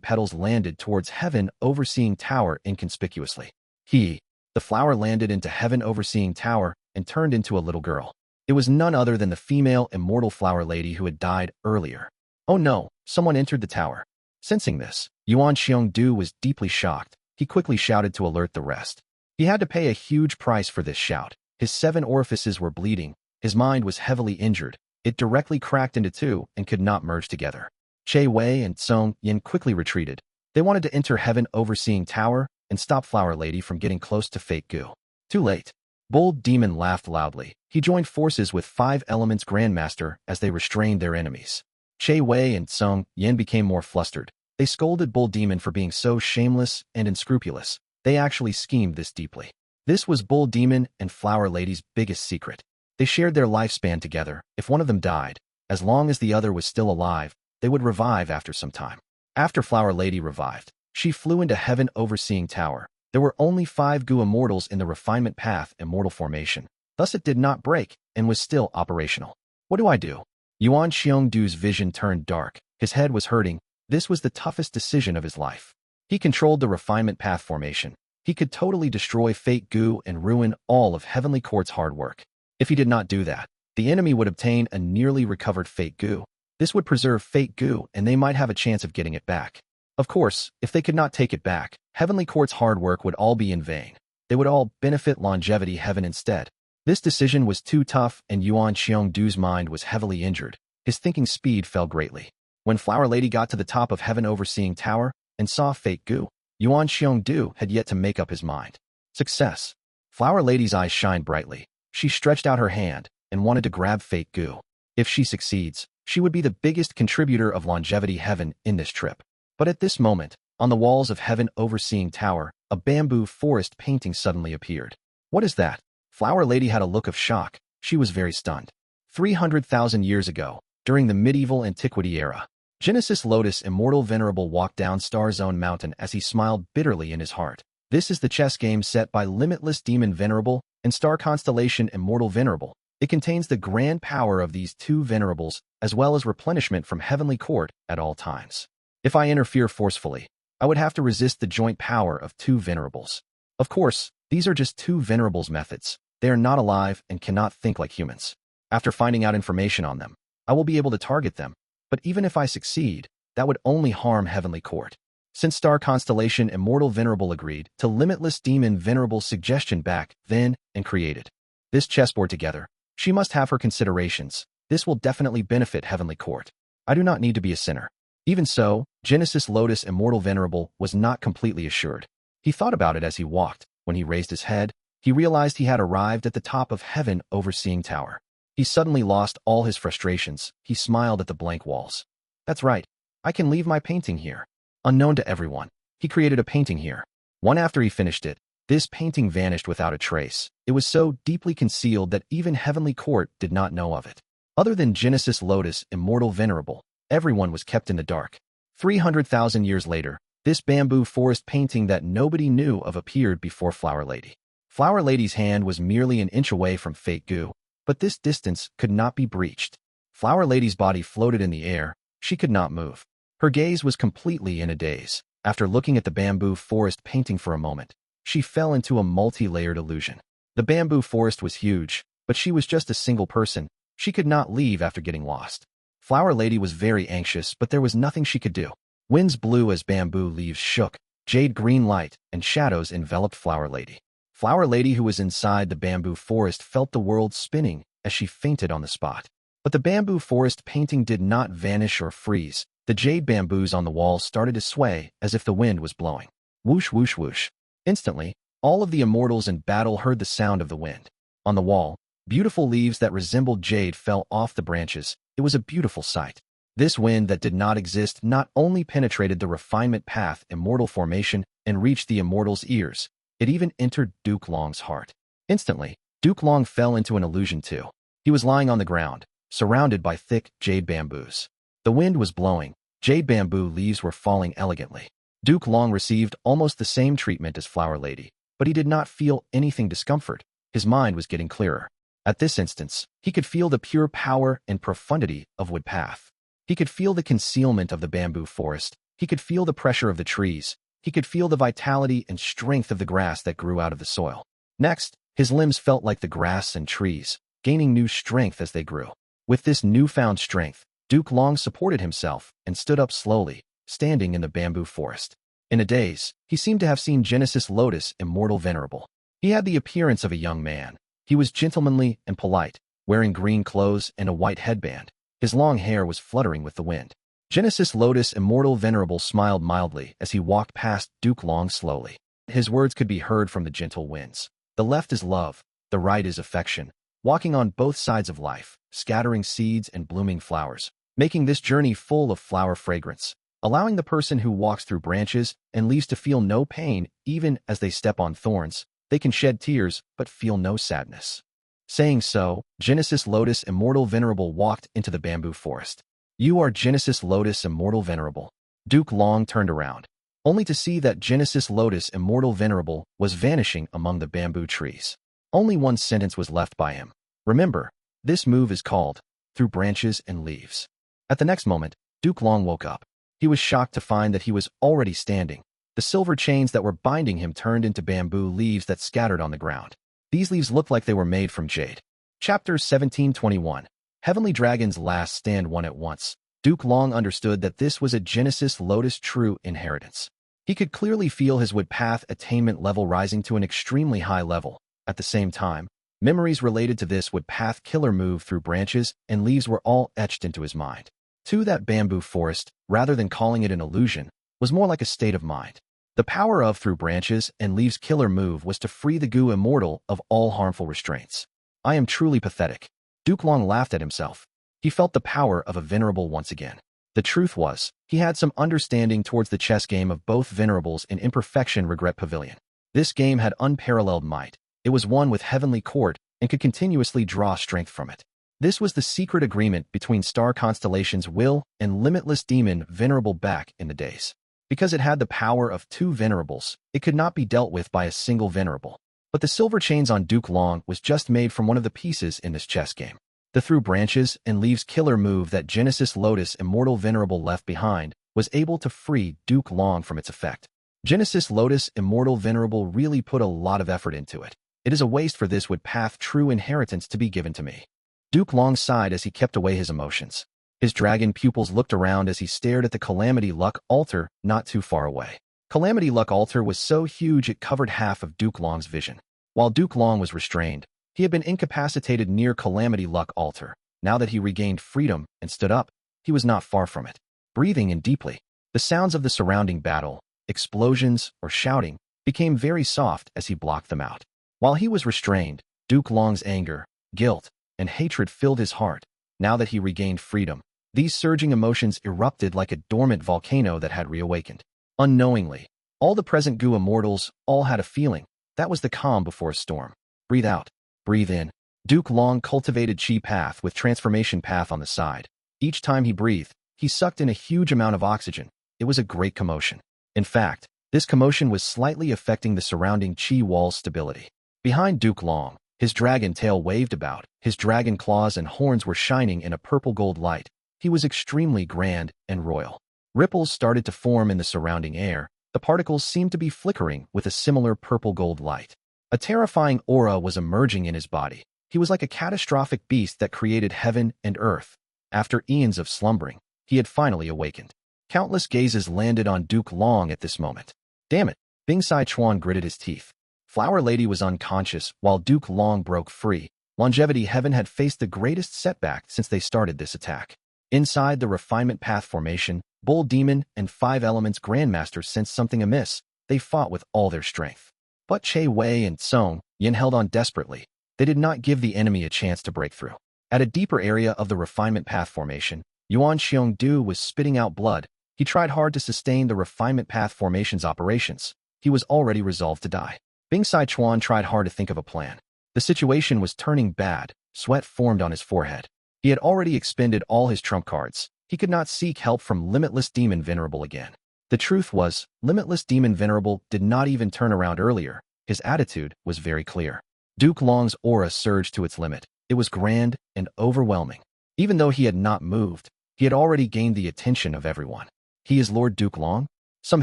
petals landed towards Heaven Overseeing Tower inconspicuously. The flower landed into Heaven Overseeing Tower and turned into a little girl. It was none other than the female immortal flower lady who had died earlier. Oh no, someone entered the tower. Sensing this, Yuan Xiongdu was deeply shocked. He quickly shouted to alert the rest. He had to pay a huge price for this shout. His 7 orifices were bleeding. His mind was heavily injured. It directly cracked into 2 and could not merge together. Che Wei and Song Yan quickly retreated. They wanted to enter Heaven Overseeing Tower and stop Flower Lady from getting close to Fate Gu. Too late. Bull Demon laughed loudly. He joined forces with Five Elements Grandmaster as they restrained their enemies. Che Wei and Song Yan became more flustered. They scolded Bull Demon for being so shameless and unscrupulous. They actually schemed this deeply. This was Bull Demon and Flower Lady's biggest secret. They shared their lifespan together. If one of them died, as long as the other was still alive, they would revive after some time. After Flower Lady revived, she flew into Heaven Overseeing Tower. There were only 5 Gu Immortals in the refinement path immortal formation. Thus it did not break and was still operational. What do I do? Yuan Xiongdu's vision turned dark. His head was hurting. This was the toughest decision of his life. He controlled the refinement path formation. He could totally destroy Fate Gu and ruin all of Heavenly Court's hard work. If he did not do that, the enemy would obtain a nearly recovered Fate Gu. This would preserve Fate Gu and they might have a chance of getting it back. Of course, if they could not take it back, Heavenly Court's hard work would all be in vain. They would all benefit Longevity Heaven instead. This decision was too tough and Yuan Xiongdu's mind was heavily injured. His thinking speed fell greatly. When Flower Lady got to the top of Heaven Overseeing Tower and saw Fate Gu, Yuan Xiongdu had yet to make up his mind. Success. Flower Lady's eyes shined brightly. She stretched out her hand and wanted to grab Fate Gu. If she succeeds, she would be the biggest contributor of Longevity Heaven in this trip. But at this moment, on the walls of Heaven Overseeing Tower, a bamboo forest painting suddenly appeared. What is that? Flower Lady had a look of shock. She was very stunned. 300,000 years ago, during the medieval antiquity era, Genesis Lotus Immortal Venerable walked down Star Zone Mountain as he smiled bitterly in his heart. This is the chess game set by Limitless Demon Venerable and Star Constellation Immortal Venerable. It contains the grand power of these two Venerables, as well as replenishment from Heavenly Court at all times. If I interfere forcefully, I would have to resist the joint power of two Venerables. Of course, these are just two Venerables methods. They are not alive and cannot think like humans. After finding out information on them, I will be able to target them, but even if I succeed, that would only harm Heavenly Court. Since Star Constellation Immortal Venerable agreed to Limitless Demon Venerable's suggestion back then and created this chessboard together, she must have her considerations. This will definitely benefit Heavenly Court. I do not need to be a sinner. Even so, Genesis Lotus Immortal Venerable was not completely assured. He thought about it as he walked. When he raised his head, he realized he had arrived at the top of Heaven Overseeing Tower. He suddenly lost all his frustrations. He smiled at the blank walls. That's right. I can leave my painting here. Unknown to everyone, he created a painting here. One after he finished it, this painting vanished without a trace. It was so deeply concealed that even Heavenly Court did not know of it. Other than Genesis Lotus Immortal Venerable, everyone was kept in the dark. 300,000 years later, this bamboo forest painting that nobody knew of appeared before Flower Lady. Flower Lady's hand was merely an inch away from Fate Gu, but this distance could not be breached. Flower Lady's body floated in the air. She could not move. Her gaze was completely in a daze. After looking at the bamboo forest painting for a moment, she fell into a multi-layered illusion. The bamboo forest was huge, but she was just a single person. She could not leave after getting lost. Flower Lady was very anxious, but there was nothing she could do. Winds blew as bamboo leaves shook. Jade green light and shadows enveloped Flower Lady. Flower Lady, who was inside the bamboo forest, felt the world spinning as she fainted on the spot. But the bamboo forest painting did not vanish or freeze. The jade bamboos on the wall started to sway as if the wind was blowing. Whoosh, whoosh, whoosh. Instantly, all of the immortals in battle heard the sound of the wind. On the wall, beautiful leaves that resembled jade fell off the branches. It was a beautiful sight. This wind that did not exist not only penetrated the refinement path immortal formation and reached the immortals' ears, it even entered Duke Long's heart. Instantly, Duke Long fell into an illusion too. He was lying on the ground, surrounded by thick jade bamboos. The wind was blowing. Jade bamboo leaves were falling elegantly. Duke Long received almost the same treatment as Flower Lady, but he did not feel anything discomfort. His mind was getting clearer. At this instance, he could feel the pure power and profundity of Wood Path. He could feel the concealment of the bamboo forest. He could feel the pressure of the trees. He could feel the vitality and strength of the grass that grew out of the soil. Next, his limbs felt like the grass and trees, gaining new strength as they grew. With this newfound strength, Duke Long supported himself and stood up slowly, standing in the bamboo forest. In a daze, he seemed to have seen Genesis Lotus Immortal Venerable. He had the appearance of a young man. He was gentlemanly and polite, wearing green clothes and a white headband. His long hair was fluttering with the wind. Genesis Lotus Immortal Venerable smiled mildly as he walked past Duke Long slowly. His words could be heard from the gentle winds. The left is love, the right is affection, walking on both sides of life, scattering seeds and blooming flowers, making this journey full of flower fragrance, allowing the person who walks through branches and leaves to feel no pain even as they step on thorns. They can shed tears but feel no sadness. Saying so, Genesis Lotus Immortal Venerable walked into the bamboo forest. You are Genesis Lotus Immortal Venerable. Duke Long turned around, only to see that Genesis Lotus Immortal Venerable was vanishing among the bamboo trees. Only one sentence was left by him. Remember, this move is called through branches and leaves. At the next moment, Duke Long woke up. He was shocked to find that he was already standing. The silver chains that were binding him turned into bamboo leaves that scattered on the ground. These leaves looked like they were made from jade. Chapter 1721. Heavenly Dragon's Last Stand. One at once, Duke Long understood that this was a Genesis Lotus true inheritance. He could clearly feel his Wood Path attainment level rising to an extremely high level. At the same time, memories related to this Wood Path killer move through branches and leaves were all etched into his mind. To that bamboo forest, rather than calling it an illusion, was more like a state of mind. The power of through branches and leaves killer move was to free the Gu Immortal of all harmful restraints. I am truly pathetic. Duke Long laughed at himself. He felt the power of a Venerable once again. The truth was, he had some understanding towards the chess game of both Venerables in Imperfection Regret Pavilion. This game had unparalleled might. It was one with Heavenly Court and could continuously draw strength from it. This was the secret agreement between Star Constellation's Will and Limitless Demon Venerable back in the days. Because it had the power of 2 Venerables, it could not be dealt with by a single Venerable. But the silver chains on Duke Long was just made from one of the pieces in this chess game. The through branches and leaves killer move that Genesis Lotus Immortal Venerable left behind was able to free Duke Long from its effect. Genesis Lotus Immortal Venerable really put a lot of effort into it. It is a waste for this would path true inheritance to be given to me. Duke Long sighed as he kept away his emotions. His dragon pupils looked around as he stared at the Calamity Luck altar not too far away. Calamity Luck altar was so huge it covered half of Duke Long's vision. While Duke Long was restrained, he had been incapacitated near Calamity Luck altar. Now that he regained freedom and stood up, he was not far from it. Breathing in deeply, the sounds of the surrounding battle, explosions or shouting, became very soft as he blocked them out. While he was restrained, Duke Long's anger, guilt, and hatred filled his heart. Now that he regained freedom, these surging emotions erupted like a dormant volcano that had reawakened. Unknowingly, all the present Gu Immortals all had a feeling. That was the calm before a storm. Breathe out. Breathe in. Duke Long cultivated Chi Path with Transformation Path on the side. Each time he breathed, he sucked in a huge amount of oxygen. It was a great commotion. In fact, this commotion was slightly affecting the surrounding Chi wall's stability. Behind Duke Long, his dragon tail waved about, his dragon claws and horns were shining in a purple-gold light. He was extremely grand and royal. Ripples started to form in the surrounding air. The particles seemed to be flickering with a similar purple-gold light. A terrifying aura was emerging in his body. He was like a catastrophic beast that created heaven and earth. After eons of slumbering, he had finally awakened. Countless gazes landed on Duke Long at this moment. Damn it, Bing Sichuan gritted his teeth. Flower Lady was unconscious while Duke Long broke free. Longevity Heaven had faced the greatest setback since they started this attack. Inside the Refinement Path formation, Bull Demon and 5 Elements Grandmasters sensed something amiss. They fought with all their strength. But Che Wei and Song Yin held on desperately. They did not give the enemy a chance to break through. At a deeper area of the Refinement Path formation, Yuan Xiongdu was spitting out blood. He tried hard to sustain the Refinement Path formation's operations. He was already resolved to die. Bing Sichuan tried hard to think of a plan. The situation was turning bad. Sweat formed on his forehead. He had already expended all his trump cards. He could not seek help from Limitless Demon Venerable again. The truth was, Limitless Demon Venerable did not even turn around earlier. His attitude was very clear. Duke Long's aura surged to its limit. It was grand and overwhelming. Even though he had not moved, he had already gained the attention of everyone. He is Lord Duke Long? Some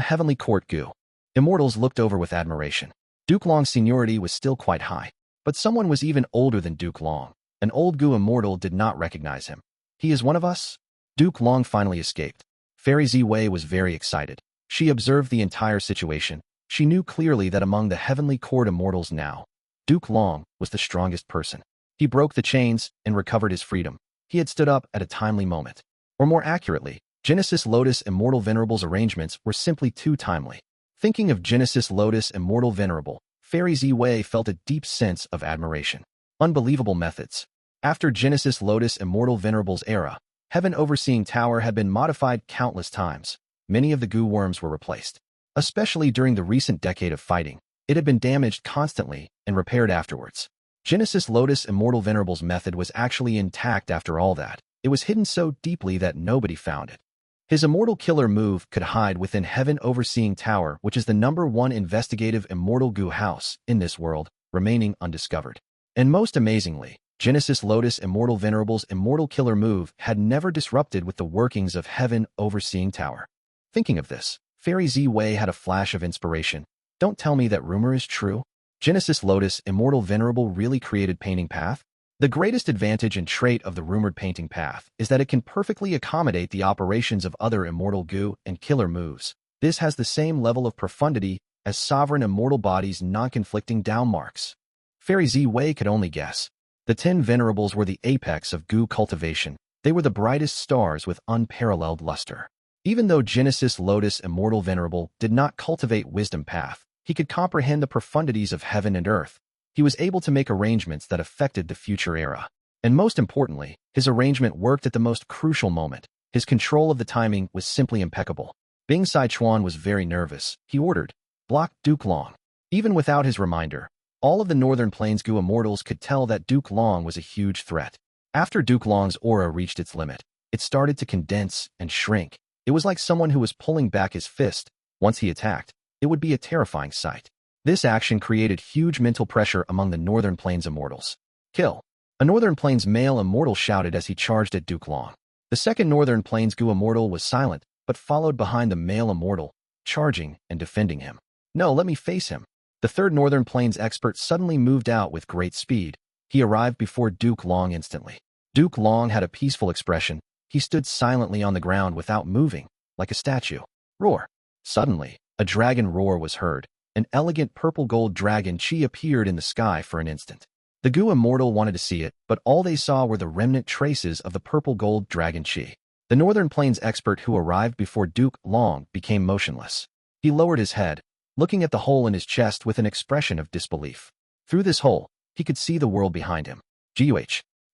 heavenly court Gu. Immortals looked over with admiration. Duke Long's seniority was still quite high, but someone was even older than Duke Long. An old Gu Immortal did not recognize him. He is one of us? Duke Long finally escaped. Fairy Ziwei was very excited. She observed the entire situation. She knew clearly that among the heavenly court immortals now, Duke Long was the strongest person. He broke the chains and recovered his freedom. He had stood up at a timely moment. Or more accurately, Genesis Lotus Immortal Venerables arrangements were simply too timely. Thinking of Genesis Lotus Immortal Venerable, Fairy Ziwei felt a deep sense of admiration. Unbelievable methods. After Genesis Lotus Immortal Venerables era, Heaven Overseeing Tower had been modified countless times. Many of the Gu worms were replaced. Especially during the recent decade of fighting, it had been damaged constantly and repaired afterwards. Genesis Lotus Immortal Venerables method was actually intact after all that. It was hidden so deeply that nobody found it. His Immortal Killer move could hide within Heaven Overseeing Tower, which is the #1 investigative Immortal Gu house in this world, remaining undiscovered. And most amazingly, Genesis Lotus Immortal Venerables Immortal Killer move had never disrupted with the workings of Heaven Overseeing Tower. Thinking of this, Fairy Ziwei had a flash of inspiration. Don't tell me that rumor is true. Genesis Lotus Immortal Venerable really created Painting Path? The greatest advantage and trait of the rumored Painting Path is that it can perfectly accommodate the operations of other Immortal Gu and Killer moves. This has the same level of profundity as Sovereign Immortal Body's non-conflicting down marks. Fairy Ziwei could only guess. The 10 Venerables were the apex of Gu cultivation. They were the brightest stars with unparalleled luster. Even though Genesis Lotus Immortal Venerable did not cultivate Wisdom Path, he could comprehend the profundities of heaven and earth. He was able to make arrangements that affected the future era. And most importantly, his arrangement worked at the most crucial moment. His control of the timing was simply impeccable. Bing Sichuan was very nervous. He ordered, "Block Duke Long." Even without his reminder, all of the Northern Plains Gu Immortals could tell that Duke Long was a huge threat. After Duke Long's aura reached its limit, it started to condense and shrink. It was like someone who was pulling back his fist. Once he attacked, it would be a terrifying sight. This action created huge mental pressure among the Northern Plains Immortals. Kill! A Northern Plains male immortal shouted as he charged at Duke Long. The second Northern Plains Gu immortal was silent, but followed behind the male immortal, charging and defending him. No, let me face him. The third Northern Plains expert suddenly moved out with great speed. He arrived before Duke Long instantly. Duke Long had a peaceful expression. He stood silently on the ground without moving, like a statue. Roar! Suddenly, a dragon roar was heard. An elegant purple-gold dragon chi appeared in the sky for an instant. The Gu immortal wanted to see it, but all they saw were the remnant traces of the purple-gold dragon chi. The Northern Plains expert who arrived before Duke Long became motionless. He lowered his head, looking at the hole in his chest with an expression of disbelief. Through this hole, he could see the world behind him. Guh.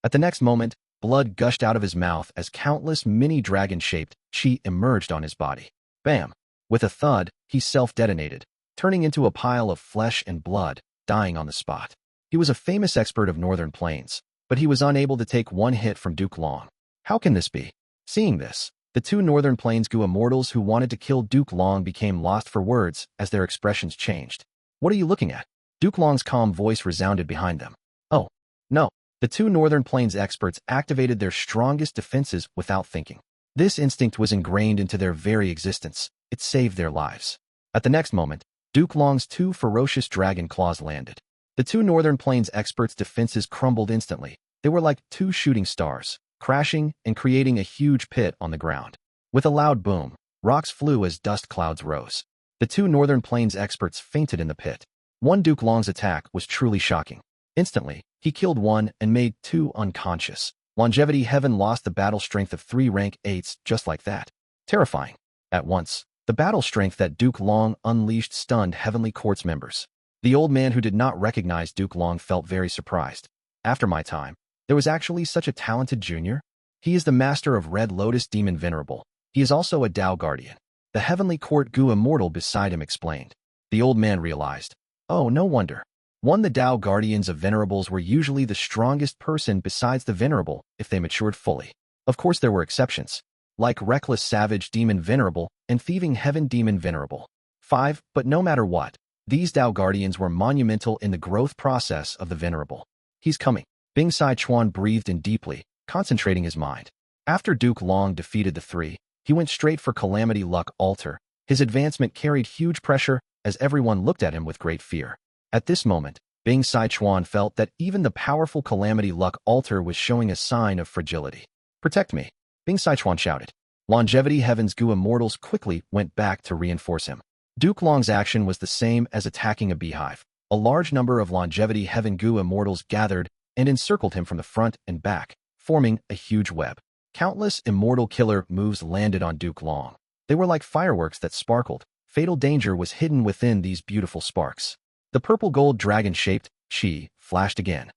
At the next moment, blood gushed out of his mouth as countless mini-dragon-shaped chi emerged on his body. Bam! With a thud, he self-detonated, turning into a pile of flesh and blood, dying on the spot. He was a famous expert of Northern Plains, but he was unable to take one hit from Duke Long. How can this be? Seeing this, the two Northern Plains Gu immortals who wanted to kill Duke Long became lost for words as their expressions changed. What are you looking at? Duke Long's calm voice resounded behind them. Oh, no. The two Northern Plains experts activated their strongest defenses without thinking. This instinct was ingrained into their very existence. It saved their lives. At the next moment, Duke Long's two ferocious dragon claws landed. The two Northern Plains experts' defenses crumbled instantly. They were like two shooting stars, crashing and creating a huge pit on the ground. With a loud boom, rocks flew as dust clouds rose. The two Northern Plains experts fainted in the pit. One Duke Long's attack was truly shocking. Instantly, he killed one and made two unconscious. Longevity Heaven lost the battle strength of 3 rank 8s just like that. Terrifying. At once, the battle strength that Duke Long unleashed stunned Heavenly Court's members. The old man who did not recognize Duke Long felt very surprised. After my time, there was actually such a talented junior? He is the master of Red Lotus Demon Venerable. He is also a Tao Guardian. The Heavenly Court Gu immortal beside him explained. The old man realized. Oh, no wonder. The Tao Guardians of Venerables were usually the strongest person besides the Venerable if they matured fully. Of course there were exceptions, like Reckless Savage Demon Venerable and Thieving Heaven Demon Venerable. 5. But no matter what, these Tao Guardians were monumental in the growth process of the Venerable. He's coming. Bing Sai Chuan breathed in deeply, concentrating his mind. After Duke Long defeated the three, he went straight for Calamity Luck Altar. His advancement carried huge pressure as everyone looked at him with great fear. At this moment, Bing Sai Chuan felt that even the powerful Calamity Luck Altar was showing a sign of fragility. Protect me, Bing Sai Chuan shouted. Longevity Heaven's Gu immortals quickly went back to reinforce him. Duke Long's action was the same as attacking a beehive. A large number of Longevity Heaven Gu immortals gathered and encircled him from the front and back, forming a huge web. Countless immortal killer moves landed on Duke Long. They were like fireworks that sparkled. Fatal danger was hidden within these beautiful sparks. The purple-gold dragon-shaped chi flashed again.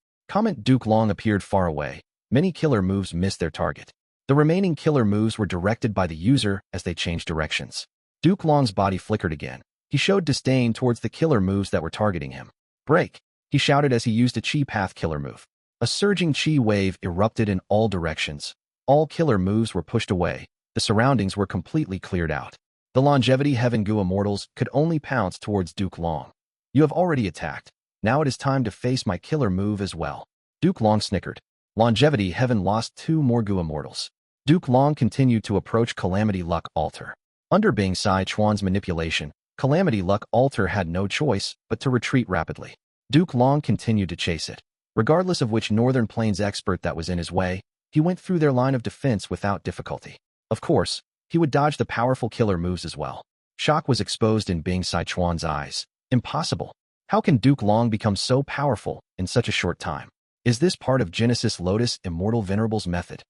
Duke Long appeared far away. Many killer moves missed their target. The remaining killer moves were directed by the user as they changed directions. Duke Long's body flickered again. He showed disdain towards the killer moves that were targeting him. Break! He shouted as he used a chi path killer move. A surging chi wave erupted in all directions. All killer moves were pushed away. The surroundings were completely cleared out. The Longevity Heaven Gu immortals could only pounce towards Duke Long. You have already attacked. Now it is time to face my killer move as well. Duke Long snickered. Longevity Heaven lost 2 more Gu immortals. Duke Long continued to approach Calamity Luck Altar. Under Bing Sai Chuan's manipulation, Calamity Luck Altar had no choice but to retreat rapidly. Duke Long continued to chase it. Regardless of which Northern Plains expert that was in his way, he went through their line of defense without difficulty. Of course, he would dodge the powerful killer moves as well. Shock was exposed in Bing Sai Chuan's eyes. Impossible. How can Duke Long become so powerful in such a short time? Is this part of Genesis Lotus Immortal Venerables method?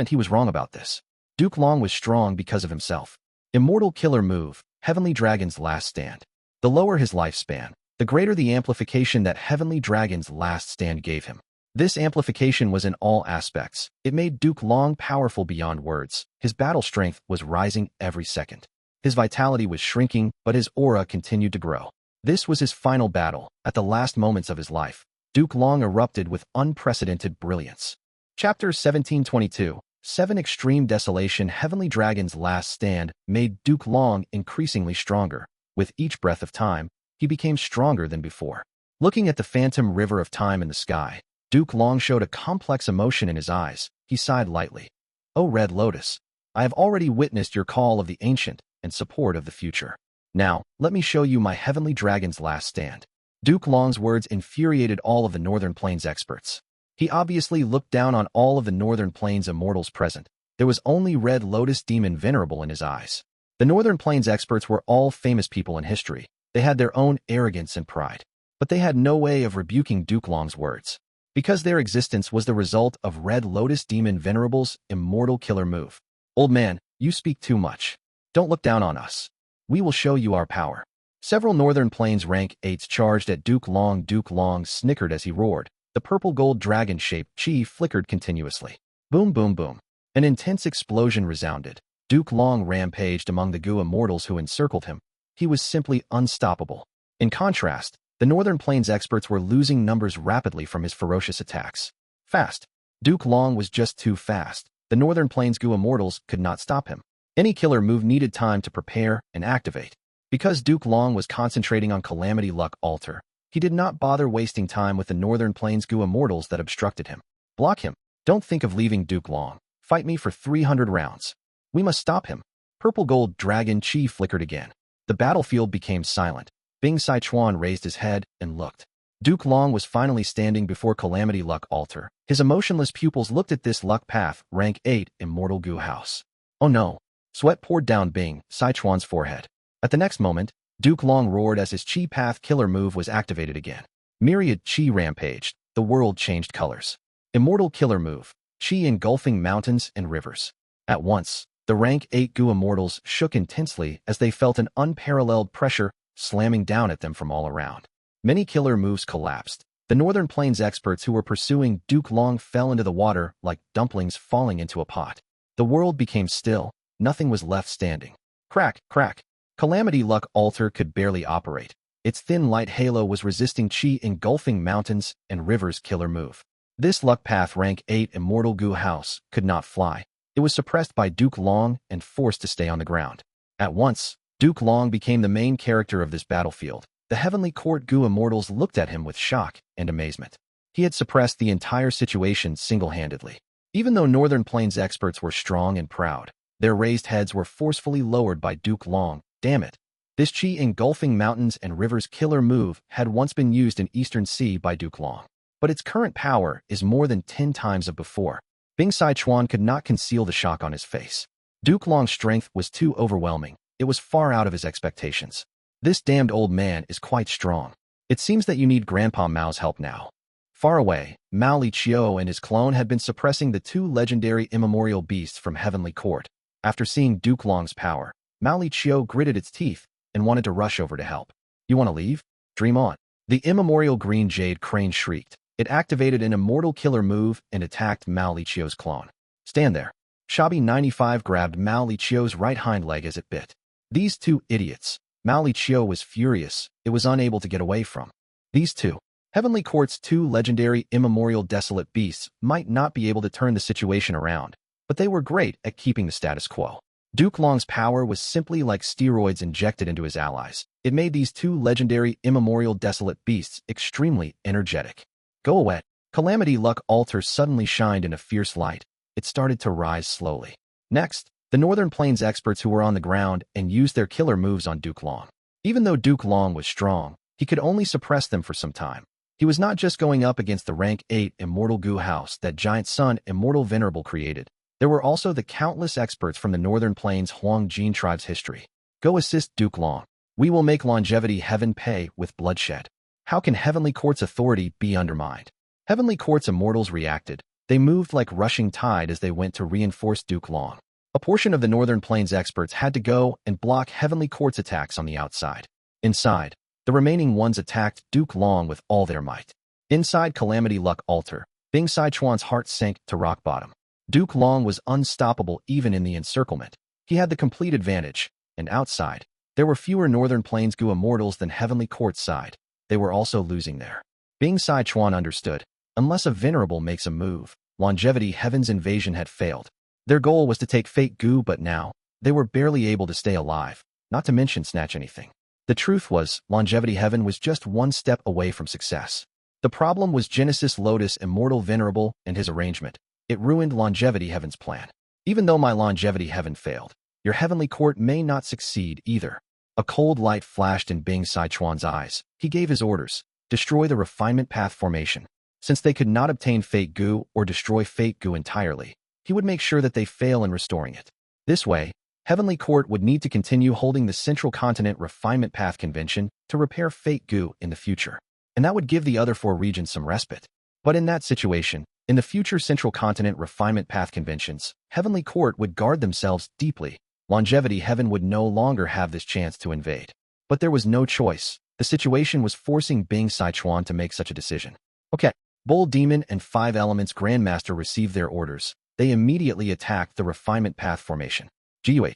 He was wrong about this. Duke Long was strong because of himself. Immortal killer move, Heavenly Dragon's Last Stand. The lower his lifespan, the greater the amplification that Heavenly Dragon's Last Stand gave him. This amplification was in all aspects. It made Duke Long powerful beyond words. His battle strength was rising every second. His vitality was shrinking, but his aura continued to grow. This was his final battle. At the last moments of his life, Duke Long erupted with unprecedented brilliance. Chapter 1722, 7 Extreme Desolation Heavenly Dragon's last stand made Duke Long increasingly stronger. With each breath of time, he became stronger than before. Looking at the phantom river of time in the sky, Duke Long showed a complex emotion in his eyes. He sighed lightly. "O Red Lotus, I have already witnessed your call of the ancient and support of the future. Now, let me show you my heavenly dragon's last stand." Duke Long's words infuriated all of the Northern Plains experts. He obviously looked down on all of the Northern Plains immortals present. There was only Red Lotus Demon Venerable in his eyes. The Northern Plains experts were all famous people in history. They had their own arrogance and pride. But they had no way of rebuking Duke Long's words, because their existence was the result of Red Lotus Demon Venerable's immortal killer move. "Old man, you speak too much. Don't look down on us. We will show you our power." Several Northern Plains rank 8s charged at Duke Long. Duke Long snickered as he roared. The purple-gold dragon-shaped chi flickered continuously. Boom, boom, boom. An intense explosion resounded. Duke Long rampaged among the Gu immortals who encircled him. He was simply unstoppable. In contrast, the Northern Plains experts were losing numbers rapidly from his ferocious attacks. Fast. Duke Long was just too fast. The Northern Plains Gu immortals could not stop him. Any killer move needed time to prepare and activate. Because Duke Long was concentrating on Calamity Luck Altar, he did not bother wasting time with the Northern Plains Gu immortals that obstructed him. "Block him. Don't think of leaving Duke Long. Fight me for 300 rounds. We must stop him." Purple gold dragon chi flickered again. The battlefield became silent. Bing Sichuan raised his head and looked. Duke Long was finally standing before Calamity Luck Altar. His emotionless pupils looked at this luck path, rank 8, Immortal Gu House. Oh no. Sweat poured down Bing Sichuan's forehead. At the next moment, Duke Long roared as his Chi Path killer move was activated again. Myriad Chi rampaged. The world changed colors. Immortal killer move. Chi engulfing mountains and rivers. At once, the rank 8 Gu immortals shook intensely as they felt an unparalleled pressure slamming down at them from all around. Many killer moves collapsed. The Northern Plains experts who were pursuing Duke Long fell into the water like dumplings falling into a pot. The world became still. Nothing was left standing. Crack, crack. Calamity Luck Altar could barely operate. Its thin light halo was resisting Chi engulfing mountains and rivers killer move. This luck path rank 8 Immortal Gu House could not fly. It was suppressed by Duke Long and forced to stay on the ground. At once, Duke Long became the main character of this battlefield. The Heavenly Court Gu immortals looked at him with shock and amazement. He had suppressed the entire situation single-handedly. Even though Northern Plains experts were strong and proud, their raised heads were forcefully lowered by Duke Long. Damn it. This Chi engulfing mountains and rivers killer move had once been used in Eastern Sea by Duke Long. But its current power is more than 10 times of before. Bing Sichuan could not conceal the shock on his face. Duke Long's strength was too overwhelming. It was far out of his expectations. This damned old man is quite strong. It seems that you need Grandpa Mao's help now. Far away, Mao Li Chiu and his clone had been suppressing the 2 legendary immemorial beasts from Heavenly Court. After seeing Duke Long's power, Mao Li Chiu gritted its teeth and wanted to rush over to help. "You want to leave? Dream on." The immemorial green jade crane shrieked. It activated an immortal killer move and attacked Mao Li Chiu's clone. "Stand there." Shabby 95 grabbed Mao Li Chiu's right hind leg as it bit. These two idiots. Mao Li Chiu was furious. It was unable to get away from these two. Heavenly Court's 2 legendary immemorial desolate beasts might not be able to turn the situation around, but they were great at keeping the status quo. Duke Long's power was simply like steroids injected into his allies. It made these 2 legendary immemorial desolate beasts extremely energetic. "Go away." Calamity Luck Altar suddenly shined in a fierce light. It started to rise slowly. Next, the Northern Plains experts who were on the ground and used their killer moves on Duke Long. Even though Duke Long was strong, he could only suppress them for some time. He was not just going up against the rank 8 Immortal Gu House that Giant Sun Immortal Venerable created. There were also the countless experts from the Northern Plains Huang Jin tribe's history. "Go assist Duke Long. We will make longevity heaven pay with bloodshed." How can Heavenly Court's authority be undermined? Heavenly Court's immortals reacted. They moved like rushing tide as they went to reinforce Duke Long. A portion of the Northern Plains experts had to go and block Heavenly Court's attacks on the outside. Inside, the remaining ones attacked Duke Long with all their might. Inside Calamity Luck Altar, Bing Sichuan's heart sank to rock bottom. Duke Long was unstoppable even in the encirclement. He had the complete advantage, and outside, there were fewer Northern Plains Gu immortals than Heavenly Court's side. They were also losing there. Bing Sichuan understood. Unless a Venerable makes a move, longevity heaven's invasion had failed. Their goal was to take Fate Gu, but now, they were barely able to stay alive, not to mention snatch anything. The truth was, Longevity Heaven was just one step away from success. The problem was Genesis Lotus Immortal Venerable and his arrangement. It ruined Longevity Heaven's plan. Even though my Longevity Heaven failed, your heavenly court may not succeed either. A cold light flashed in Bing Sichuan's eyes. He gave his orders. Destroy the refinement path formation. Since they could not obtain Fate Gu or destroy Fate Gu entirely, he would make sure that they fail in restoring it. This way, Heavenly Court would need to continue holding the Central Continent Refinement Path Convention to repair Fate Gu in the future. And that would give the other 4 regions some respite. But in that situation, in the future Central Continent Refinement Path Conventions, Heavenly Court would guard themselves deeply. Longevity Heaven would no longer have this chance to invade. But there was no choice. The situation was forcing Bing Sichuan to make such a decision. Okay, Bull Demon and 5 Elements Grandmaster received their orders. They immediately attacked the Refinement Path Formation. Guh.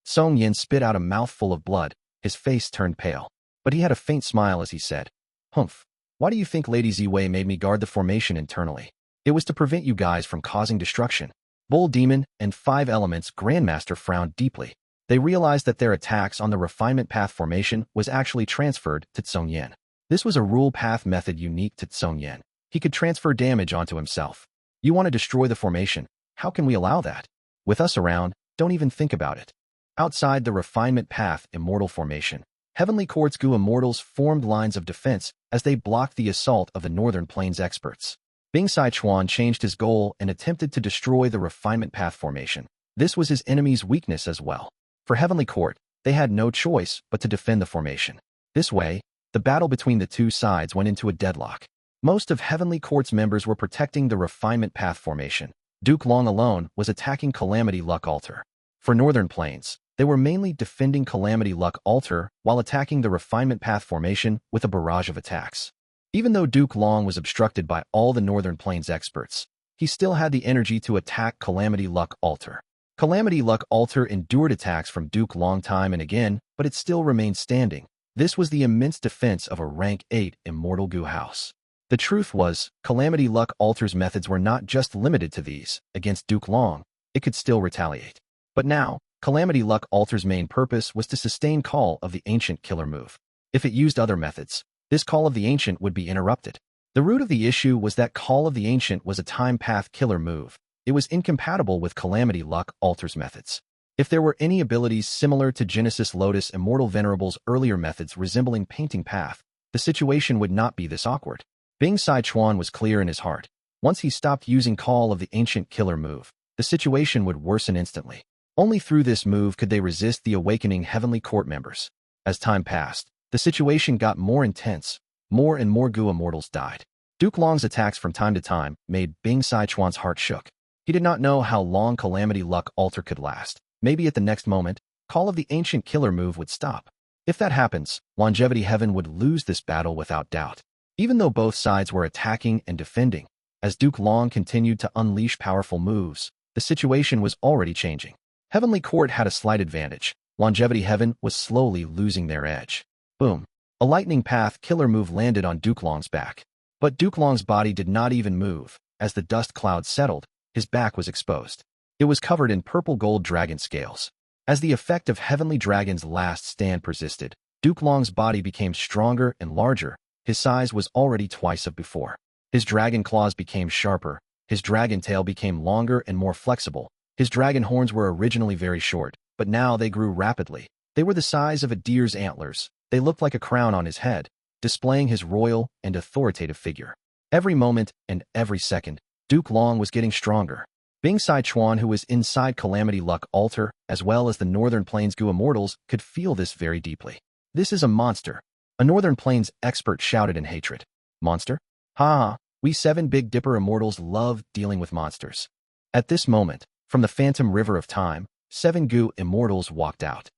Song Yin spit out a mouthful of blood. His face turned pale. But he had a faint smile as he said, "Humph. Why do you think Lady Ziwei made me guard the formation internally? It was to prevent you guys from causing destruction." Bull Demon and 5 Elements Grandmaster frowned deeply. They realized that their attacks on the Refinement Path Formation was actually transferred to Song Yin. This was a rule path method unique to Song Yin. He could transfer damage onto himself. You want to destroy the formation? How can we allow that? With us around, don't even think about it. Outside the Refinement Path Immortal Formation, Heavenly Court's Gu Immortals formed lines of defense as they blocked the assault of the Northern Plains experts. Bing Sichuan changed his goal and attempted to destroy the Refinement Path Formation. This was his enemy's weakness as well. For Heavenly Court, they had no choice but to defend the formation. This way, the battle between the two sides went into a deadlock. Most of Heavenly Court's members were protecting the Refinement Path Formation. Duke Long alone was attacking Calamity Luck Altar. For Northern Plains, they were mainly defending Calamity Luck Altar while attacking the Refinement Path Formation with a barrage of attacks. Even though Duke Long was obstructed by all the Northern Plains experts, he still had the energy to attack Calamity Luck Altar. Calamity Luck Altar endured attacks from Duke Long time and again, but it still remained standing. This was the immense defense of a rank 8 Immortal Gu house. The truth was, Calamity Luck Altar's methods were not just limited to these. Against Duke Long, it could still retaliate. But now, Calamity Luck Altar's main purpose was to sustain Call of the Ancient killer move. If it used other methods, this Call of the Ancient would be interrupted. The root of the issue was that Call of the Ancient was a time path killer move. It was incompatible with Calamity Luck Altar's methods. If there were any abilities similar to Genesis Lotus Immortal Venerable's earlier methods resembling Painting Path, the situation would not be this awkward. Bing Sichuan was clear in his heart. Once he stopped using Call of the Ancient killer move, the situation would worsen instantly. Only through this move could they resist the awakening Heavenly Court members. As time passed, the situation got more intense. More and more Gu Immortals died. Duke Long's attacks from time to time made Bing Sichuan's heart shook. He did not know how long Calamity Luck Altar could last. Maybe at the next moment, Call of the Ancient killer move would stop. If that happens, Longevity Heaven would lose this battle without doubt. Even though both sides were attacking and defending, as Duke Long continued to unleash powerful moves, the situation was already changing. Heavenly Court had a slight advantage. Longevity Heaven was slowly losing their edge. Boom. A lightning path killer move landed on Duke Long's back. But Duke Long's body did not even move. As the dust cloud settled, his back was exposed. It was covered in purple gold dragon scales. As the effect of Heavenly Dragon's last stand persisted, Duke Long's body became stronger and larger. His size was already twice of before. His dragon claws became sharper. His dragon tail became longer and more flexible. His dragon horns were originally very short, but now they grew rapidly. They were the size of a deer's antlers. They looked like a crown on his head, displaying his royal and authoritative figure. Every moment and every second, Duke Long was getting stronger. Bing Sichuan, who was inside Calamity Luck Altar, as well as the Northern Plains Gu Immortals, could feel this very deeply. This is a monster. A Northern Plains expert shouted in hatred. Monster? Ha! We 7 Big Dipper Immortals love dealing with monsters. At this moment, from the Phantom River of Time, 7 Gu Immortals walked out.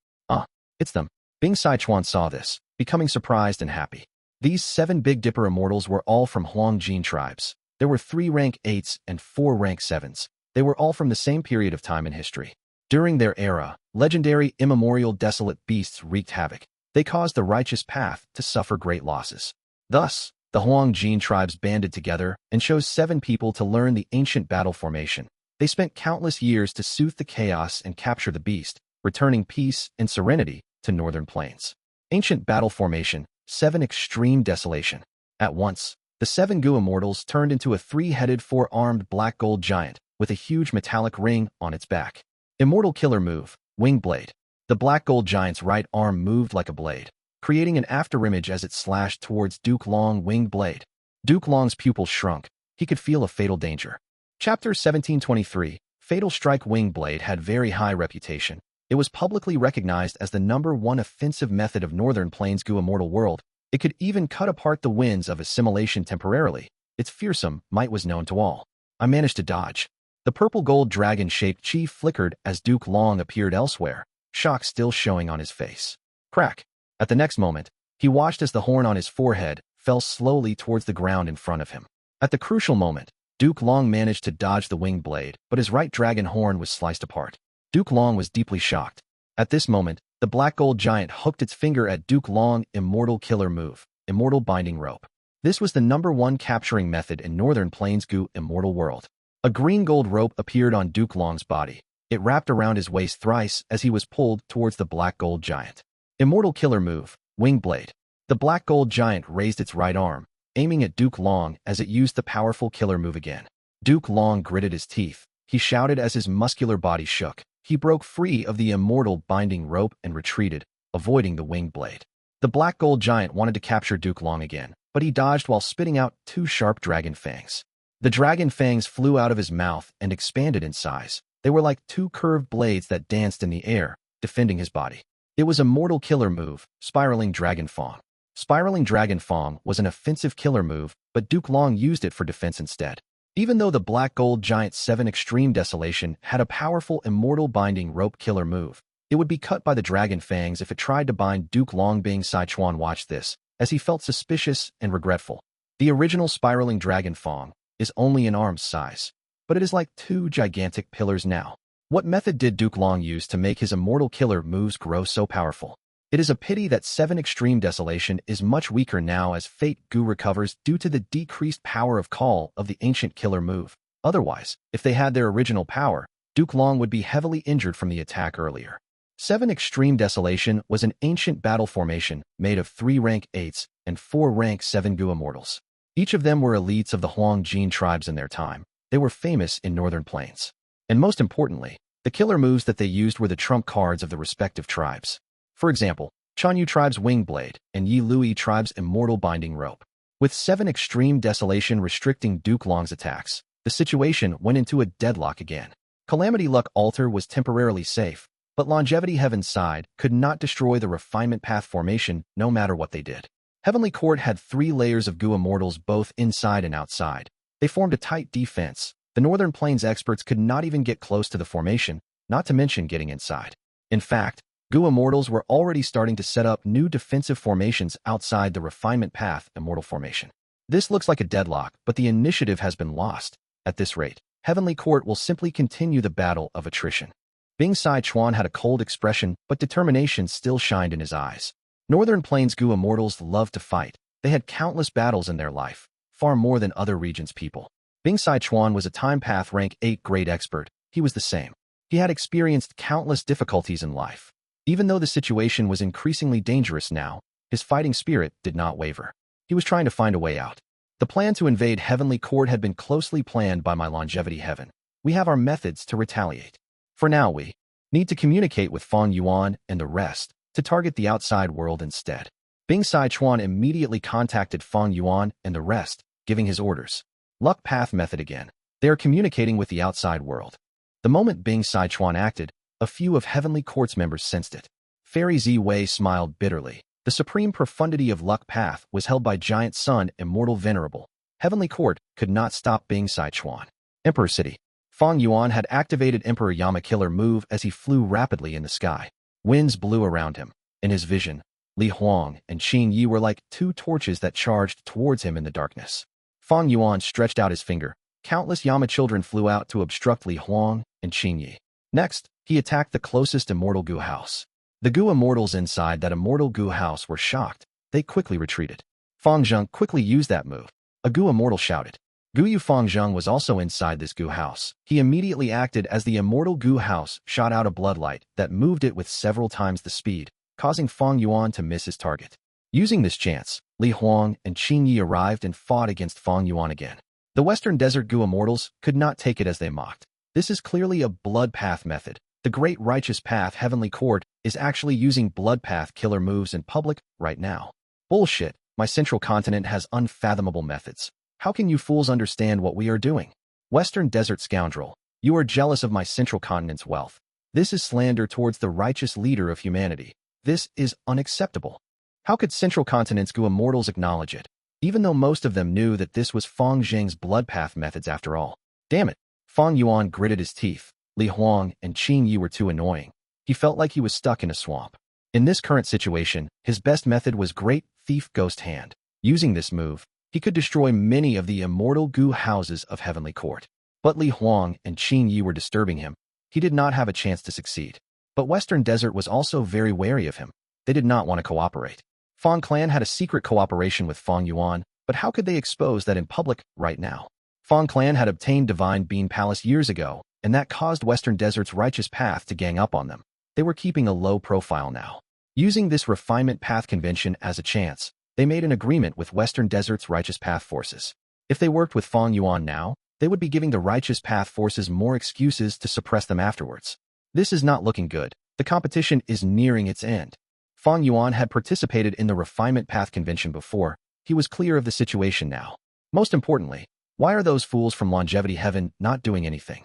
It's them. Bing Sichuan saw this, becoming surprised and happy. These 7 Big Dipper Immortals were all from Huangjin tribes. There were 3 rank 8s and 4 rank 7s. They were all from the same period of time in history. During their era, legendary immemorial desolate beasts wreaked havoc. They caused the righteous path to suffer great losses. Thus, the Huangjin tribes banded together and chose 7 people to learn the ancient battle formation. They spent countless years to soothe the chaos and capture the beast, returning peace and serenity to northern plains. Ancient battle formation, 7 extreme desolation. At once, the 7 Gu Immortals turned into a 3-headed 4-armed black gold giant with a huge metallic ring on its back. Immortal killer move, wing blade. The black gold giant's right arm moved like a blade, creating an afterimage as it slashed towards Duke Long winged blade. Duke Long's pupils shrunk. He could feel a fatal danger. Chapter 1723, Fatal Strike Wing Blade had very high reputation. It was publicly recognized as the #1 offensive method of Northern Plains Gu Immortal World. It could even cut apart the winds of assimilation temporarily. Its fearsome might was known to all. I managed to dodge. The purple-gold dragon-shaped chi flickered as Duke Long appeared elsewhere, shock still showing on his face. Crack. At the next moment, he watched as the horn on his forehead fell slowly towards the ground in front of him. At the crucial moment, Duke Long managed to dodge the winged blade, but his right dragon horn was sliced apart. Duke Long was deeply shocked. At this moment, the black gold giant hooked its finger at Duke Long immortal killer move, immortal binding rope. This was the #1 capturing method in Northern Plains Gu Immortal World. A green gold rope appeared on Duke Long's body. It wrapped around his waist thrice as he was pulled towards the black gold giant. Immortal killer move, wing blade. The black gold giant raised its right arm, aiming at Duke Long as it used the powerful killer move again. Duke Long gritted his teeth. He shouted as his muscular body shook. He broke free of the immortal binding rope and retreated, avoiding the winged blade. The black gold giant wanted to capture Duke Long again, but he dodged while spitting out 2 sharp dragon fangs. The dragon fangs flew out of his mouth and expanded in size. They were like 2 curved blades that danced in the air, defending his body. It was a mortal killer move, Spiraling Dragon Fang. Spiraling Dragon Fang was an offensive killer move, but Duke Long used it for defense instead. Even though the black gold giant 7 Extreme Desolation had a powerful immortal binding rope killer move, it would be cut by the dragon fangs if it tried to bind Duke Long. Bing Sichuan watched this, as he felt suspicious and regretful. The original Spiraling Dragon Fang is only an arm's size, but it is like 2 gigantic pillars now. What method did Duke Long use to make his immortal killer moves grow so powerful? It is a pity that 7 Extreme Desolation is much weaker now as Fate Gu recovers due to the decreased power of call of the ancient killer move. Otherwise, if they had their original power, Duke Long would be heavily injured from the attack earlier. 7 Extreme Desolation was an ancient battle formation made of 3 rank 8s and 4 rank 7 Gu Immortals. Each of them were elites of the Huang Jin tribes in their time. They were famous in Northern Plains. And most importantly, the killer moves that they used were the trump cards of the respective tribes. For example, Chanyu tribe's Wing Blade and Yi Lui tribe's Immortal Binding Rope. With 7 Extreme Desolation restricting Duke Long's attacks, the situation went into a deadlock again. Calamity Luck Altar was temporarily safe, but Longevity Heaven's Side could not destroy the Refinement Path formation no matter what they did. Heavenly Court had 3 layers of Gu Immortals both inside and outside. They formed a tight defense. The Northern Plains experts could not even get close to the formation, not to mention getting inside. In fact, Gu Immortals were already starting to set up new defensive formations outside the Refinement Path Immortal formation. This looks like a deadlock, but the initiative has been lost. At this rate, Heavenly Court will simply continue the battle of attrition. Bing Sichuan had a cold expression, but determination still shined in his eyes. Northern Plains Gu Immortals loved to fight. They had countless battles in their life, far more than other regions' people. Bing Sichuan was a Time Path rank 8 grade expert. He was the same. He had experienced countless difficulties in life. Even though the situation was increasingly dangerous now, his fighting spirit did not waver. He was trying to find a way out. The plan to invade Heavenly Court had been closely planned by my Longevity Heaven. We have our methods to retaliate. For now, we need to communicate with Fang Yuan and the rest to target the outside world instead. Bing Sichuan immediately contacted Fang Yuan and the rest, giving his orders. Luck Path method again. They are communicating with the outside world. The moment Bing Sichuan acted, a few of Heavenly Court's members sensed it. Fairy Z Wei smiled bitterly. The supreme profundity of Luck Path was held by Giant Sun Immortal Venerable. Heavenly Court could not stop Bing Sichuan. Emperor City. Fang Yuan had activated Emperor Yama killer move as he flew rapidly in the sky. Winds blew around him. In his vision, Li Huang and Qin Yi were like 2 torches that charged towards him in the darkness. Fang Yuan stretched out his finger. Countless Yama children flew out to obstruct Li Huang and Qin Yi. Next, he attacked the closest Immortal Gu house. The Gu Immortals inside that Immortal Gu house were shocked. They quickly retreated. Fang Zheng quickly used that move. A Gu Immortal shouted. Gu Fangzheng was also inside this Gu house. He immediately acted as the immortal Gu house shot out a bloodlight that moved it with several times the speed, causing Fang Yuan to miss his target. Using this chance, Li Huang and Qing Yi arrived and fought against Fang Yuan again. The Western Desert Gu Immortals could not take it as they mocked. This is clearly a blood path method. The Great Righteous Path Heavenly Court is actually using blood path killer moves in public right now. Bullshit, my central continent has unfathomable methods. How can you fools understand what we are doing? Western Desert Scoundrel, you are jealous of my central continent's wealth. This is slander towards the righteous leader of humanity. This is unacceptable. How could central continent's Gu Immortals acknowledge it, even though most of them knew that this was Fang Zheng's blood path methods after all? Damn it. Fang Yuan gritted his teeth. Li Huang and Qing Yi were too annoying. He felt like he was stuck in a swamp. In this current situation, his best method was Great Thief Ghost Hand. Using this move, he could destroy many of the immortal Gu houses of Heavenly Court. But Li Huang and Qing Yi were disturbing him. He did not have a chance to succeed. But Western Desert was also very wary of him. They did not want to cooperate. Fang Clan had a secret cooperation with Fang Yuan, but how could they expose that in public right now? Fang Clan had obtained Divine Bean Palace years ago, and that caused Western Desert's Righteous Path to gang up on them. They were keeping a low profile now. Using this Refinement Path convention as a chance, they made an agreement with Western Desert's Righteous Path forces. If they worked with Fang Yuan now, they would be giving the Righteous Path forces more excuses to suppress them afterwards. This is not looking good. The competition is nearing its end. Fang Yuan had participated in the Refinement Path convention before. He was clear of the situation now. Most importantly, why are those fools from Longevity Heaven not doing anything?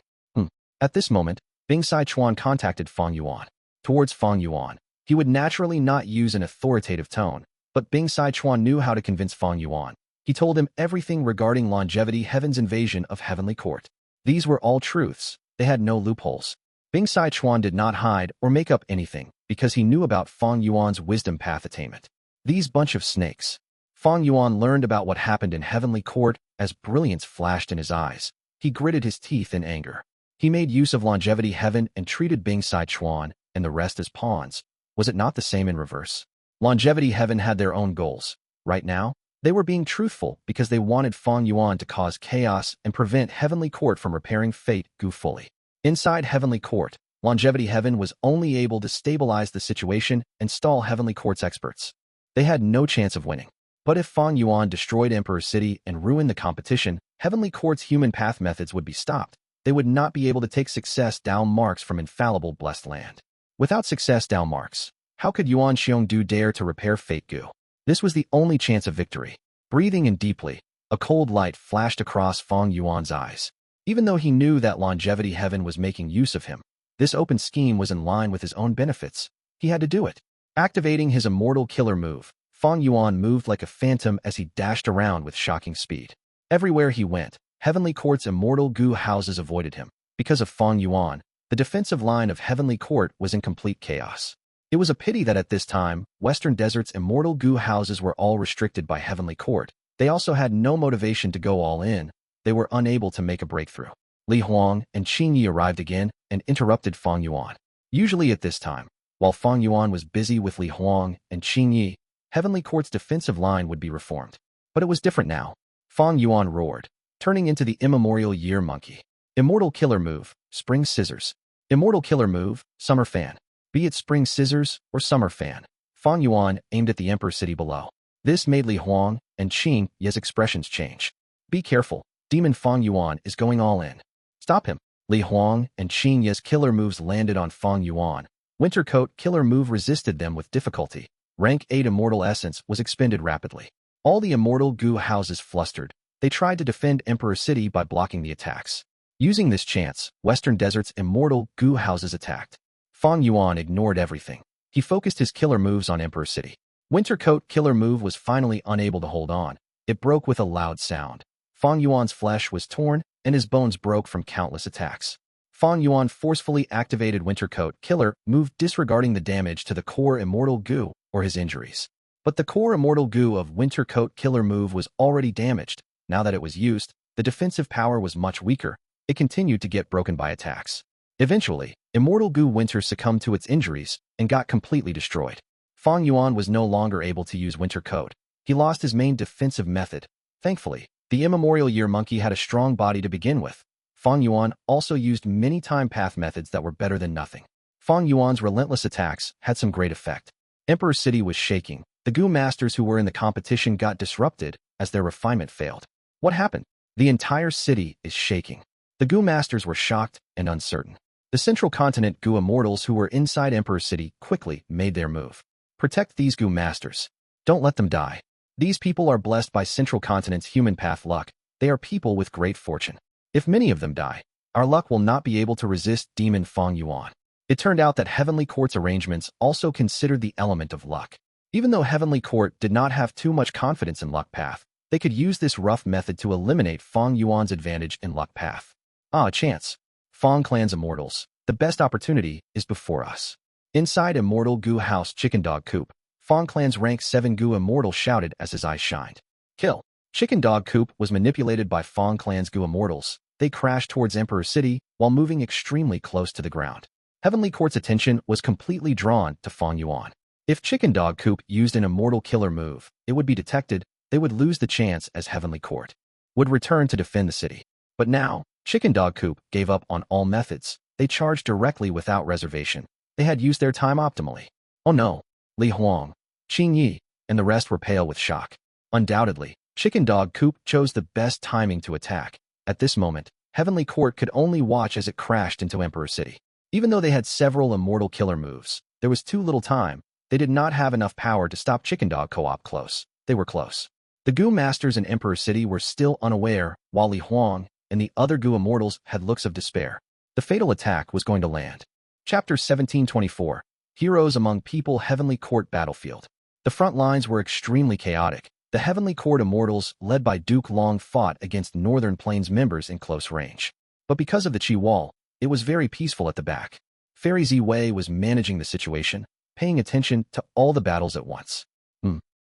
At this moment, Bing Sichuan contacted Fang Yuan. Towards Fang Yuan, he would naturally not use an authoritative tone, but Bing Sichuan knew how to convince Fang Yuan. He told him everything regarding Longevity Heaven's invasion of Heavenly Court. These were all truths. They had no loopholes. Bing Sichuan did not hide or make up anything because he knew about Fang Yuan's wisdom path attainment. These bunch of snakes. Fang Yuan learned about what happened in Heavenly Court as brilliance flashed in his eyes. He gritted his teeth in anger. He made use of Longevity Heaven and treated Bing Sichuan and the rest as pawns. Was it not the same in reverse? Longevity Heaven had their own goals. Right now, they were being truthful because they wanted Fang Yuan to cause chaos and prevent Heavenly Court from repairing Fate Gu fully. Inside Heavenly Court, Longevity Heaven was only able to stabilize the situation and stall Heavenly Court's experts. They had no chance of winning. But if Fang Yuan destroyed Emperor City and ruined the competition, Heavenly Court's human path methods would be stopped. They would not be able to take success down marks from infallible blessed land. Without success down marks, how could Yuan Xiongdu dare to repair Fate Gu? This was the only chance of victory. Breathing in deeply, a cold light flashed across Fang Yuan's eyes. Even though he knew that Longevity Heaven was making use of him, this open scheme was in line with his own benefits. He had to do it. Activating his immortal killer move, Fang Yuan moved like a phantom as he dashed around with shocking speed. Everywhere he went, Heavenly Court's immortal Gu houses avoided him. Because of Fang Yuan, the defensive line of Heavenly Court was in complete chaos. It was a pity that at this time, Western Desert's immortal Gu houses were all restricted by Heavenly Court. They also had no motivation to go all in. They were unable to make a breakthrough. Li Huang and Qing Yi arrived again and interrupted Fang Yuan. Usually at this time, while Fang Yuan was busy with Li Huang and Qing Yi, Heavenly Court's defensive line would be reformed. But it was different now. Fang Yuan roared, turning into the Immemorial Year Monkey. Immortal Killer Move, Spring Scissors. Immortal Killer Move, Summer Fan. Be it Spring Scissors or Summer Fan. Fang Yuan aimed at the Emperor City below. This made Li Huang and Qing Yi's expressions change. Be careful, Demon Fang Yuan is going all in. Stop him. Li Huang and Qing Yi's killer moves landed on Fang Yuan. Winter Coat killer move resisted them with difficulty. Rank 8 Immortal Essence was expended rapidly. All the Immortal Gu houses flustered. They tried to defend Emperor City by blocking the attacks. Using this chance, Western Desert's Immortal Gu houses attacked. Fang Yuan ignored everything. He focused his killer moves on Emperor City. Winter Coat killer move was finally unable to hold on. It broke with a loud sound. Fang Yuan's flesh was torn, and his bones broke from countless attacks. Fang Yuan forcefully activated Winter Coat killer move, disregarding the damage to the core Immortal Gu or his injuries. But the core Immortal Gu of Winter Coat killer move was already damaged. Now that it was used, the defensive power was much weaker. It continued to get broken by attacks. Eventually, Immortal Gu Winter succumbed to its injuries and got completely destroyed. Fang Yuan was no longer able to use Winter Coat. He lost his main defensive method. Thankfully, The Immemorial Year Monkey had a strong body to begin with. Fang Yuan also used many time path methods that were better than nothing. Fang Yuan's relentless attacks had some great effect. Emperor City was shaking. The Gu masters who were in the competition got disrupted as their refinement failed. What happened? The entire city is shaking. The Gu masters were shocked and uncertain. The central continent Gu Immortals who were inside Emperor City quickly made their move. Protect these Gu masters. Don't let them die. These people are blessed by central continent's human path luck. They are people with great fortune. If many of them die, our luck will not be able to resist demon Fang Yuan. It turned out that Heavenly Court's arrangements also considered the element of luck. Even though Heavenly Court did not have too much confidence in luck path, they could use this rough method to eliminate Fang Yuan's advantage in luck path. A chance. Fang Clan's Immortals. The best opportunity is before us. Inside Immortal Gu House Chicken Dog Coop, Fang Clan's rank 7 Gu Immortal shouted as his eyes shined. Kill. Chicken Dog Coop was manipulated by Fang Clan's Gu Immortals. They crashed towards Emperor City while moving extremely close to the ground. Heavenly Court's attention was completely drawn to Fang Yuan. If Chicken Dog Coop used an immortal killer move, it would be detected. They would lose the chance as Heavenly Court would return to defend the city. But now, Chicken Dog Coop gave up on all methods. They charged directly without reservation. They had used their time optimally. Oh no. Li Huang, Qing Yi, and the rest were pale with shock. Undoubtedly, Chicken Dog Coop chose the best timing to attack. At this moment, Heavenly Court could only watch as it crashed into Emperor City. Even though they had several immortal killer moves, there was too little time. They did not have enough power to stop Chicken Dog Co-op close. They were close. The Gu Masters in Emperor City were still unaware, while Li Huang and the other Gu Immortals had looks of despair. The fatal attack was going to land. Chapter 1724. Heroes Among People Heavenly Court Battlefield. The front lines were extremely chaotic. The Heavenly Court Immortals, led by Duke Long, fought against Northern Plains members in close range. But because of the Qi Wall, it was very peaceful at the back. Fairy Ziwei was managing the situation, paying attention to all the battles at once.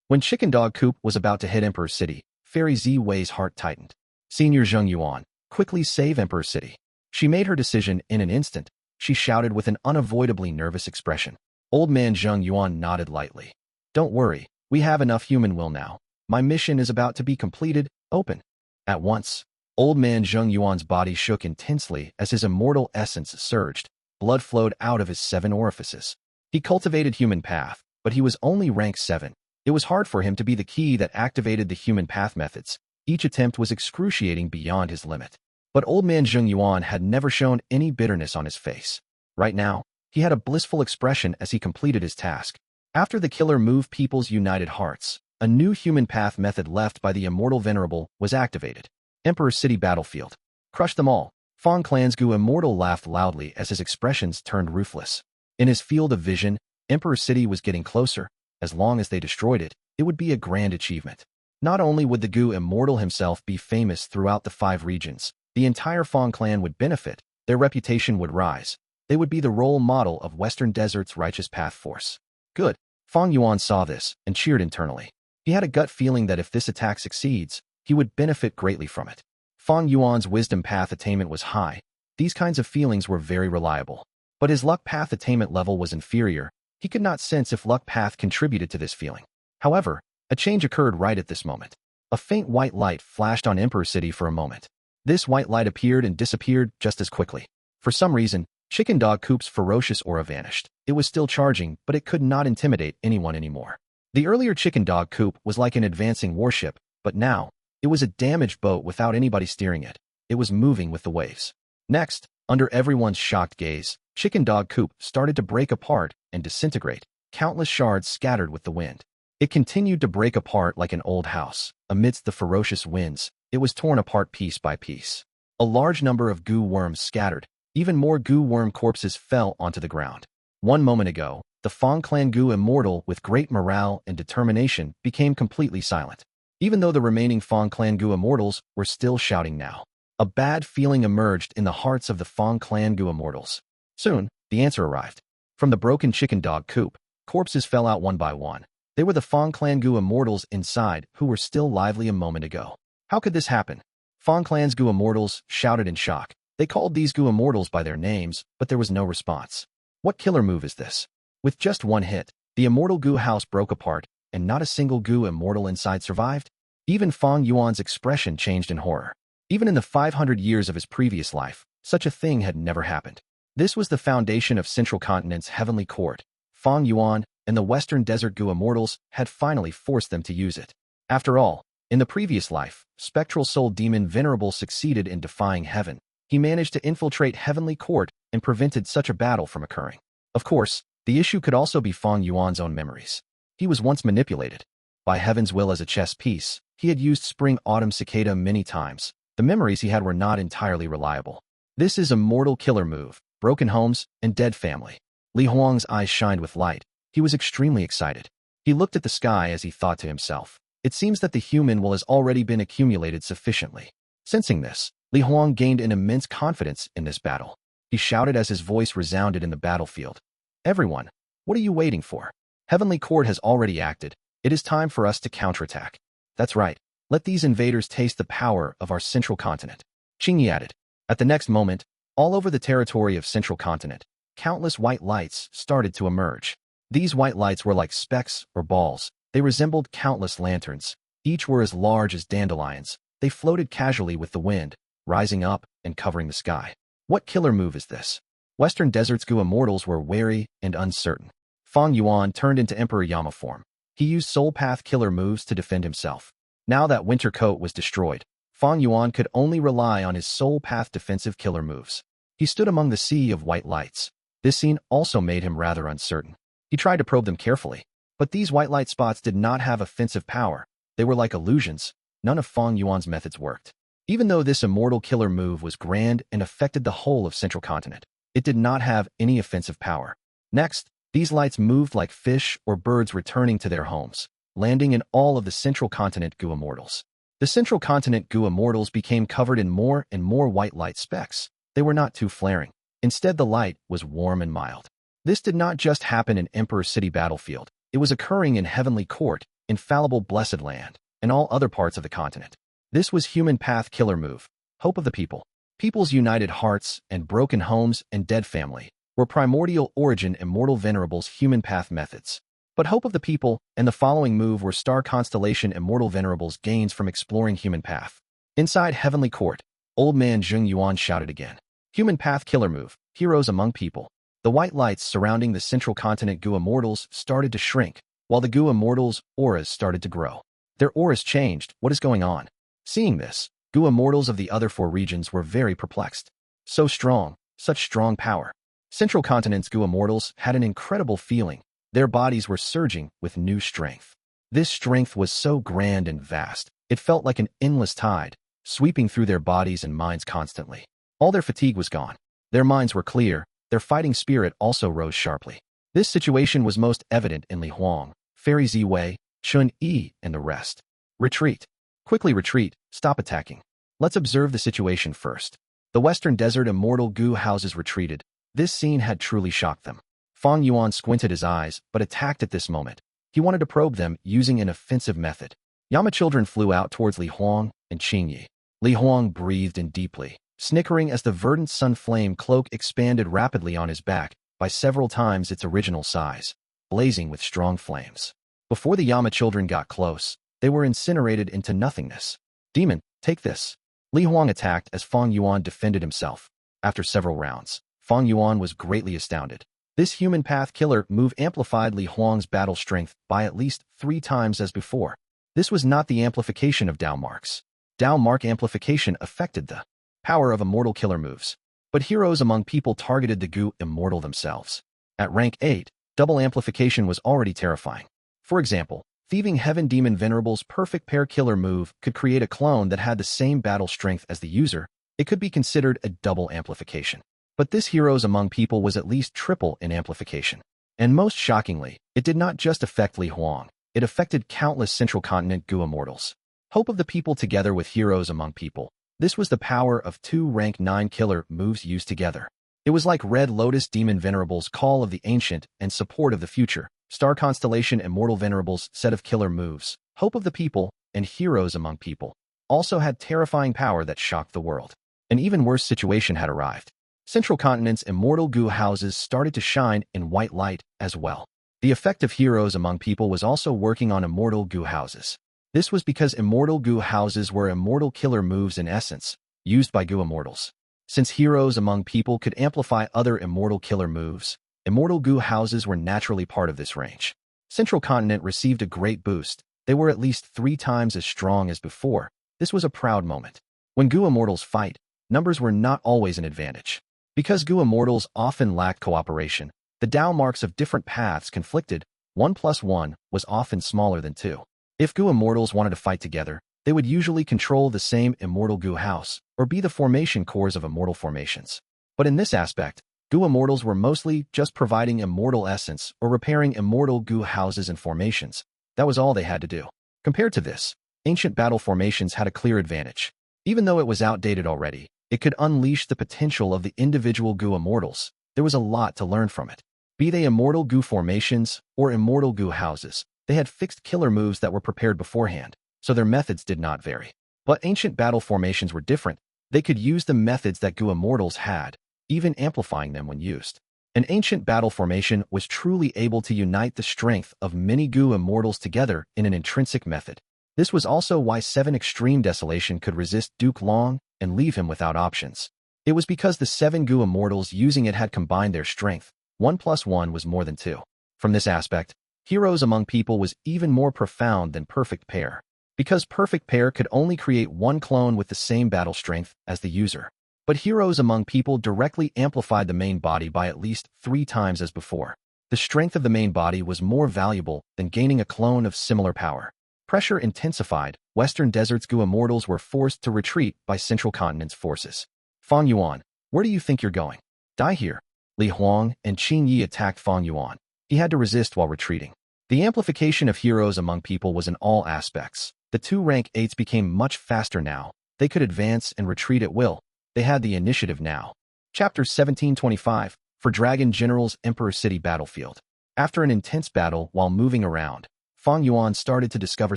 When Chicken Dog Coop was about to hit Emperor City, Fairy Ziwei's heart tightened. Senior Zheng Yuan, quickly save Emperor City. She made her decision in an instant. She shouted with an unavoidably nervous expression. Old man Zheng Yuan nodded lightly. Don't worry, we have enough human will now. My mission is about to be completed. Open. At once, old man Zheng Yuan's body shook intensely as his immortal essence surged. Blood flowed out of his 7 orifices. He cultivated human path, but he was only rank 7. It was hard for him to be the key that activated the human path methods. Each attempt was excruciating beyond his limit. But old man Zheng Yuan had never shown any bitterness on his face. Right now, he had a blissful expression as he completed his task. After the killer move People's United Hearts, a new human path method left by the immortal Venerable was activated. Emperor City Battlefield. Crush them all. Fang Clan's Gu Immortal laughed loudly as his expressions turned ruthless. In his field of vision, Emperor City was getting closer. As long as they destroyed it, it would be a grand achievement. Not only would the Gu Immortal himself be famous throughout the 5 regions, the entire Fang clan would benefit. Their reputation would rise. They would be the role model of Western Desert's righteous path force. Good. Fang Yuan saw this and cheered internally. He had a gut feeling that if this attack succeeds, he would benefit greatly from it. Fang Yuan's wisdom path attainment was high. These kinds of feelings were very reliable. But his luck path attainment level was inferior. He could not sense if luck path contributed to this feeling. However, a change occurred right at this moment. A faint white light flashed on Emperor City for a moment. This white light appeared and disappeared just as quickly. For some reason, Chicken Dog Coop's ferocious aura vanished. It was still charging, but it could not intimidate anyone anymore. The earlier Chicken Dog Coop was like an advancing warship, but now, it was a damaged boat without anybody steering it. It was moving with the waves. Next, under everyone's shocked gaze, Chicken Dog Coop started to break apart and disintegrate. Countless shards scattered with the wind. It continued to break apart like an old house. Amidst the ferocious winds, it was torn apart piece by piece. A large number of goo worms scattered. Even more goo worm corpses fell onto the ground. One moment ago, the Fang Clan Gu Immortal, with great morale and determination, became completely silent. Even though the remaining Fang Clan Gu Immortals were still shouting now. A bad feeling emerged in the hearts of the Fang Clan Gu Immortals. Soon, the answer arrived. From the broken Chicken Dog Coop, corpses fell out one by one. They were the Fang Clan Gu Immortals inside who were still lively a moment ago. How could this happen? Fang Clan's Gu Immortals shouted in shock. They called these Gu Immortals by their names, but there was no response. What killer move is this? With just one hit, the Immortal Gu house broke apart, and not a single Gu Immortal inside survived? Even Fang Yuan's expression changed in horror. Even in the 500 years of his previous life, such a thing had never happened. This was the foundation of Central Continent's heavenly court. Fang Yuan and the Western Desert Gu Immortals had finally forced them to use it. After all, in the previous life, spectral soul demon Venerable succeeded in defying heaven. He managed to infiltrate heavenly court and prevented such a battle from occurring. Of course, the issue could also be Fang Yuan's own memories. He was once manipulated. By heaven's will as a chess piece, he had used spring Autumn Cicada many times. The memories he had were not entirely reliable. This is a mortal killer move, broken homes, and dead family. Li Huang's eyes shined with light. He was extremely excited. He looked at the sky as he thought to himself, it seems that the human will has already been accumulated sufficiently. Sensing this, Li Huang gained an immense confidence in this battle. He shouted as his voice resounded in the battlefield. Everyone, what are you waiting for? Heavenly Court has already acted. It is time for us to counterattack. That's right. Let these invaders taste the power of our Central Continent. Qingyi added. At the next moment, all over the territory of Central Continent, countless white lights started to emerge. These white lights were like specks or balls. They resembled countless lanterns. Each were as large as dandelions. They floated casually with the wind, rising up and covering the sky. What killer move is this? Western Desert's Gu Immortals were wary and uncertain. Fang Yuan turned into Emperor Yama form. He used Soul Path killer moves to defend himself. Now that Winter Coat was destroyed, Fang Yuan could only rely on his Soul Path defensive killer moves. He stood among the sea of white lights. This scene also made him rather uncertain. He tried to probe them carefully, but these white light spots did not have offensive power. They were like illusions. None of Fang Yuan's methods worked. Even though this immortal killer move was grand and affected the whole of Central Continent, it did not have any offensive power. Next, these lights moved like fish or birds returning to their homes, landing in all of the Central Continent Gu Immortals. The Central Continent Gu Immortals became covered in more and more white light specks. They were not too flaring. Instead, the light was warm and mild. This did not just happen in Emperor City battlefield. It was occurring in Heavenly Court, Infallible Blessed Land, and all other parts of the continent. This was Human Path killer move. Hope of the people. People's united hearts and broken homes and dead family were primordial origin Immortal Venerables Human Path methods. But Hope of the People and the following move were Star Constellation Immortal Venerables gains from exploring Human Path. Inside Heavenly Court, Old Man Fang Yuan shouted again. Human Path killer move, heroes among people. The white lights surrounding the Central Continent Gu Immortals started to shrink, while the Gu Immortals' auras started to grow. Their auras changed. What is going on? Seeing this, Gu Immortals of the other 4 regions were very perplexed. So strong, such strong power. Central Continent's Gu Immortals had an incredible feeling. Their bodies were surging with new strength. This strength was so grand and vast, it felt like an endless tide, sweeping through their bodies and minds constantly. All their fatigue was gone. Their minds were clear. Their fighting spirit also rose sharply. This situation was most evident in Li Huang, Fairy Ziwei, Chun Yi, and the rest. Retreat. Quickly retreat. Stop attacking. Let's observe the situation first. The Western Desert Immortal Gu houses retreated. This scene had truly shocked them. Fang Yuan squinted his eyes, but attacked at this moment. He wanted to probe them using an offensive method. Yama children flew out towards Li Huang and Qingyi. Li Huang breathed in deeply, snickering as the verdant sun flame cloak expanded rapidly on his back by several times its original size, blazing with strong flames. Before the Yama children got close, they were incinerated into nothingness. Demon, take this. Li Huang attacked as Fang Yuan defended himself. After several rounds, Fang Yuan was greatly astounded. This Human Path killer move amplified Li Huang's battle strength by at least 3 times as before. This was not the amplification of Dao marks. Dao mark amplification affected the power of immortal killer moves. But heroes among people targeted the Gu Immortal themselves. At rank 8, double amplification was already terrifying. For example, Thieving Heaven Demon Venerable's perfect pair killer move could create a clone that had the same battle strength as the user. It could be considered a double amplification. But this heroes among people was at least triple in amplification. And most shockingly, it did not just affect Li Huang. It affected countless Central Continent Gu Immortals. Hope of the people together with heroes among people. This was the power of 2 rank 9 killer moves used together. It was like Red Lotus Demon Venerable's Call of the Ancient and Support of the Future, Star Constellation Immortal Venerables set of killer moves, Hope of the People, and Heroes Among People, also had terrifying power that shocked the world. An even worse situation had arrived. Central Continent's Immortal Gu houses started to shine in white light as well. The effect of Heroes Among People was also working on Immortal Gu houses. This was because Immortal Gu houses were immortal killer moves in essence, used by Gu Immortals. Since heroes among people could amplify other immortal killer moves, Immortal Gu houses were naturally part of this range. Central Continent received a great boost. They were at least 3 times as strong as before. This was a proud moment. When Gu Immortals fight, numbers were not always an advantage. Because Gu Immortals often lacked cooperation, the Tao marks of different paths conflicted. 1 plus 1 was often smaller than 2. If Gu Immortals wanted to fight together, they would usually control the same Immortal Gu house, or be the formation cores of immortal formations. But in this aspect, Gu Immortals were mostly just providing immortal essence or repairing Immortal Gu houses and formations. That was all they had to do. Compared to this, ancient battle formations had a clear advantage. Even though it was outdated already, it could unleash the potential of the individual Gu Immortals. There was a lot to learn from it. Be they Immortal Gu formations or Immortal Gu houses, they had fixed killer moves that were prepared beforehand, so their methods did not vary. But ancient battle formations were different. They could use the methods that Gu Immortals had, even amplifying them when used. An ancient battle formation was truly able to unite the strength of many Gu Immortals together in an intrinsic method. This was also why 7 Extreme Desolation could resist Duke Long and leave him without options. It was because the 7 Gu Immortals using it had combined their strength. 1 plus 1 was more than 2. From this aspect, Heroes Among People was even more profound than Perfect Pair, because Perfect Pair could only create 1 clone with the same battle strength as the user. But Heroes Among People directly amplified the main body by at least 3 times as before. The strength of the main body was more valuable than gaining a clone of similar power. Pressure intensified. Western Desert's Gu Immortals were forced to retreat by Central Continent's forces. Fang Yuan, where do you think you're going? Die here. Li Huang and Qin Yi attacked Fang Yuan. He had to resist while retreating. The amplification of Heroes Among People was in all aspects. The 2 rank 8s became much faster now. They could advance and retreat at will. They had the initiative now. Chapter 1725, for Dragon General's Emperor City Battlefield. After an intense battle while moving around, Fang Yuan started to discover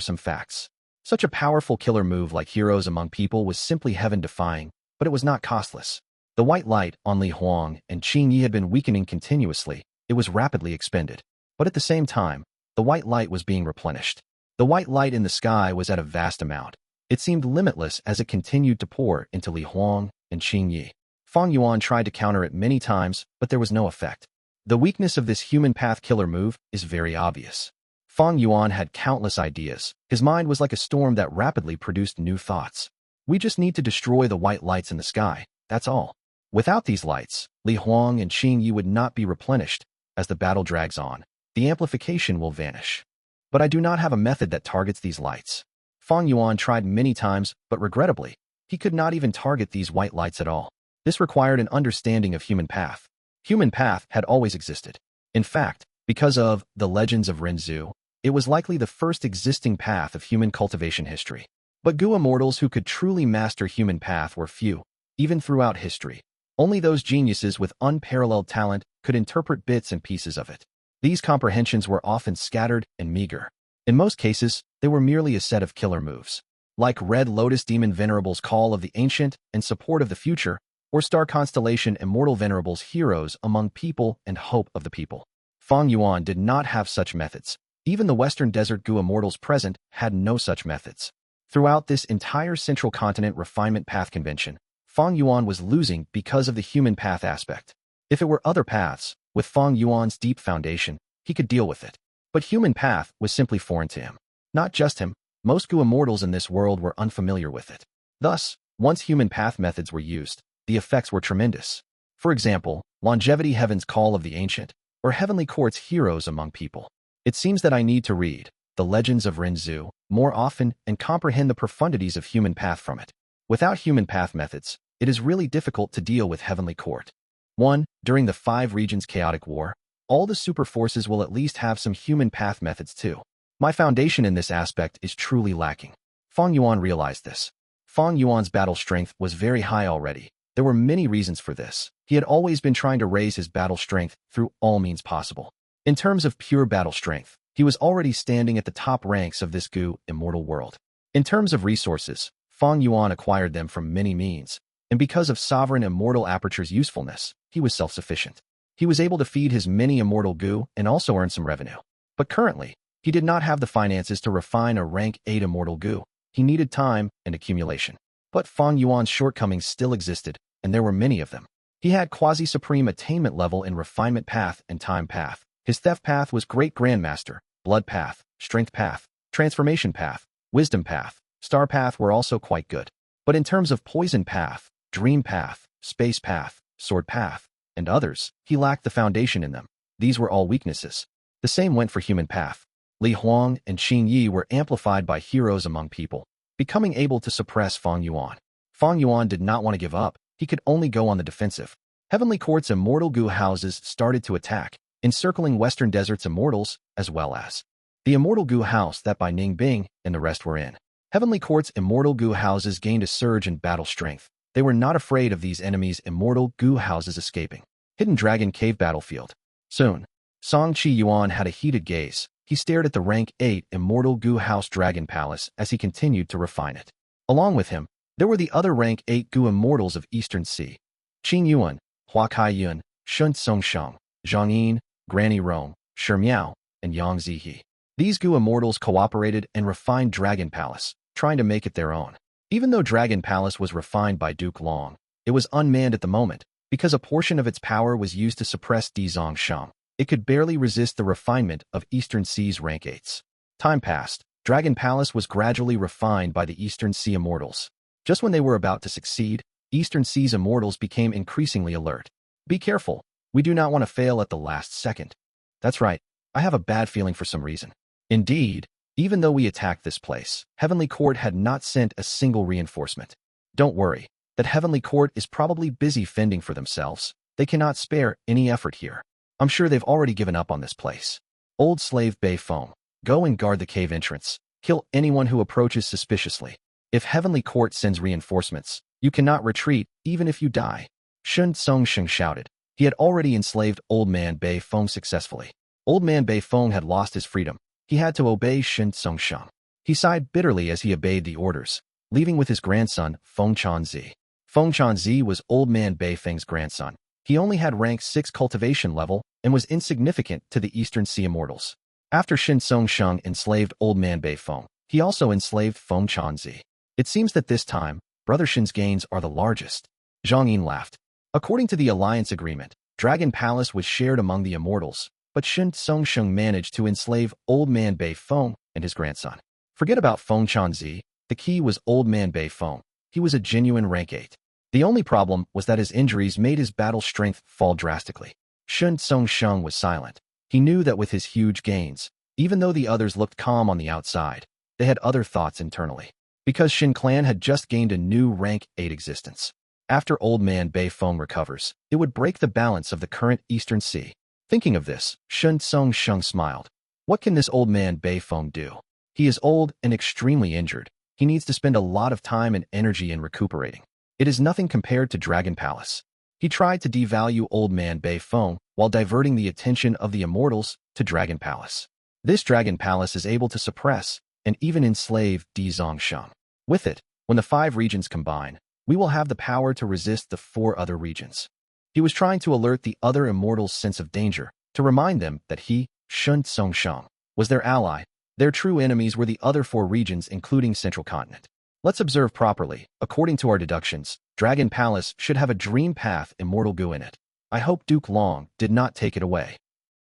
some facts. Such a powerful killer move like Heroes Among People was simply heaven-defying, but it was not costless. The white light on Li Huang and Qin Yi had been weakening continuously. It was rapidly expended. But at the same time, the white light was being replenished. The white light in the sky was at a vast amount. It seemed limitless as it continued to pour into Li Huang and Qin Yi. Fang Yuan tried to counter it many times, but there was no effect. The weakness of this human path killer move is very obvious. Fang Yuan had countless ideas. His mind was like a storm that rapidly produced new thoughts. We just need to destroy the white lights in the sky, that's all. Without these lights, Li Huang and Qin Yi would not be replenished. As the battle drags on, the amplification will vanish. But I do not have a method that targets these lights. Fang Yuan tried many times, but regrettably, he could not even target these white lights at all. This required an understanding of human path. Human path had always existed. In fact, because of the legends of Renzu, it was likely the first existing path of human cultivation history. But Gu Immortals who could truly master human path were few, even throughout history. Only those geniuses with unparalleled talent could interpret bits and pieces of it. These comprehensions were often scattered and meager. In most cases, they were merely a set of killer moves. Like Red Lotus Demon Venerables' Call of the Ancient and Support of the Future, or Star Constellation Immortal Venerables' Heroes Among People and Hope of the People. Fang Yuan did not have such methods. Even the Western Desert Gu Immortals present had no such methods. Throughout this entire Central Continent Refinement Path Convention, Fang Yuan was losing because of the human path aspect. If it were other paths, with Fang Yuan's deep foundation, he could deal with it. But human path was simply foreign to him. Not just him, most Gu Immortals in this world were unfamiliar with it. Thus, once human path methods were used, the effects were tremendous. For example, Longevity Heaven's Call of the Ancient, or Heavenly Court's Heroes Among People. It seems that I need to read the Legends of Renzu more often and comprehend the profundities of human path from it. Without human path methods, it is really difficult to deal with Heavenly Court. 1. During the 5 regions chaotic war, all the super forces will at least have some human path methods too. My foundation in this aspect is truly lacking. Fang Yuan realized this. Fang Yuan's battle strength was very high already. There were many reasons for this. He had always been trying to raise his battle strength through all means possible. In terms of pure battle strength, he was already standing at the top ranks of this Gu immortal world. In terms of resources, Fang Yuan acquired them from many means, and because of Sovereign Immortal Aperture's usefulness, he was self-sufficient. He was able to feed his many immortal Gu and also earn some revenue. But currently, He did not have the finances to refine a rank 8 Immortal Gu. He needed time and accumulation. But Fang Yuan's shortcomings still existed, and there were many of them. He had quasi-supreme attainment level in refinement path and time path. His theft path was Great Grandmaster, blood path, strength path, transformation path, wisdom path, star path were also quite good. But in terms of poison path, dream path, space path, sword path, and others, he lacked the foundation in them. These were all weaknesses. The same went for human path. Li Huang and Qin Yi were amplified by heroes among people, becoming able to suppress Fang Yuan. Fang Yuan did not want to give up. He could only go on the defensive. Heavenly Court's Immortal Gu houses started to attack, encircling Western Desert's Immortals, as well as the Immortal Gu house that by Ning Bing and the rest were in. Heavenly Court's Immortal Gu houses gained a surge in battle strength. They were not afraid of these enemies' Immortal Gu houses escaping. Hidden Dragon Cave Battlefield. Soon, Song Qi Yuan had a heated gaze. He stared at the rank 8 Immortal Gu House Dragon Palace as he continued to refine it. Along with him, there were the other rank 8 Gu Immortals of Eastern Sea. Qin Yuan, Hua Kai Yun, Shun Song Shang, Zhang Yin, Granny Rong, Shi Miao, and Yang Zihe. These Gu Immortals cooperated and refined Dragon Palace, trying to make it their own. Even though Dragon Palace was refined by Duke Long, it was unmanned at the moment, because a portion of its power was used to suppress Di Zongshang. It could barely resist the refinement of Eastern Sea's rank 8s. Time passed. Dragon Palace was gradually refined by the Eastern Sea Immortals. Just when they were about to succeed, Eastern Sea's Immortals became increasingly alert. Be careful. We do not want to fail at the last second. That's right. I have a bad feeling for some reason. Indeed, even though we attacked this place, Heavenly Court had not sent a single reinforcement. Don't worry. That Heavenly Court is probably busy fending for themselves. They cannot spare any effort here. I'm sure they've already given up on this place. Old Slave Bei Feng, go and guard the cave entrance. Kill anyone who approaches suspiciously. If Heavenly Court sends reinforcements, you cannot retreat even if you die. Shun Songsheng shouted. He had already enslaved Old Man Bei Feng successfully. Old Man Bei Feng had lost his freedom. He had to obey Shun Songsheng. He sighed bitterly as he obeyed the orders, leaving with his grandson, Feng Chanzi. Feng Chanzi was Old Man Bei Feng's grandson. He only had rank 6 cultivation level and was insignificant to the Eastern Sea Immortals. After Shin Songsheng enslaved Old Man Bei Feng, he also enslaved Feng Chanzi. It seems that this time, Brother Shin's gains are the largest. Zhang Yin laughed. According to the alliance agreement, Dragon Palace was shared among the Immortals, but Shin Songsheng managed to enslave Old Man Bei Feng and his grandson. Forget about Feng Chanzi. The key was Old Man Bei Feng. He was a genuine rank 8. The only problem was that his injuries made his battle strength fall drastically. Shun Songsheng was silent. He knew that with his huge gains, even though the others looked calm on the outside, they had other thoughts internally. Because Shin Clan had just gained a new rank 8 existence. After Old Man Bei Feng recovers, it would break the balance of the current Eastern Sea. Thinking of this, Shun Songsheng smiled. What can this Old Man Bei Feng do? He is old and extremely injured. He needs to spend a lot of time and energy in recuperating. It is nothing compared to Dragon Palace. He tried to devalue Old Man Bei Feng while diverting the attention of the Immortals to Dragon Palace. This Dragon Palace is able to suppress and even enslave Di Zongshang. With it, when the 5 regions combine, we will have the power to resist the 4 other regions. He was trying to alert the other Immortals' sense of danger, to remind them that he, Shun Songsheng, was their ally. Their true enemies were the other 4 regions including Central Continent. Let's observe properly. According to our deductions, Dragon Palace should have a Dream Path Immortal Gu in it. I hope Duke Long did not take it away.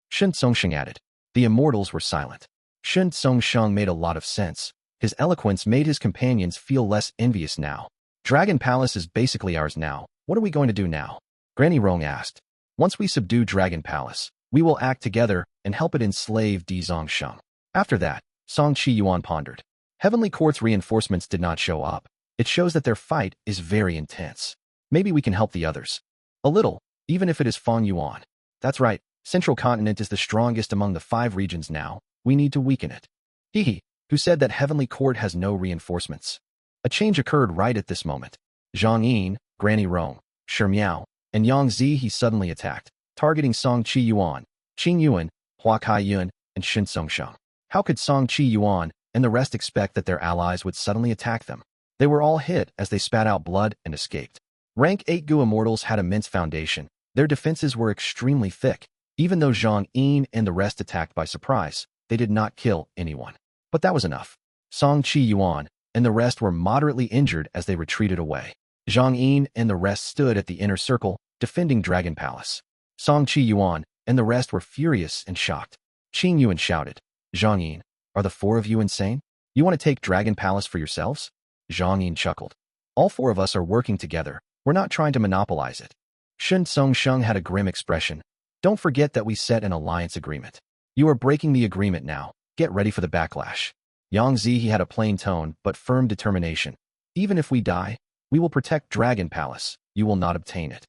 Shun Songsheng added. The Immortals were silent. Shun Songsheng made a lot of sense. His eloquence made his companions feel less envious now. Dragon Palace is basically ours now. What are we going to do now? Granny Rong asked. Once we subdue Dragon Palace, we will act together and help it enslave Di Zongsheng. After that, Song Qi Yuan pondered. Heavenly Court's reinforcements did not show up. It shows that their fight is very intense. Maybe we can help the others. A little, even if it is Fang Yuan. That's right, Central Continent is the strongest among the 5 regions now. We need to weaken it. Hehe, who said that Heavenly Court has no reinforcements? A change occurred right at this moment. Zhang Yin, Granny Rong, Shi Miao, and Yang Zihe suddenly attacked, targeting Song Qi Yuan, Qin Yuan, Hua Kai Yun, and Shin Songsheng. How could Song Qi Yuan and the rest expect that their allies would suddenly attack them? They were all hit as they spat out blood and escaped. Rank 8 Gu Immortals had immense foundation. Their defenses were extremely thick. Even though Zhang Yin and the rest attacked by surprise, they did not kill anyone. But that was enough. Song Qi-yuan and the rest were moderately injured as they retreated away. Zhang Yin and the rest stood at the inner circle, defending Dragon Palace. Song Qi-yuan and the rest were furious and shocked. Qing Yuan shouted, Zhang Yin, are the four of you insane? You want to take Dragon Palace for yourselves? Zhang Yin chuckled. All four of us are working together. We're not trying to monopolize it. Shen Songsheng had a grim expression. Don't forget that we set an alliance agreement. You are breaking the agreement now. Get ready for the backlash. Yang Zihe had a plain tone but firm determination. Even if we die, we will protect Dragon Palace. You will not obtain it.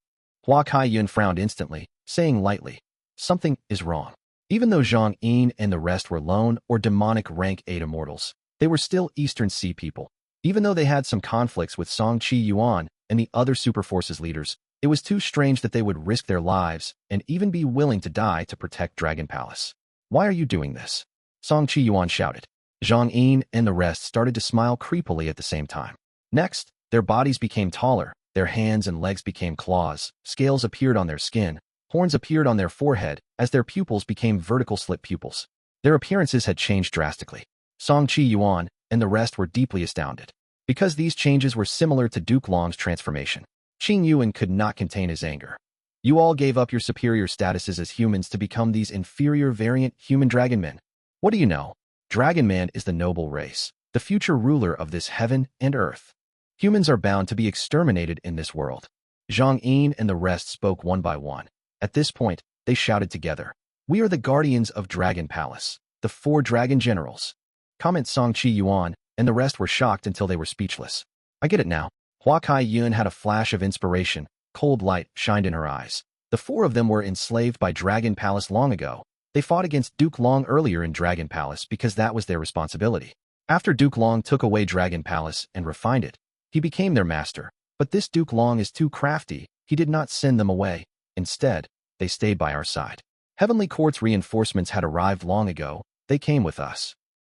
Hua Kaiyun frowned instantly, saying lightly, something is wrong. Even though Zhang Yin and the rest were lone or demonic rank 8 immortals, they were still Eastern Sea people. Even though they had some conflicts with Song Qi-yuan and the other superforces leaders, it was too strange that they would risk their lives and even be willing to die to protect Dragon Palace. Why are you doing this? Song Qi-yuan shouted. Zhang Yin and the rest started to smile creepily at the same time. Next, their bodies became taller, their hands and legs became claws, scales appeared on their skin, horns appeared on their forehead as their pupils became vertical slit pupils. Their appearances had changed drastically. Song Qi-yuan and the rest were deeply astounded. Because these changes were similar to Duke Long's transformation, Qing Yuan could not contain his anger. You all gave up your superior statuses as humans to become these inferior variant human dragon men. What do you know? Dragon Man is the noble race, the future ruler of this heaven and earth. Humans are bound to be exterminated in this world. Zhang Yin and the rest spoke one by one. At this point, they shouted together. We are the guardians of Dragon Palace, the 4 dragon generals. Comment Song Qi-yuan, and the rest were shocked until they were speechless. I get it now. Hua Kaiyun had a flash of inspiration. Cold light shined in her eyes. The 4 of them were enslaved by Dragon Palace long ago. They fought against Duke Long earlier in Dragon Palace because that was their responsibility. After Duke Long took away Dragon Palace and refined it, he became their master. But this Duke Long is too crafty. He did not send them away. Instead, they stayed by our side. Heavenly Court's reinforcements had arrived long ago. They came with us.